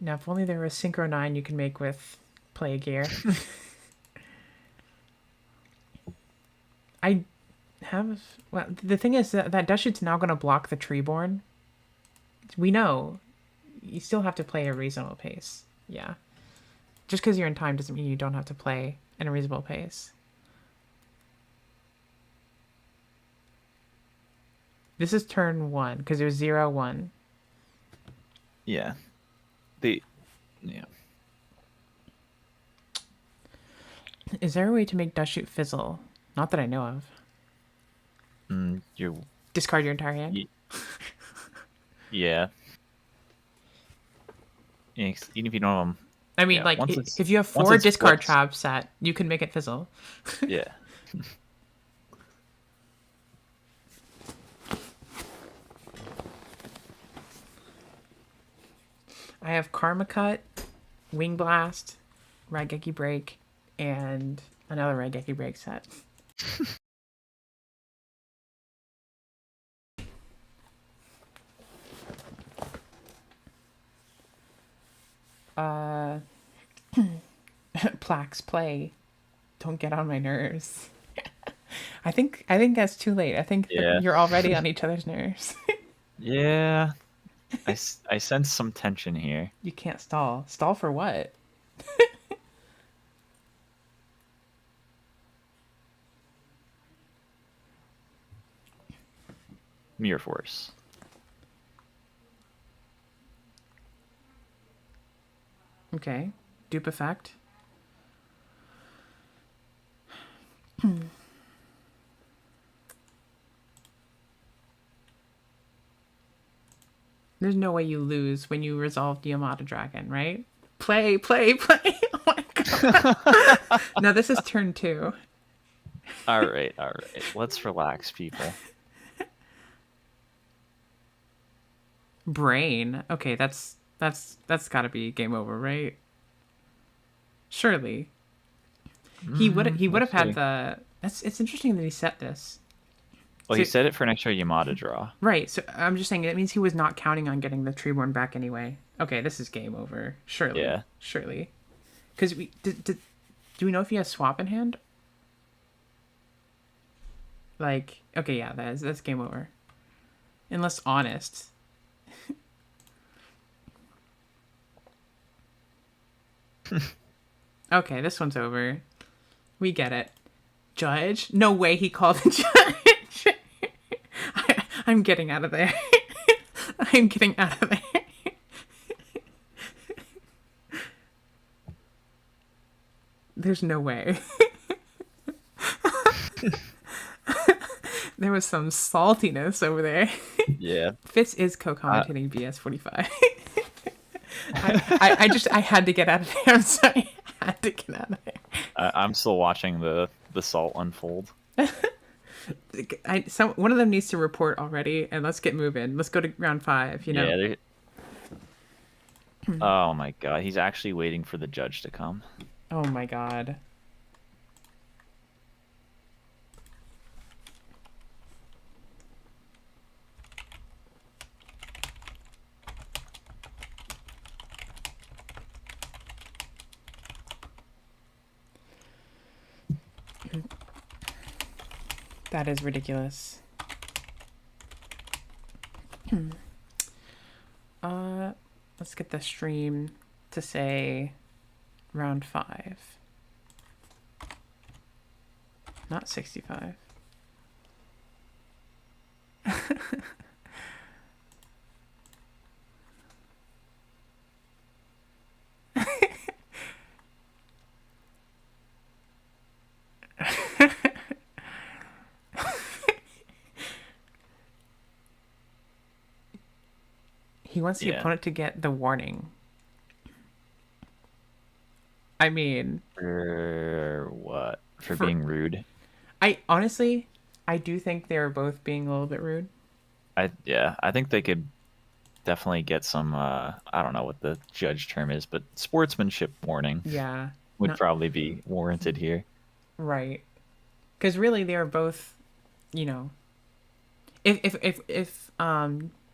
Now, if only there was Synchro 9 you can make with play gear. I have... Well, the thing is that Dash Shoot's now going to block the Treeborn. We know. You still have to play a reasonable pace. Yeah. Just because you're in time doesn't mean you don't have to play at a reasonable pace. This is turn 1, because it was 0-1. yeah, yeah. Is there a way to make Dash Shoot fizzle? Not that I know of. You Discard your entire hand? yeah. Even if you don't. I mean, Yeah, like, once if you have 4 it's discard flipped- traps set, you can make it fizzle. Yeah. I have Karma Cut, Wing Blast, Raigeki Break, and another Raigeki Break set. Plaques play. Don't get on my nerves. I think that's too late. I think Yeah. you're already on each other's nerves. Yeah. I sense some tension here. You can't stall. Stall for what? Mirror Force. Okay. Dupe effect. There's no way you lose when you resolve the Yamada Dragon, right? Play. Oh my god. No, this is turn 2. All right. Let's relax, people. Brain. Okay, that's got to be game over, right? Surely. He would have had the. It's interesting that he set this. Well, he set it for an extra Yamada draw. Right. So I'm just saying it means he was not counting on getting the Treeborn back anyway. Okay, this is game over. Surely. Yeah. Surely. Because do we know if he has swap in hand? Like, okay, yeah, that's game over. Unless honest. Okay, this one's over. We get it. Judge? No way he called the judge. I'm getting out of there. I'm getting out of there. There's no way. There was some saltiness over there. Yeah. Fitz is co-commentating BS45. I had to get out of there. I'm sorry. I had to get out of there. I'm still watching the salt unfold. One of them needs to report already, and let's get moving. Let's go to round 5. You know. Yeah. Oh my god, he's actually waiting for the judge to come. Oh my god. That is ridiculous. Let's get the stream to say round 5. Not 65. He wants the opponent to get the warning. I mean... For what? For being rude? I honestly, I do think they're both being a little bit rude. I think they could definitely get some, I don't know what the judge term is, but sportsmanship warning. Yeah. Would probably be warranted here. Right. Because really they are both, you know... If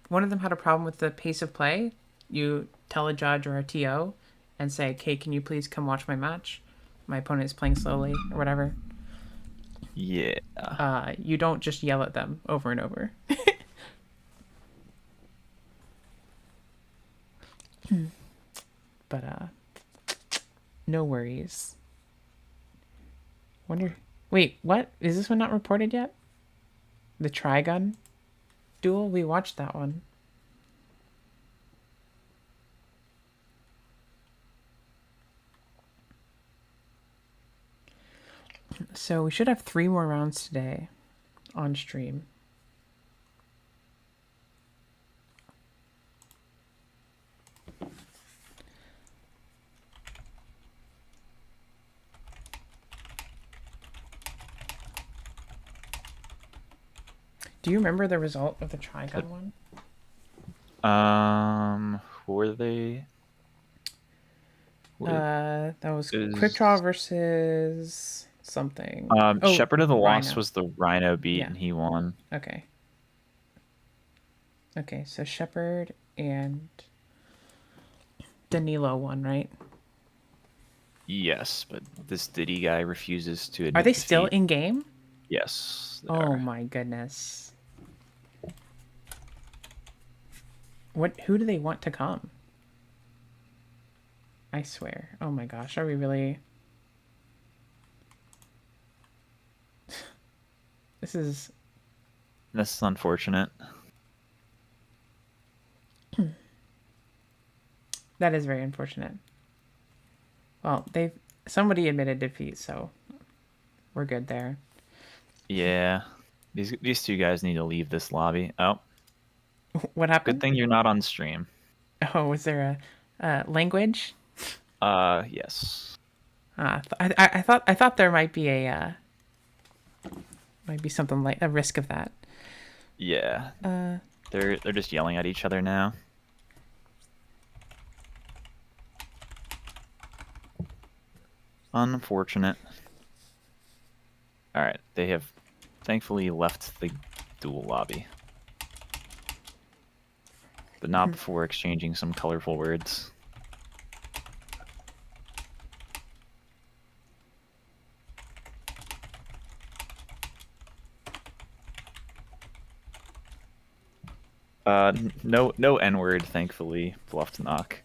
one of them had a problem with the pace of play, you tell a judge or a TO and say, "Okay, can you please come watch my match? My opponent is playing slowly," or whatever. Yeah. You don't just yell at them over and over. But no worries. Wait, what? Is this one not reported yet? The Trigun duel? We watched that one. So we should have 3 more rounds today on stream. Do you remember the result of the Trigun one? Who were they? That was Quick Draw versus something. Shepherd of the Rhino. Lost was the Rhino beat, and he won. Okay. Okay, so Shepherd and Danilo won, right? Yes, but this Diddy guy refuses to admit Are they still in game? Yes. Oh my goodness. Who do they want to come? I swear. Oh my gosh, are we really... This is unfortunate. That is very unfortunate. Well, somebody admitted defeat, so we're good there. Yeah. These two guys need to leave this lobby. Oh. What happened? Good thing you're not on stream. Oh, was there a language? Yes. I thought there might be something like a risk of that. Yeah. They're just yelling at each other now. Unfortunate. All right, they have thankfully left the duel lobby, but not before exchanging some colorful words. No N-word, thankfully. Bluffed knock.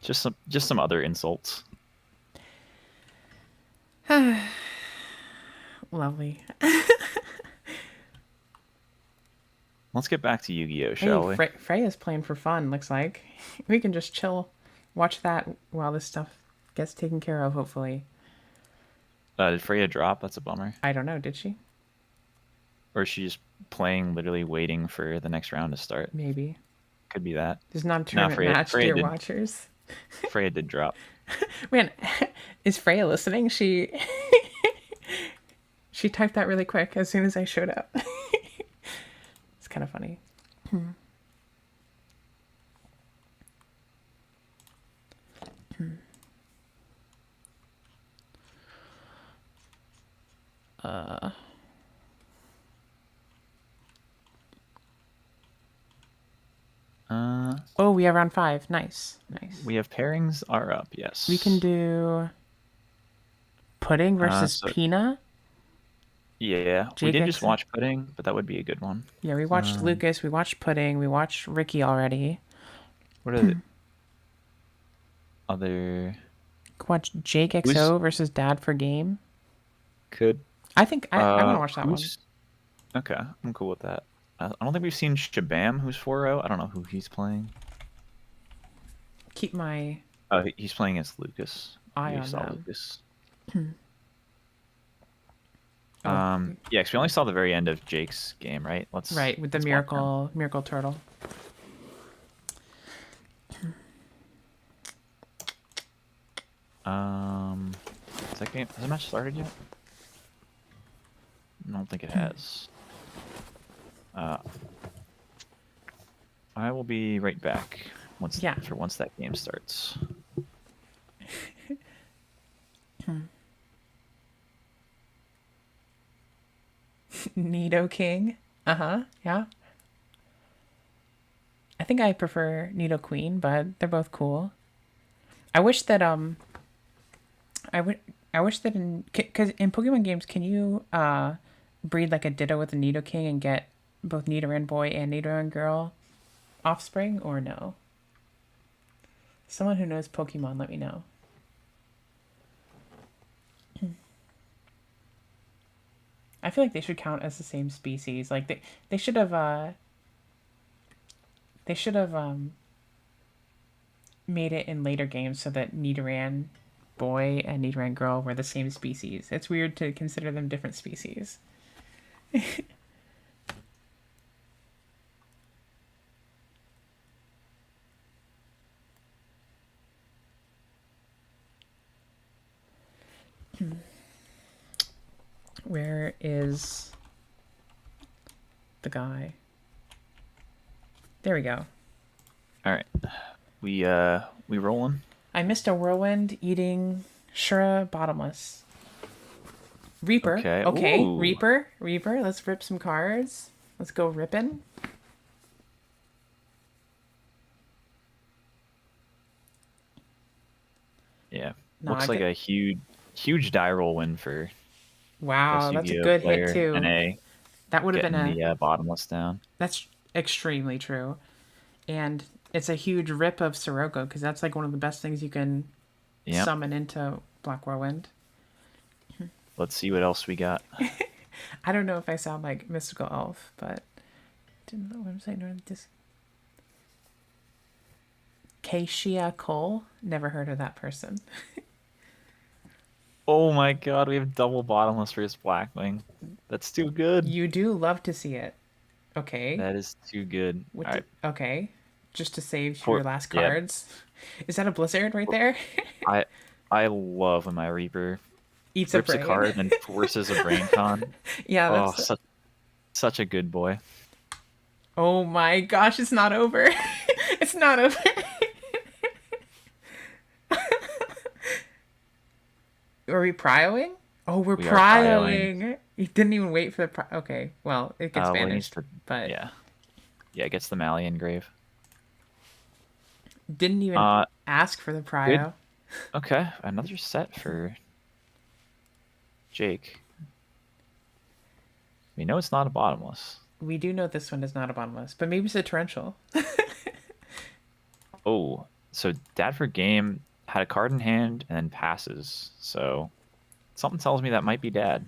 Just some other insults. Lovely. Let's get back to Yu-Gi-Oh, shall we? Freya's playing for fun, looks like. We can just chill, watch that while this stuff gets taken care of, hopefully. Did Freya drop? That's a bummer. I don't know, did she? Or is she just playing, literally waiting for the next round to start? Maybe. Could be that. There's not a tournament match, dear watchers. Freya did drop. Man, is Freya listening? She typed that really quick as soon as I showed up. It's kind of funny. Oh, we have round 5. Nice. We have pairings are up, yes. We can do Pudding versus So Pina. yeah, we Jake did just X. watch Pudding, but that would be a good one. Yeah, we watched Um, Lucas. We watched Pudding. We watched Ricky already. what are the other? Watched Jake Who's XO versus Dad for Game. could I want to watch that one. who's okay? I'm cool with that. I don't think we've seen Shabam, who's 4-0. I don't know who he's playing. Keep my Oh, he's playing against Lucas. eye We on saw them. Lucas. Oh, Yeah, because we only saw the very end of Jake's game, right? right, with the let's watch him. miracle turtle. Is that game? Has the match started yet? I don't think it has. I will be right back once that game starts. Nido King. Yeah. I think I prefer Nido Queen, but they're both cool. I wish that because in Pokemon games, can you breed like a Ditto with a Nido King and get both Nidoran boy and Nidoran girl offspring, or no? Someone who knows Pokemon, let me know. I feel like they should count as the same species. Like they should have made it in later games so that Nidoran boy and Nidoran girl were the same species. It's weird to consider them different species. Where is the guy? There we go. All right, we rolling. I missed a whirlwind eating Shura bottomless. Reaper. Okay. Ooh. Reaper. Let's rip some cards. Let's go ripping. Yeah. Looks like a huge die roll win for. Wow, that's a good hit too. NA That would have been the bottomless down. That's extremely true, and it's a huge rip of Sirocco because that's like one of the best things you can summon into Black Whirlwind. Let's see what else we got. I don't know if I sound like Mystical Elf, but didn't know what I'm saying. Keishia Cole. Never heard of that person. Oh my god, we have double bottomless for his Blackwing. That's too good. You do love to see it. Okay. That is too good. All right. Okay. Just to save your last cards. Is that a Blizzard right there? I love when my Reaper rips a card and forces a brain con. Yeah, that's such a good boy. Oh my gosh, it's not over. It's not over. Are we prioing? Oh, we're prioing. He didn't even wait for the okay, well, it gets banished. But yeah, it gets the Malian Grave. Didn't even ask for the prio. Good. Okay, another set for Jake. We know it's not a bottomless. We do know this one is not a bottomless, but maybe it's a torrential. Oh, so Dad for Game had a card in hand and then passes. So something tells me that might be Dad.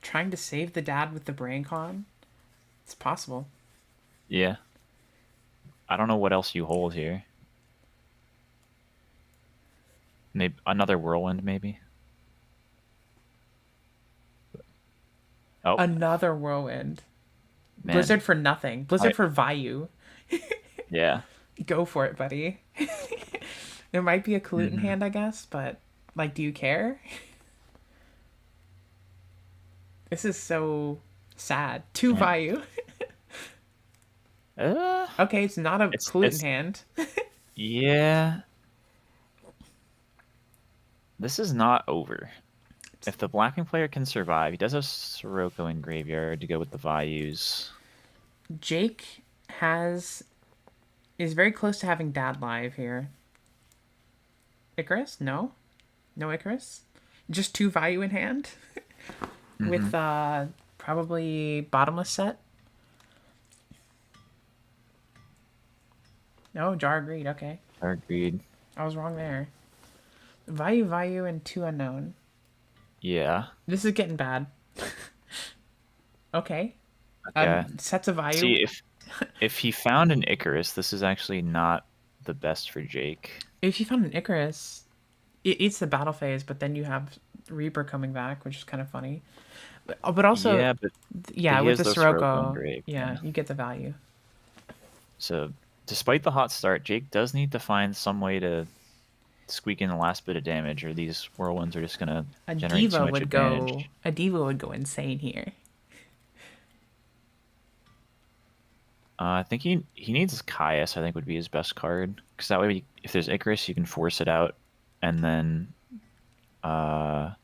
Trying to save the Dad with the brain con? It's possible. Yeah. I don't know what else you hold here. Maybe another whirlwind, maybe. Oh, another whirlwind. Man. Blizzard for nothing. Blizzard for Vayu. Yeah. Go for it, buddy. There might be a Kalut in hand, I guess, but like, do you care? This is so sad. Two Vayu. Okay, it's not a Kalut in hand. Yeah. This is not over. If the Blackwing player can survive, he does have Sirocco in graveyard to go with the Vayus. Jake is very close to having Dad live here. Icarus? No? No Icarus? Just 2 value in hand? Mm-hmm. With probably bottomless set? No, Jar agreed. Okay. Agreed. I was wrong there. Value, and 2 unknown. Yeah. This is getting bad. Okay. Okay. Sets of value. See, if he found an Icarus, this is actually not the best for Jake. If you found an Icarus, it eats the battle phase, but then you have Reaper coming back, which is kind of funny. But also, Yeah, but yeah, he with has the the Sirocco and Sirocco, Grave. yeah, Yeah. you get the value. So, despite the hot start, Jake does need to find some way to squeak in the last bit of damage, or these whirlwinds are just gonna A generate too diva much would go. advantage. A diva would go insane here. I think he needs Caius. I think would be his best card, because that way, if there's Icarus, you can force it out, and then, well,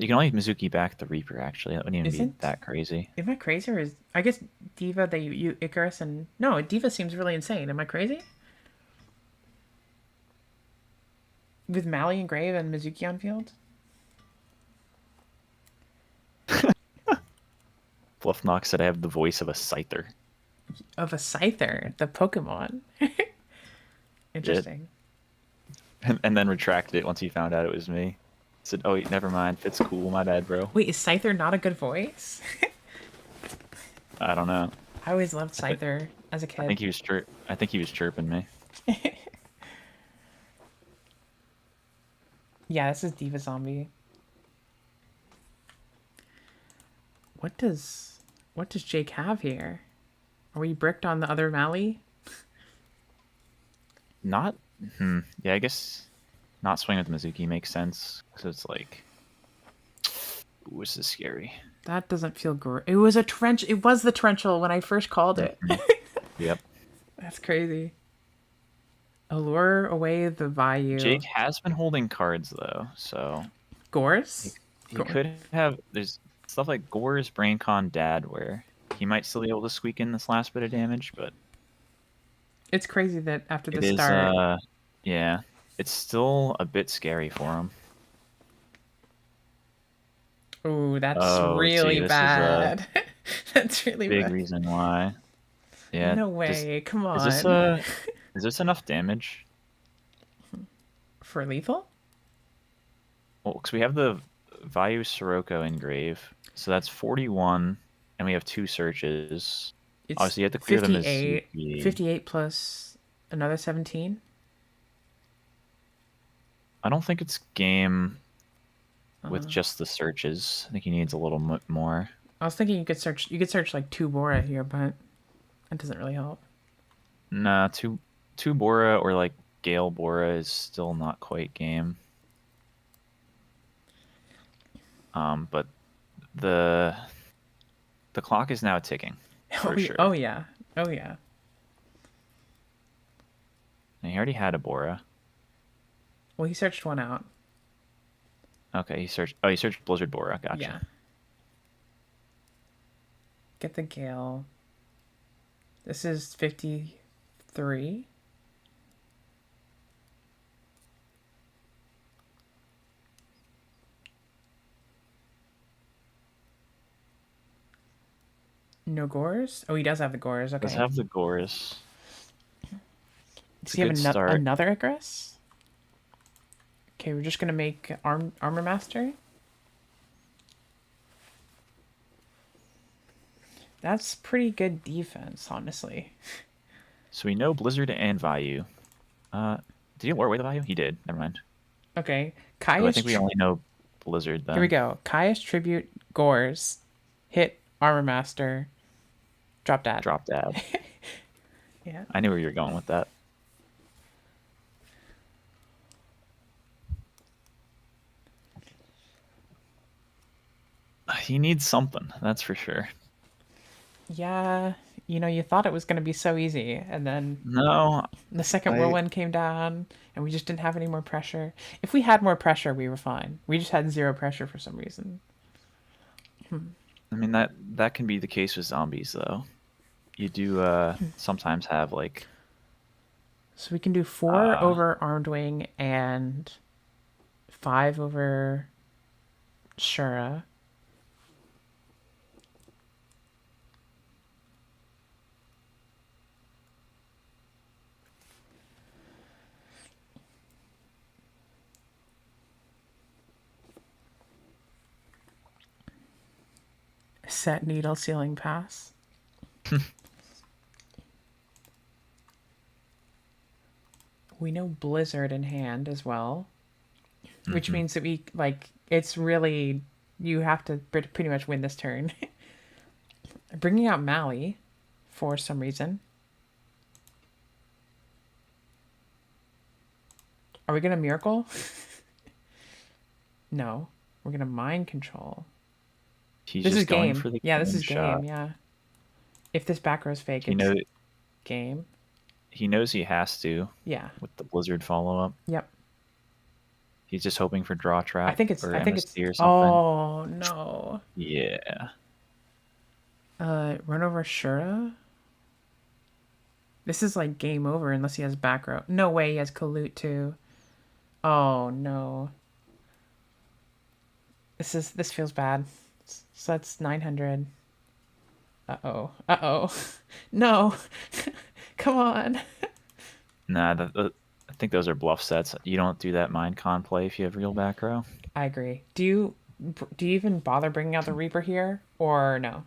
you can only Mizuki back the Reaper. Actually, that wouldn't even be Isn't? that crazy. Am I crazy or is I guess diva they you Icarus and no diva seems really insane. Am I crazy? With Mally and Grave and Mizuki on field? Fluffnock said I have the voice of a Scyther. Of a Scyther, the Pokemon. Interesting. And then retracted it once he found out it was me. Said, "Oh, wait, never mind. Fitz cool. My bad, bro." Wait, is Scyther not a good voice? I don't know. I always loved Scyther as a kid. I think he was chirping me. Yeah, this is Diva Zombie. What does Jake have here? Are we bricked on the other Mally? Not. Yeah, I guess not swing with Mizuki makes sense because it's like, ooh, this is scary. That doesn't feel great. It was a trench. It was the torrential when I first called it. Yep. That's crazy. Allure away the value. Jake has been holding cards though, so Gores? he could have. There's stuff like Gore's, BrainCon, Dad, where he might still be able to squeak in this last bit of damage, but It's crazy that after the it is. start. Yeah, it's still a bit scary for him. Ooh, that's Oh, really see, this bad. That's really big bad. reason why. Yeah. No way. Come on. Is this enough damage? For lethal? Well, because we have the Vayu Sirocco Engrave, so that's 41, and we have 2 searches. It's Obviously, you have to clear them as 58 plus another 17. I don't think it's game with just the searches. I think he needs a little more. I was thinking you could search like 2 Bora here, but that doesn't really help. Nah, two Bora or like Gale Bora is still not quite game. But the clock is now ticking. For sure. Oh yeah. Oh yeah. And he already had a Bora. Well, he searched one out. Okay, he searched Blizzard Bora. Gotcha. Yeah. Get the Gale. This is 53. No Gores? Oh, he does have the Gores. Okay. Does have the Gores. Does he have another Icarus? Okay, we're just gonna make Armor Master. That's pretty good defense, honestly. So we know Blizzard and Vayu. Did he war away the Vayu? He did. Never mind. Okay, So I think we only know Blizzard then. Here we go. Caius Tribute, Gores, hit Armor Master, drop Dad. Drop Dad. Yeah. I knew where you were going with that. He needs something, that's for sure. Yeah, you thought it was going to be so easy, and then No. the second whirlwind came down, and we just didn't have any more pressure. If we had more pressure, we were fine. We just had 0 pressure for some reason. I mean, that can be the case with zombies, though. You do sometimes have, like... So we can do 4 over Armed Wing and 5 over Shura. Set needle ceiling pass. We know Blizzard in hand as well, which means that we, like, it's really, you have to pretty much win this turn. Bringing out Mally for some reason. Are we going to Miracle? No. We're going to Mind Control. He's This just is going game. for the Yeah, this game is shot. game, yeah. If this back row's fake, He it's game. He knows he has to. Yeah. With the Blizzard follow-up. Yep. He's just hoping for draw trap I think it's or something. Oh no. Yeah. Run over Shura. This is like game over unless he has back row. No way, he has Kalut too. Oh no. This feels bad. So that's 900. Uh-oh. Uh-oh. No. Come on. Nah, I think those are bluff sets. You don't do that mind con play if you have real back row. I agree. Do you even bother bringing out the Reaper here or no?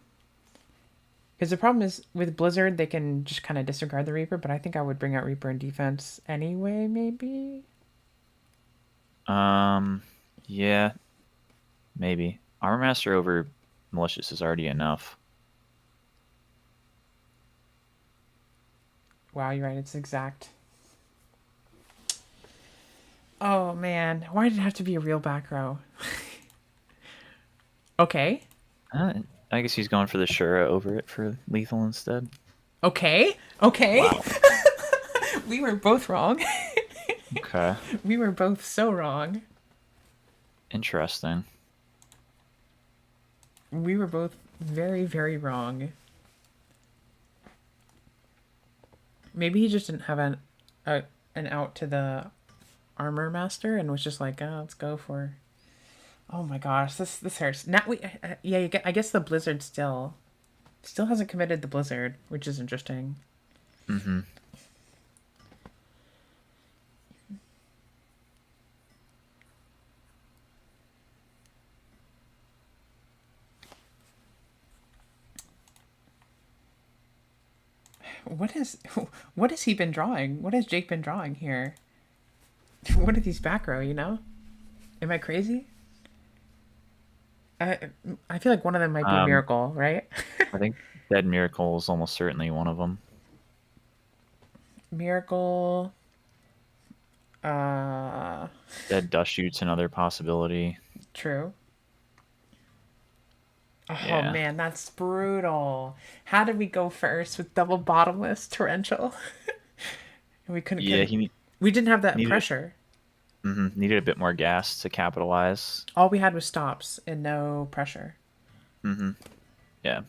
Because the problem is with Blizzard, they can just kind of disregard the Reaper, but I think I would bring out Reaper in defense anyway, maybe? Yeah, maybe. Armor Master over Malicious is already enough. Wow, you're right. It's exact. Oh, man. Why did it have to be a real back row? Okay. I guess he's going for the Shura over it for lethal instead. Okay. Okay. Wow. We were both wrong. Okay. We were both so wrong. Interesting. We were both very, very wrong. Maybe he just didn't have an out to the Armor Master and was just like, oh, let's go for... Oh my gosh, this hurts. Now yeah, I guess the Blizzard still hasn't committed the Blizzard, which is interesting. Mm-hmm. What has he been drawing? What has Jake been drawing here? What are these back row, you know? Am I crazy? I feel like one of them might be a Miracle, right? I think Dead Miracle is almost certainly one of them. Miracle. Dead Dust Shoot's another possibility. True. Oh Yeah. man, that's brutal. How did we go first with double bottomless torrential? We couldn't. Yeah, we didn't have that pressure. Needed a bit more gas to capitalize. All we had was stops and no pressure. Yeah.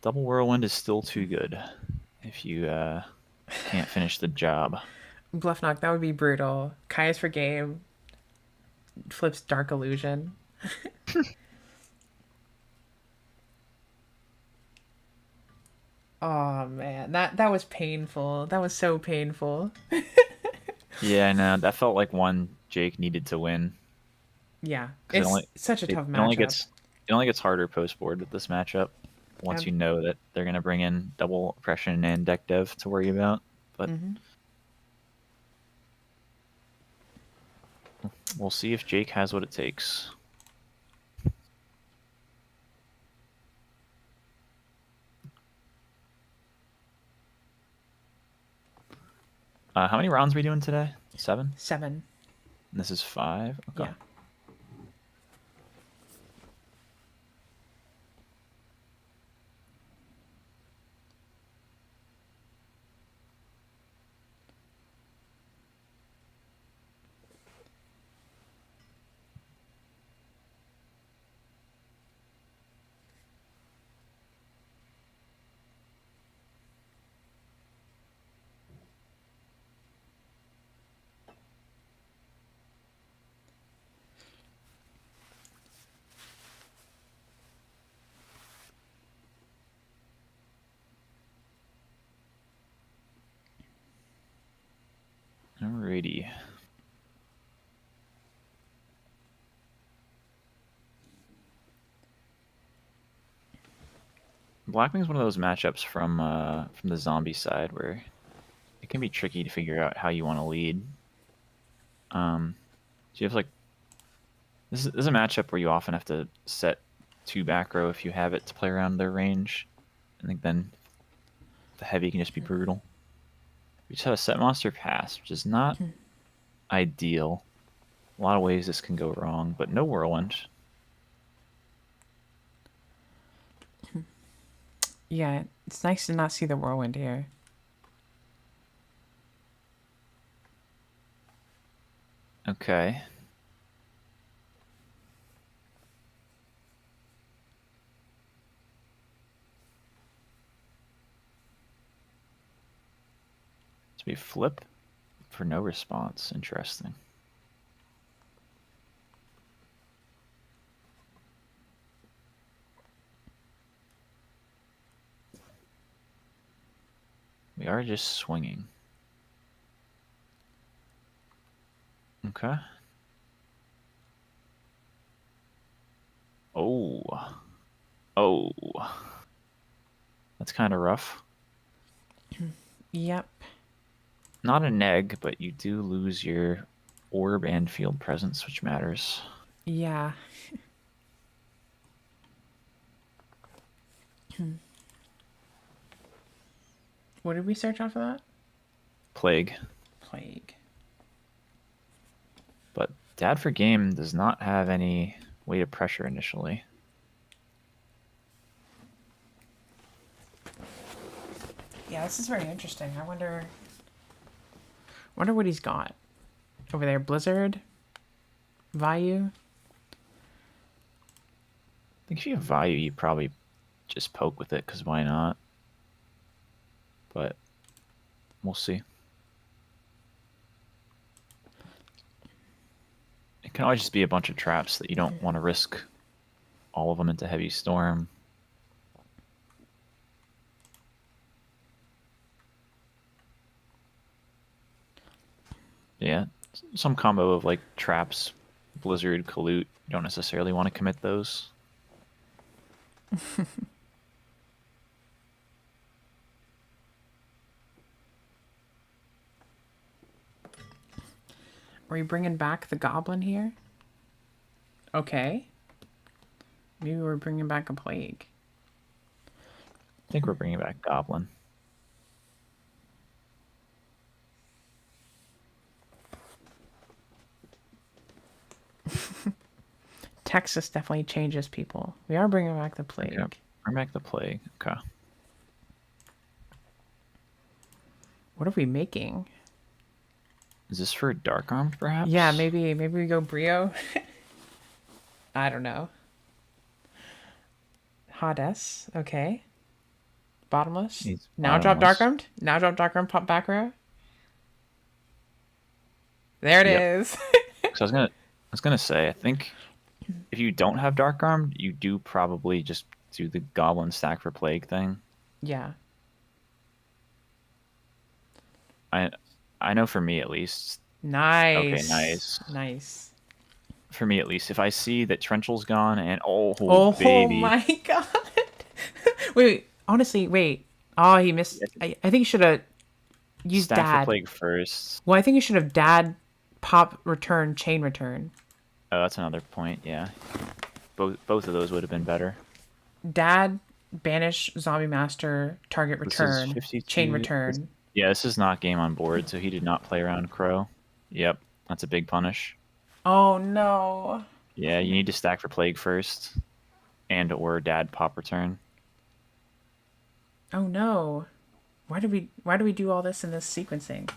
Double Whirlwind is still too good if you can't finish the job. Bluff knock, that would be brutal. Kaya's for game. Flips Dark Illusion. Oh man, that was painful. That was so painful. Yeah, I know. That felt like one Jake needed to win. Yeah, it's such a tough matchup. It only gets harder post board with this matchup once you know that they're gonna bring in double oppression and deck dev to worry about. But we'll see if Jake has what it takes. How many rounds are we doing today? 7? 7. And this is 5? Okay. Yeah. Alrighty. Blackwing's one of those matchups from the zombie side where it can be tricky to figure out how you want to lead. So you have like this is a matchup where you often have to set 2 back row if you have it to play around their range. I think then the heavy can just be brutal. We just have a set monster pass, which is not ideal. A lot of ways this can go wrong, but no whirlwind. Yeah, it's nice to not see the whirlwind here. Okay. So we flip for no response. Interesting. We are just swinging. Okay. Oh. Oh. That's kind of rough. Yep. Not a neg, but you do lose your orb and field presence, which matters. Yeah. What did we search off of that? Plague. Plague. But Dad for Game does not have any way to pressure initially. Yeah, this is very interesting. I wonder what he's got over there. Blizzard, Vayu. I think if you have value, you probably just poke with it, because why not? But we'll see. It can always just be a bunch of traps that you don't want to risk all of them into Heavy Storm. Yeah, some combo of like traps, Blizzard, Kalute. You don't necessarily want to commit those. Are we bringing back the goblin here? Okay. Maybe we're bringing back a plague. I think we're bringing back Goblin. Texas definitely changes people. We are bringing back the plague. Okay. Bring back the Plague. Okay. What are we making? Is this for Dark Armed, perhaps? Yeah, maybe we go Brio. I don't know. Hades, okay. Bottomless. He's Now drop bottomless. Dark Armed. Now drop Dark Armed. Pop back row. There it is. So I was gonna say, I think if you don't have Dark Armed, you do probably just do the Goblin stack for Plague thing. Yeah. I know for me at least. Nice. Okay, nice. Nice. For me at least, if I see that Trenchel's gone and Oh baby, my god. Wait, honestly, wait. Oh, he missed. I think he should have used stack dad. for Plague first. Well, I think you should have dad, pop, return, chain return. Oh, that's another point. Yeah, both of those would have been better. Dad, banish, zombie master, target return, 52. chain return. Yeah, this is not game on board, so he did not play around Crow. Yep, that's a big punish. Oh no. Yeah, you need to stack for Plague first, and or dad pop return. Oh no. Why do we do all this in this sequencing?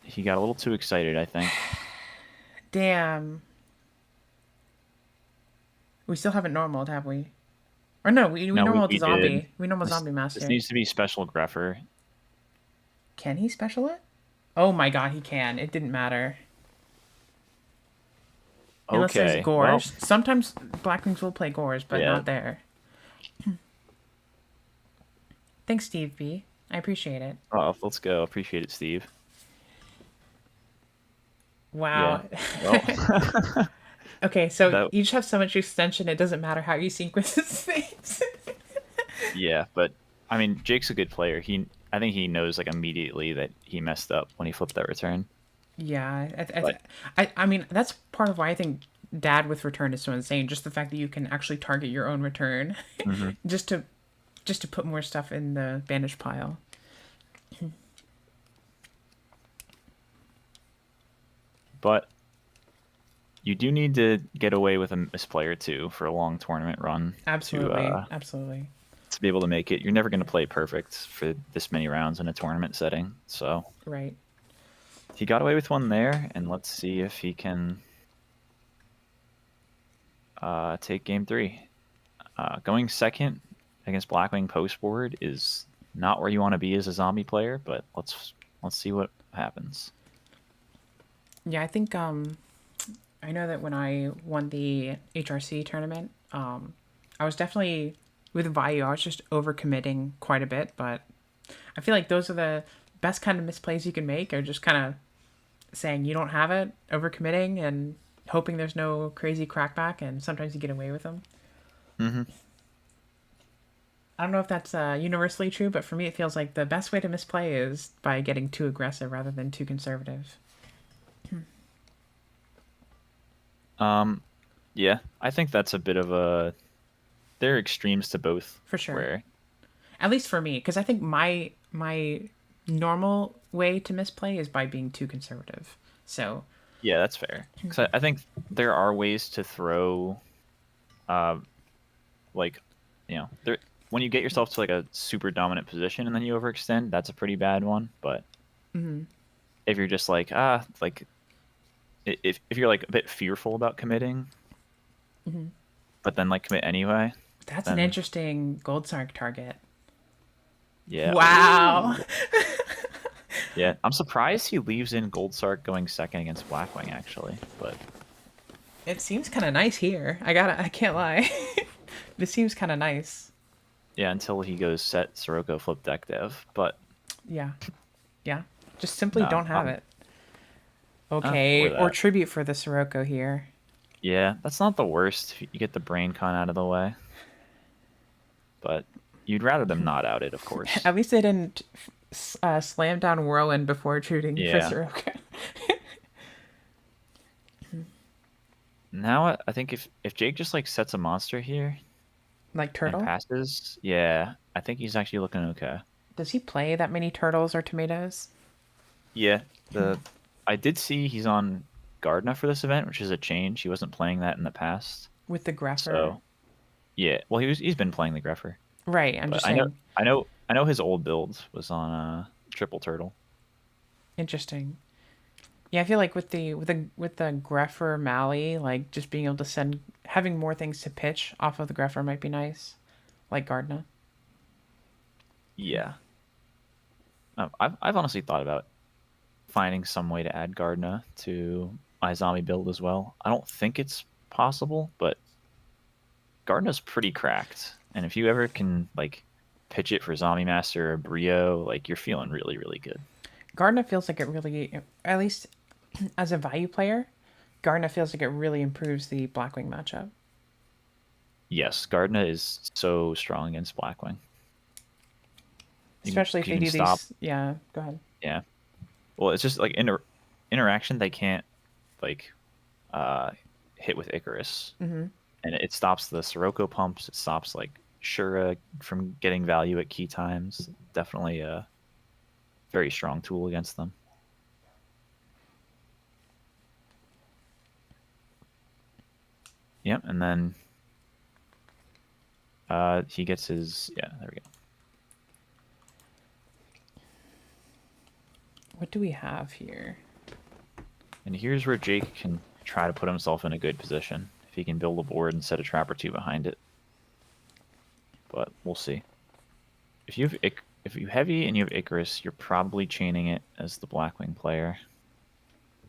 He got a little too excited, I think. Damn. We still haven't normaled, have we? Or no, we normaled the zombie. did. We normaled zombie master. This needs to be special Greffer. Can he special it? Oh my god, he can. It didn't matter. Unless Okay. there's Gores. Well, Sometimes Blackwings will play Gores, but Yeah. not there. Thanks, Steve B. I appreciate it. oh, let's go. Appreciate it, Steve. Wow. Yeah. Well, Okay, so that you just have so much extension, it doesn't matter how you sequence things. yeah, but I mean, Jake's a good player. I think he knows like immediately that he messed up when he flipped that return. Yeah, But I mean that's part of why I think Dad with return is so insane. Just the fact that you can actually target your own return, mhm. just to put more stuff in the bandage pile. but you do need to get away with a misplayer too for a long tournament run Absolutely, absolutely. to be able to make it. You're never going to play perfect for this many rounds in a tournament setting. So Right. he got away with one there, and let's see if he can take game 3. Going second against Blackwing post board is not where you want to be as a zombie player, but let's see what happens. Yeah, I think I know that when I won the HRC tournament, I was definitely with Vayu, I was just overcommitting quite a bit, but I feel like those are the best kind of misplays you can make, are just kind of saying you don't have it, overcommitting, and hoping there's no crazy crackback, and sometimes you get away with them. Mm-hmm. I don't know if that's universally true, but for me, it feels like the best way to misplay is by getting too aggressive rather than too conservative. Yeah, I think that's a bit of a. There are extremes to both. For sure. Where At least for me, because I think my normal way to misplay is by being too conservative. So yeah, that's fair. Because I think there are ways to throw, uh, like, there when you get yourself to like a super dominant position and then you overextend, that's a pretty bad one. But if you're just like like if you're like a bit fearful about committing, but then like commit anyway, that's an then interesting Gold Sark target. yeah. Wow. Yeah, I'm surprised he leaves in Gold Sark going second against Blackwing actually, but It seems kind of nice here. I can't lie. This seems kind of nice. yeah, until he goes set Sirocco flip deck dev, but Yeah. Yeah. Just simply no, don't have it. or Okay, or that. tribute for the Sirocco here. Yeah, that's not the worst. You get the brain con out of the way, but you'd rather them not out it, of course. At least they didn't slam down Whirlwind before shooting for Yeah. Sirocco. Now I think if Jake just like sets a monster here Like and Turtle? passes, yeah, I think he's actually looking okay. Does he play that many turtles or tomatoes? Yeah, I did see he's on Gardna for this event, which is a change. He wasn't playing that in the past. With the Greffer? So yeah, well he's been playing the Greffer, Right, I'm but just saying. I know his old build was on triple turtle. Interesting. Yeah, I feel like with the Greffer Mally, like just being able to send having more things to pitch off of the Greffer might be nice. Like Gardna. Yeah, I've honestly thought about finding some way to add Gardna to my zombie build as well. I don't think it's possible, but Gardna's pretty cracked, and if you ever can like pitch it for Zombie Master or Brio, like you're feeling really really good. Gardna feels like it really, at least as a value player, Gardna feels like it really improves the Blackwing matchup. Yes, Gardna is so strong against Blackwing. Especially if You they can do stop. these. Yeah, go ahead. Yeah. Well, it's just like interaction they can't like uh, hit with Icarus, and it stops the Sirocco pumps. It stops like Shura from getting value at key times. Definitely a very strong tool against them. Yep, and then he gets his There we go. What do we have here? And here's where Jake can try to put himself in a good position if he can build a board and set a trap or two behind it. But we'll see. If you heavy and you have Icarus, you're probably chaining it as the Blackwing player.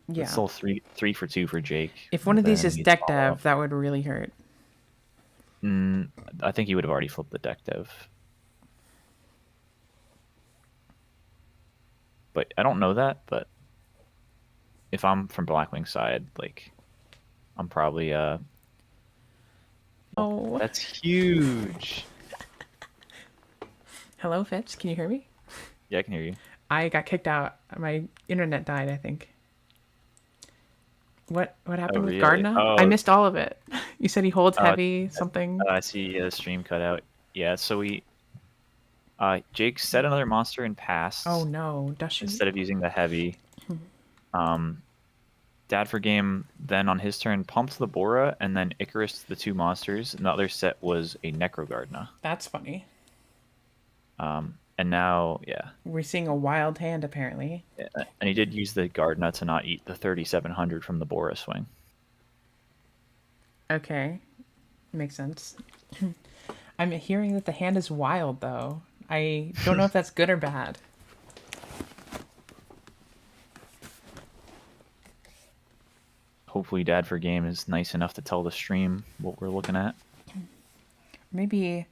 Yeah. It's still three for two for Jake. If one of these Then is he's deck follow-up. dev, that would really hurt. I think he would have already flipped the deck dev. But I don't know that, but if I'm from Blackwing side, like I'm probably Oh. that's huge. Hello, Fitz. Can you hear me? Yeah, I can hear you. I got kicked out. My internet died, I think. What Oh, happened with really? Gardner? I Oh, missed all of it. You said he holds uh, heavy something. I see the stream cut out. Yeah, so Jake set another monster and Oh passed no, does she? instead of using the heavy. Um, Dad for game then on his turn pumped the Bora and then Icarus the two monsters. And the other set was a Necrogardna. That's funny. And now, yeah. We're seeing a wild hand apparently. Yeah, and he did use the Gardna to not eat the 3700 from the Bora swing. Okay, makes sense. I'm hearing that the hand is wild though. I don't know if that's good or bad. Hopefully Dad for game is nice enough to tell the stream what we're looking at. Maybe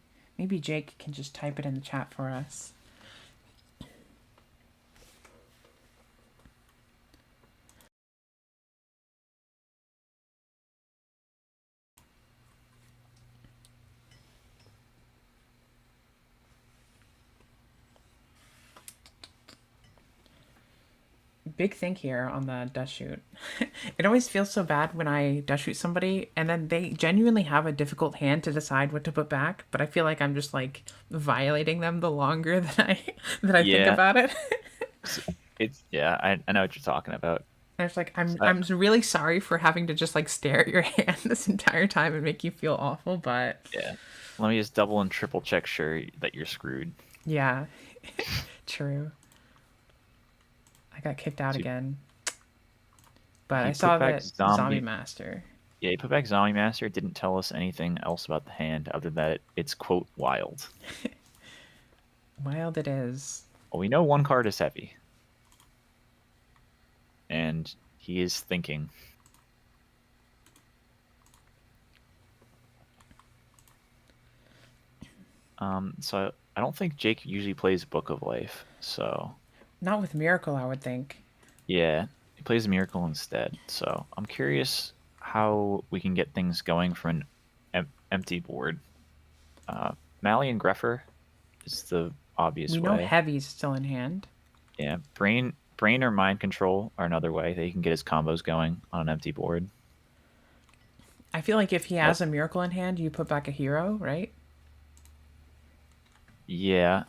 Jake can just type it in the chat for us. Big thing here on the dust shoot. It always feels so bad when I dust shoot somebody and then they genuinely have a difficult hand to decide what to put back, but I feel like I'm just like violating them the longer that I think Yeah. about it. I know what you're talking about. And it's like I'm really sorry for having to just like stare at your hand this entire time and make you feel awful, but Yeah. Let me just double and triple check sure that you're screwed. yeah. True. I got kicked out again. But I saw that Zombie Master. Yeah, he put back Zombie Master. It didn't tell us anything else about the hand other than that it's, quote, wild. Wild it is. Well, we know one card is heavy. And he is thinking. So I don't think Jake usually plays Book of Life, so... Not with Miracle, I would think. Yeah, he plays Miracle instead. So I'm curious how we can get things going for an empty board. Mally and Greffer is the obvious way. We know Heavy's still in hand. Yeah, Brain or Mind Control are another way that he can get his combos going on an empty board. I feel like if he has a Miracle in hand, you put back a hero, right? Yeah.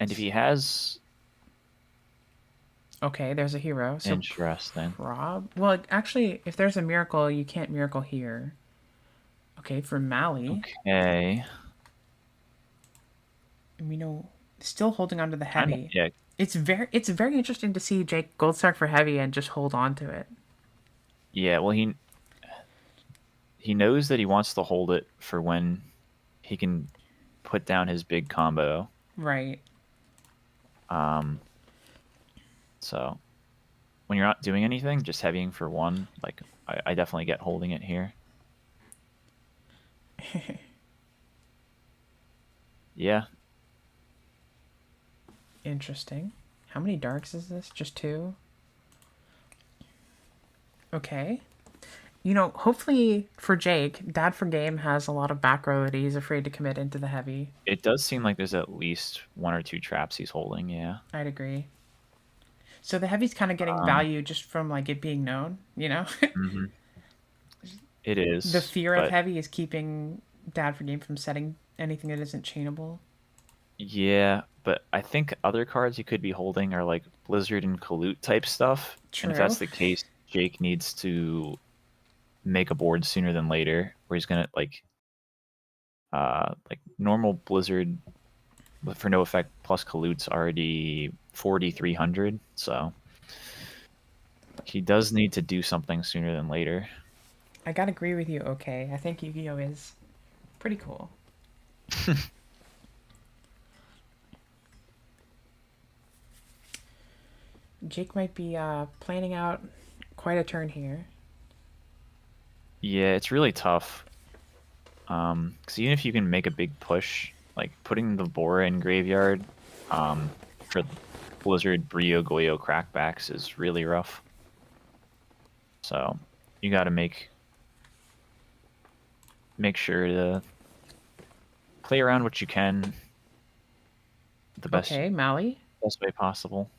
And if he has... Okay, there's a hero. So interesting. Well, actually, if there's a Miracle, you can't Miracle here. Okay, for Mally. Okay. And we know... Still holding on to the Heavy. Yeah. It's very interesting to see Jake Goldstar for Heavy and just hold on to it. Yeah, well, he knows that he wants to hold it for when he can put down his big combo. Right. So when you're not doing anything, just heavying for one, like I definitely get holding it here. Yeah. Interesting. How many darks is this? Just 2? Okay. You know, hopefully for Jake, Dad for Game has a lot of back row that he's afraid to commit into the Heavy. It does seem like there's at least 1 or 2 traps he's holding, yeah. I'd agree. So the Heavy's kind of getting value just from like it being known, you know? Mm-hmm. It is. The fear of Heavy is keeping Dad for Game from setting anything that isn't chainable. Yeah, but I think other cards he could be holding are like Blizzard and Kalute type stuff. True. And if that's the case, Jake needs to make a board sooner than later, where he's gonna like normal Blizzard for no effect plus Kalute's already 4,300, so he does need to do something sooner than later. I gotta agree with you. Okay, I think Yu-Gi-Oh is pretty cool. Jake might be planning out quite a turn here. Yeah, it's really tough. Because even if you can make a big push, like putting the Bora in graveyard for Blizzard Brio Goyo crackbacks is really rough. So you got to make sure to play around what you can the Okay, Mally. best way possible.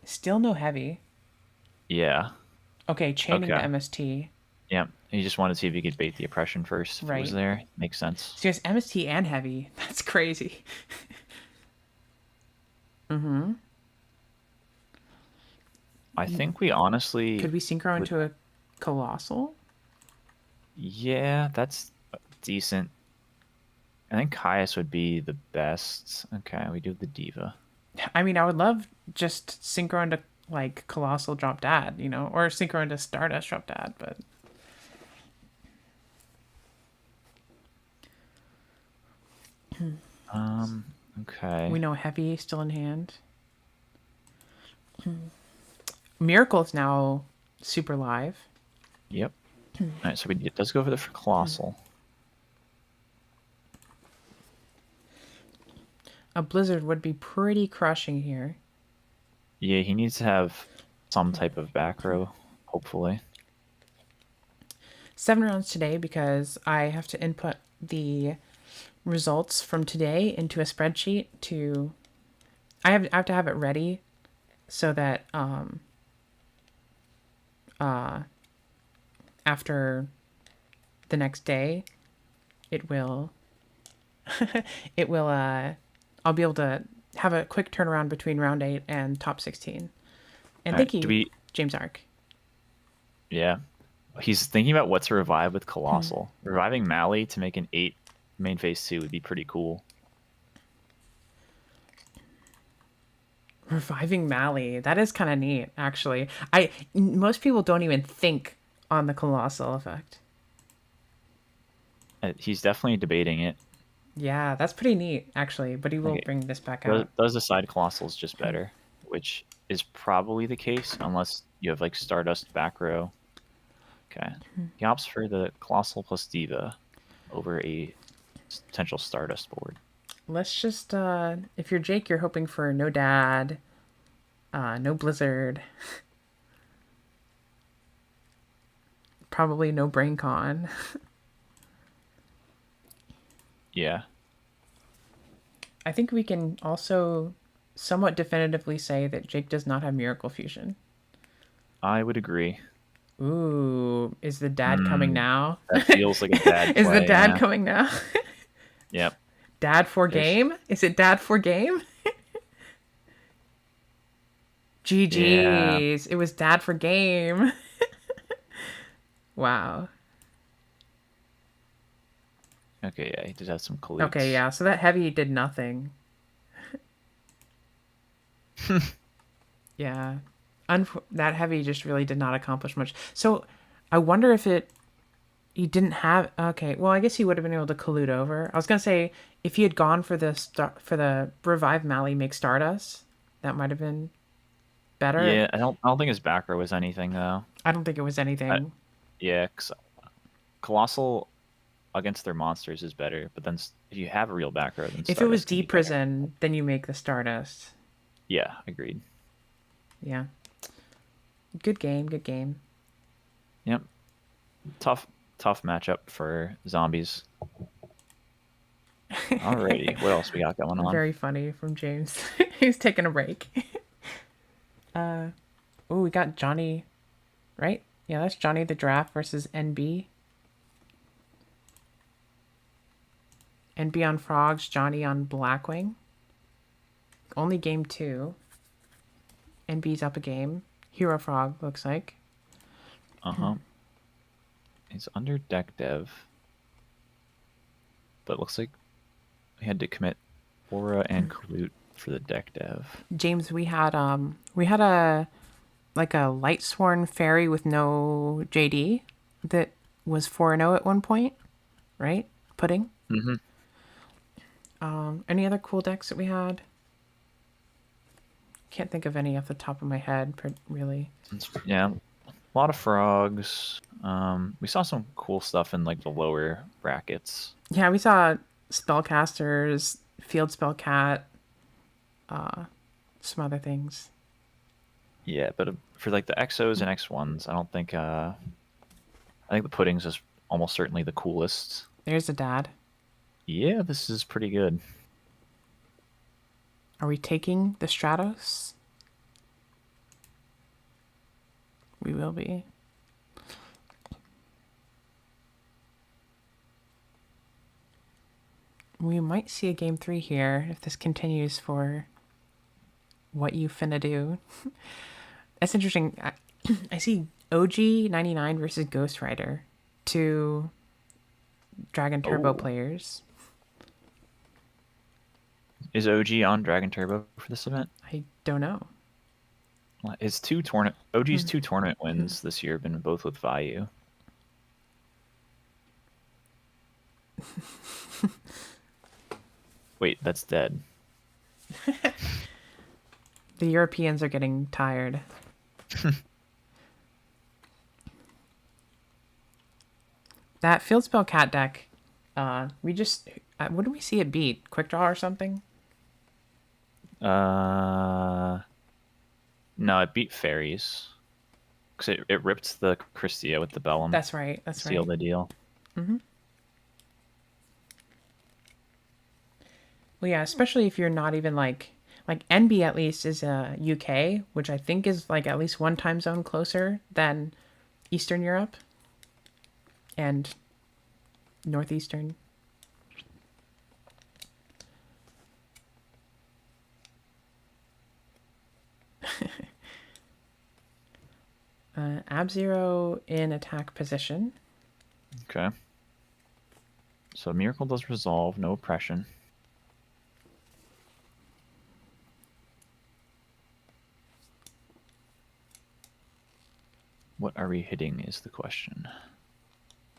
Still no heavy. Yeah. Okay, chaining the Okay. MST. Yeah. You just wanted to see if you could bait the oppression first. If it was Right. there, makes sense. So he has MST and heavy. That's crazy. Mm-hmm. I think we honestly Could we synchro would. into a colossal? Yeah, that's decent. I think Caius would be the best. Okay, we do the Diva. I mean, I would love just synchro into like colossal drop dad, you know, or synchro into Stardust drop dad, but Okay. we know heavy still in hand. Miracle's now super live. Yep. All right, so let's go for the Colossal. A blizzard would be pretty crushing here. Yeah, he needs to have some type of back row, hopefully. 7 rounds today because I have to input the results from today into a spreadsheet to I have to have it ready so that after the next day it will it will I'll be able to have a quick turnaround between round 8 and top 16. And All thank right, you, James Ark. Yeah. He's thinking about what to revive with Colossal. Reviving Mally to make an 8 main phase 2 would be pretty cool. Reviving Mally. That is kind of neat, actually. Most people don't even think on the colossal effect. He's definitely debating it. Yeah, that's pretty neat, actually. But he will bring this back out. Does the side Colossal's just better, which is probably the case unless you have like Stardust back row. Okay. He opts for the Colossal plus Diva over a potential Stardust board. Let's just, if you're Jake, you're hoping for no dad, no blizzard, probably no brain con. Yeah. I think we can also somewhat definitively say that Jake does not have Miracle Fusion. I would agree. Ooh, is the dad coming now? That feels like a dad play. Is the dad coming now? Yep. Dad for game? Is it dad for game? GG's. Yeah. It was dad for game. Wow. Okay, yeah, he did have some colludes. Okay, yeah, so that heavy did nothing. Yeah. That heavy just really did not accomplish much. So I wonder if he didn't have... Okay, well, I guess he would have been able to collude over. I was going to say, if he had gone for the Revive Mally make Stardust, that might have been better. Yeah, I don't think his back row was anything, though. I don't think it was anything. Yeah, Colossal against their monsters is better, but then if you have a real back row, then if it was D-Prison, then you make the Stardust. Yeah, agreed. Yeah. Good game, good game. Yep. Tough matchup for zombies. Alrighty, what else we got going on? Very funny from James. He's taking a break. Oh, we got Johnny, right? Yeah, that's Johnny the Giraffe versus NB. NB on Frogs, Johnny on Blackwing. Only game 2. NB's up a game. Hero Frog, looks like. Uh-huh. He's under deck dev. But it looks like we had to commit Aura and Colute for the deck dev. James, we had a Lightsworn Fairy with no JD that was 4-0 at one point, right? Pudding. Mm-hmm. Any other cool decks that we had? Can't think of any off the top of my head, really. Yeah, a lot of frogs. We saw some cool stuff in like the lower brackets. Yeah, we saw spellcasters, field spell cat, some other things. Yeah, but for like the XOs and X1s, I don't think. I think the puddings is almost certainly the coolest. There's a dad. Yeah, this is pretty good. Are we taking the Stratos? We will be. We might see a game 3 here if this continues for what you finna do. That's interesting. I see OG 99 versus Ghost Rider, two Dragon Turbo players. Is OG on Dragon Turbo for this event? I don't know. His OG's two tournament wins this year have been both with Vayu. Wait, that's dead. The Europeans are getting tired. That Field Spell Cat deck, we just... what did we see it beat? Quick Draw or something? No, it beat Fairies. Because it ripped the Christia with the Bellum. That's right, that's right. Sealed the deal. Mm-hmm. Well, yeah, especially if you're not even like NB at least is UK, which I think is like at least one time zone closer than Eastern Europe and Northeastern. Ab-Zero in attack position. Okay. So Miracle does resolve, no oppression. What are we hitting is the question.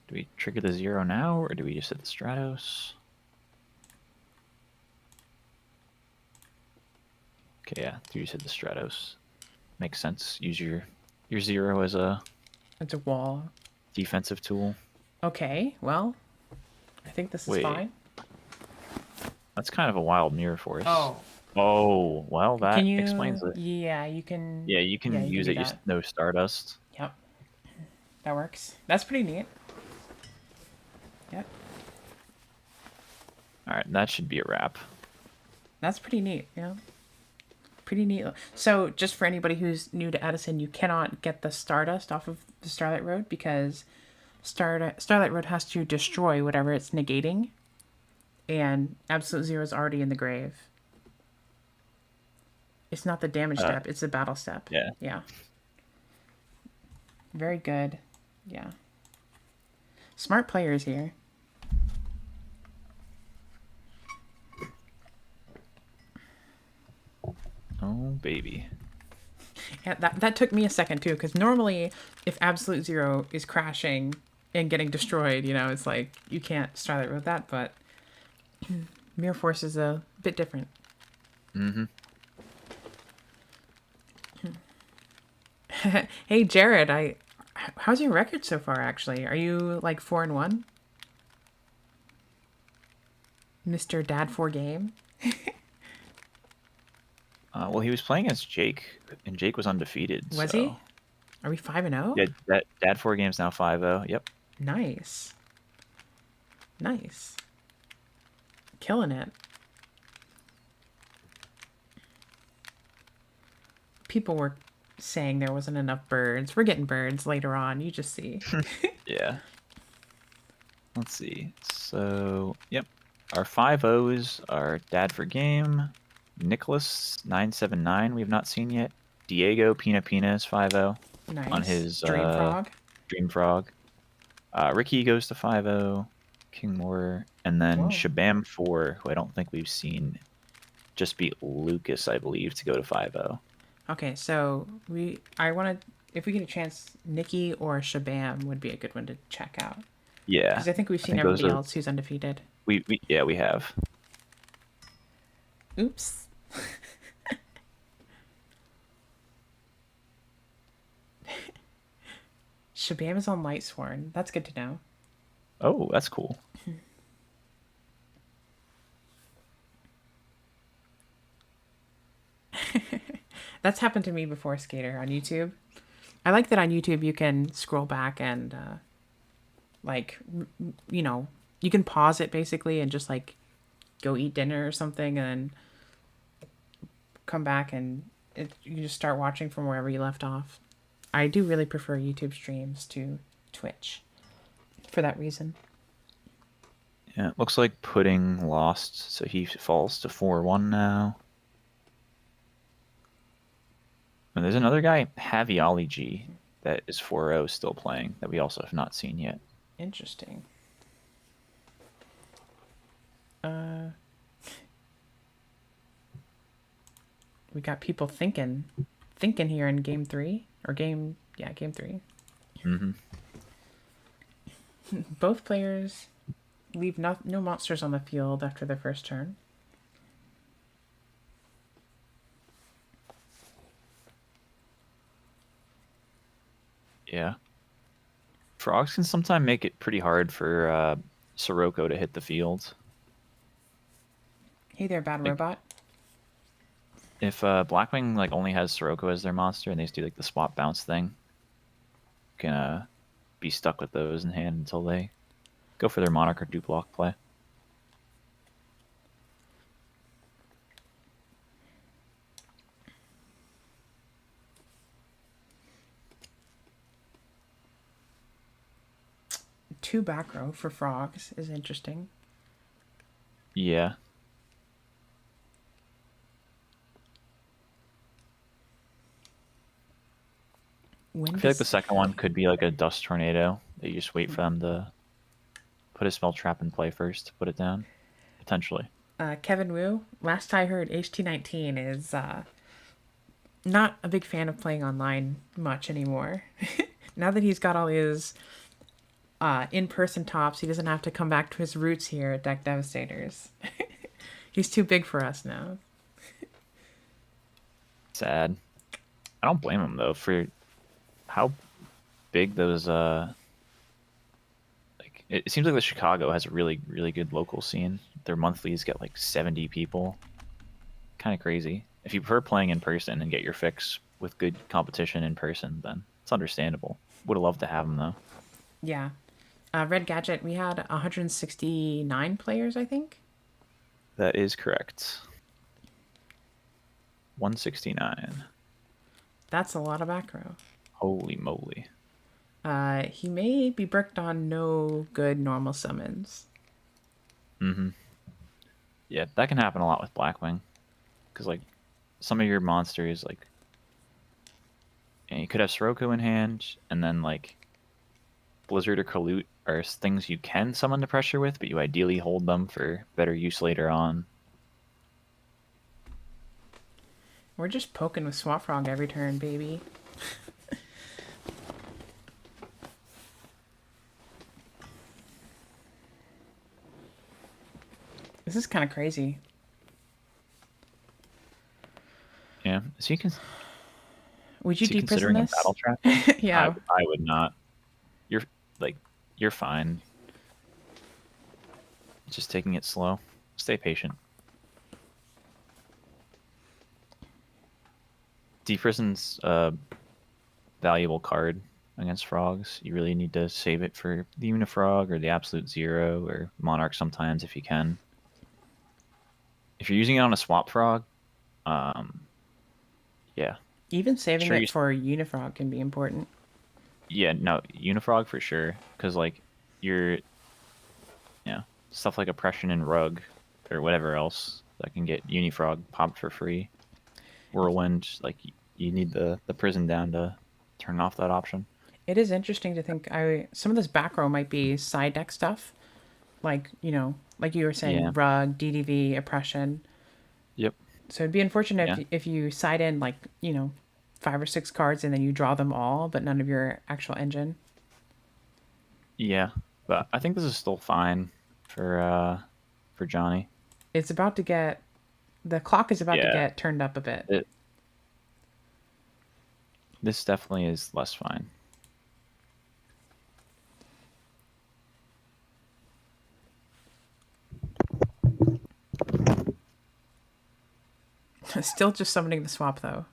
Do we trigger the 0 now, or do we just hit the Stratos? Okay, yeah, do you just hit the Stratos? Makes sense. Use your 0 as a... It's a wall. Defensive tool. Okay, well, I think this is fine. That's kind of a wild Mirror Force. Oh. Oh, well, that explains it. Yeah, you can... Yeah, you can use it. Just no Stardust. Yep. That works. That's pretty neat. Yep. Alright, that should be a wrap. That's pretty neat, yeah. Pretty neat. So, just for anybody who's new to Edison, you cannot get the Stardust off of the Starlight Road because Starlight Road has to destroy whatever it's negating. And Absolute Zero is already in the grave. It's not the damage step, it's the battle step. Yeah. Yeah. Very good. Yeah. Smart players here. Oh, baby. Yeah, that took me a second, too, because normally if Absolute Zero is crashing and getting destroyed, you know, it's like, you can't Starlight Road that, but Mirror Force is a bit different. Mm-hmm. Hey, Jared, how's your record so far, actually? Are you, like, 4-1? Mr. Dad 4 game? Well, he was playing as Jake, and Jake was undefeated. Was he? Are we 5-0? Yeah, Dad 4 game's now 5-0. Yep. Nice. Nice. Killing it. People were saying there wasn't enough birds. We're getting birds later on. You just see. Yeah. Let's see. So, yep. Our 5-0s are Dad for Game, Nicholas 979 we've not seen yet, Diego Pina Pina is 5-0 Nice. on his Dream Frog. Dream Frog. Ricky goes to 5-0, King Moore, and then Shabam 4, who I don't think we've seen, just beat Lucas, I believe, to go to 5-0. Okay, so if we get a chance, Nikki or Shabam would be a good one to check out. Yeah. Because I think we've seen everybody else who's undefeated. We have. Oops. Shabam is on Lightsworn. That's good to know. Oh, that's cool. That's happened to me before, Skater, on YouTube. I like that on YouTube you can scroll back and, like, you know, you can pause it basically and just, like, go eat dinner or something and come back and you just start watching from wherever you left off. I do really prefer YouTube streams to Twitch for that reason. Yeah, it looks like Pudding lost, so he falls to 4-1 now. And there's another guy, Haviali G, that is 4-0 still playing that we also have not seen yet. Interesting. We got people thinking here in game 3 or game 3. Mm-hmm. Both players leave no monsters on the field after their first turn. Yeah. Frogs can sometimes make it pretty hard for Sirocco to hit the field. Hey there, bad robot. If Blackwing like only has Sirocco as their monster and they just do like the swap bounce thing, you can be stuck with those in hand until they go for their Monarch or Duplock play. Two back row for Frogs is interesting. Yeah. I feel like the second one could be like a Dust Tornado that you just wait for them to put a spell trap in play first to put it down, potentially. Kevin Wu, last I heard, HT19 is not a big fan of playing online much anymore. Now that he's got all his in-person tops, he doesn't have to come back to his roots here at Deck Devastators. He's too big for us now. Sad. I don't blame him though for how big those like it seems like the Chicago has a really good local scene. Their monthlies get like 70 people. Kind of crazy. If you prefer playing in person and get your fix with good competition in person, then it's understandable. Would have loved to have them though. Yeah. Red Gadget, we had 169 players, I think. That is correct. 169. That's a lot of back row. Holy moly. He may be bricked on no good normal summons. Mm-hmm. Yeah, that can happen a lot with Blackwing. Because, like, some of your monsters, like, and you could have Sirocco in hand, and then, like, Blizzard or Kalut are things you can summon the pressure with, but you ideally hold them for better use later on. We're just poking with Swamp Frog every turn, baby. This is kind of crazy. Yeah, so you can. Would you deprison considering this? A battle trap? Yeah, I would not. You're fine. Just taking it slow. Stay patient. Deprison's a valuable card against Frogs. You really need to save it for the Unifrog or the Absolute Zero or Monarch sometimes if you can. If you're using it on a Swap Frog, yeah. Even saving it for Unifrog can be important. Yeah, no, Unifrog for sure. Because, like, stuff like Oppression and Rug or whatever else that can get Unifrog popped for free. Whirlwind, like, you need the prison down to turn off that option. It is interesting to think some of this back row might be side deck stuff. Like, like you were saying, Rug, DDV, Oppression. Yep. So it'd be unfortunate if you side in, like, 5 or 6 cards and then you draw them all, but none of your actual engine. Yeah, but I think this is still fine for Johnny. It's about to get... The clock is about to get turned up a bit. This definitely is less fine. Still just summoning the swap, though.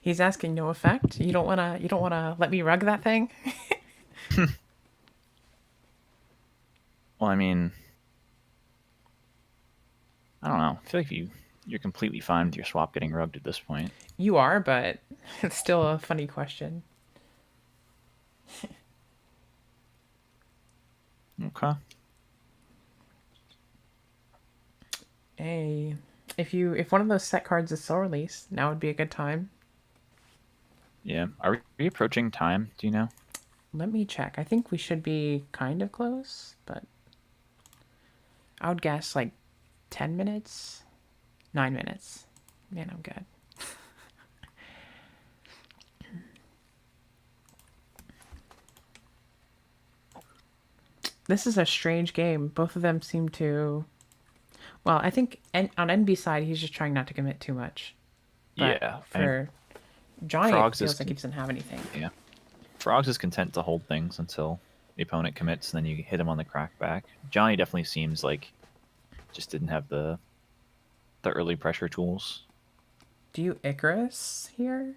He's asking no effect. You don't wanna let me rug that thing? Well, I mean, I don't know. I feel like you're completely fine with your swap getting rugged at this point. You are, but it's still a funny question. Okay. Hey, if one of those set cards is soul release, now would be a good time. Yeah. Are we approaching time? Do you know? Let me check. I think we should be kind of close, but I would guess like 10 minutes, 9 minutes. Man, I'm good. This is a strange game. Both of them seem to. Well, I think on NB side, he's just trying not to commit too much. But Yeah. I mean, for Johnny, it Frogs feels like he doesn't have anything. yeah. Frogs is content to hold things until the opponent commits, and then you hit him on the crackback. Johnny definitely seems like just didn't have the early pressure tools. Do you Icarus here?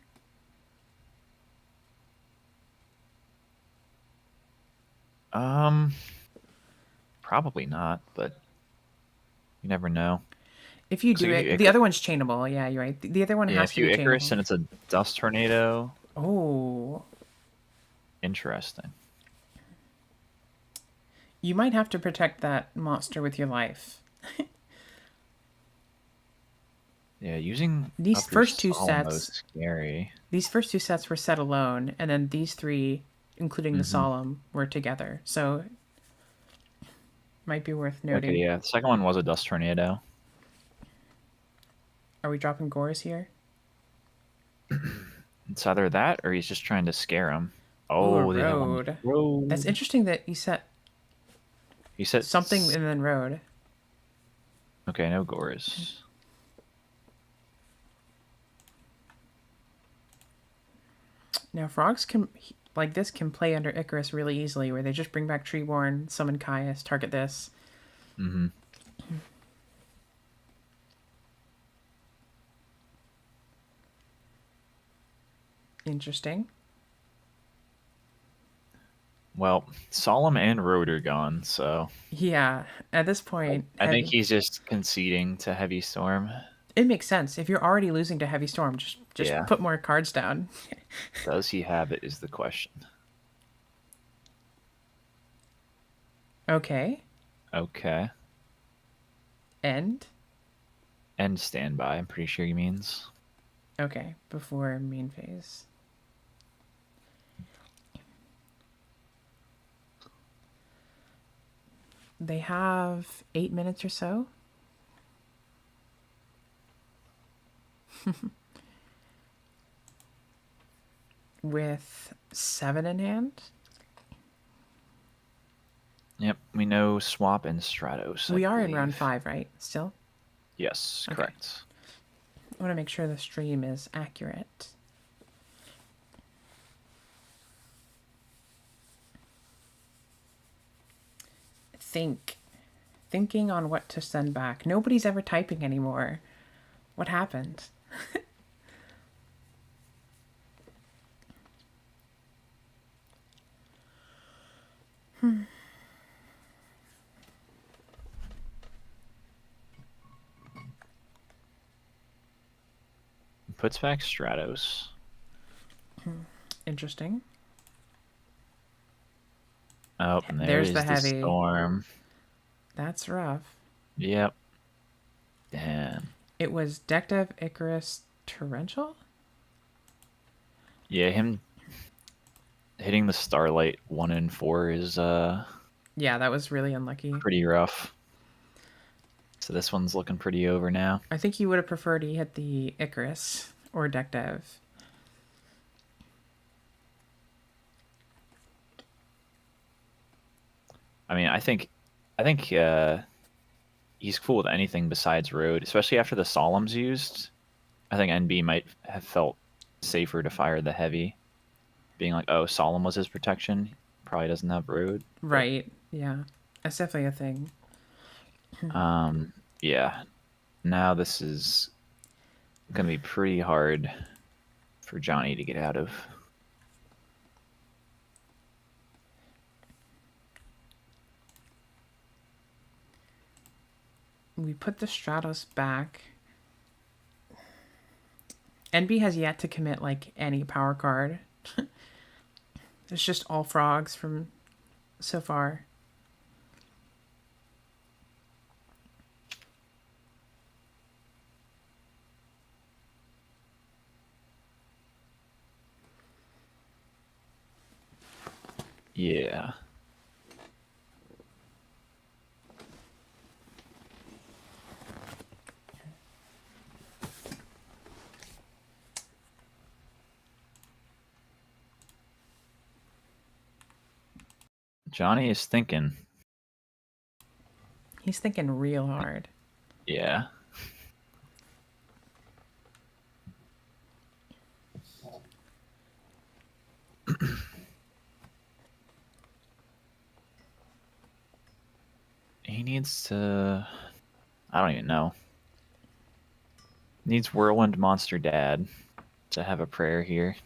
Probably not, but you never know. If you So do it, the other one's chainable. Yeah, you're right. The other one Yeah, has if to you be Icarus chainable. and it's a dust tornado, Oh, interesting. you might have to protect that monster with your life. Yeah, using These up your first two solemn sets, is scary. these first two sets were set alone, and then these three, including the solemn, were together. So, might be worth Okay, noting. yeah, the second one was a dust tornado. Are we dropping gores here? It's either that or he's just trying to scare him. Ooh, a Oh, they have one road. road. That's interesting that you set He said something and then road. Okay, no gores. Now, frogs can like this can play under Icarus really easily, where they just bring back Treeborn, summon Caius, target this. Mm-hmm. Interesting. Well, Solemn and Road are gone, so Yeah, at this point, I think heavy. he's just conceding to Heavy Storm. It makes sense. If you're already losing to Heavy Storm, just Yeah. put more cards down. Does he have it is the question. Okay. Okay. End. And standby, I'm pretty sure he means. Okay, before main phase. They have 8 minutes or so. With 7 in hand. Yep, we know Swap and Stratos. We I are in believe. round 5, right? Still? Yes, Okay. correct. I want to make sure the stream is accurate. Thinking on what to send back. Nobody's ever typing anymore. What happened? Puts back Stratos. Interesting. Oh, and There's there's the heavy. Storm. That's rough. Yep. Damn. It was Deck Dev, Icarus, Torrential? Yeah, him hitting the Starlight 1 and 4 is Yeah, that was really unlucky. pretty rough. So this one's looking pretty over now. I think he would have preferred he hit the Icarus or Deck Dev. I mean, I think he's cool with anything besides Road, especially after the Solemn's used. I think NB might have felt safer to fire the Heavy, being like, oh, Solemn was his protection. Probably doesn't have Road. Right. Yeah. That's definitely a thing. Yeah. Now this is going to be pretty hard for Johnny to get out of. We put the Stratos back. NB has yet to commit like any power card. It's just all frogs from so far. Yeah. Johnny is thinking. He's thinking real hard. Yeah. He needs to... I don't even know. Needs Whirlwind Monster Dad to have a prayer here.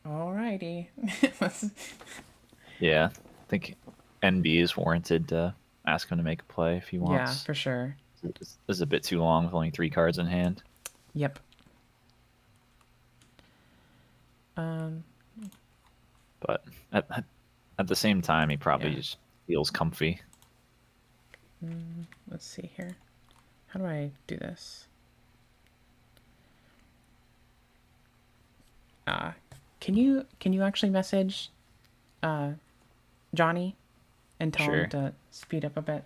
Alrighty. Yeah, I think NB is warranted to ask him to make a play if he Yeah, wants. for sure. This is a bit too long with only 3 cards in hand. Yep. But at the same time, he probably just feels comfy. Let's see here. How do I do this? Can you actually message Johnny and tell him to speed up a bit?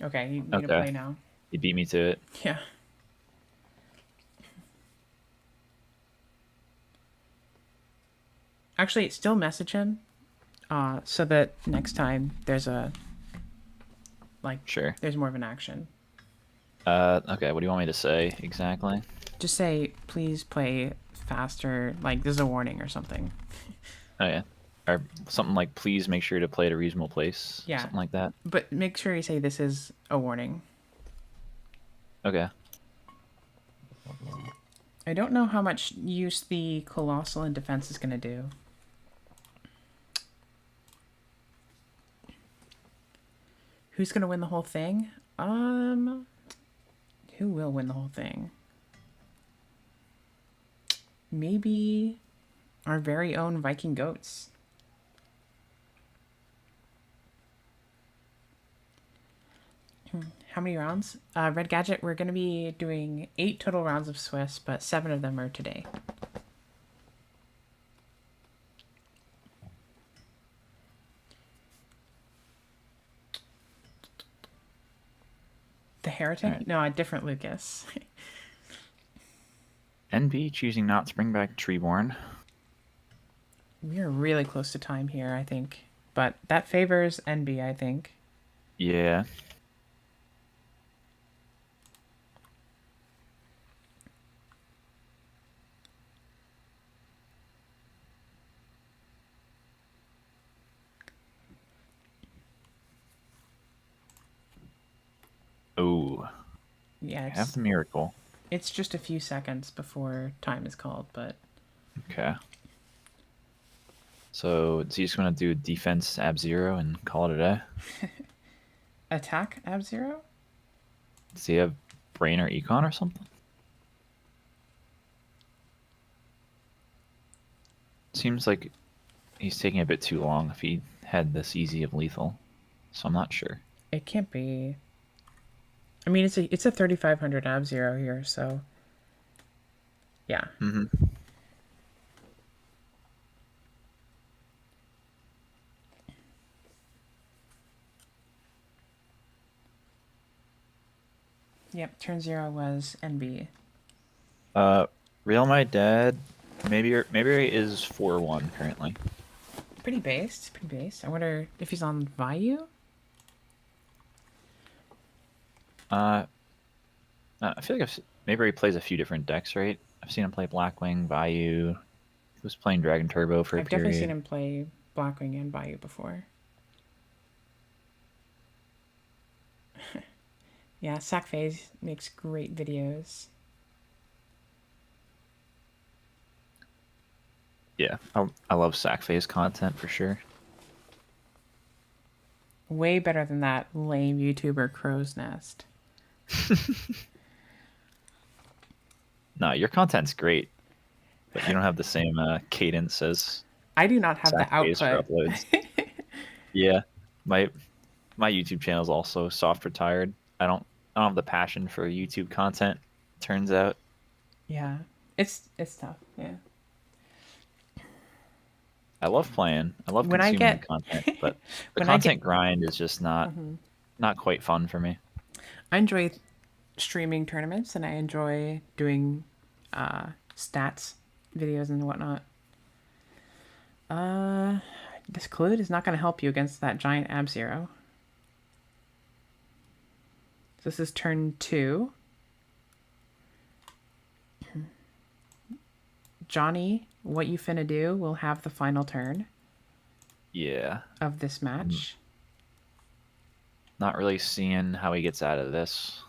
Okay, you need to play now. He beat me to it. Yeah. Actually, still message him, so that next time there's a there's more of an action. Okay, what do you want me to say exactly? Just say, please play faster. Like, there's a warning or something. Oh yeah, or something like, please make sure to play at a reasonable place. Yeah, something like that. But make sure you say this is a warning. Okay. I don't know how much use the Colossal in defense is going to do. Who's going to win the whole thing? Who will win the whole thing? Maybe our very own Viking Goats. How many rounds? Red Gadget, we're going to be doing 8 total rounds of Swiss, but 7 of them are today. The Heretic? Right. No, a different Lucas. NB choosing not to bring back Treeborn. We are really close to time here, I think. But that favors NB, I think. Yeah. Oh. Yeah. Have the miracle. It's just a few seconds before time is called, but... Okay. So, is he just going to do defense Ab-Zero and call it a day? Attack Ab-Zero? Does he have Brain or Econ or something? Seems like he's taking a bit too long if he had this easy of lethal. So I'm not sure. It can't be... I mean, it's a 3500 Ab-Zero here, so... Yeah. Mm-hmm. Yep, turn 0 was NB. Real My Dad, maybe is 4-1 currently. Pretty based, pretty based. I wonder if he's on Vayu? I feel like maybe he plays a few different decks, right? I've seen him play Blackwing, Vayu, was playing Dragon Turbo for a I've definitely seen period. him play Blackwing and Bayou before. Yeah, Sackface makes great videos. Yeah, I love Sackface content for sure. Way better than that lame YouTuber Crow's Nest. No, your content's great, but you don't have the same cadence as I do not have the Sackface for output. uploads. Yeah, my my YouTube channel is also soft retired. I don't have the passion for YouTube content. Turns out. Yeah, it's tough. Yeah. I love playing. I love When I consuming the get content, but the when I get content grind is just not quite fun for me. I enjoy streaming tournaments and I enjoy doing stats videos and whatnot. This Clued is not going to help you against that giant Ab Zero. This is turn 2. Johnny, what you finna do will have the final turn Yeah, of this match. not really seeing how he gets out of this.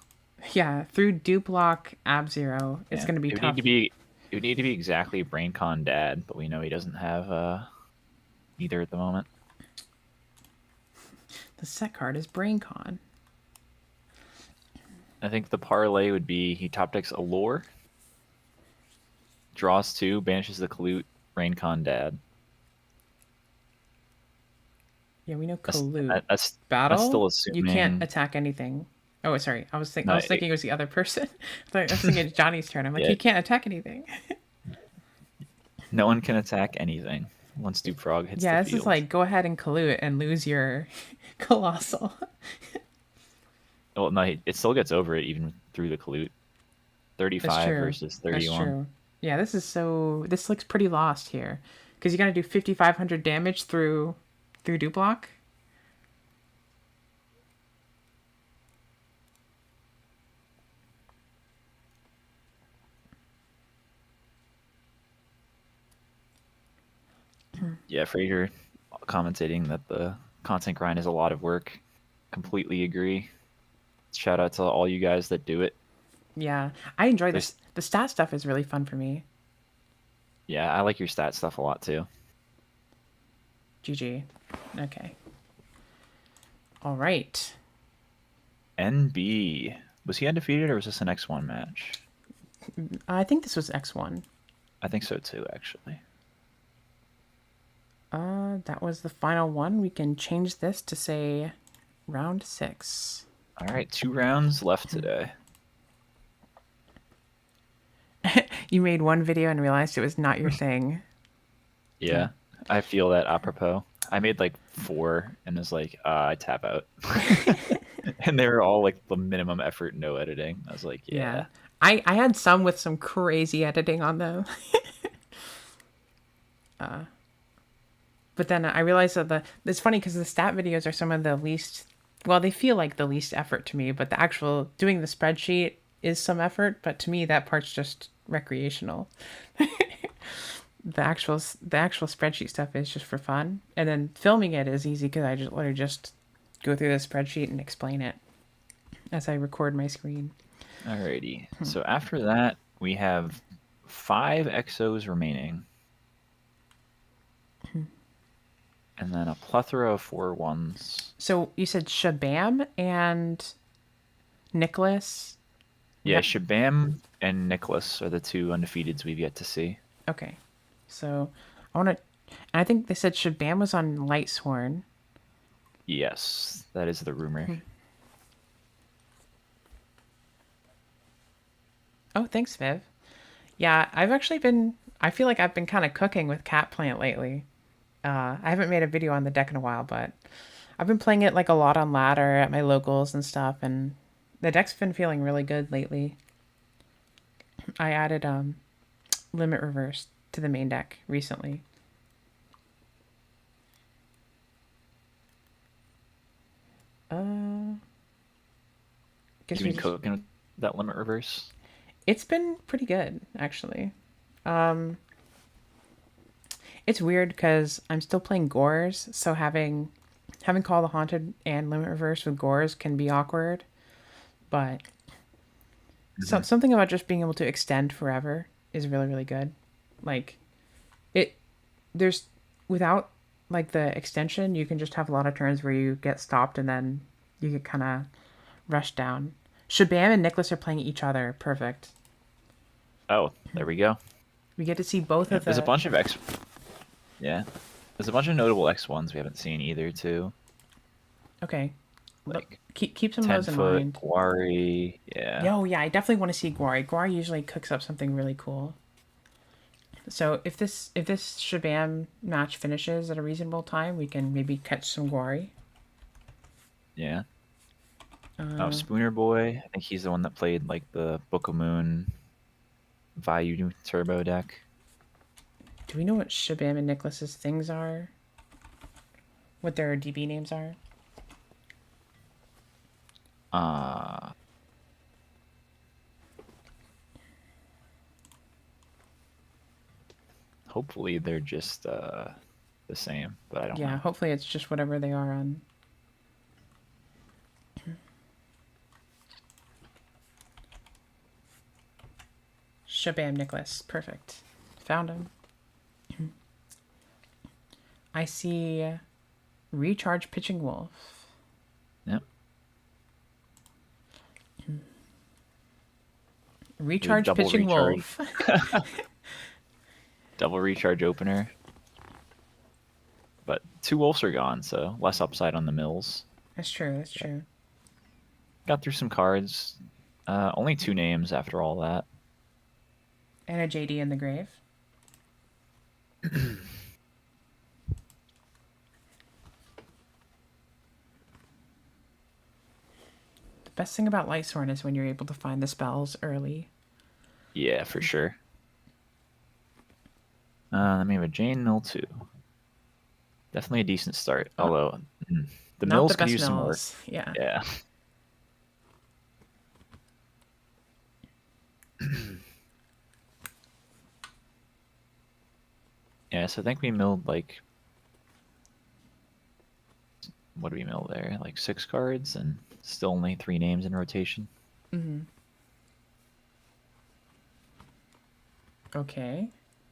Yeah, through Duplock Ab Zero, it's Yeah. going to be tough. It would need to be exactly BrainCon Dad, but we know he doesn't have either at the moment. The set card is BrainCon. I think the parlay would be he top decks Allure, draws 2, banishes the Kalute, BrainCon Dad. Yeah, we know That's, Kalute. that's Battle, still you assuming can't attack anything. Oh, sorry. I was thinking it was the other person. I was thinking it's Johnny's turn. I'm like, Yeah. he can't attack anything. No one can attack anything once Duprog hits Yeah, the this field. is like, go ahead and Kalute and lose your Colossal. Well, no, it still gets over it even through the Kalute. 35 versus 31. That's true. Yeah, this looks pretty lost here. Because you got to do 5,500 damage through Duplock. Yeah, Fraser commentating that the content grind is a lot of work. Completely agree. Shout out to all you guys that do it. Yeah, I enjoy this. The stat stuff is really fun for me. Yeah, I like your stat stuff a lot too. GG. Okay. All right. NB. Was he undefeated or was this an X1 match? I think this was X1. I think so too, actually. That was the final one. We can change this to say round 6. All right, 2 rounds left today. You made one video and realized it was not your thing. Yeah, I feel that apropos. I made like 4 and was like, I tap out. And they were all like the minimum effort, no editing. I was like, yeah. I had some with some crazy editing on them. But then I realized that it's funny because the stat videos are some of the least, well, they feel like the least effort to me, but the actual doing the spreadsheet is some effort, but to me that part's just recreational. The actual spreadsheet stuff is just for fun, and then filming it is easy because I just literally just go through the spreadsheet and explain it as I record my screen. Alrighty. So after that, we have 5 exos remaining. And then a plethora of 4 ones. So you said Shabam and Nicholas? Yeah, Shabam and Nicholas are the 2 undefeateds we've yet to see. Okay. So I think they said Shabam was on Lightsworn. Yes, that is the rumor. Oh, thanks, Viv. Yeah, I feel like I've been kind of cooking with Cat Plant lately. I haven't made a video on the deck in a while, but I've been playing it like a lot on ladder at my locals and stuff, and the deck's been feeling really good lately. I added Limit Reverse to the main deck recently. You've been cooking with that Limit Reverse? It's been pretty good, actually. It's weird because I'm still playing Gores, so having Call the Haunted and Limit Reverse with Gores can be awkward. But Hmm. something about just being able to extend forever is really really good. Like it, there's without like the extension, you can just have a lot of turns where you get stopped and then you get kind of rushed down. Shabam and Nicholas are playing each other. Perfect. Oh, there we go. We get to see both Yeah, of there's a the. bunch of X. Yeah, there's a bunch of notable X1s we haven't seen either too. Okay, Like keep some of those in 10-foot mind. quarry. Yeah. Yo, yeah, I definitely want to see Guari. Guari usually cooks up something really cool. So if this Shabam match finishes at a reasonable time, we can maybe catch some Guari. Yeah. Oh, Uh, Spooner Boy. I think he's the one that played like the Book of Moon Vayu Turbo deck. do we know what Shabam and Nicholas's things are? What their DB names are? Uh, Hopefully they're just the same, but I don't Yeah, know. hopefully it's just whatever they are on. Shabam Nicholas. Perfect. Found him. I see Recharge Pitching Wolf. Yep. Do a Recharge double Pitching recharge, Wolf. double recharge opener. But 2 wolves are gone, so less upside on the mills. That's true. That's true. Got through some cards. Only 2 names after all that. And a JD in the grave. The best thing about Lightsworn is when you're able to find the spells early. Yeah, for sure. Then we have a Jane Mill 2. Definitely a decent start. Although the Not the mills could best use some work. mills. Yeah. Yeah. Yeah, so I think we milled like, what do we mill there? Like 6 cards and still only 3 names in rotation. Okay.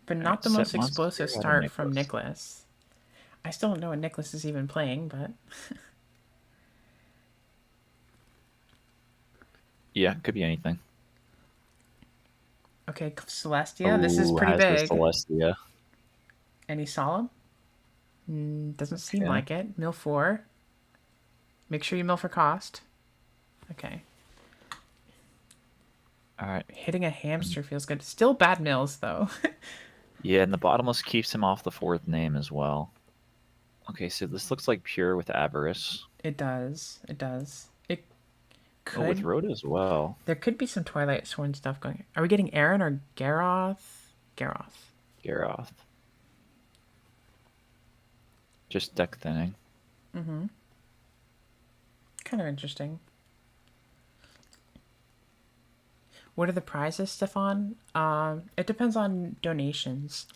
But All not right, the set most monster explosive out of start from Nicholas. Nicholas. I still don't know what Nicholas is even playing, but Yeah, could be anything. okay, Celestia. This is Oh, pretty has the big. Celestia. Any solemn? Doesn't seem Okay. like it. Mill 4. Make sure you mill for cost. Okay. All right. Hitting a hamster feels good. Still bad mills, though. Yeah, and the bottomless keeps him off the 4th name as well. Okay, so this looks like pure with Avarice. It does. It does. It Oh, with could. Rhoda as well. There could be some Twilight Sworn stuff going. Are we getting Aaron or Garoth? Garoth. Giraffe. Just deck thinning. Kind of interesting. What are the prizes, Stefan? It depends on donations.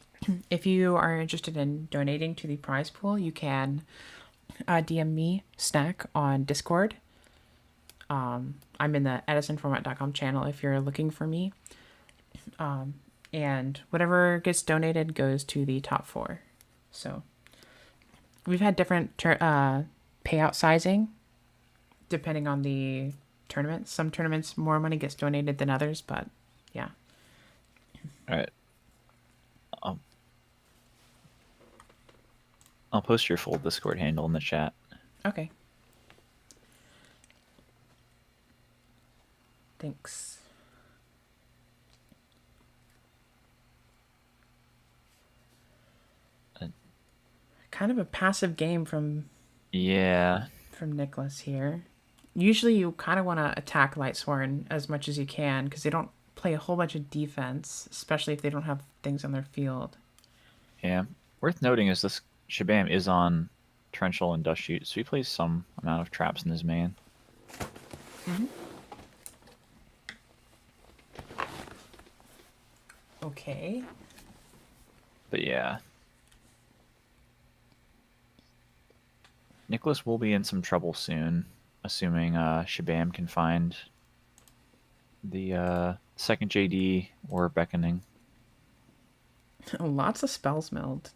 If you are interested in donating to the prize pool, you can DM me, Snack, on Discord. I'm in the edisonformat.com channel if you're looking for me. And whatever gets donated goes to the top 4. So we've had different payout sizing depending on the tournament. Some tournaments more money gets donated than others, but yeah. All right. I'll post your full Discord handle in the chat. Okay. Thanks. Kind of a passive game from Yeah. Nicholas here. Usually you kind of want to attack Lightsworn as much as you can because they don't play a whole bunch of defense, especially if they don't have things on their field. Yeah. Worth noting is this Shabam is on Torrential and Dust Shoot, so he plays some amount of traps in his main. Okay. But yeah. Nicholas will be in some trouble soon, assuming Shabam can find the second JD or Beckoning. Lots of spells milled.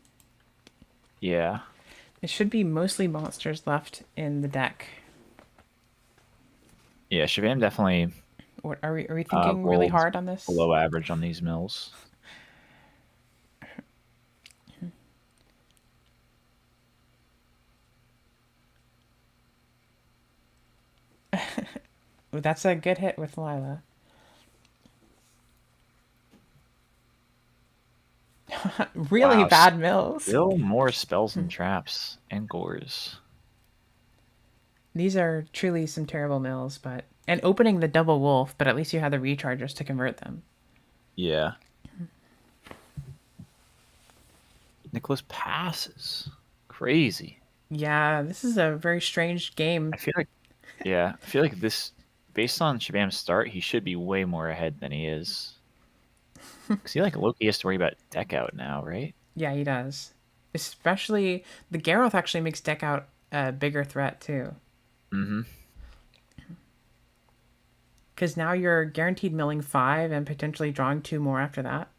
Yeah. It should be mostly monsters left in the deck. Yeah, Shabam definitely What are we thinking really rolled hard on this? below average on these mills. That's a good hit with Lila. Really Wow, bad mills. still more spells and traps and gores. These are truly some terrible mills, but and opening the double wolf, but at least you have the rechargers to convert them. Yeah. Nicholas passes. Crazy. Yeah, this is a very strange game. I feel like this, based on Shabam's start, he should be way more ahead than he is. Because he Loki has to worry about deck out now, right? Yeah, he does. Especially the Giraffe actually makes deck out a bigger threat too. Mm-hmm. Because now you're guaranteed milling 5 and potentially drawing 2 more after that.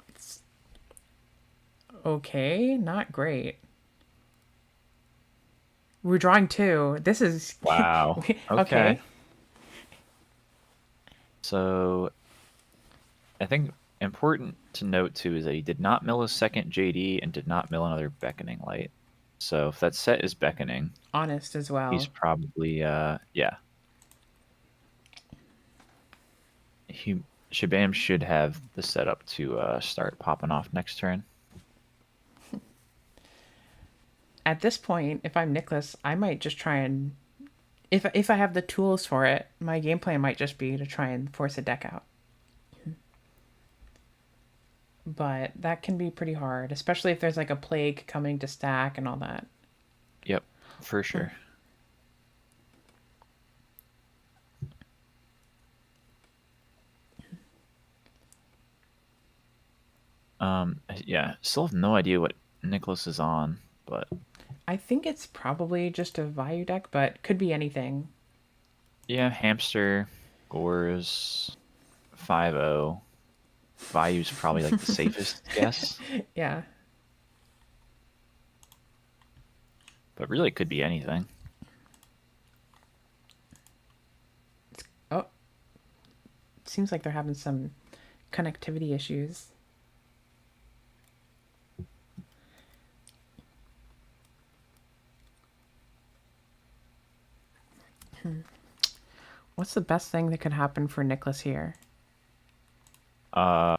It's okay, not great. We're drawing 2. This is Wow. okay. So, I think important to note too is that he did not mill a second JD and did not mill another Beckoning Light. So if that set is Beckoning, Honest as well. he's probably yeah. Shabam should have the setup to start popping off next turn. At this point, if I'm Nicholas, I might just try and if I have the tools for it, my game plan might just be to try and force a deck out. But that can be pretty hard, especially if there's like a plague coming to stack and all that. Yep, for sure. Yeah, still have no idea what Nicholas is on, but I think it's probably just a Vayu deck, but could be anything. yeah, Hamster, Gores, 5-0. Vayu's probably the safest guess. Yeah. But really could be anything. Oh. Seems like they're having some connectivity issues. What's the best thing that could happen for Nicholas here? I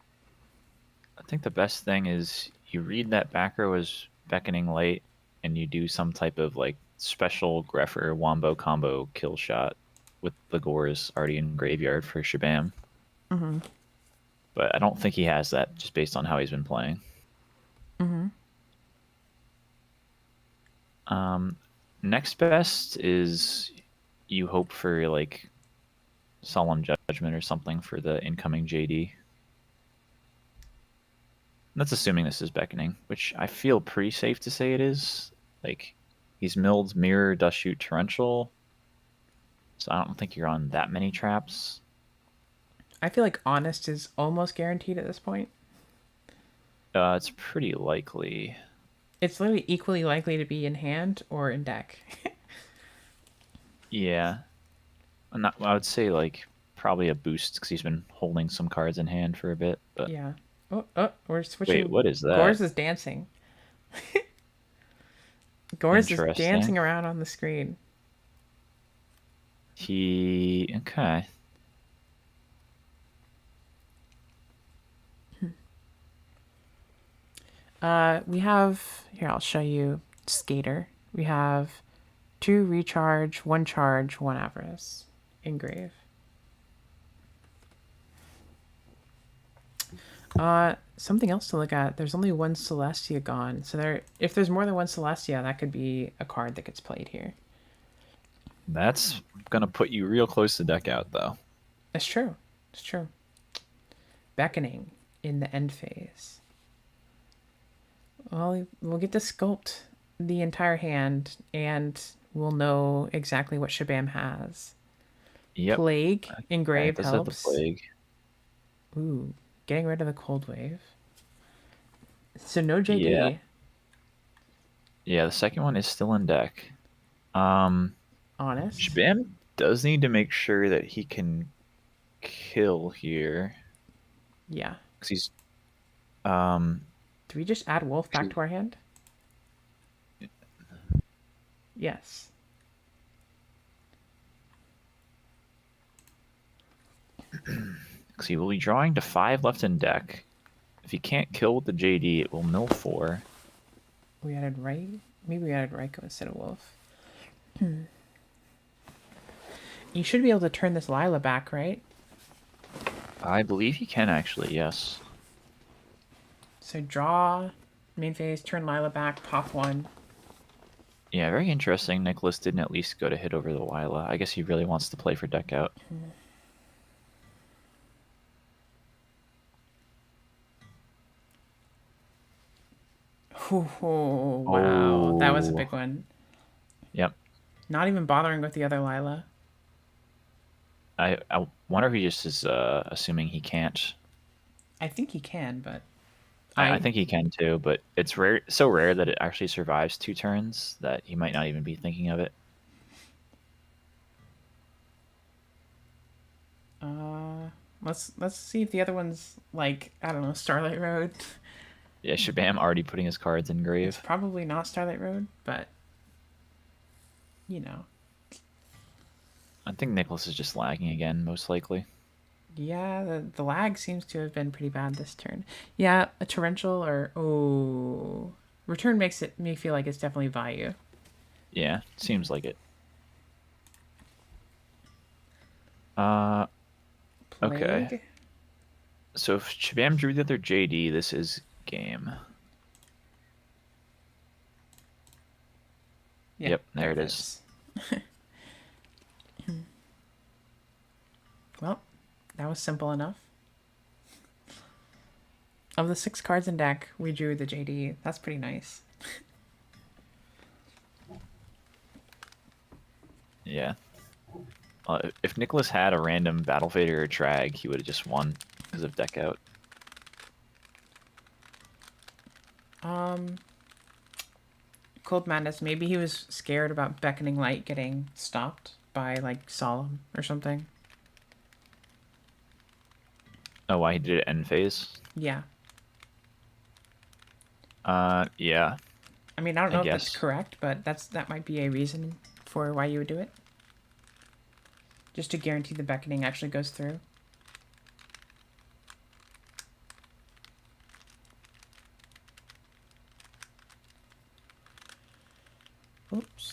think the best thing is you read that back row is Beckoning Light, and you do some type of special Greffer Wombo combo kill shot with the Gores already in graveyard for Shabam. Mm-hmm. But I don't think he has that just based on how he's been playing. Mm-hmm. Next best is you hope for Solemn Judgment or something for the incoming JD. That's assuming this is Beckoning, which I feel pretty safe to say it is. He's milled Mirror, Dust Shoot, Torrential, so I don't think you're on that many traps. I feel like Honest is almost guaranteed at this point. It's pretty likely. It's literally equally likely to be in hand or in deck. Yeah. I would say probably a boost because he's been holding some cards in hand for a bit. But Yeah. Oh, we're switching. wait, what is that? Gores is dancing. Gores is Interesting. dancing around on the screen. Okay. We have here. I'll show you Skater. We have 2 recharge, 1 charge, 1 avarice. Engrave. Something else to look at. There's only 1 Celestia gone. So if there's more than 1 Celestia, that could be a card that gets played here. That's gonna put you real close to deck out, though. It's true. It's true. Beckoning in the end phase. Well, we'll get to sculpt the entire hand, and we'll know exactly what Shabam has. Yep. Plague, Okay, engrave this is the helps. plague. Ooh, getting rid of the cold wave. So no Yeah. JD. Yeah, the second one is still in deck. Honest. Shabam does need to make sure that he can kill here. Yeah. Because he's um Do we just add wolf back to our hand? Yes. because he will be drawing to 5 left in deck. If he can't kill with the JD, it will mill 4. We added right. Maybe we added Raiko instead of wolf. You should be able to turn this Lila back, right? I believe he can actually, yes. So draw, main phase, turn Lila back, pop one. Yeah, very interesting. Nicholas didn't at least go to hit over the Lila. I guess he really wants to play for deck out. Oh, wow. That was a big one. Yep. Not even bothering with the other Lila. I wonder if he just is assuming he can't. I think he can, but I think he can too, but it's rare, so rare that it actually survives 2 turns that he might not even be thinking of it. let's see if the other one's like, I don't know, Starlight Road. Yeah, Shabam already putting his cards in It's grave. probably not Starlight Road, but you know. I think Nicholas is just lagging again, most likely. Yeah, the lag seems to have been pretty bad this turn. Yeah, a torrential or return makes it me feel like it's definitely value. Yeah, seems like it. Okay. Plague. So if Shabam drew the other JD, this is game. Yeah, Yep, there it is. Well, that was simple enough. Of the 6 cards in deck, we drew the JD. That's pretty nice. Yeah. If Nicholas had a random Battle Fader or Drag, he would have just won because of deck out. Cold Madness, maybe he was scared about Beckoning Light getting stopped by, like, Solemn or something. Oh, why he did it end phase? Yeah. Yeah. I mean, I don't know if that's correct, but that might be a reason for why you would do it. Just to guarantee the Beckoning actually goes through. Oops.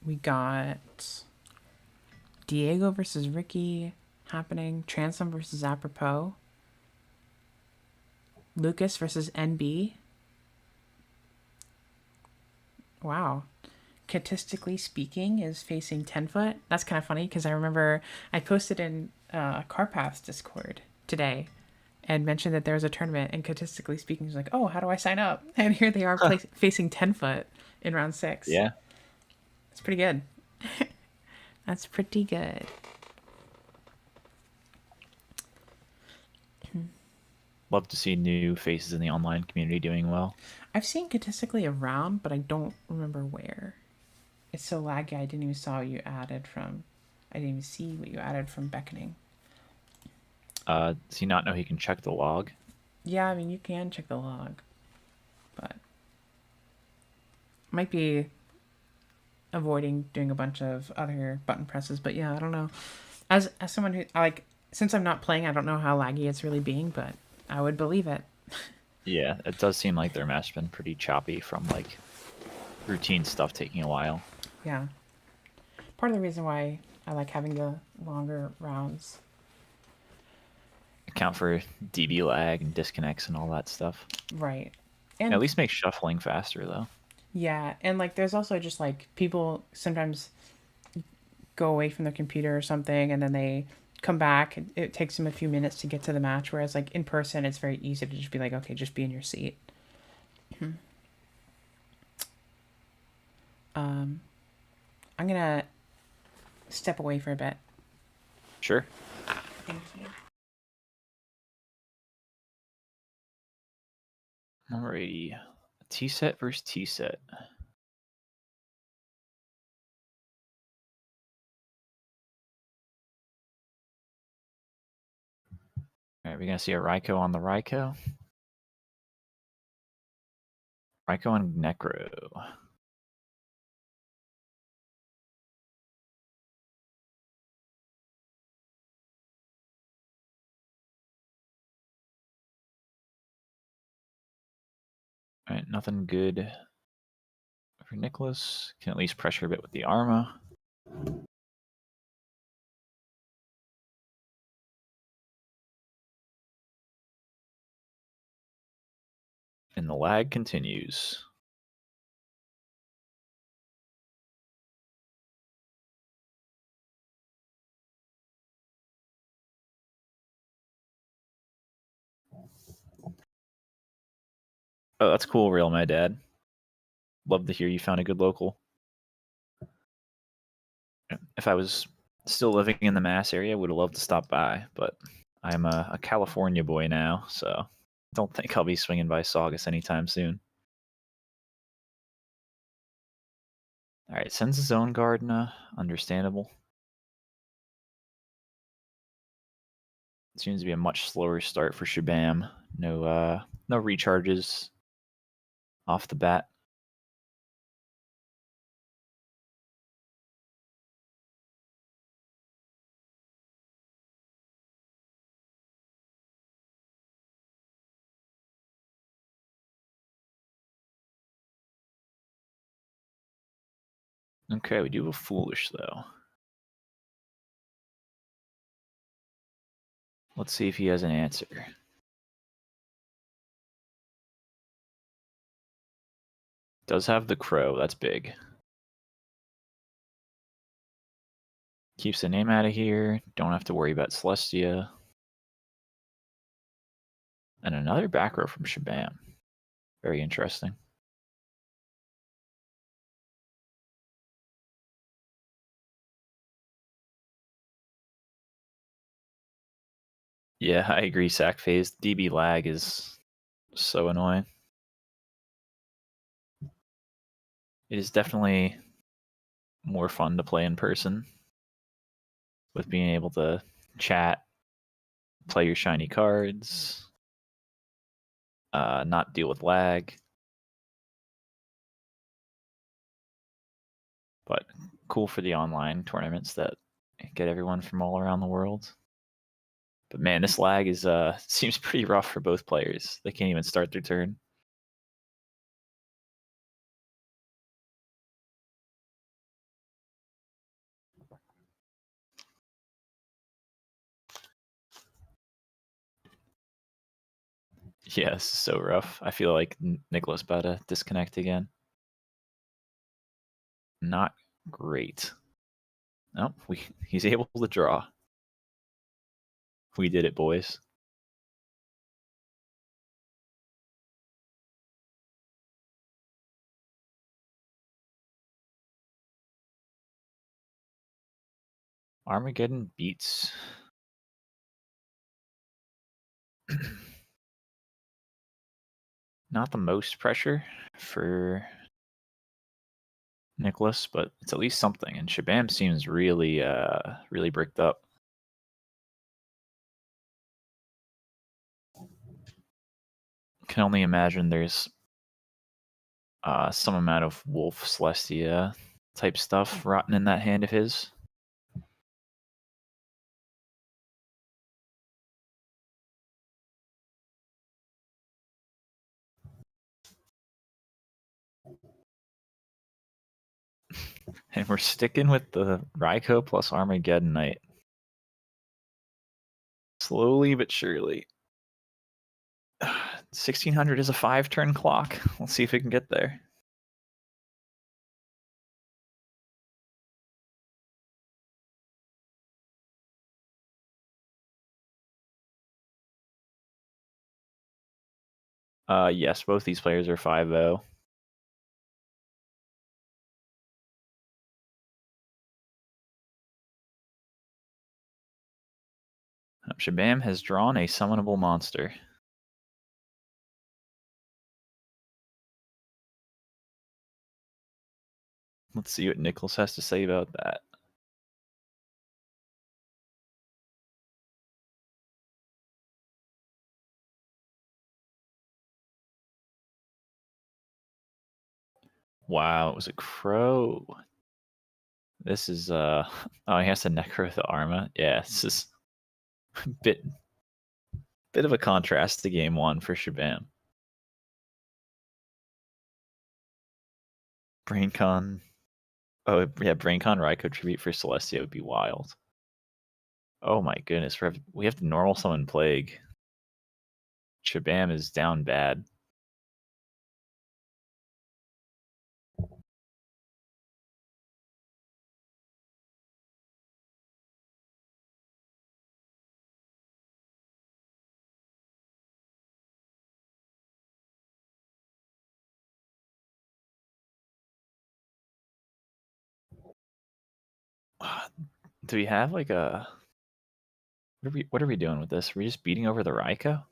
We got Diego versus Ricky happening. Transom versus Apropos. Lucas versus NB. Wow. Statistically speaking is facing 10 foot. That's kind of funny because I remember I posted in Carpath's Discord today and mentioned that there was a tournament, and statistically speaking, he's like, oh, how do I sign up? And here they are facing 10 foot in round 6. Yeah. That's pretty good. That's pretty good. Love to see new faces in the online community doing well. I've seen statistically around, but I don't remember where. It's so laggy. I didn't even saw what you added from. I didn't even see what you added from Beckoning. Does he not know he can check the log? Yeah, I mean, you can check the log, but might be avoiding doing a bunch of other button presses. But yeah, I don't know. As someone who since I'm not playing, I don't know how laggy it's really being, but I would believe it. Yeah, it does seem like their match has been pretty choppy from like routine stuff taking a while. Yeah. Part of the reason why I like having the longer rounds. account for DB lag and disconnects and all that stuff. Right. And At least make shuffling faster though. yeah, and like there's also just like people sometimes go away from their computer or something and then they come back. It takes them a few minutes to get to the match, whereas like in person it's very easy to just be like, okay, just be in your seat. I'm gonna step away for a bit. Sure. Thank you. Alrighty. T set versus T set. Alright, we're gonna see a Raikou on the Raikou. Raikou on Necro. Alright, nothing good for Nicholas. Can at least pressure a bit with the Arma. And the lag continues. Oh, that's cool, Real My Dad. Love to hear you found a good local. If I was still living in the Mass area, would have loved to stop by, but I'm a California boy now, so don't think I'll be swinging by Saugus anytime soon. Alright, sends his own Gardena. Understandable. It seems to be a much slower start for Shabam. No recharges off the bat. Okay, we do a Foolish, though. Let's see if he has an answer. Does have the Crow, that's big. Keeps the name out of here. Don't have to worry about Celestia. And another back row from Shabam. Very interesting. Yeah, I agree, Sack Phase. DB lag is so annoying. It is definitely more fun to play in person with being able to chat, play your shiny cards, not deal with lag. But cool for the online tournaments that get everyone from all around the world. But man, this lag is seems pretty rough for both players. They can't even start their turn. Yeah, this is so rough. I feel like Nicholas about to disconnect again. Not great. Oh, he's able to draw. We did it, boys. Armageddon beats. Not the most pressure for Nicholas, but it's at least something. And Shabam seems really, really bricked up. Can only imagine there's some amount of Wolf Celestia type stuff rotten in that hand of his. And we're sticking with the Raikou plus Armageddon Knight. Slowly but surely. 1600 is a 5-turn clock. Let's see if we can get there. Yes, both these players are 5-0. Shabam has drawn a summonable monster. Let's see what Nichols has to say about that. Wow, it was a crow. This is oh, he has to necro the Arma. Yeah, this is a bit of a contrast to game one for Shabam. BrainCon. Oh yeah, BrainCon Raikou tribute for Celestia would be wild. Oh my goodness, we have to normal summon Plague. Shabam is down bad. Do we have like a what are we doing with this? Are we just beating over the Raikou?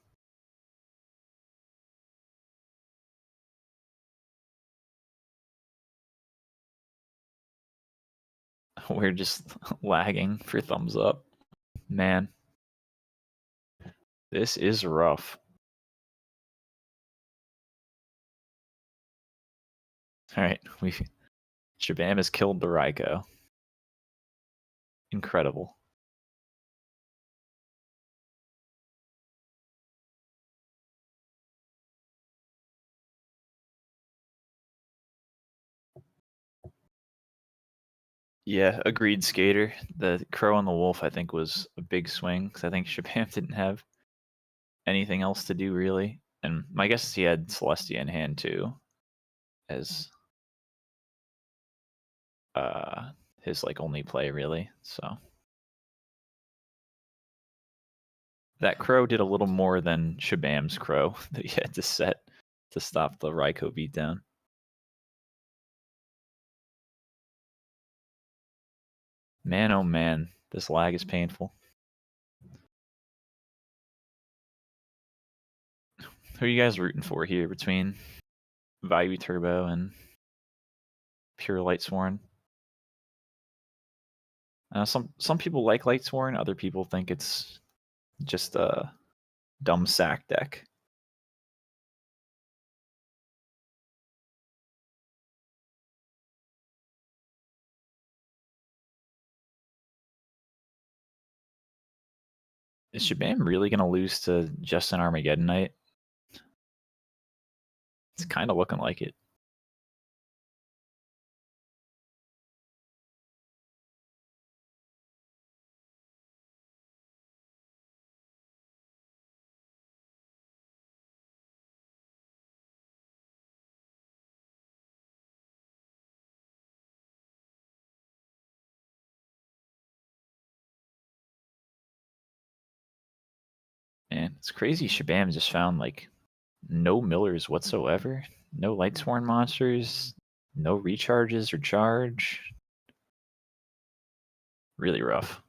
We're just lagging for thumbs up. Man. This is rough. Alright, Shabam has killed the Raikou. Incredible. Yeah, agreed, Skater. The Crow and the Wolf, I think, was a big swing, because I think Shabam didn't have anything else to do, really. And my guess is he had Celestia in hand, too, as his, like, only play, really, so... That Crow did a little more than Shabam's Crow that he had to set to stop the Raikou beatdown. Man, oh man, this lag is painful. Who are you guys rooting for here between Value Turbo and Pure Lightsworn? Some people like Lightsworn, other people think it's just a dumb sack deck. Is Shabam really going to lose to Justin Armageddon Knight? It's kind of looking like it. Man, it's crazy. Shabam just found like no millers whatsoever, no Lightsworn monsters, no recharges or charge. Really rough.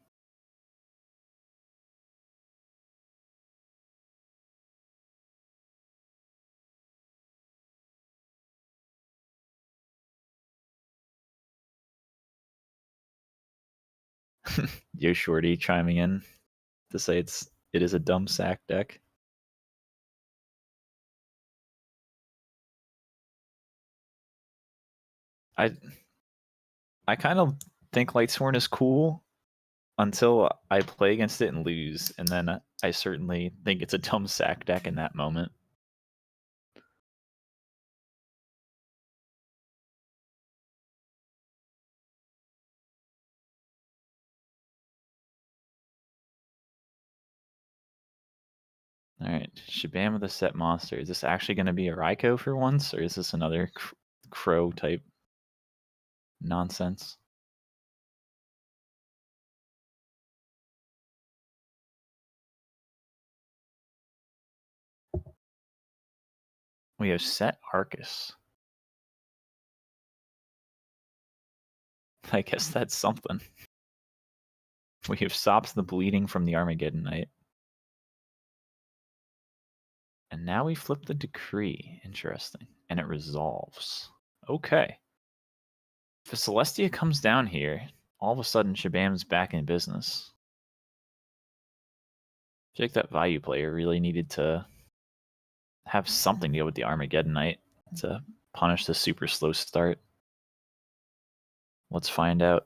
Yo Shorty chiming in to say it is a dumb sack deck. I kind of think Lightsworn is cool until I play against it and lose, and then I certainly think it's a dumb sack deck in that moment. All right, Shabam with a set monster. Is this actually going to be a Raikou for once, or is this another crow type nonsense? We have set Arcus. I guess that's something. We have stopped the bleeding from the Armageddon Knight. And now we flip the Decree. Interesting. And it resolves. Okay. If a Celestia comes down here, all of a sudden Shabam's back in business. I feel like that value player really needed to have something to go with the Armageddon Knight to punish the super slow start. Let's find out.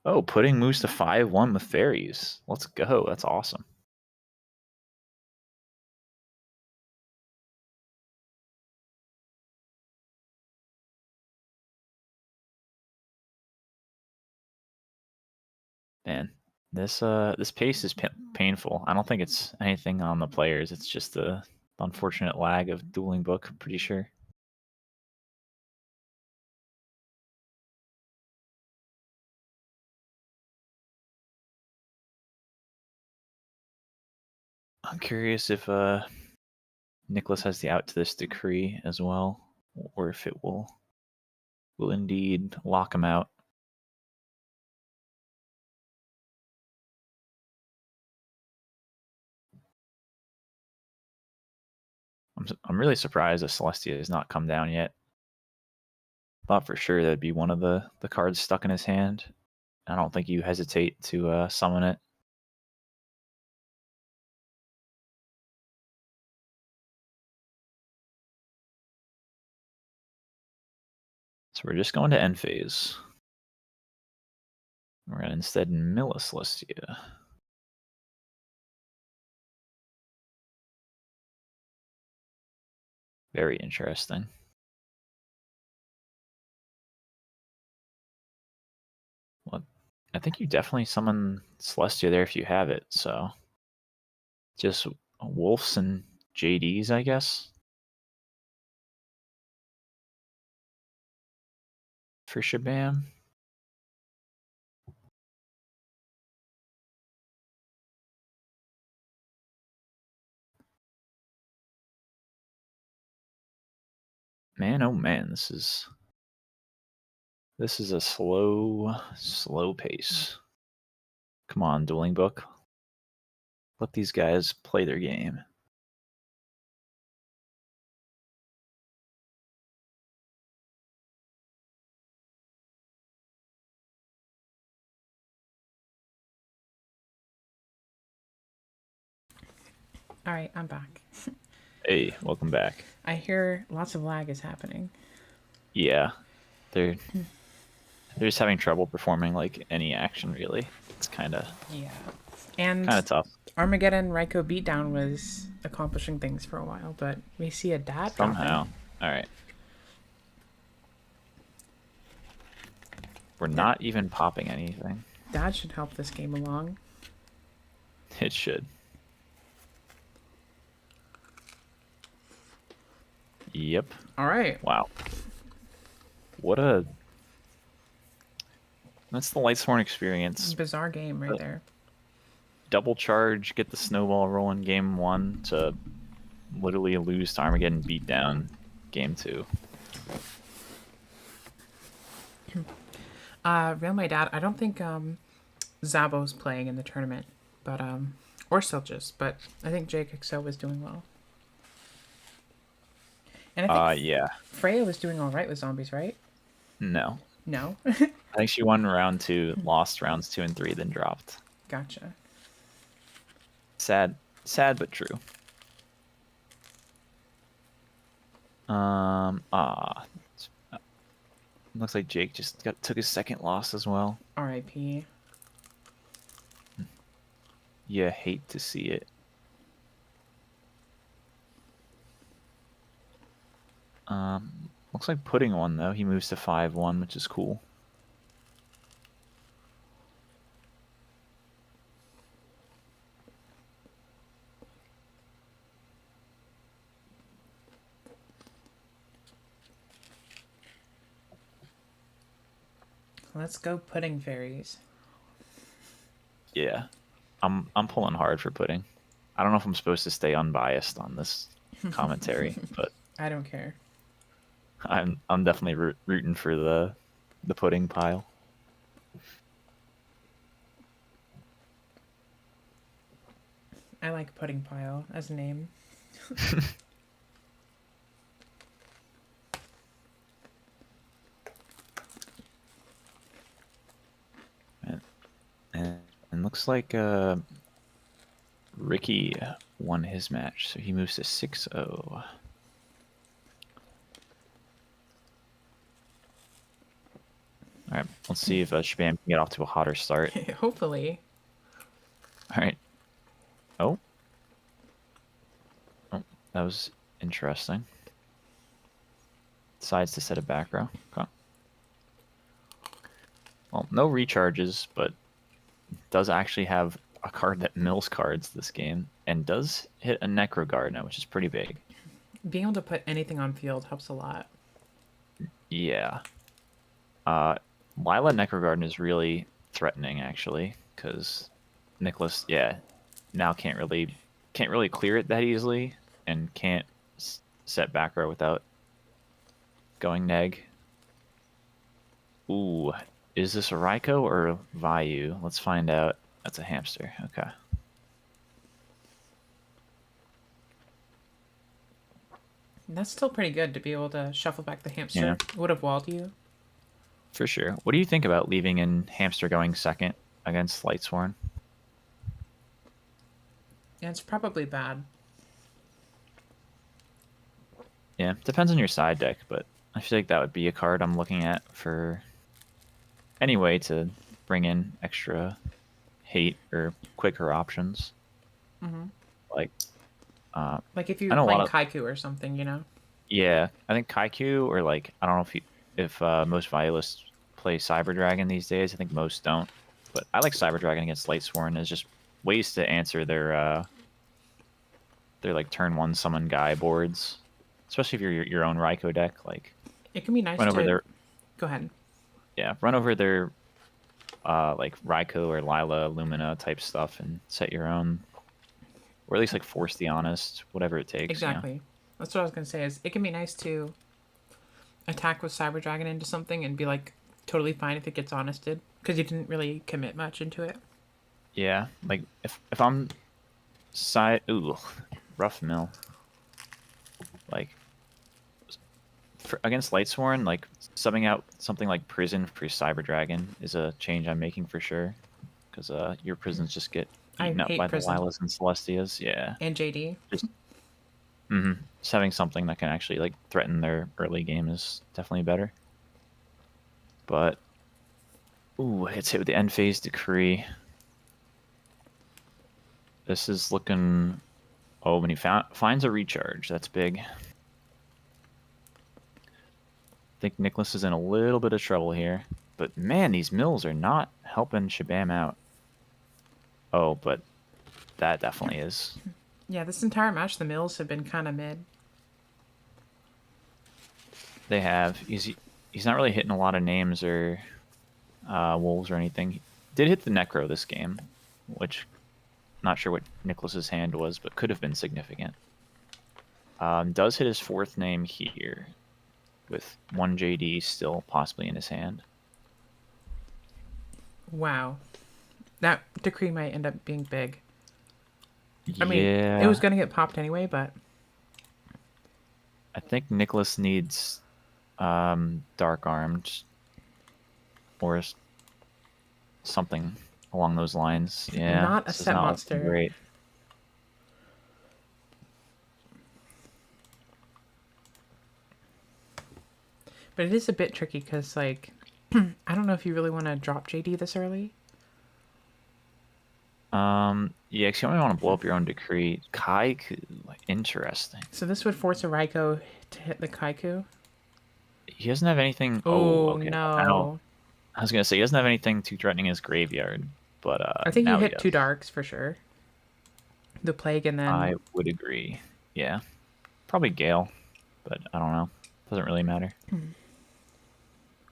Oh, putting moves to 5-1 with Fairies. Let's go. That's awesome. Man, this pace is painful. I don't think it's anything on the players. It's just the unfortunate lag of Dueling Book, I'm pretty sure. I'm curious if Nicholas has the out to this Decree as well, or if it will indeed lock him out. I'm really surprised that Celestia has not come down yet. Thought for sure that'd be one of the cards stuck in his hand. I don't think you hesitate to summon it. So we're just going to end phase. We're going to instead mill a Celestia. Very interesting. Well, I think you definitely summon Celestia there if you have it, so just Wolves and JDs, I guess. For Shabam. Man, oh man, this is a slow pace. Come on, Dueling Book. Let these guys play their game. All right, I'm back. Hey, welcome back. I hear lots of lag is happening. Yeah, they're just having trouble performing like any action really. It's kind of and tough. Armageddon Raikou beatdown was accomplishing things for a while, but we see a dad somehow. All right, we're not even popping anything. Dad should help this game along. It should. Yep. All right. Wow. That's the Lightsworn experience. Bizarre game right there. Double charge, get the snowball rolling game 1 to literally lose to Armageddon beatdown game 2. Real my dad, I don't think Zabo's playing in the tournament, but or Silges, but I think Jake XO was doing well. And I think yeah. Freya was doing all right with zombies, right? No. No. I think she won round 2, lost rounds 2 and 3, then dropped. Gotcha. Sad but true. Looks like Jake just took his second loss as well. R.I.P. You hate to see it. Looks like putting one though. He moves to 5-1, which is cool. Let's go pudding fairies. Yeah, I'm pulling hard for pudding. I don't know if I'm supposed to stay unbiased on this commentary, but I don't care. I'm definitely rooting for the pudding pile. I like pudding pile as a name. And looks like Ricky won his match, so he moves to 6-0. All right, let's see if Shabam can get off to a hotter start. Hopefully. All right. Oh, that was interesting. Decides to set a back row. Okay. Well, no recharges, but does actually have a card that mills cards this game, and does hit a Necro Guard now, which is pretty big. Being able to put anything on field helps a lot. Yeah. Lila Necrogarden is really threatening, actually, because Nicholas, now can't really clear it that easily, and can't set back row without going neg. Ooh, is this a Raikou or a Vayu? Let's find out. That's a hamster. Okay. That's still pretty good to be able to shuffle back the hamster. Yeah. Would have walled you. For sure. What do you think about leaving in hamster going second against Lightsworn? Yeah, it's probably bad. Yeah, depends on your side deck, but I feel like that would be a card I'm looking at for any way to bring in extra hate or quicker options. Mm-hmm. Like if you're playing Kaiku or something, you know? Yeah, I think Kaiku, or like, I don't know if most violists play Cyber Dragon these days. I think most don't, but I like Cyber Dragon against Lightsworn as just ways to answer their like turn one summon guy boards, especially if you're your own Raikou deck. Like, it can be nice run over their. Go ahead. Yeah, run over their like Raikou or Lila Lumina type stuff and set your own, or at least like force the honest, whatever it takes. Exactly. You know? That's what I was gonna say. Is it can be nice to attack with Cyber Dragon into something and be like totally fine if it gets honested because you didn't really commit much into it. Yeah, like if I'm rough mill. Like against Lightsworn, like subbing out something like Prison for Cyber Dragon is a change I'm making for sure, because your prisons just get eaten up by Prison. The Lilas and Celestias. Yeah, and JD. Just having something that can actually like threaten their early game is definitely better. But it gets hit with the end phase decree. This is looking. Oh, when he finds a recharge, that's big. I think Nicholas is in a little bit of trouble here. But man, these mills are not helping Shabam out. Oh, but that definitely is. Yeah, this entire match, the mills have been kind of mid. They have. He's not really hitting a lot of names or wolves or anything. He did hit the Necro this game, which not sure what Nicholas's hand was, but could have been significant. Does hit his fourth name here, with one JD still possibly in his hand. Wow. That decree might end up being big. I mean, it was going to get popped anyway, but I think Nicholas needs Dark Armed or something along those lines. Yeah, not a set monster. Great. But it is a bit tricky because, like, I don't know if you really want to drop JD this early. Yeah, because you only want to blow up your own decree. Kaiku, like, interesting. So this would force a Raikou to hit the Kaiku? He doesn't have anything. Okay. No. I was gonna say he doesn't have anything too threatening in his graveyard, but I think you hit 2 darks for sure. The plague and then I would agree. Yeah, probably Gale, but I don't know. Doesn't really matter.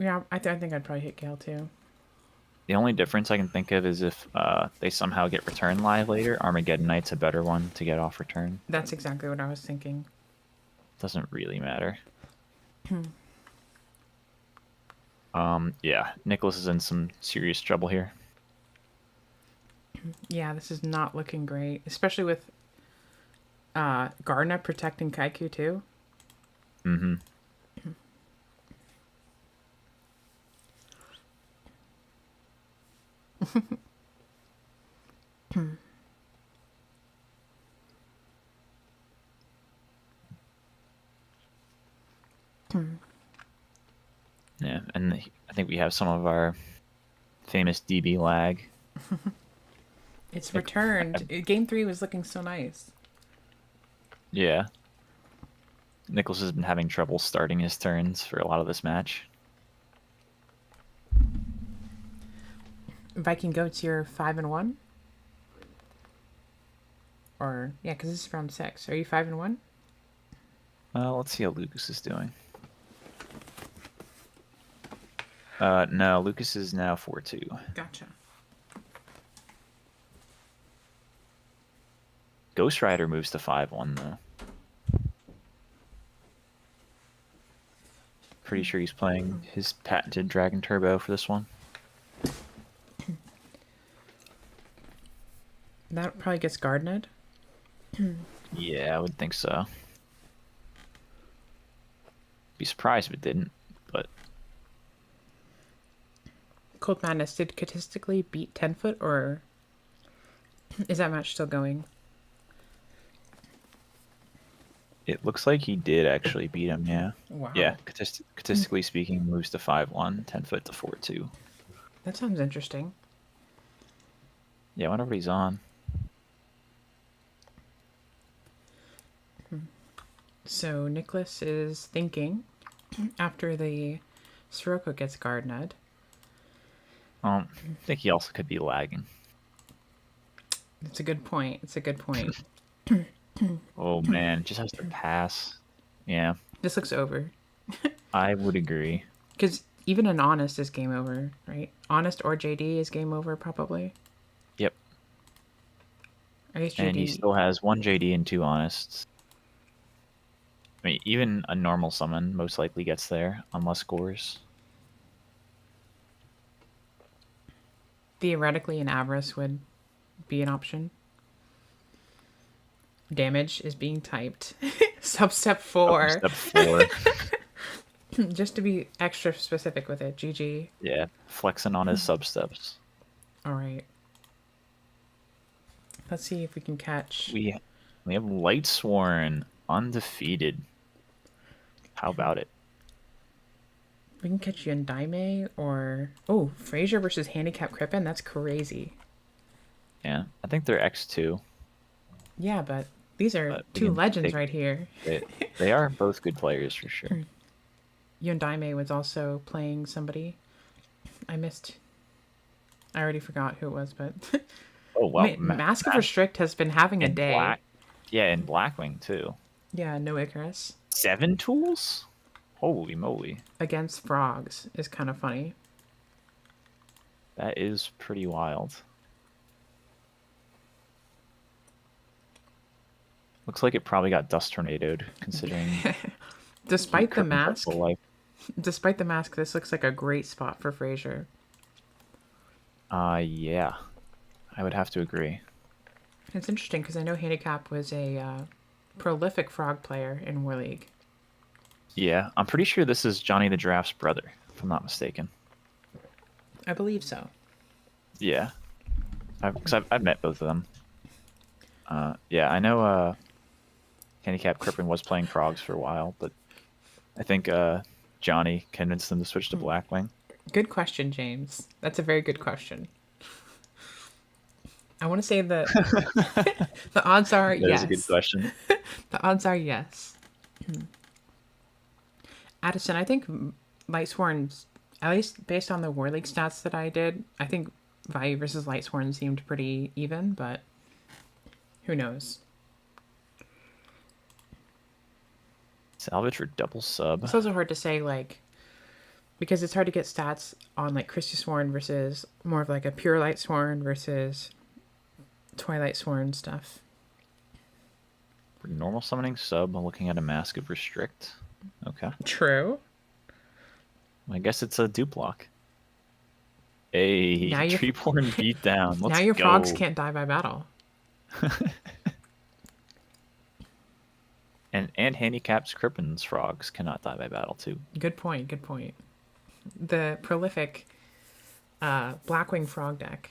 Yeah, I think I'd probably hit Gale too. The only difference I can think of is if they somehow get return live later. Armageddon Knight's a better one to get off return. That's exactly what I was thinking. Doesn't really matter. Yeah, Nicholas is in some serious trouble here. Yeah, this is not looking great, especially with Gardner protecting Kaiku too. Mm-hmm. Yeah, and I think we have some of our famous DB lag. It's returned. Game 3 was looking so nice. Yeah. Nicholas has been having trouble starting his turns for a lot of this match. Viking Goats, you're 5-1? Or, yeah, because this is round 6. Are you 5-1? Let's see how Lucas is doing. No, Lucas is now 4-2. Gotcha. Ghost Rider moves to 5-1 though. Pretty sure he's playing his patented Dragon Turbo for this one. That probably gets Gardeted. Yeah, I would think so. Be surprised if it didn't, but Cold Madness did statistically beat 10-foot, or is that match still going? it looks like he did actually beat him, yeah. Wow. Yeah, statistically speaking, moves to 5-1, 10-foot to 4-2. That sounds interesting. Yeah, I wonder what he's on. So Nicholas is thinking after the Sirocco gets Gardeted. I think he also could be lagging. It's a good point. It's a good point. Oh man, just has to pass. Yeah, This looks over. I would agree. Because even an Honest is game over, right? Honest or JD is game over, probably. Yep. I guess JD... And he still has 1 JD and 2 Honests. I mean, even a normal summon most likely gets there, unless scores. Theoretically, an Avarice would be an option. Damage is being typed. Substep 4. Step 4. Just to be extra specific with it. GG. Yeah, flexing on his substeps. Alright. Let's see if we can catch... We have Lightsworn, undefeated. How about it? We can catch you in Daime or... Oh, Frazier versus Handicap Crippen? That's crazy. Yeah, I think they're X2. Yeah, but these are two legends right here. They are both good players for sure. Yun Daime was also playing somebody. I already forgot who it was, but... Oh, wow. Mask of Restrict has been having a day. Yeah, and Blackwing too. Yeah, no Icarus. 7 tools? Holy moly. Against frogs is kind of funny. That is pretty wild. Looks like it probably got dust tornadoed, considering... Despite the mask, this looks like a great spot for Frazier. Yeah. I would have to agree. It's interesting because I know Handicap was a prolific frog player in War League. Yeah, I'm pretty sure this is Johnny the Giraffe's brother, if I'm not mistaken. I believe so. Yeah. Because I've met both of them. Yeah, I know Handicap Crippen was playing frogs for a while, but I think Johnny convinced them to switch to Blackwing. Good question, James. That's a very good question. I want to say that the odds are yes. That is a good question. The odds are yes. Addison, I think Lightsworn's, at least based on the War League stats that I did, I think Value versus Lightsworn seemed pretty even, but who knows? Salvage or double sub? It's also hard to say, like, because it's hard to get stats on like Christysworn versus more of like a pure Lightsworn versus Twilight Sworn stuff. For normal summoning sub, I'm looking at a Mask of Restrict. Okay. True. I guess it's a dupe lock. A Now your Treeborn beatdown. Let's now your go. frogs can't die by battle. And handicaps Krippen's frogs cannot die by battle too. Good point. Good point. The prolific Blackwing frog deck.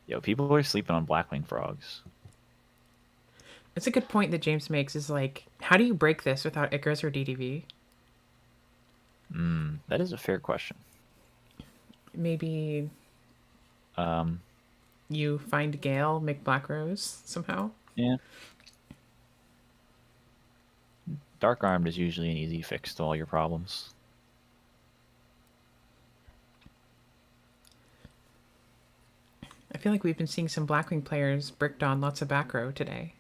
Yo, people are sleeping on Blackwing frogs. It's a good point that James makes. Is like, how do you break this without Icarus or DDV? That is a fair question. Maybe you find Gale, make Black Rose somehow. Yeah. Dark Armed is usually an easy fix to all your problems. I feel like we've been seeing some Blackwing players bricked on lots of back row today.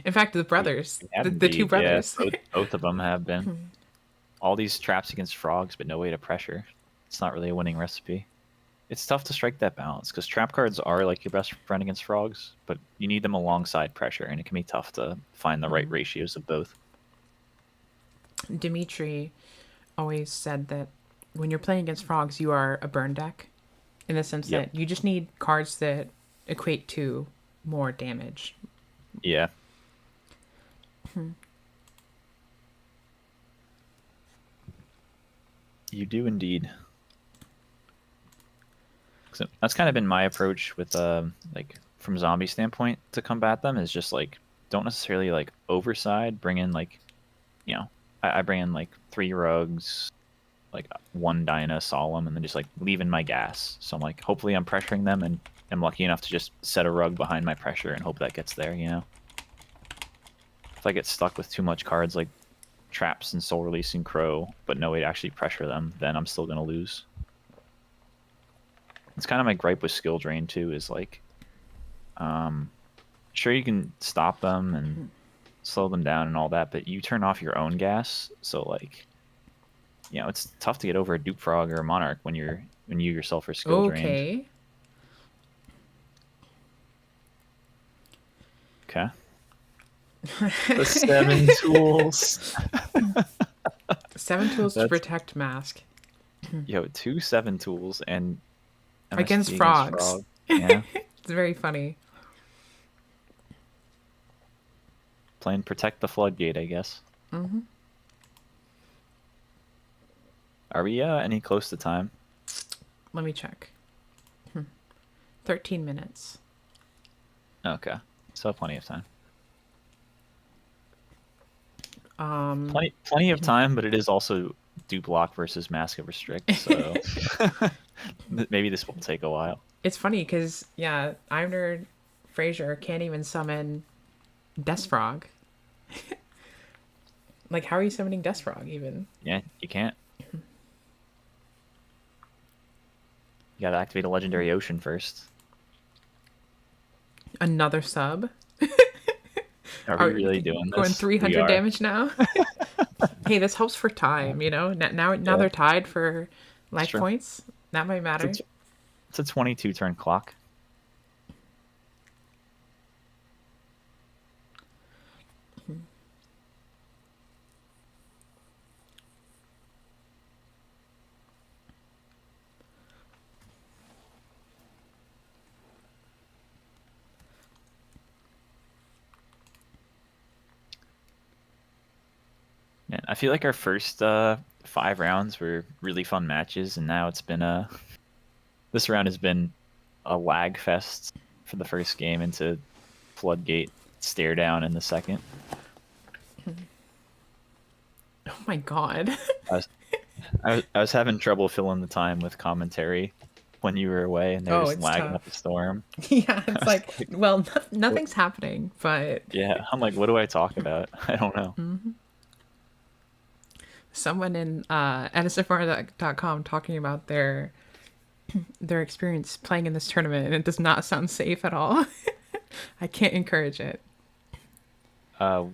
In fact, the brothers, the two brothers. Yeah, both of them have been. All these traps against frogs, but no way to pressure. It's not really a winning recipe. It's tough to strike that balance, because trap cards are like your best friend against frogs, but you need them alongside pressure, and it can be tough to find the right ratios of both. Dimitri always said that when you're playing against frogs, you are a burn deck, in the sense that you just need cards that equate to more damage. Yeah. You do indeed. So that's kind of been my approach with like from zombie standpoint to combat them, is just like don't necessarily like overside, bring in like, you know, I bring in like 3 rugs, like 1 Dyna Solemn, and then just like leave in my gas. So I'm like, hopefully I'm pressuring them, and I'm lucky enough to just set a rug behind my pressure and hope that gets there, you know? If I get stuck with too much cards like Traps and Soul Releasing Crow, but no way to actually pressure them, then I'm still going to lose. It's kind of my gripe with Skill Drain too, is like, sure you can stop them and slow them down and all that, but you turn off your own gas, so like, you know, it's tough to get over a Dupe Frog or a Monarch when you yourself are skill drained. Okay. The 7 tools. 7 tools to protect Mask. Yo, 2 7 tools and MST against frogs. Frog. Yeah. It's very funny. Playing Protect the Floodgate, I guess. Are we any close to time? Let me check. 13 minutes. Okay. Still plenty of time. Plenty of time, but it is also Dupe Lock versus Mask of Restrict, so maybe this will take a while. It's funny because, yeah, Ivner Fraser can't even summon Death Frog. Like, how are you summoning Death Frog even? Yeah, you can't. You gotta activate a Legendary Ocean first. Another sub? Are we really doing this? Going 300 damage now? Hey, this helps for time, you know? Now they're tied for life points. That might matter. It's a 22 turn clock. Man, I feel like our first 5 rounds were really fun matches, and now it's been this round has been a lag fest for the first game into Floodgate stare down in the second. Oh my god. I was having trouble filling the time with commentary when you were away, and they were just lagging tough. up a storm. Yeah, it's like, well, nothing's happening, but... Yeah, I'm like, what do I talk about? I don't know. Someone in edisontourney.com talking about their experience playing in this tournament, and it does not sound safe at all. I can't encourage it. What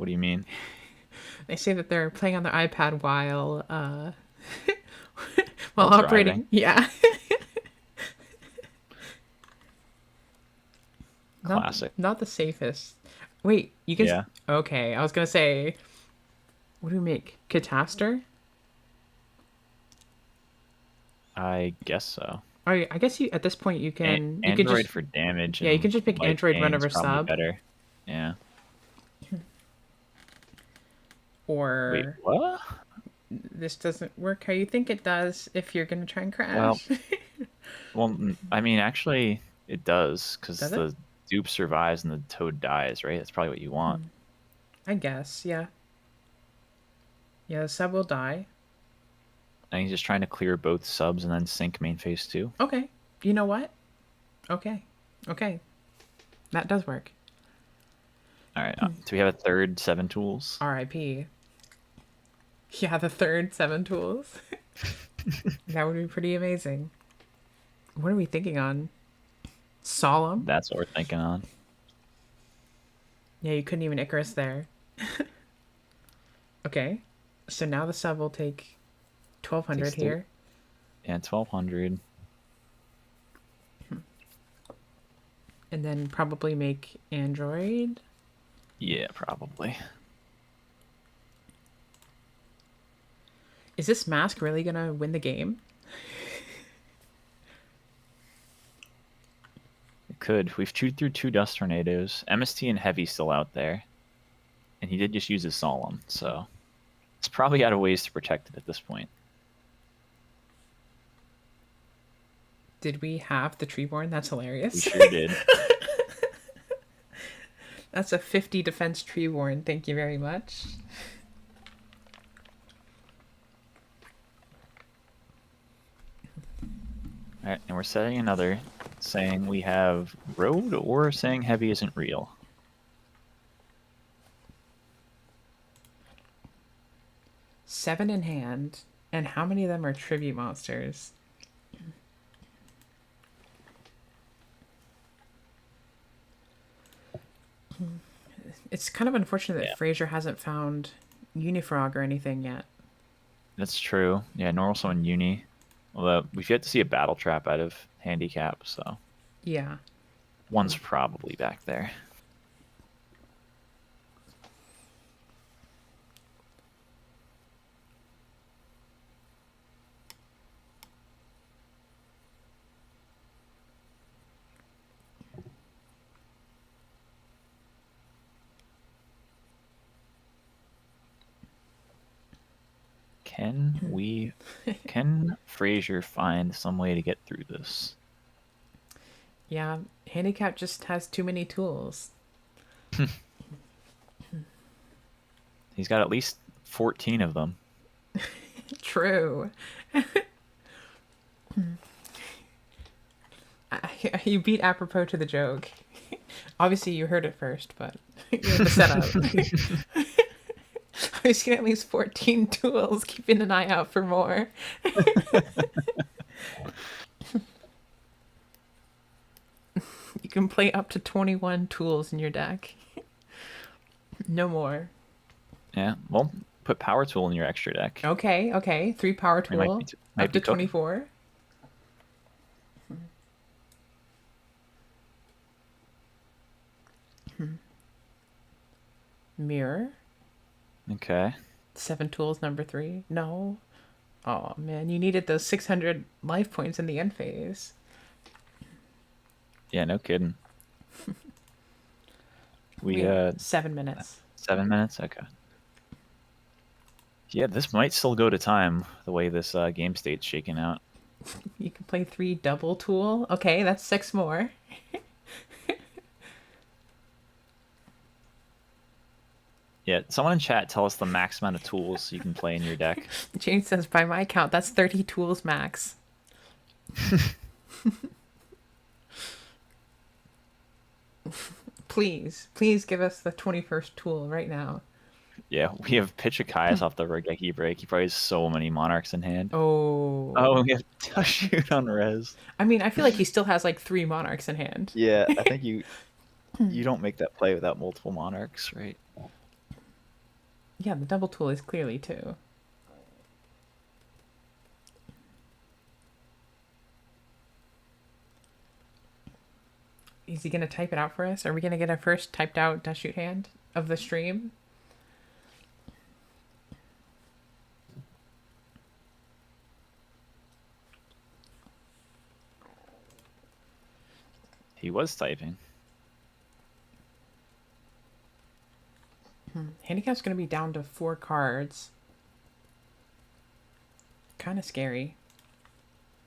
do you mean? They say that they're playing on their iPad While operating. driving. Yeah. Classic. Not the safest. Wait, you can. Yeah, Okay, I was gonna say, what do we make? Cataster? I guess so. Or I guess you at this point you can Android just for damage yeah, you can and just make life Android run gain is over probably sub better. Yeah. Wait, or what? this doesn't work how you think it does if you're gonna try and Well, crash. I mean, actually, it does because Does it? the dupe survives and the toad dies, right? That's probably what you want. I guess, yeah. Yeah, the sub will die. And he's just trying to clear both subs and then sync main phase 2. Okay. You know what? Okay. Okay. That does work. All right. Do we have a third 7 tools? R.I.P. Yeah, the third 7 tools. That would be pretty amazing. What are we thinking on? Solemn? That's what we're thinking on. Yeah, you couldn't even Icarus there. Okay. So now the sub will take 1200 Takes here. Yeah, 1200. And then probably make Android. Yeah, probably. Is this mask really gonna win the game? It could. We've chewed through 2 dust tornadoes. MST and Heavy still out there. And he did just use his Solemn, so it's probably out of ways to protect it at this point. Did we have the Treeborn? That's hilarious. We sure did. That's a 50 defense Treeborn. Thank you very much. Alright, and we're setting another saying we have road or saying heavy isn't real. Seven in hand. And how many of them are tribute monsters? It's kind of unfortunate that Fraser hasn't found Unifrog or anything yet. That's true. Yeah, normal summon Uni. Although we've yet to see a battle trap out of handicap, so Yeah. one's probably back there. Can Fraser find some way to get through this? Yeah, handicap just has too many tools. He's got at least 14 of them. True. You beat apropos to the joke. Obviously, you heard it first, but you're the setup. I've seen at least 14 tools, keeping an eye out for more. You can play up to 21 tools in your deck. No more. Yeah, well, put Power Tool in your extra deck. Okay, okay. 3 power tool. Might Up be to 24. Mirror. Okay. 7 tools, number 3. No. Oh, man. You needed those 600 life points in the end phase. Yeah, no kidding. We 7 minutes. 7 minutes? Okay. Yeah, this might still go to time, the way this game state's shaking out. You can play 3 double tool. Okay, that's 6 more. Yeah, someone in chat tell us the max amount of tools you can play in your deck. Jane says, by my count, that's 30 tools max. Please give us the 21st tool right now. Yeah, we have Pichakaias off the Regeki break. He probably has so many Monarchs in hand. Oh. Oh, we have Shoot on res. I mean, I feel like he still has like 3 Monarchs in hand. Yeah, I think you don't make that play without multiple Monarchs, right? Yeah, the double tool is clearly 2. Is he going to type it out for us? Are we going to get our first typed out dash shoot hand of the stream? He was typing. Handicap's going to be down to 4 cards. Kind of scary.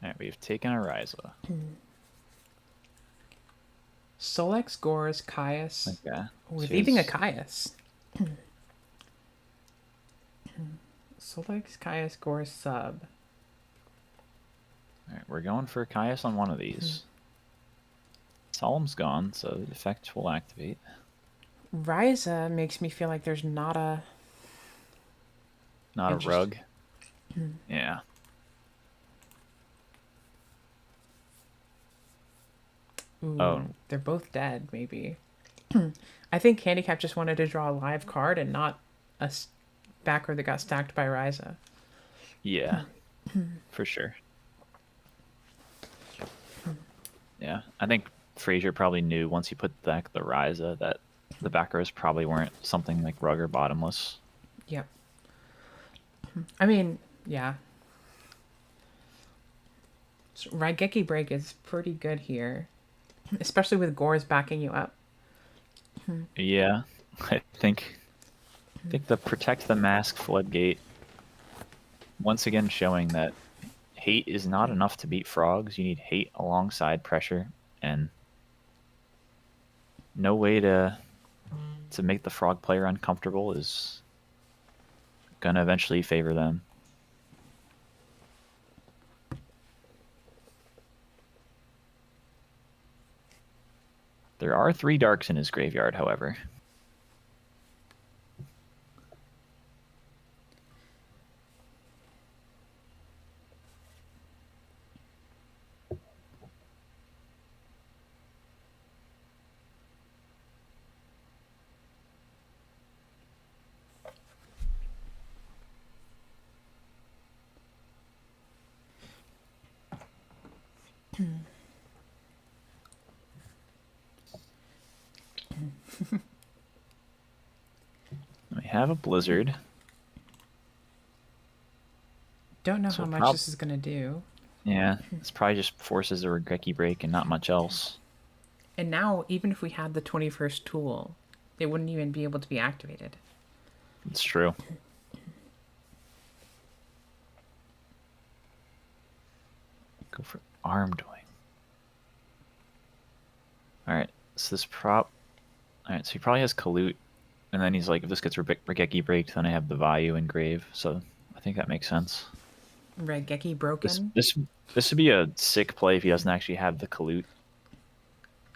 All right, we've taken a Ryza. Solex, Gores, Caius. Okay. We're leaving a Caius. Solex, Caius, Gores, sub. All right, we're going for Caius on one of these. Solemn's gone, so the effect will activate. Ryza makes me feel like there's not a... Not a rug. Yeah. Ooh, Oh. They're both dead, maybe. I think Handicap just wanted to draw a live card and not a backer that got stacked by Ryza. Yeah. For sure. Yeah. I think Frazier probably knew once he put back the Ryza that the back rows probably weren't something like rug or bottomless. Yep. I mean, yeah. So Raigeki Break is pretty good here. Especially with Gores backing you up. Yeah. I think the Protect the Mask floodgate once again showing that hate is not enough to beat frogs. You need hate alongside pressure, and no way to make the frog player uncomfortable is gonna eventually favor them. There are 3 darks in his graveyard, however. We have a blizzard. Don't know So how much this is going to do. Yeah, it's probably just forces a Regeki break and not much else. And now, even if we had the 21st tool, it wouldn't even be able to be activated. It's true. Go for Armed Wing. Alright, so this prop... Alright, so he probably has Kalute, and then he's like, if this gets Regeki breaked, then I have the Vayu and Grave, so I think that makes sense. Raigeki broken? This would be a sick play if he doesn't actually have the Kalute.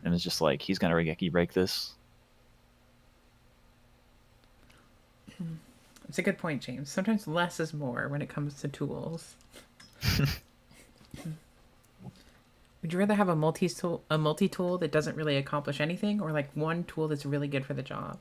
And it's just like, he's going to Regeki break this. It's a good point, James. Sometimes less is more when it comes to tools. Would you rather have a multi-tool that doesn't really accomplish anything, or like one tool that's really good for the job?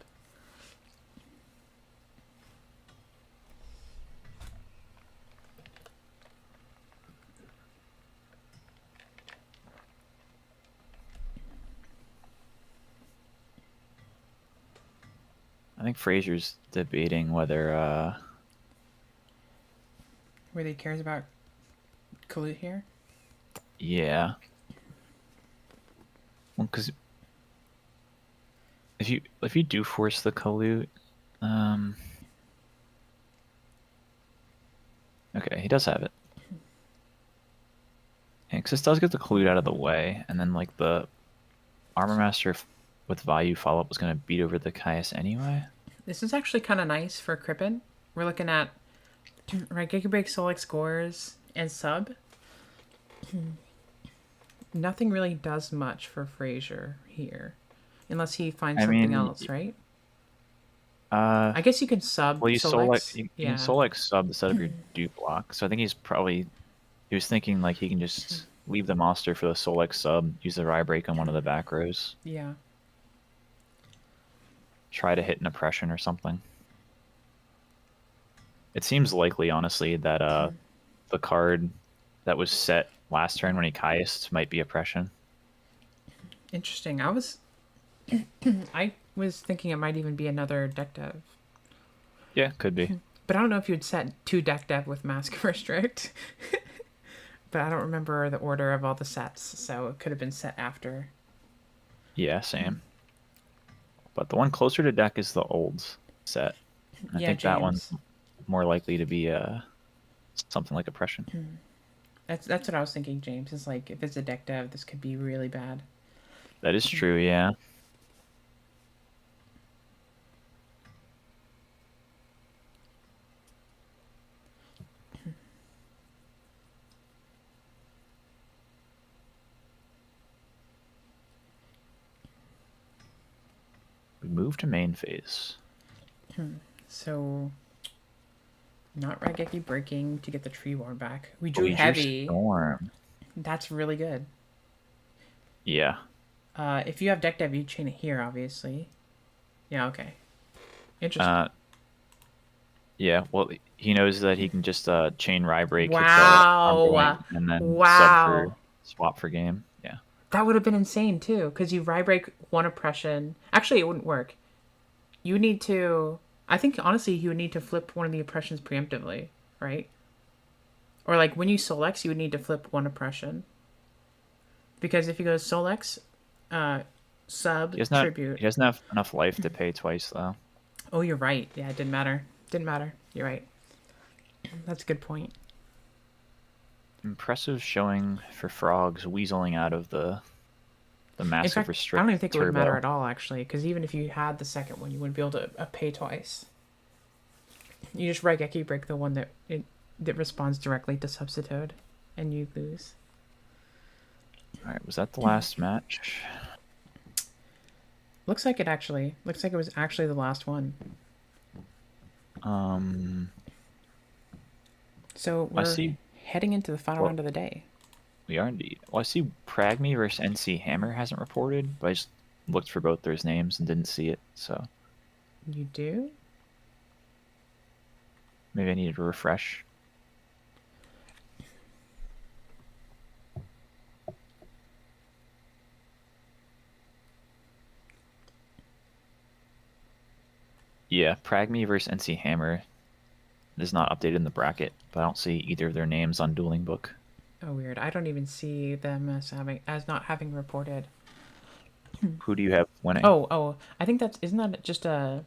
I think Frazier's debating whether Where he cares about Kalute here? yeah. Well, because if you do force the Kalute, okay, he does have it. Yeah, because this does get the Kalute out of the way, and then like the Armor Master with Vayu follow-up was going to beat over the Caius anyway. This is actually kind of nice for Crippen. We're looking at Raigeki Break, Solex, Gores, and Sub. Nothing really does much for Frazier here. Unless he finds something else, right? I guess you can sub well, you Solex. You can Solex sub the set of your dupe block. So I think he was thinking like he can just leave the monster for the Solex sub, use the Rye Break on one of the back rows. Yeah. Try to hit an oppression or something. It seems likely, honestly, that the card that was set last turn when he Caiused might be oppression. Interesting. I was thinking it might even be another deck dev. Yeah, could be. But I don't know if you'd set 2 deck dev with Mask Restrict. But I don't remember the order of all the sets, so it could have been set after. Yeah, same. But the one closer to deck is the old set. I Yeah, think that one's James. more likely to be something like Oppression. That's what I was thinking, James. Is like if it's a deck dev, this could be really bad. That is true, yeah. We move to main phase. So, not Raigeki breaking to get the tree war back. We But drew we drew heavy. Storm. That's really good. Yeah. If you have deck dev, you chain it here, obviously. Yeah, okay. Interesting. Yeah, well, he knows that he can just chain Rye Break with the Wow. Armor and then sub Wow. for swap for game. Yeah. That would have been insane, too, because you Rye break 1 oppression. Actually, it wouldn't work. You need to... I think, honestly, you would need to flip one of the oppressions preemptively, right? Or, like, when you Solex, you would need to flip 1 oppression. Because if you go Solex, sub, tribute... He doesn't have enough life to pay twice, though. Oh, you're right. Yeah, it didn't matter. Didn't matter. You're right. That's a good point. Impressive showing for Frogs weaseling out of the massive In fact, restrict I don't even think it would turbo. matter at all, actually, because even if you had the second one, you wouldn't be able to pay twice. You just Raigeki break the one that responds directly to Substitute, and you lose. All right, was that the last match? Looks like it was actually the last one. So we're heading into the final round of the day. We are indeed. Well, I see Pragme versus NC Hammer hasn't reported, but I just looked for both their names and didn't see it, so... You do? Maybe I needed to refresh. Yeah, Pragme versus NC Hammer is not updated in the bracket, but I don't see either of their names on Dueling Book. Oh, weird. I don't even see them as not having reported. Who do you have winning? Oh, I think isn't that just a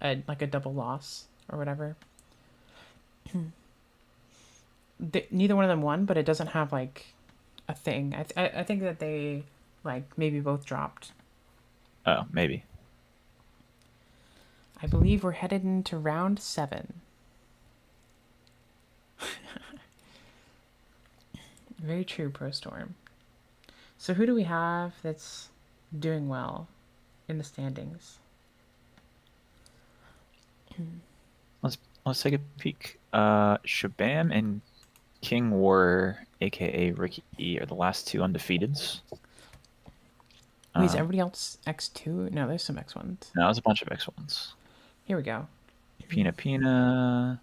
double loss or whatever? Neither one of them won, but it doesn't have like a thing. I think that they like maybe both dropped. Oh, maybe. I believe we're headed into round 7. Very true, Pro Storm. So who do we have that's doing well in the standings? Let's take a peek. Shabam and King War, aka Ricky, are the last 2 undefeateds. Wait, is everybody else X2? No, there's some X1s. No, there's a bunch of X1s. Here we go. Pina,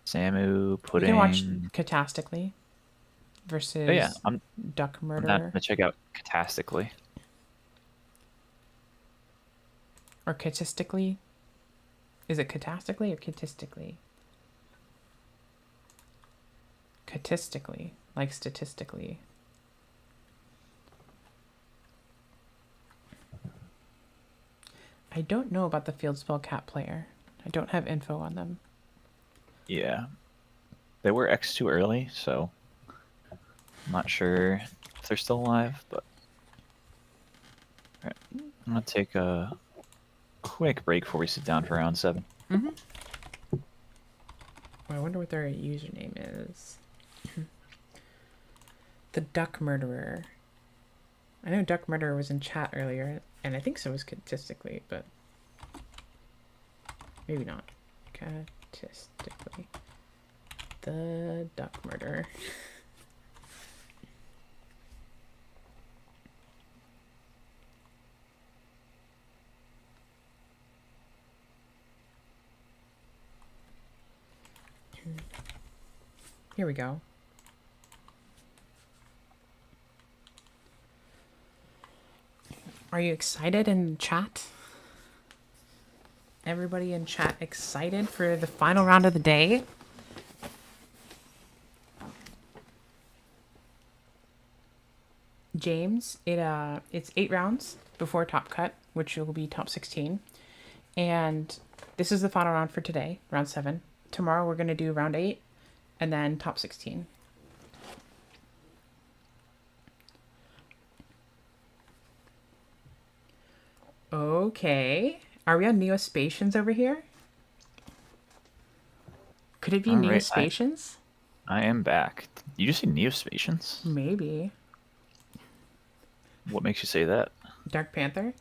Samu, Pudding. You can watch Catastically versus Duck Murderer. I'm gonna check out Catastically. Or Catistically. Is it Catastically or Catistically? Catistically, like statistically. I don't know about the Field Spell Cat player. I don't have info on them. Yeah. They were X2 early, so I'm not sure if they're still alive, but... Alright, I'm gonna take a quick break before we sit down for round 7. Mm-hmm. Well, I wonder what their username is. The Duck Murderer. I know Duck Murderer was in chat earlier, and I think so was Catistically, but maybe not. Catistically. The Duck Murderer. Here we go. Are you excited in chat? Everybody in chat excited for the final round of the day? James, it's 8 rounds before top cut, which will be top 16. And this is the final round for today, round 7. Tomorrow we're going to do round 8 and then top 16. Okay. Are we on Neospatians over here? Could it be All right, Neospatians? I am back. Did you just say Neospatians? Maybe. What makes you say that? Dark Panther?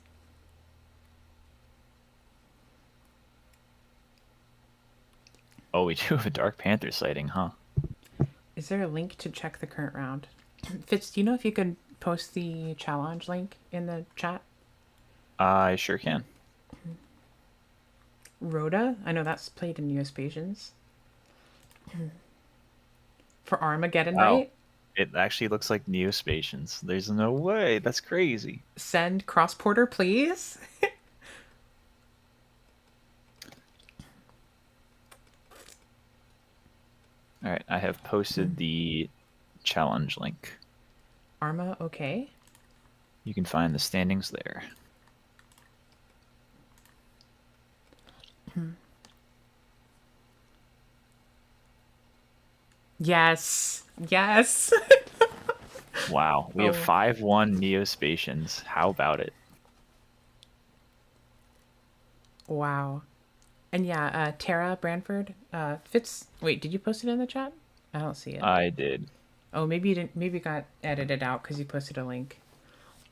Oh, we do have a Dark Panther sighting, huh? Is there a link to check the current round? Fitz, do you know if you could post the challenge link in the chat? I sure can. Rhoda? I know that's played in Neospatians. For Armageddon Wow. Night? It actually looks like Neospatians. There's no way. That's crazy. Send cross porter, please. All right, I have posted the challenge link. Arma, okay. You can find the standings there. Yes. Yes. Wow, we have Oh. 5-1 Neospatians. How about it? Wow. And yeah, Tara Branford, Fitz. Wait, did you post it in the chat? I don't see it. I did. Oh, maybe you didn't. Maybe it got edited out because you posted a link.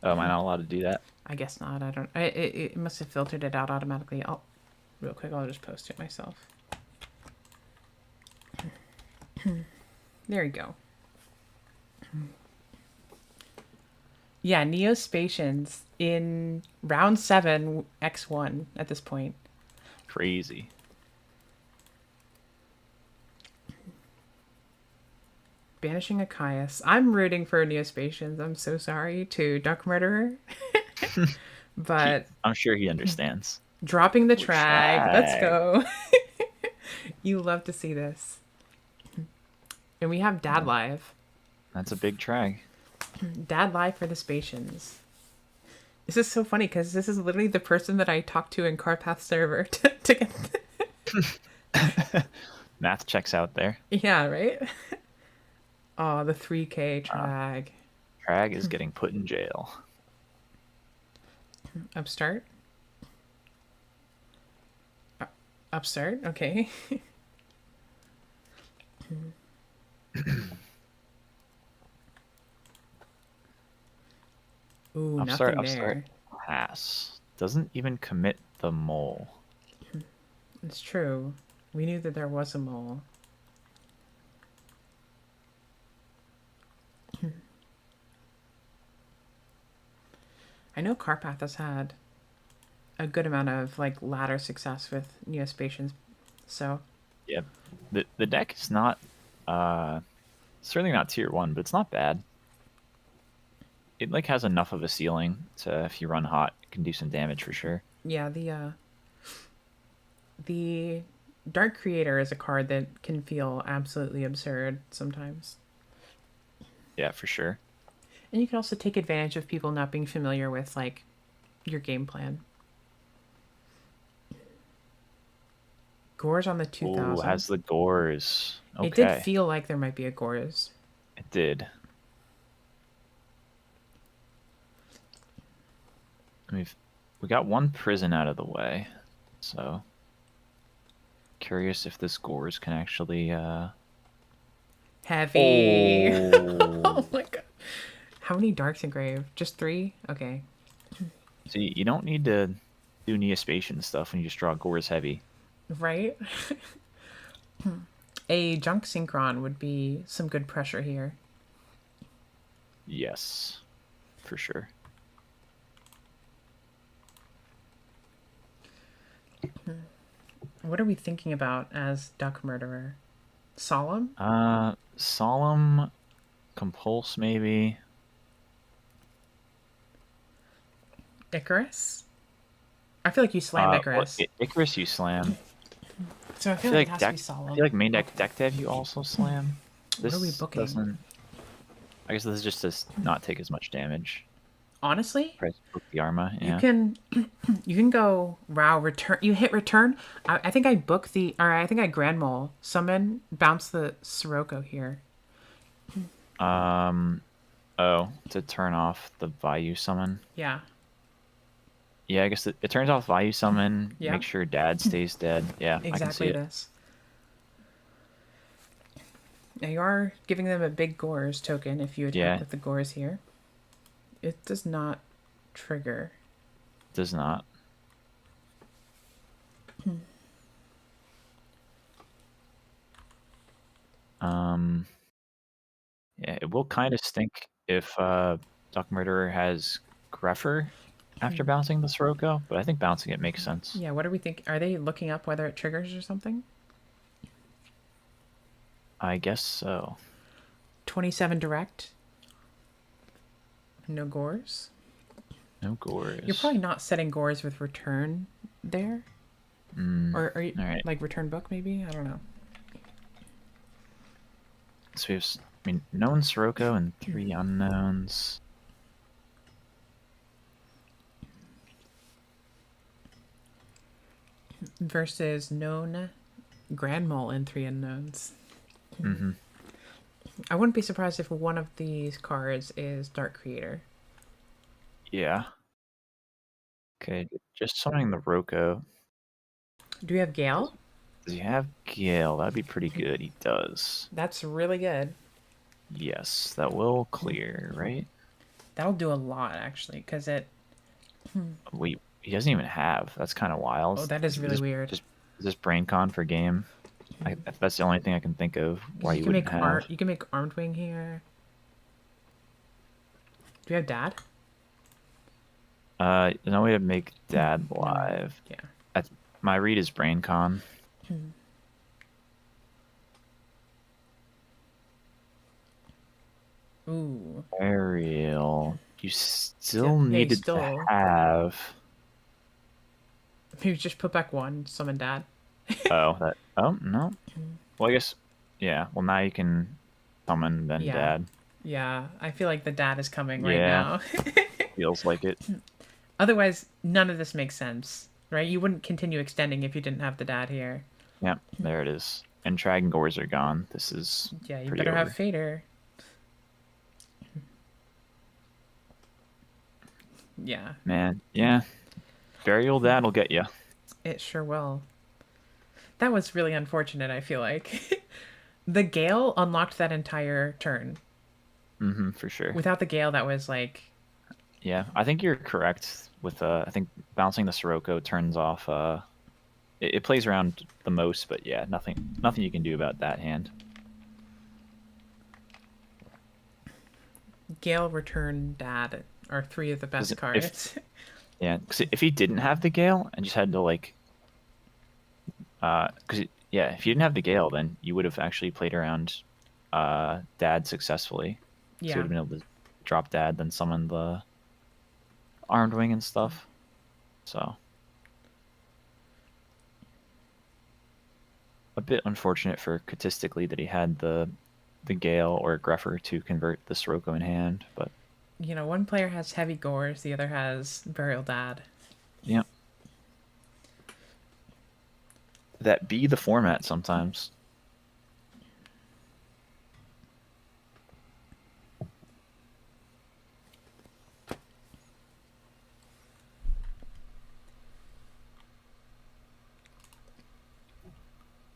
Oh, am I not allowed to do that? I guess not. I don't. It must have filtered it out automatically. Real quick, I'll just post it myself. There you go. Yeah, Neospatians in round 7, X1 at this point. Crazy. Banishing Achaeus. I'm rooting for Neospatians. I'm so sorry to Duck Murderer. But I'm sure he understands. dropping the trag. Let's Trag. go. You love to see this. And we have Dad Live. That's a big trag. Dad Live for the Spatians. This is so funny because this is literally the person that I talked to in Carpath server to get. Math checks out there. Yeah, right? Oh, the 3K trag. Trag is getting put in jail. Upstart? Upstart? Okay. Ooh, Upstart, nothing upstart, there. pass. Doesn't even commit the mole. It's true. We knew that there was a mole. I know Carpath has had a good amount of like ladder success with Neospatians, so Yeah, the deck is not certainly not tier 1, but it's not bad. It like has enough of a ceiling to, if you run hot, it can do some damage for sure. yeah, the Dark Creator is a card that can feel absolutely absurd sometimes. Yeah, for sure. And you can also take advantage of people not being familiar with like your game plan. Gore's on the 2000. Ooh, has the gores. Okay. It did feel like there might be a Gore's. It did. We got one prison out of the way, so curious if this gores can actually Heavy. Oh. Oh my god. How many darks engraved? Just 3? Okay. See, you don't need to do Neospatian stuff when you just draw gores heavy. Right? A junk synchron would be some good pressure here. Yes, for sure. What are we thinking about as Duck Murderer? Solemn? Solemn, compulse maybe. Icarus? I feel like you slam Icarus. Icarus you slam. So I feel like it has to be I Solemn. feel like main deck dev you also slam. What are we This booking? doesn't. I guess this is just to not take as much damage. Honestly, Press book the Arma. you Yeah. can go wow return. You hit return. I think I book the or I think I grand mole summon bounce the Sirocco here. Oh, to turn off the value summon. Yeah. Yeah, I guess it turns off value summon. Yeah. Make sure dad stays dead. Yeah, I can see Exactly it. this. Now you are giving them a big Gores token if you attack with the Gores here. It does not trigger. Does not. Yeah, it will kind of stink if Duck Murderer has Greffer after bouncing the Sirocco, but I think bouncing it makes sense. Yeah, what do we think? Are they looking up whether it triggers or something? I guess so. 27 direct. No Gores. No Gores. You're probably not setting Gores with return there. Or are you, right. like return book maybe? I don't know. So we have, known Sirocco and 3 unknowns. Versus known Grand Mole and 3 unknowns. Mm-hmm. I wouldn't be surprised if one of these cards is Dark Creator. Yeah. Okay, just summoning the Rocco. Do we have Gale? Does he have Gale? That'd be pretty good. He does. That's really good. Yes, that will clear, right? That'll do a lot, actually, because it... Wait, he doesn't even have. That's kind of wild. Oh, that is really weird. Is this BrainCon for game? That's the only thing I can think of why you wouldn't have. You can make Armed Wing here. Do we have Dad? No way to make Dad live. Yeah. My read is BrainCon. Ooh. Aerial. You still needed to have. Maybe just put back 1, summon Dad. Oh no. Well, I guess yeah. Well, now you can summon then Dad. Yeah, I feel like the Dad is coming right now. Feels like it. Otherwise, none of this makes sense, right? You wouldn't continue extending if you didn't have the Dad here. Yeah, there it is. And Dragon Gores are gone. This is you better have Fader. Yeah. Man, yeah. Burial Dad will get you. It sure will. That was really unfortunate, I feel like. The Gale unlocked that entire turn. Mm-hmm, for sure. Without the Gale, that was like... Yeah, I think you're correct with, I think bouncing the Sirocco turns off, it plays around the most, but yeah, nothing you can do about that hand. Gale, Return, Dad are 3 of the best cards. Yeah, because if he didn't have the Gale and just had to like, because yeah, if you didn't have the Gale, then you would have actually played around Dad successfully. Yeah. So you would have been able to drop Dad, then summon the Armed Wing and stuff. So a bit unfortunate for Katistically that he had the Gale or Greffer to convert the Sirocco in hand, but you know, one player has Heavy Gores, the other has Burial Dad. Yep. That be the format sometimes.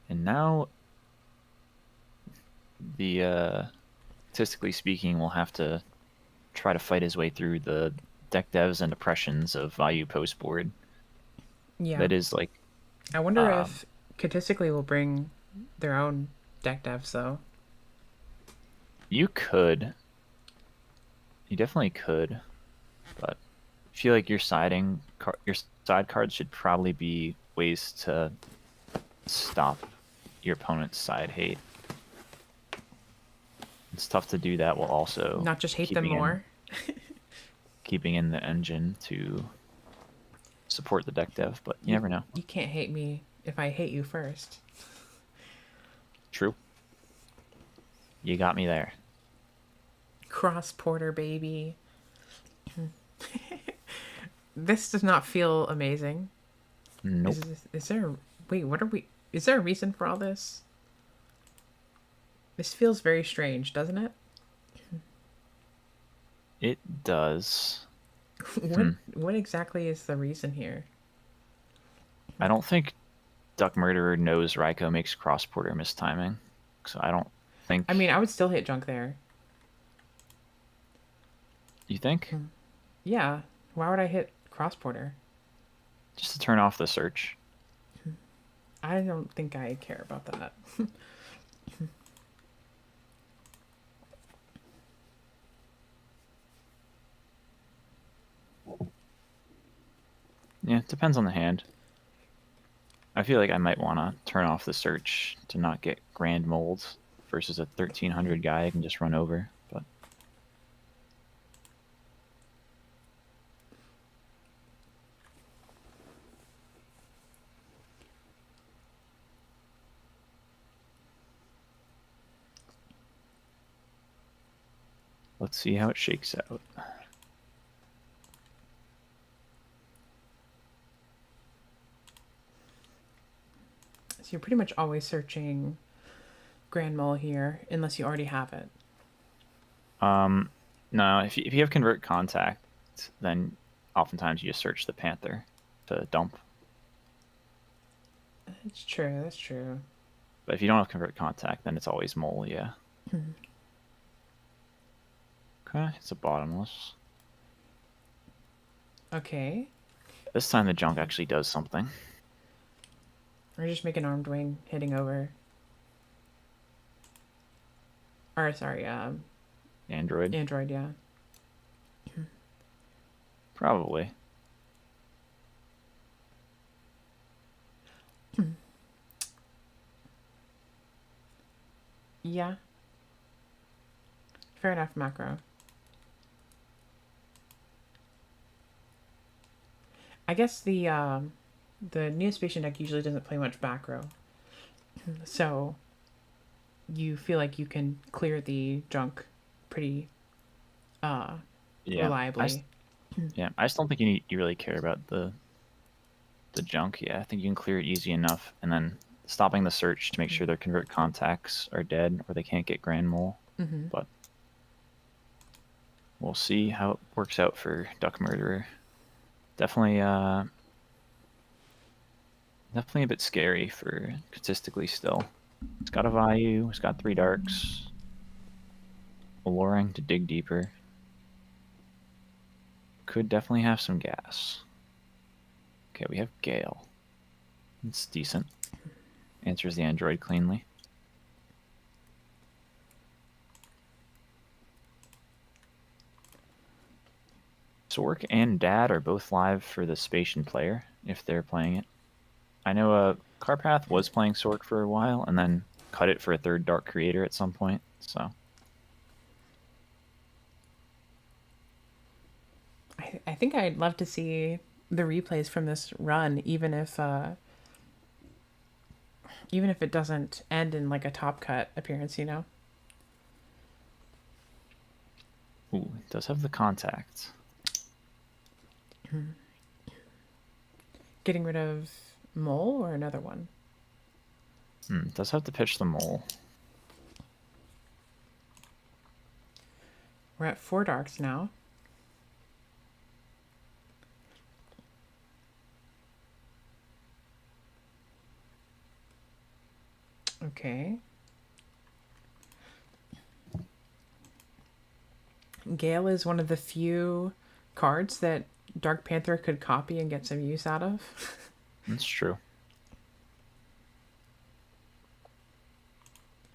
And now the statistically speaking will have to try to fight his way through the deck devs and depressions of value post board. Yeah. That is like... I wonder if Katistically will bring their own deck devs, though. You could. You definitely could. But I feel like your side cards should probably be ways to stop your opponent's side hate. It's tough to do that while also not just hate them more. Keeping in the engine to support the deck dev, but you never know. You can't hate me if I hate you first. True. You got me there. Cross porter, baby. This does not feel amazing. Nope. Is there... Wait, what are we... Is there a reason for all this? This feels very strange, doesn't it? It does. What exactly is the reason here? I don't think Duck Murderer knows Raikou makes cross porter mistiming, so I don't think. I mean, I would still hit junk there. You think? Yeah. Why would I hit cross porter? Just to turn off the search. I don't think I care about that. Yeah, it depends on the hand. I feel like I might want to turn off the search to not get grand molds versus a 1300 guy I can just run over, but let's see how it shakes out. So you're pretty much always searching Grand Mole here, unless you already have it. No, if you have convert contact, then oftentimes you just search the Panther to dump. That's true, that's true. But if you don't have convert contact, then it's always mole, yeah. Okay, it's a bottomless. Okay. This time the junk actually does something. Or just make an armed wing hitting over. Or, sorry, Android? Android, yeah. Probably. Yeah. Fair enough, macro. I guess the Neospatian deck usually doesn't play much back row. So you feel like you can clear the junk pretty reliably. I just don't think you really care about the junk. Yeah, I think you can clear it easy enough, and then stopping the search to make sure their convert contacts are dead or they can't get grand mole. But we'll see how it works out for Duck Murderer. Definitely a bit scary for statistically still. It's got a Vayu, it's got 3 darks, alluring to dig deeper. Could definitely have some gas. Okay, we have Gale. It's decent. Answers the android cleanly. Sork and Dad are both live for the Spatian player, if they're playing it. I know Carpath was playing Sork for a while, and then cut it for a 3rd Dark Creator at some point, so... I think I'd love to see the replays from this run, even if it doesn't end in like a top cut appearance, you know? Ooh, it does have the contact. Getting rid of Mole or another one? It does have to pitch the mole. We're at 4 darks now. Okay. Gale is one of the few cards that Dark Panther could copy and get some use out of. That's true.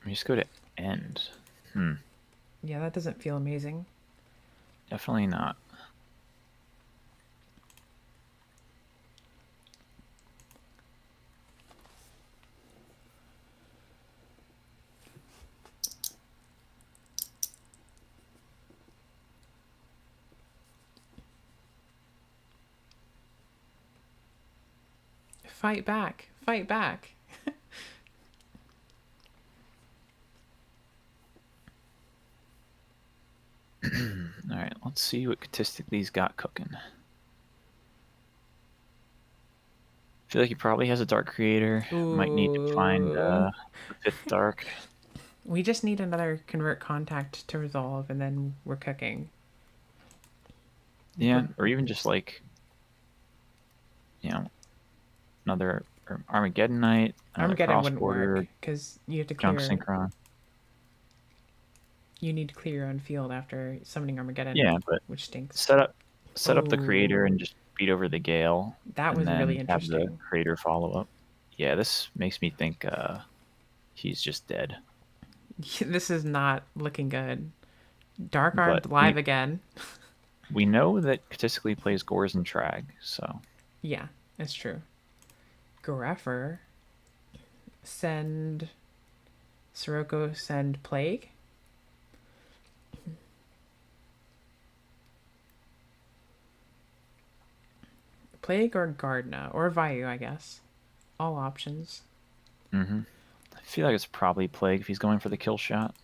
Let me just go to end. Yeah, that doesn't feel amazing. Definitely not. Fight back. Fight back. All right, let's see what Catistically's got cooking. I feel like he probably has a Dark Creator. Might need to find Ooh. the 5th Dark. We just need another Convert Contact to resolve, and then we're cooking. Yeah, or even just like, another Armageddon Knight, another Armageddon wouldn't Cross-Border, work, because you have to Junk clear... Synchron. You need to clear your own field after summoning Armageddon, Yeah, but which stinks. set up the Creator Oh, and just beat over the Gale. that And was really then have the interesting. Creator follow up. Yeah, this makes me think he's just dead. This is not looking good. Dark But Armed live again. we know that Catistically plays Gores and Trag, so... Yeah, it's true. Giraffe. Send... Sirocco send Plague. Plague or Gardna, or Vayu, I guess. All options. I feel like it's probably Plague if he's going for the kill shot.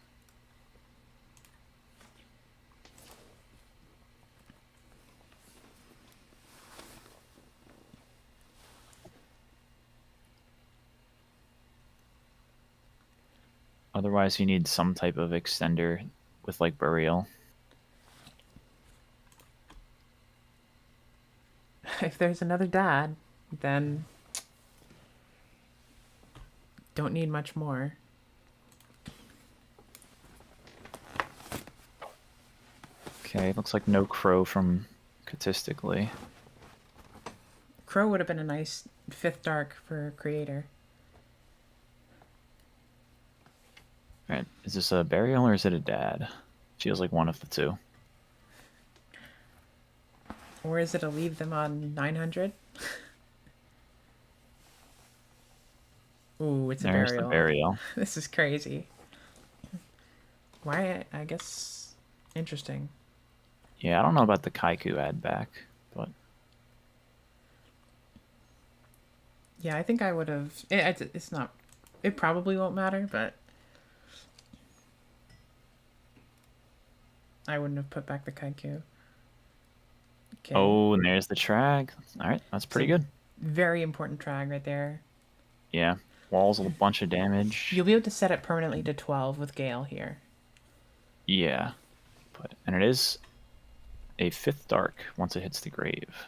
Otherwise, you need some type of extender with like Burial. If there's another dad, then don't need much more. Okay, looks like no Crow from Catistically. Crow would have been a nice 5th Dark for Creator. Alright, is this a Burial or is it a Dad? Feels like one of the two. Or is it a leave them on 900? Ooh, it's a There's burial. the Burial. This is crazy. Why? I guess interesting. Yeah, I don't know about the Kaiku add back, but Yeah, I think I would have. It's not. It probably won't matter, but I wouldn't have put back the Kaiku. Okay. oh, and there's the Trag. All right, that's pretty good. Very important trag right there. Yeah, walls a bunch of damage. You'll be able to set it permanently to 12 with Gale here. Yeah, and it is a 5th Dark once it hits the grave.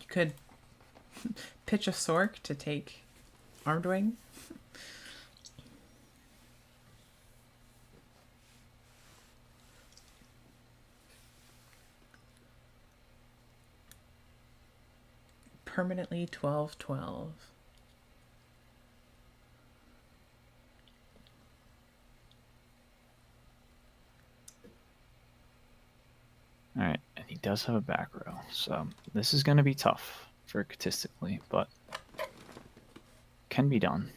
You could pitch a Sork to take Armed Wing. Permanently 12/12. Alright, and he does have a back row, so this is going to be tough for Catistically, but can be done.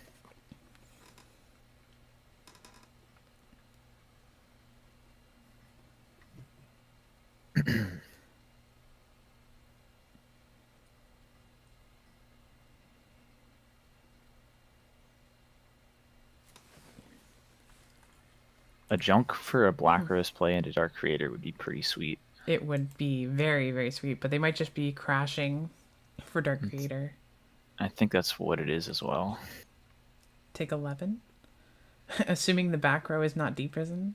A junk for a Black Rose play and a Dark Creator would be pretty sweet. It would be very, very sweet, but they might just be crashing for Dark Creator. I think that's what it is as well. Take 11. Assuming the back row is not Deep Prison.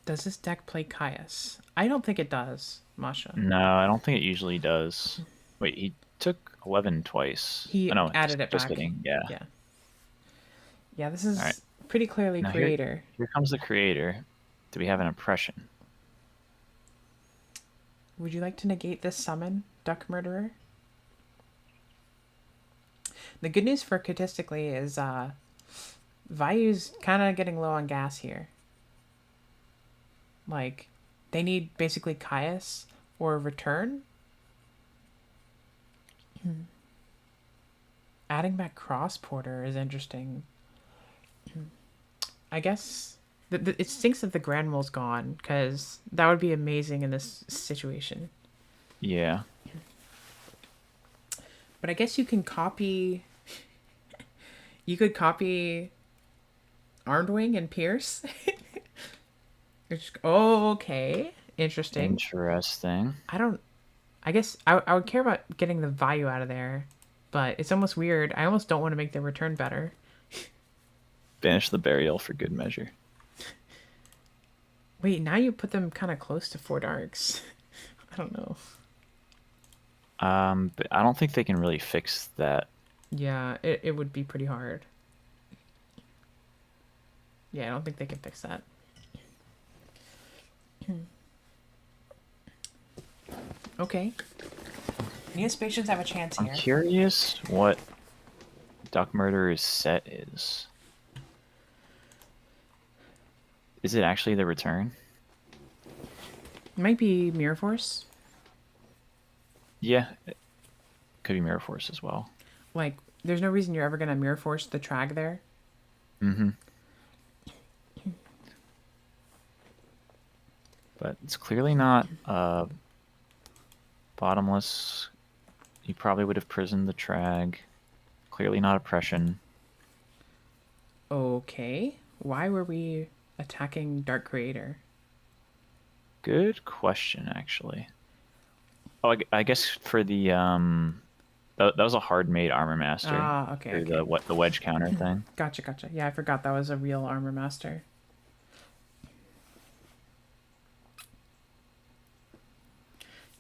Does this deck play Caius? I don't think it does, Masha. No, I don't think it usually does. Wait, he took 11 twice. He added it just back. kidding. Yeah. Yeah, this is right. pretty clearly Now Creator. Here comes the Creator. Do we have an impression? Would you like to negate this summon, Duck Murderer? The good news for Catistically is Vayu's kind of getting low on gas here. Like, they need basically Caius or Return. Adding back cross porter is interesting. I guess it stinks that the Grand Mole's gone, because that would be amazing in this situation. Yeah. But I guess you can copy. You could copy Armed Wing and Pierce. Oh, okay. Interesting. Interesting. I don't. I guess I would care about getting the value out of there, but it's almost weird. I almost don't want to make the return better. Banish the burial for good measure. Wait, now you put them kind of close to 4 darks. I don't know. But I don't think they can really fix that. Yeah, it would be pretty hard. Yeah, I don't think they can fix that. Okay. Neospatians have a chance I'm here. curious what Duck Murderer's set is. Is it actually the return? It might be Mirror Force. Yeah. It could be Mirror Force as well. Like, there's no reason you're ever going to Mirror Force the Trag there. Mm-hmm. But it's clearly not bottomless. You probably would have prisoned the Trag. Clearly not oppression. Okay. Why were we attacking Dark Creator? Good question, actually. Oh, I guess for the that was a hard made armor master. Ah, okay. For Okay. the wedge counter thing. Gotcha. Yeah, I forgot that was a real armor master.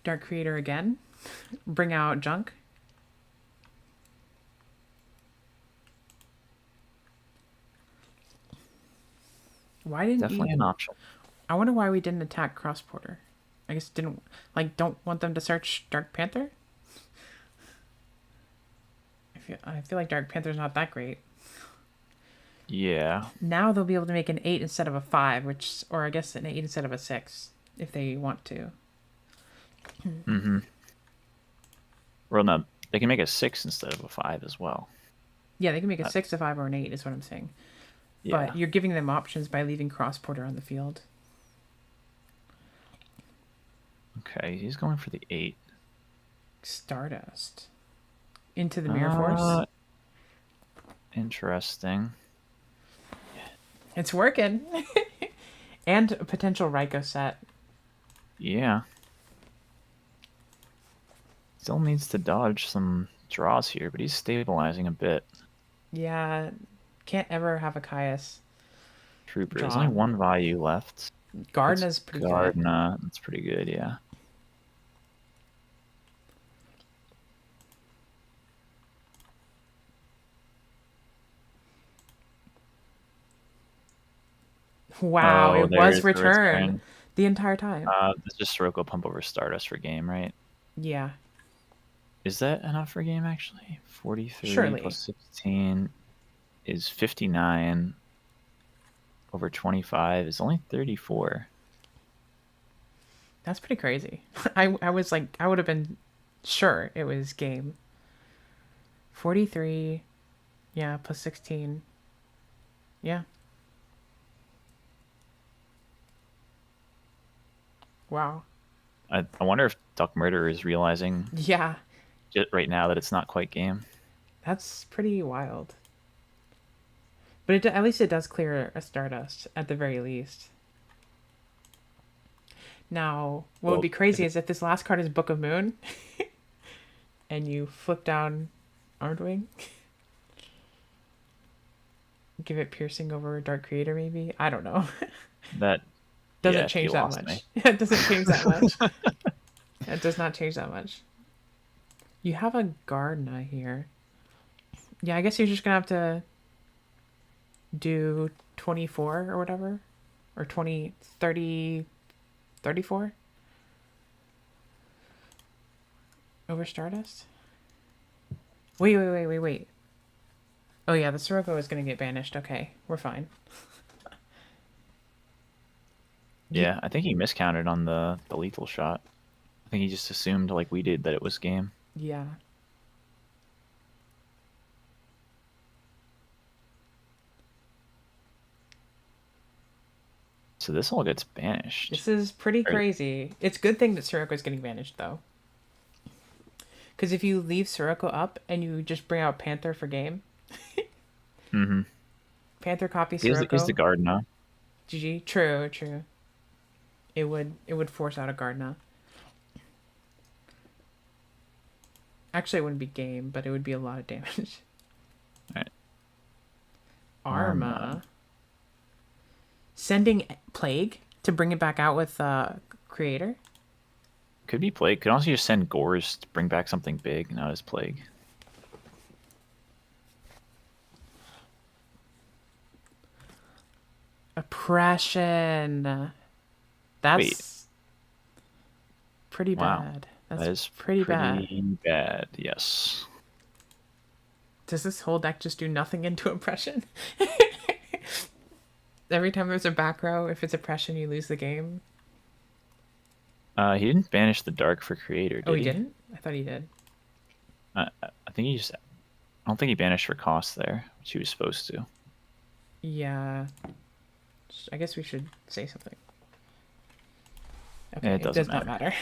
Dark Creator again. Bring out junk. Why didn't Definitely you? an option. I wonder why we didn't attack Cross Porter. I guess didn't don't want them to search Dark Panther. I feel like Dark Panther's not that great. Yeah. Now they'll be able to make an 8 instead of a 5, or I guess an 8 instead of a 6 if they want to. Mm-hmm. Well, no, they can make a 6 instead of a 5 as well. Yeah, they can make a 6, a 5, or an 8 is what I'm saying. Yeah. But you're giving them options by leaving Cross Porter on the field. Okay, he's going for the 8. Stardust. Into the Mirror Force. Interesting. It's working. And a potential Raikou set. Yeah. Still needs to dodge some draws here, but he's stabilizing a bit. Yeah, can't ever have a Caius. Trooper. There's only one value left. Gardna's pretty good. That's pretty good, yeah. Wow, Oh, it was there's the return the entire time. It's just Sirocco Pump over Stardust for game, right? Yeah. Is that enough for game, actually? 43 Surely. plus 16 is 59. Over 25 is only 34. That's pretty crazy. I was like, I would have been sure it was game. 43. Yeah, plus 16. Yeah. Wow. I wonder if Duck Murderer is realizing Yeah. right now that it's not quite game. That's pretty wild. But at least it does clear a Stardust, at the very least. Now, what would be crazy is if this last card is Book of Moon, and you flip down Armed Wing. Give it piercing over Dark Creator, maybe? I don't know. That doesn't change that much. It doesn't change that much. It does not change that much. You have a Gardna here. Yeah, I guess you're just going to have to do 24 or whatever. Or 20, 30, 34? Over Stardust? Wait. Oh yeah, the Sirocco is going to get banished. Okay, we're fine. Yeah, I think he miscounted on the lethal shot. I think he just assumed, like we did, that it was game. Yeah. So this all gets banished. This is pretty Or- crazy. It's a good thing that Siroko's getting banished, though. Because if you leave Sirocco up and you just bring out Panther for game, Mhm. Panther copy He's Sirocco. the guard now. GG. True, true. It would force out a Gardna. Actually, it wouldn't be game, but it would be a lot of damage. Alright. Arma. Sending Plague to bring it back out with Creator. Could be Plague. Could also just send Gores to bring back something big, not as Plague. Oppression. That's Wait. pretty Wow. bad. That's That is pretty bad. bad. Yes. Does this whole deck just do nothing into Oppression? Every time there's a back row, if it's Oppression, you lose the game. He didn't banish the Dark for Creator, did Oh, he didn't? I thought he did. I think he just... I don't think he banished for cost there, which he was supposed to. Yeah. I guess we should say something. Yeah, Okay, it does not matter.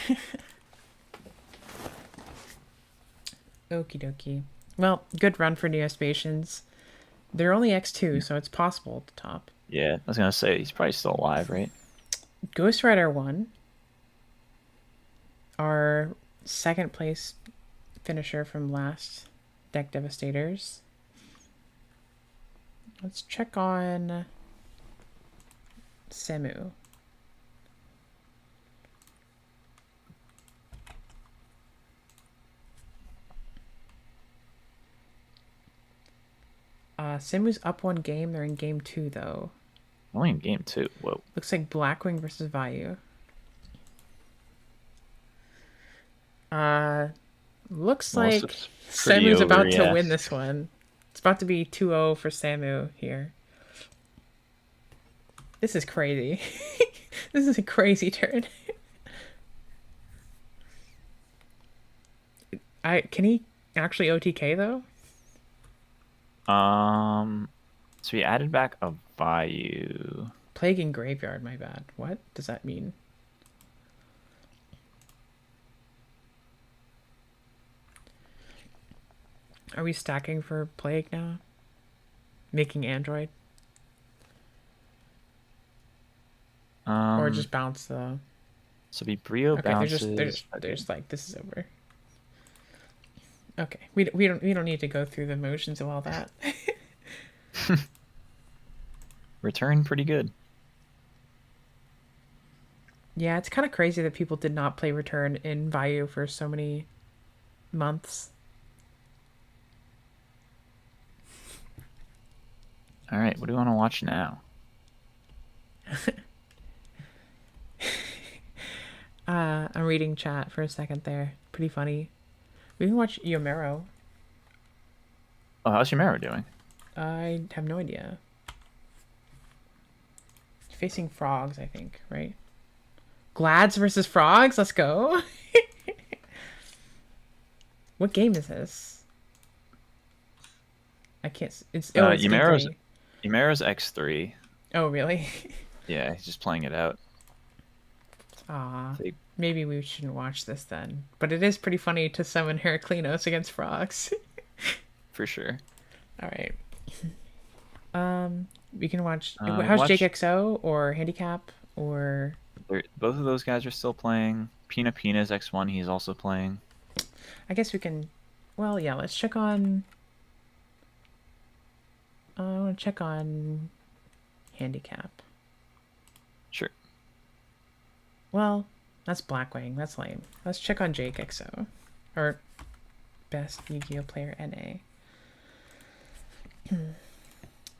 Okie dokie. Well, good run for Neospacians. They're only X2, so it's possible at the top. Yeah, I was going to say, he's probably still alive, right? Ghost Rider won. Our second place finisher from last deck Devastators. Let's check on Semu. Semu's up one game. They're in game 2, though. Only in game 2. Whoa. Looks like Blackwing versus Vayu. Looks Well, like it's pretty Samu's over, about to yeah. win this one. It's about to be 2-0 for Samu here. This is crazy. This is a crazy turn. Can he actually OTK though? So he added back a Vayu. Plague in Graveyard, my bad. What does that mean? Are we stacking for Plague now? Making Android? Or just bounce the... So the Brio Okay, bounces. they're just like, this is over. Okay, we don't need to go through the motions of all that. Return pretty good. Yeah, it's kind of crazy that people did not play Return in Vayu for so many months. All right, what do you want to watch now? I'm reading chat for a second there. Pretty funny. We can watch Yomero. Oh, how's Yomero doing? I have no idea. Facing frogs, I think, right? Glads versus frogs? Let's go. What game is this? I can't... It's Yomero's game 3. Yomero's X3. Oh, really? Yeah, he's just playing it out. Aw. They- Maybe we shouldn't watch this then. But it is pretty funny to summon Heraclinos against frogs. For sure. Alright. We can watch... watch- How's Jake XO or Handicap or... Both of those guys are still playing. Pina Pina's X1, he's also playing. I guess we can... Well, yeah, let's check on... I want to check on Handicap. Sure. Well, that's Blackwing. That's lame. Let's check on Jake XO. Or best Yu-Gi-Oh player NA.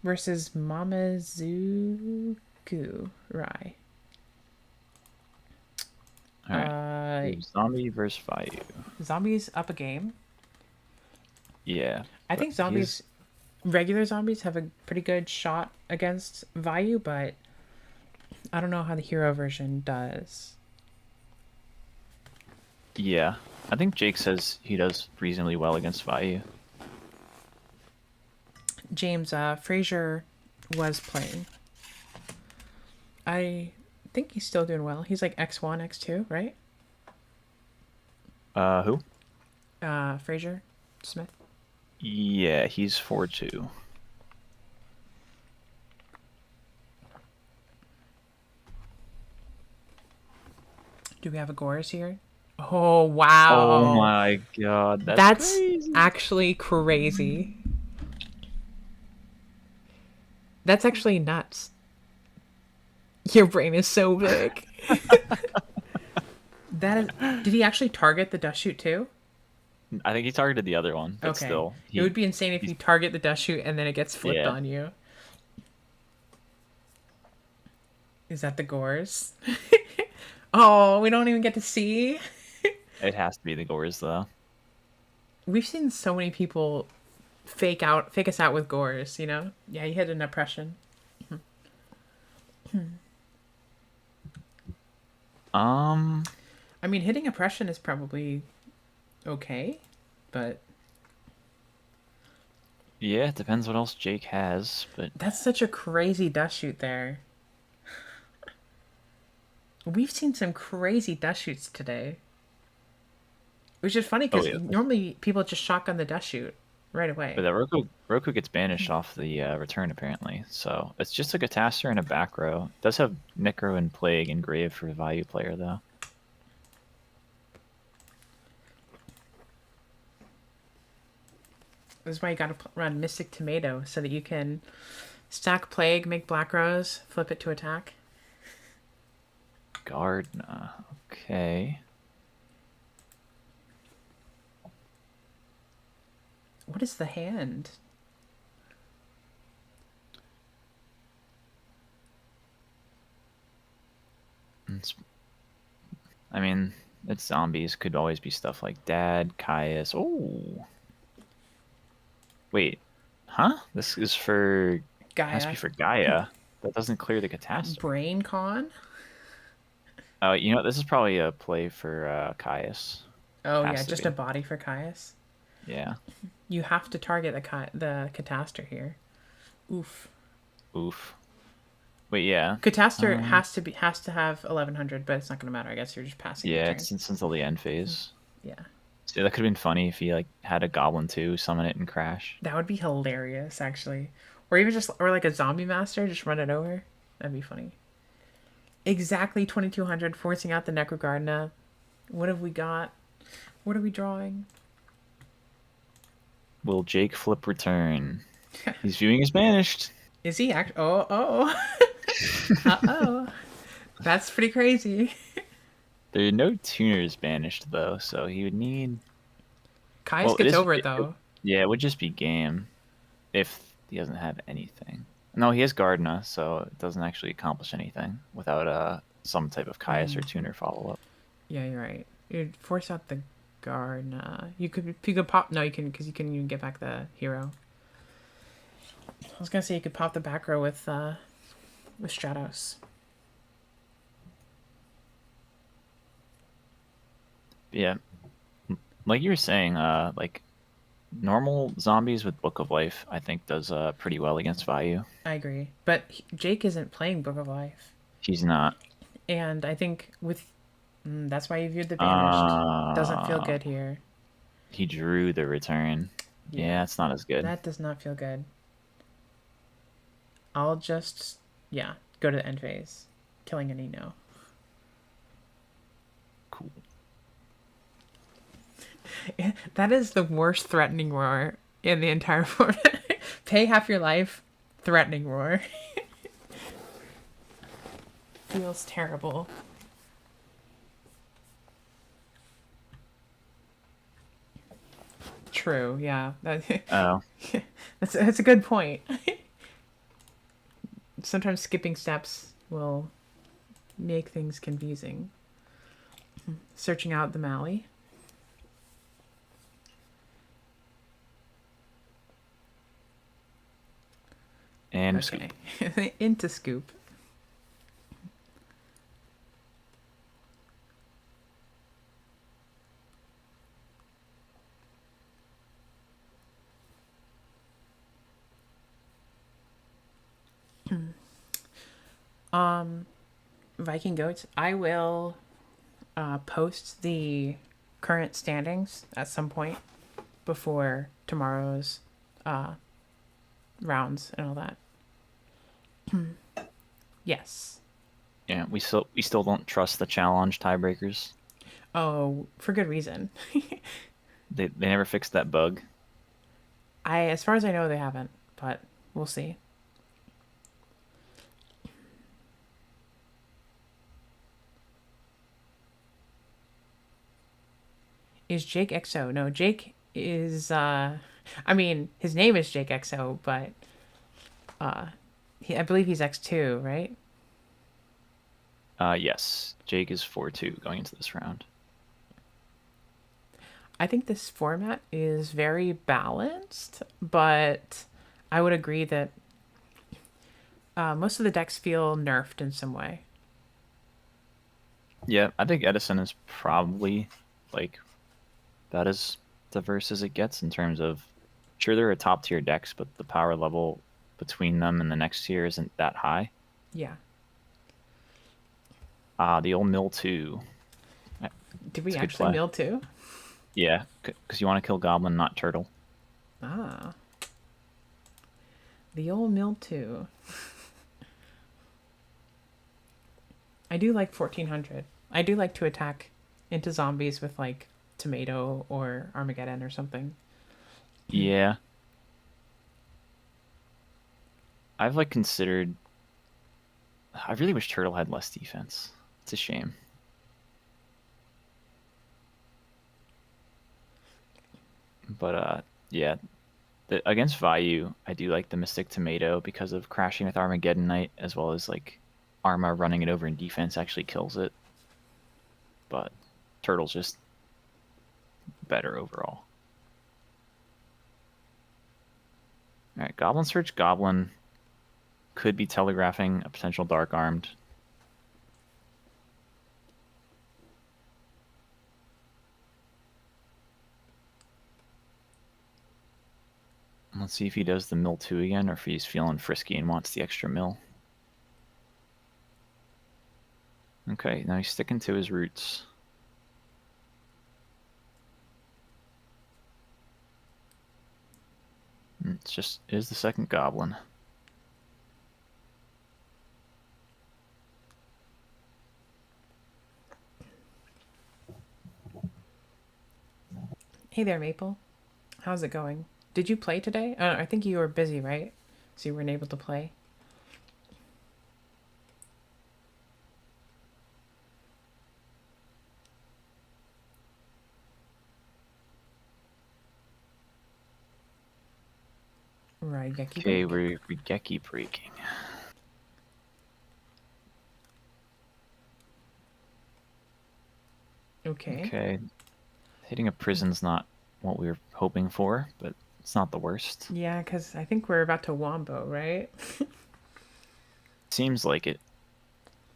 Versus Mamazuku Rai. Alright. Zombie versus Vayu. Zombies up a game. Yeah. I think zombies... Regular zombies have a pretty good shot against Vayu, but I don't know how the hero version does. Yeah. I think Jake says he does reasonably well against Vayu. James, Frazier was playing. I think he's still doing well. He's like X1, X2, right? Who? Fraser Smith. Yeah, he's 4-2. Do we have a Gores here? Oh, Oh wow. my god, that's That's crazy. actually crazy. That's actually nuts. Your brain is so big. That is. Did he actually target the dust chute too? I think he targeted the other one, but Okay. still, It would be insane if he's you target the dust chute and then it gets flipped yeah. on you. Is that the Gores? Oh, we don't even get to see. It has to be the Gores though. We've seen so many people fake us out with Gores, you know? Yeah, you hit an oppression. Um, I mean, hitting oppression is probably okay, but yeah, it depends what else Jake has, but that's such a crazy dust chute there. We've seen some crazy dust chutes today. Which is funny oh because yeah. normally people just shotgun the dust chute right But away. that Roku gets banished off the return apparently, so it's just a Catastor and a back row. It does have Necro and Plague and Grave for value player though. This is why you gotta run Mystic Tomato so that you can stack Plague, make Black Rose, flip it to attack. Gardna, okay. What is the hand? I mean, it's zombies. Could always be stuff like Dad, Caius. Oh, wait, huh? This is for has to Gaia. be for Gaia. That doesn't clear the Catastor. Brain Con? Oh, you know what? This is probably a play for Caius. Oh yeah, Has to just be. a body for Caius. Yeah. You have to target the Catastor here. Oof. Oof. Wait, yeah. Catastor has to have 1100, but it's not gonna matter. I guess you're just passing the Yeah, turn. it's since until the end phase. Yeah. So that could have been funny if he like had a goblin too, summon it and crash. That would be hilarious, actually. Or even just, or like a zombie master, just run it over. That'd be funny. Exactly 2200, forcing out the Necrogardna. What have we got? What are we drawing? Will Jake flip return? He's viewing as banished. Is he act? Oh, oh. Uh-oh. That's pretty crazy. There are no tuners banished though, so he would need. Kai's Well, it gets is. over it, though. Yeah, it would just be game if he doesn't have anything. No, he has Gardna, so it doesn't actually accomplish anything without some type of Caius or tuner follow up. Yeah, you're right. You'd force out the Gardna. You could pop. No, you can, because you can even get back the hero. I was gonna say you could pop the back row with Stratos. Yeah, like you were saying, like normal zombies with Book of Life, I think does pretty well against value. I agree, but Jake isn't playing Book of Life, He's not. and I think with that's why you viewed the banished. Doesn't feel good here. He drew the return. Yeah, it's not as good. That does not feel good. I'll just go to the end phase, killing any no. Cool. That is the worst threatening roar in the entire format. Pay half your life, threatening roar. Feels terrible. True, yeah. Oh. That's a good point. Sometimes skipping steps will make things confusing. Searching out the Mally. And okay. Scoop. Into scoop. Viking goats. I will post the current standings at some point before tomorrow's uh, rounds and all that. Yes. Yeah, we still don't trust the challenge tiebreakers. Oh, for good reason. They never fixed that bug. As far as I know, they haven't, but we'll see. Is Jake XO? No, Jake is. I mean, his name is Jake XO, but I believe he's X2, right? Yes, Jake is 4-2 going into this round. I think this format is very balanced, but I would agree that most of the decks feel nerfed in some way. Yeah, I think Edison is probably like about as diverse as it gets in terms of. Sure, they're a top tier decks, but the power level between them and the next tier isn't that high. Yeah. The old mill 2. Did we It's a good actually play. mill too? Yeah, because you want to kill goblin, not turtle. Ah. The old mill too. I do like 1400. I do like to attack into zombies with like tomato or Armageddon or something. Yeah. I've like considered. I really wish turtle had less defense. It's a shame. But yeah, against Vayu, I do like the Mystic Tomato because of crashing with Armageddon Knight, as well as like Arma running it over in defense actually kills it. But Turtle's just better overall. Alright, Goblin Search Goblin could be telegraphing a potential Dark Armed. Let's see if he does the mill 2 again, or if he's feeling frisky and wants the extra mill. Okay, now he's sticking to his roots. It is the second goblin. Hey there, Maple. How's it going? Did you play today? I think you were busy, right? So you weren't able to play. Right, Okay, we're Geki breaking. Okay. Okay. Hitting a prison's not what we were hoping for, but it's not the worst. Yeah, because I think we're about to wombo, right? Seems like it.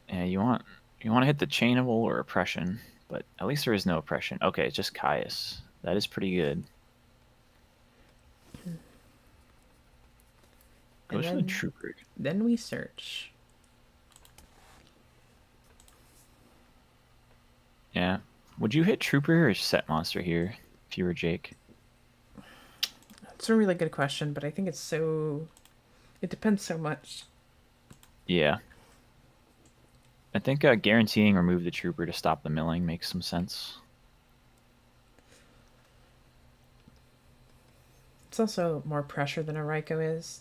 Yeah, you want to hit the chainable or oppression, but at least there is no oppression. Okay, it's just Caius. That is pretty good. Goes for the trooper. Then we search. Yeah. Would you hit trooper or set monster here if you were Jake? That's a really good question, but I think it depends so much. Yeah. I think guaranteeing remove the trooper to stop the milling makes some sense. It's also more pressure than a Ryko is.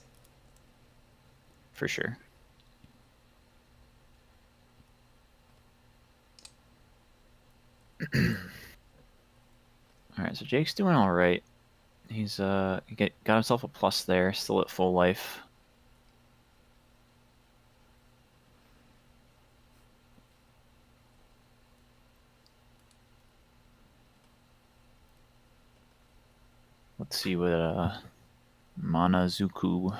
For sure. Alright, so Jake's doing alright. He's got himself a plus there, still at full life. Let's see what Manazuku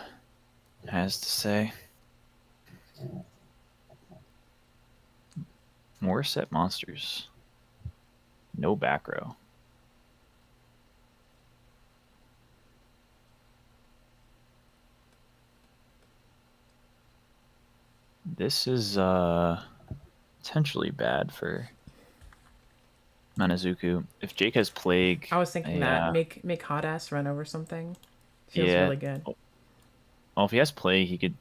has to say. More set monsters. No back row. This is potentially bad for Manazuku. If Jake has Plague, I was thinking that make hot ass run over something. Feels yeah. really good. Well, if he has Plague, he could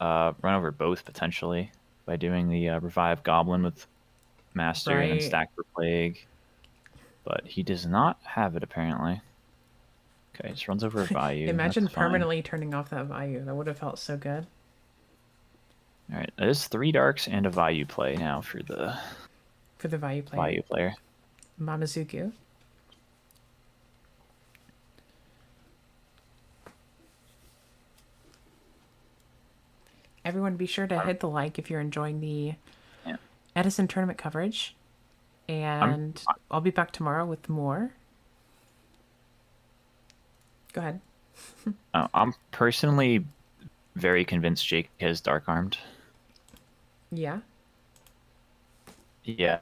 run over both potentially by doing the Revive Goblin with Master and then Right. stack for Plague. But he does not have it apparently. Okay, just runs over Vayu. Imagine That's fine. permanently turning off that Vayu. That would have felt so good. All right, that is 3 darks and a Vayu play now for the Vayu player. Vayu player. Mamazuku. Everyone, be sure to hit the like if you're enjoying the Edison tournament coverage. And I'll be back tomorrow with more. Go ahead. I'm personally very convinced Jake has Dark Armed. Yeah. Yeah.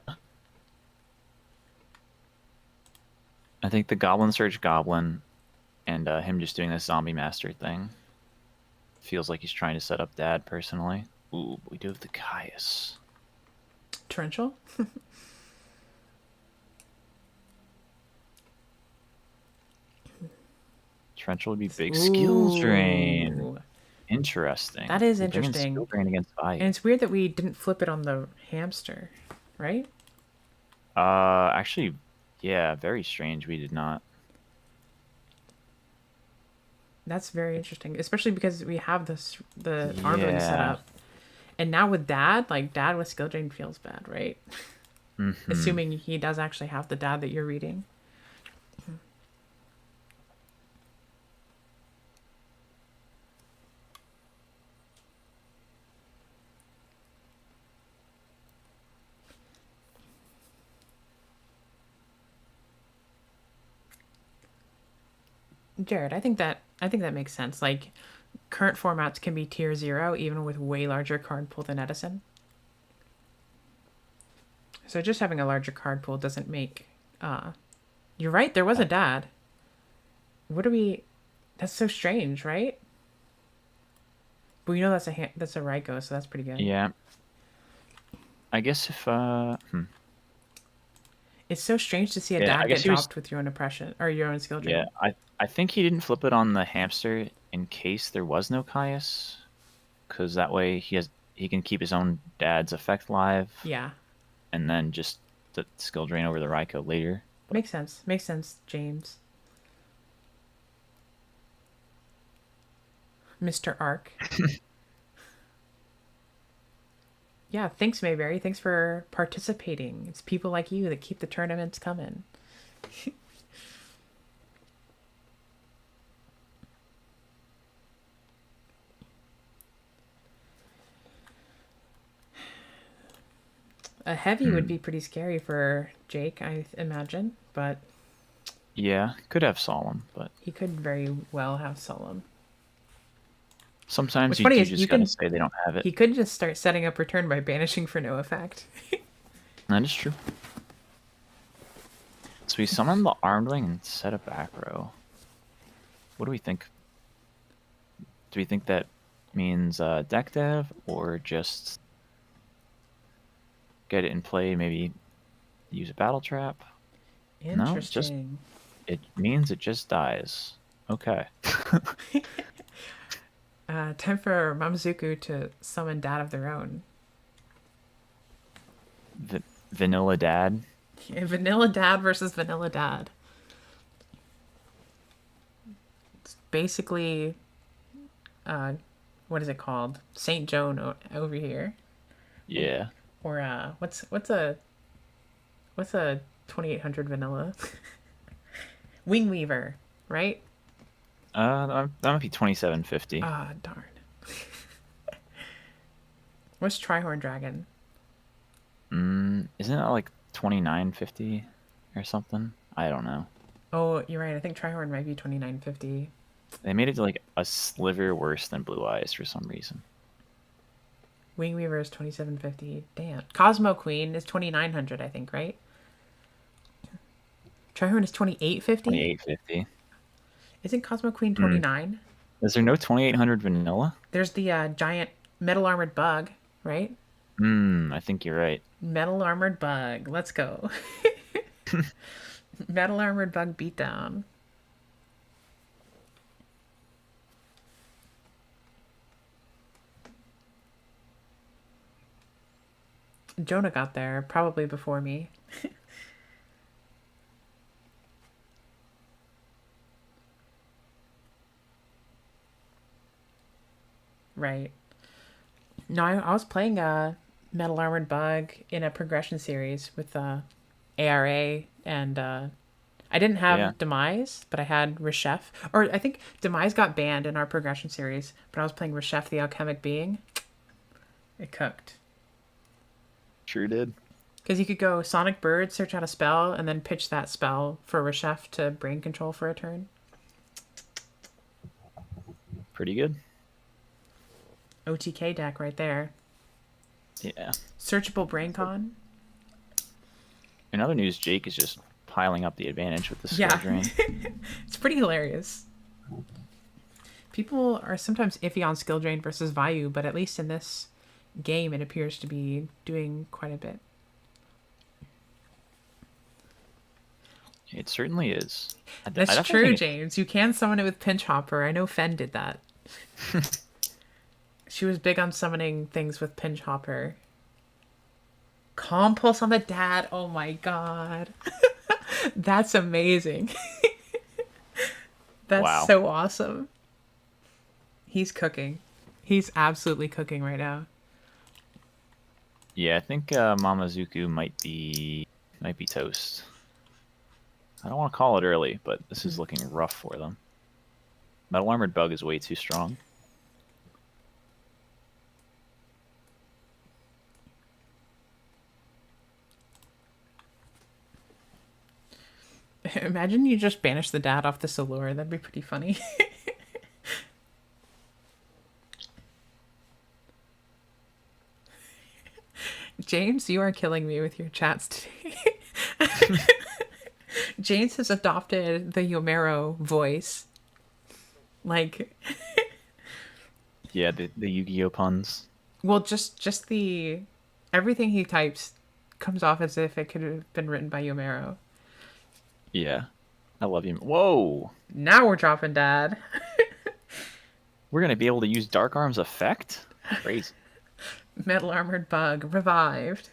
I think the Goblin Surge Goblin and him just doing this Zombie Master thing feels like he's trying to set up Dad personally. Ooh, we do have the Caius. Torrential? Torrential would be big skill drain. Interesting. That is We're bringing interesting. Skill drain against Vayu. And it's weird that we didn't flip it on the hamster, right? Actually, yeah, very strange. We did not. That's very interesting, especially because we have the armling set up, and now with Dad, like Dad with skill drain feels bad, right? Mm-hmm. Assuming he does actually have the Dad that you're reading. Jared, I think that makes sense. Like, current formats can be tier 0 even with way larger card pool than Edison. So just having a larger card pool doesn't make you're right, there was a Dad. What are we That's so strange, right? But we know that's a Raikou, so that's pretty good. Yeah. I guess if It's so strange to see a Dad get dropped with your own oppression or your own skill drain. Yeah, I think he didn't flip it on the hamster in case there was no Caius, because that way he can keep his own Dad's effect live. Yeah. And then just the skill drain over the Raikou later. Makes sense. Makes sense, James. Mr. Ark. Yeah, thanks, Mayberry. Thanks for participating. It's people like you that keep the tournaments coming. A heavy would be pretty scary for Jake, I imagine, but... Yeah, could have Solemn, but... He could very well have Solemn. Sometimes you just gotta say they don't have it. He could just start setting up return by banishing for no effect. That is true. So we summon the Armling and set a back row. What do we think? Do we think that means deck dev or just get it in play, maybe use a battle trap? Interesting. No, it means it just dies. Okay. Time for Mamazuku to summon Dad of their own. Vanilla Dad? Yeah, Vanilla Dad versus Vanilla Dad. It's basically, what is it called? Saint Joan over here. Yeah. Or what's a 2800 vanilla? Wing Weaver, right? That might be 2750. Ah, darn. What's Trihorn Dragon? Isn't that like 2950 or something? I don't know. Oh, you're right. I think Trihorn might be 2950. They made it like a sliver worse than Blue Eyes for some reason. Wing Weaver is 2750. Damn. Cosmo Queen is 2900, I think, right? Trihorn is 2850? 2850. Isn't Cosmo Queen 29? Is there no 2800 vanilla? There's the giant metal armored bug, right? I think you're right. Metal armored bug. Let's go. Metal armored bug beatdown. Jonah got there probably before me. Right. No, I was playing a Metal Armored Bug in a progression series with ARA, and I didn't Yeah, have Demise, but I had Reshef. Or I think Demise got banned in our progression series, but I was playing Reshef the Alchemic Being. It cooked. sure did. Because you could go Sonic Bird, search out a spell, and then pitch that spell for Reshef to brain control for a turn. Pretty good. OTK deck right there. Yeah. Searchable Brain Con. In other news, Jake is just piling up the advantage with the skill Yeah. drain. It's pretty hilarious. People are sometimes iffy on skill drain versus Vayu, but at least in this game, it appears to be doing quite a bit. It certainly is. That's true, James. You can summon it with Pinch Hopper. I know Fen did that. She was big on summoning things with Pinch Hopper. Compulse on the dad. Oh my god. That's amazing. That's Wow. so awesome. He's cooking. He's absolutely cooking right now. Yeah, I think Mamazuku might be toast. I don't want to call it early, but this is looking rough for them. Metal Armored Bug is way too strong. Imagine you just banish the dad off this allure. That'd be pretty funny. James, you are killing me with your chats today. James has adopted the Yomero voice. Like, Yeah, the Yu-Gi-Oh puns. well, just the everything he types comes off as if it could have been written by Yomero. Yeah, I love you. Whoa, Now we're dropping dad. we're gonna be able to use Dark Arm's effect. Crazy. Metal armored bug revived.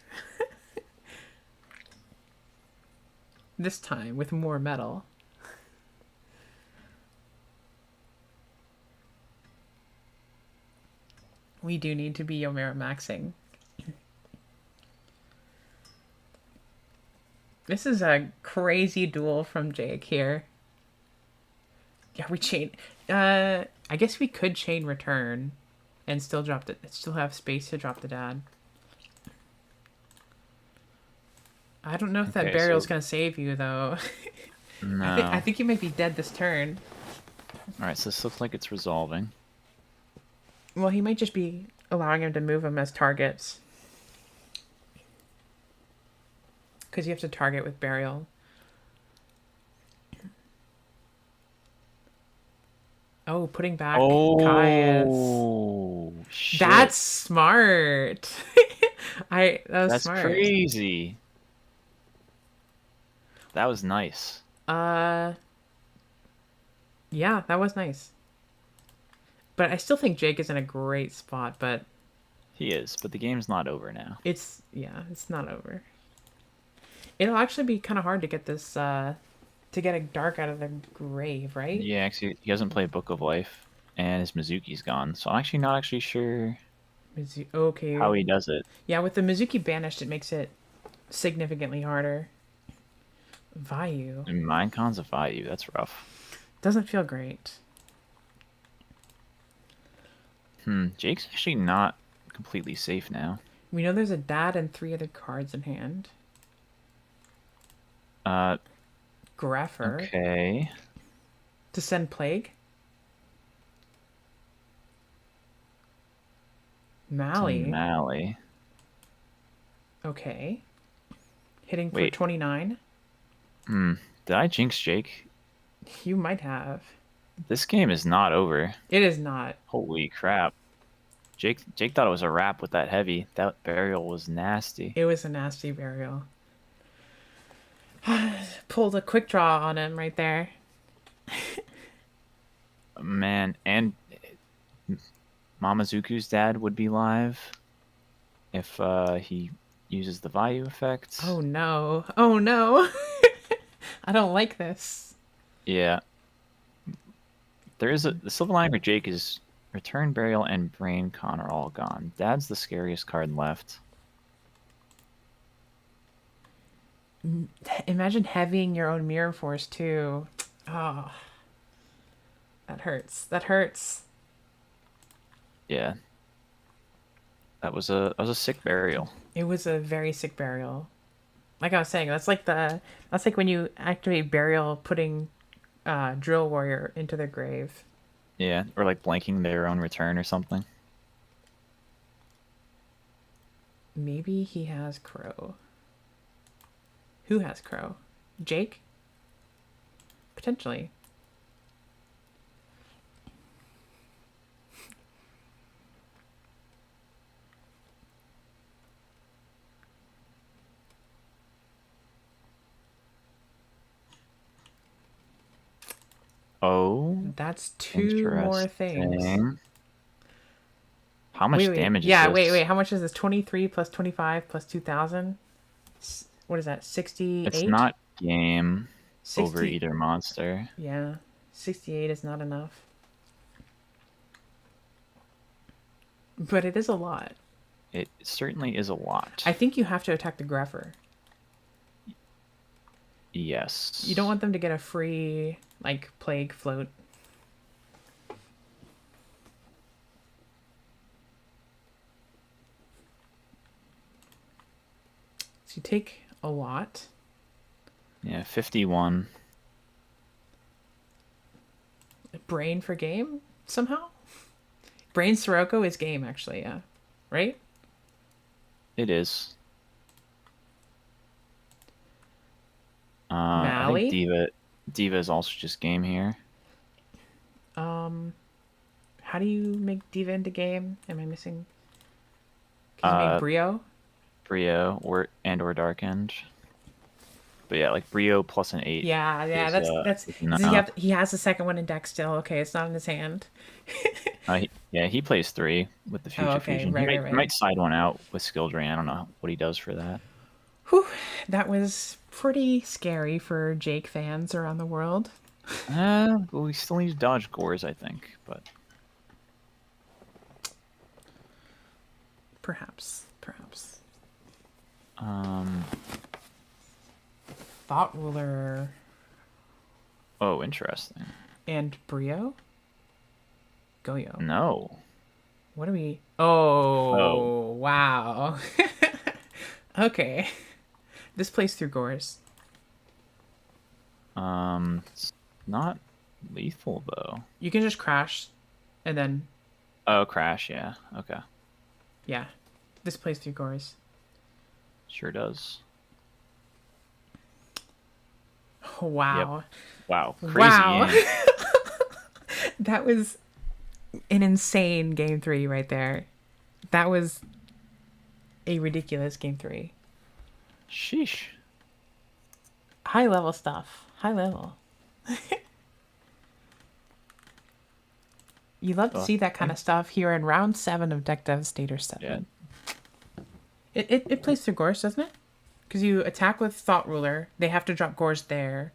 This time with more metal. We do need to be Yomero maxing. This is a crazy duel from Jake here. Yeah, we chain. I guess we could chain return, and still drop the. Still have space to drop the dad. I don't know if that Okay, burial's so- gonna save you though. No. I think you might be dead this turn. All right, so this looks like it's resolving. Well, he might just be allowing him to move them as targets. Because you have to target with burial. Oh, putting back Kai's. Oh, shit. That's smart. That was That's smart. crazy. That was nice. Yeah, that was nice. But I still think Jake is in a great spot, but He is, but the game's not over now. it's not over. It'll actually be kind of hard to get this to get a dark out of the grave, right? Yeah, actually, he doesn't play Book of Life, and his Mizuki's gone, so I'm actually not actually sure Okay. how he does it. Yeah, with the Mizuki banished, it makes it significantly harder. Vayu And Minecon's a Vayu, that's rough. doesn't feel great. Jake's actually not completely safe now. We know there's a dad and 3 other cards in hand. Giraffe Okay. to send plague. Mally. Mally. Okay. Hitting for Wait. 29. Did I jinx Jake? You might have. This game is not over. It is not. Holy crap. Jake thought it was a wrap with that heavy. That burial was nasty. It was a nasty burial. Pulled a quick draw on him right there. Man, and Mamazuku's dad would be live if he uses the Vayu effect. Oh no. Oh no. I don't like this. Yeah. The silver lining for Jake is Return, Burial, and Brain Con are all gone. Dad's the scariest card left. Imagine heavying your own Mirror Force too. Oh. That hurts. That hurts. Yeah. That was a sick burial. It was a very sick burial. Like I was saying, that's like when you activate burial putting Drill Warrior into their grave. Yeah, or like blanking their own return or something. Maybe he has Crow. Who has Crow? Jake? Potentially. Oh, that's two more things. How much damage is yeah, this? wait. How much is this? 23 plus 25 plus 2,000? What is that? 68? It's not game 60... over either monster. Yeah, 68 is not enough. But it is a lot. It certainly is a lot. I think you have to attack the Greffer. Yes. You don't want them to get a free, like, plague float. So you take a lot. Yeah, 51. Brain for game, somehow? Brain Sirocco is game, actually, yeah. Right? It is. Mally? I think Diva is also just game here. How do you make Diva into game? Am I missing? Can you make Brio? Brio or Dark End. But yeah, like Brio plus an 8. Yeah, that's he has the second one in deck still. Okay, it's not in his hand. He plays 3 with the Future Fusion. Right. He might side one out with Skill Drain. I don't know what he does for that. Whew, that was pretty scary for Jake fans around the world. Well, we still need to dodge Gores, I think, but perhaps. Thought Ruler. Oh, interesting. And Brio? Goyo. No. What do we... Oh. Wow. Okay. This plays through Gores. It's not lethal, though. You can just crash, and then... Oh, crash, yeah. Okay. Yeah. This plays through Gores. Sure does. Wow. Yep. Wow. Crazy. Wow. That was an insane game 3 right there. That was a ridiculous game 3. Sheesh. High level stuff. High level. You love to see that kind of stuff here in round 7 of Deck Devastators 7. Yeah. It plays through Gorse, doesn't it? Because you attack with Thought Ruler, they have to drop Gorse there,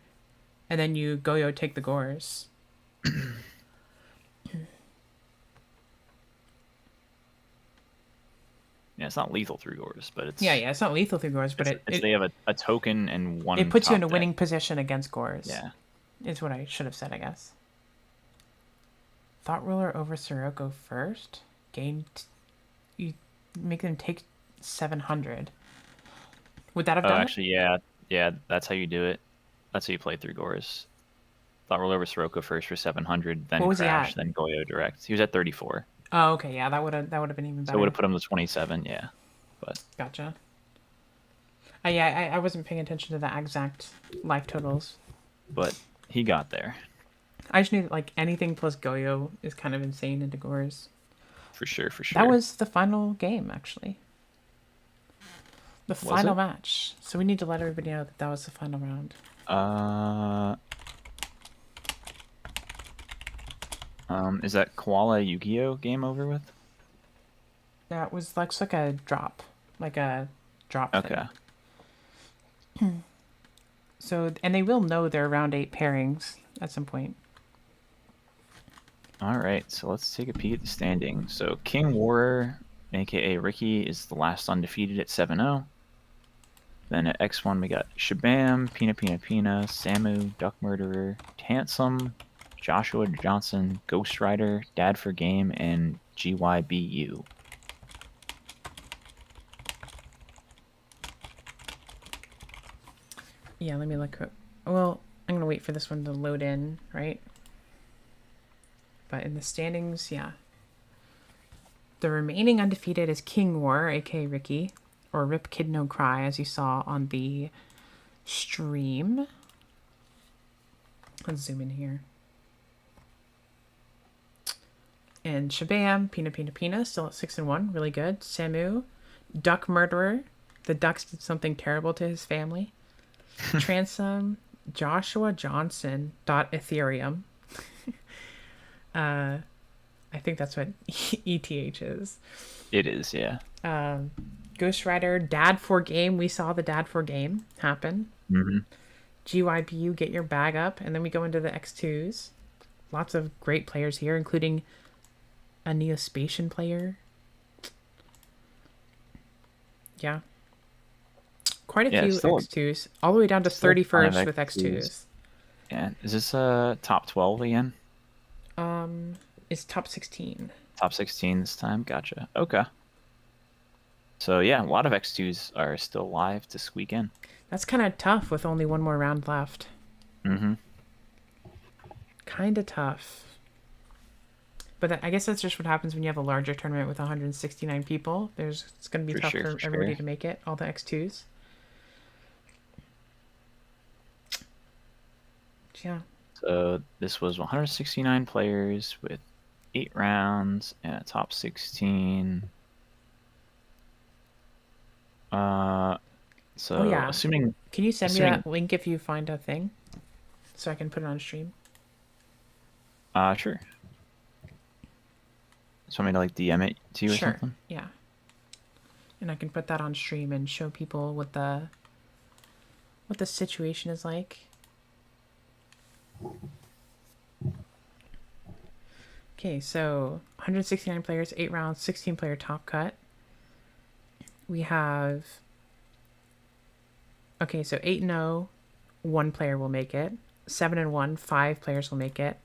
and then you Goyo take the Gorse. Yeah, it's not lethal through Gores, but it's... Yeah, it's not lethal through Gores, but they have a token and one... It puts you in a deck. winning position against Gores. Yeah. Is what I should have said, I guess. Thought Ruler over Sirocco first? You make them take 700. Would that have done actually, yeah. Yeah, that's how you do it. That's how you play through Gores. Thought Ruler over Sirocco first for 700, then crash, then Goyo direct. He was at 34. Oh, okay, yeah, that would have been even better. So it would have put him to 27, yeah. But gotcha. I wasn't paying attention to the exact life totals. But he got there. I just knew that, like, anything plus Goyo is kind of insane into Gores. For sure, for That sure. was the final game, actually. The Was final it? match. So we need to let everybody know that that was the final round. Is that Koala Yu-Gi-Oh game over with? Yeah, it was like a drop. Like a drop Okay. thing. So, and they will know their round 8 pairings at some point. All right, so let's take a peek at the standing. So King War, aka Ricky, is the last undefeated at 7-0. Then at X1 we got Shabam, Pina Pina Pina, Samu, Duck Murderer, Handsome, Joshua Johnson, Ghost Rider, Dad for Game, and GYBU. Yeah, let me look. Well, I'm going to wait for this one to load in, right? But in the standings, yeah. The remaining undefeated is King War, aka Ricky, or Rip Kid No Cry, as you saw on the stream. Let's zoom in here. And Shabam, Pina Pina Pina, still at 6-1, really good. Samu, Duck Murderer, the ducks did something terrible to his family. Transom, Joshua Johnson, Ethereum. I think that's what ETH is. It is, yeah. Ghost Rider, Dad for Game. We saw the Dad for Game happen. Mm-hmm. GYBU, get your bag up. And then we go into the X2s. Lots of great players here, including a Neospatian player. Yeah. Quite a few X2s. All the way down to 31st with X2s. Yeah. Is this top 12 again? It's top 16. Top 16 this time? Gotcha. Okay. So, yeah, a lot of X2s are still live to squeak in. That's kind of tough with only one more round left. Mm-hmm. Kind of tough. But I guess that's just what happens when you have a larger tournament with 169 people. It's going to be tough for everybody to make it, all the X2s. Yeah. So this was 169 players with 8 rounds and a top 16. Assuming... Can you send me that link if you find a thing? So I can put it on stream? Sure. Just want me to like DM it to you or something? Yeah. And I can put that on stream and show people what the situation is like. Okay, so 169 players, 8 rounds, 16 player top cut. We have... Okay, so 8-0, 1 player will make it. 7-1, 5 players will make it.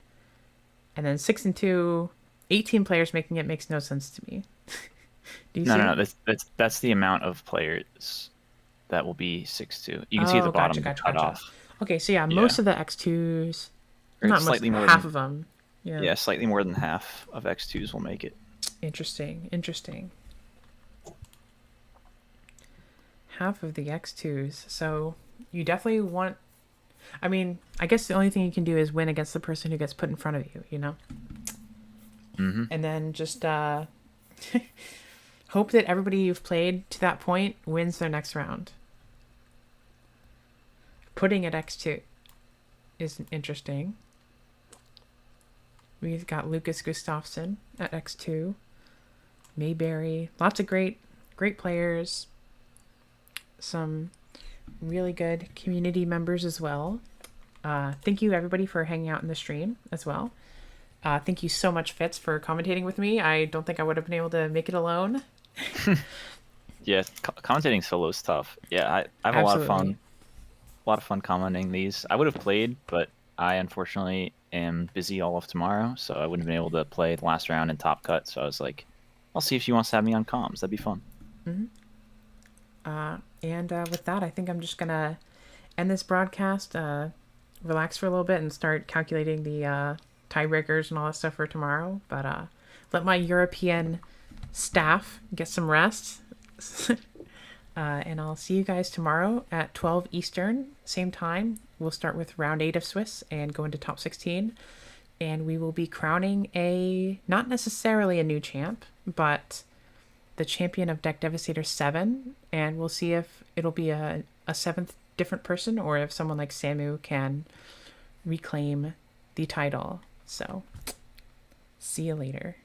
And then 6-2, 18 players making it makes no sense to me. No. That's the amount of players that will be 6-2. You can see at the bottom cut off. Okay, so yeah, most of the X2s, not slightly most, more half of them. Yeah, slightly more than half of X2s will make it. Interesting. Half of the X2s. So you definitely want... I mean, I guess the only thing you can do is win against the person who gets put in front of you, you know? Mm-hmm. And then just hope that everybody you've played to that point wins their next round. Putting at X2 is interesting. We've got Lucas Gustafsson at X2. Mayberry. Lots of great players. Some really good community members as well. Thank you everybody for hanging out in the stream as well. Thank you so much, Fitz, for commentating with me. I don't think I would have been able to make it alone. Yeah, commentating solo is tough. Yeah, I have a lot of fun. A lot of fun commenting these. I would have played, but I unfortunately am busy all of tomorrow, so I wouldn't have been able to play the last round in Top Cut. So I was like, I'll see if she wants to have me on comms. That'd be fun. Mm-hmm. And with that, I think I'm just gonna end this broadcast, relax for a little bit, and start calculating the tiebreakers and all that stuff for tomorrow. But let my European staff get some rest. And I'll see you guys tomorrow at 12 Eastern, same time. We'll start with round 8 of Swiss and go into top 16. and we will be crowning not necessarily a new champ, but the champion of Deck Devastator 7, and we'll see if it'll be a seventh different person or if someone like Samu can reclaim the title. So, see you later.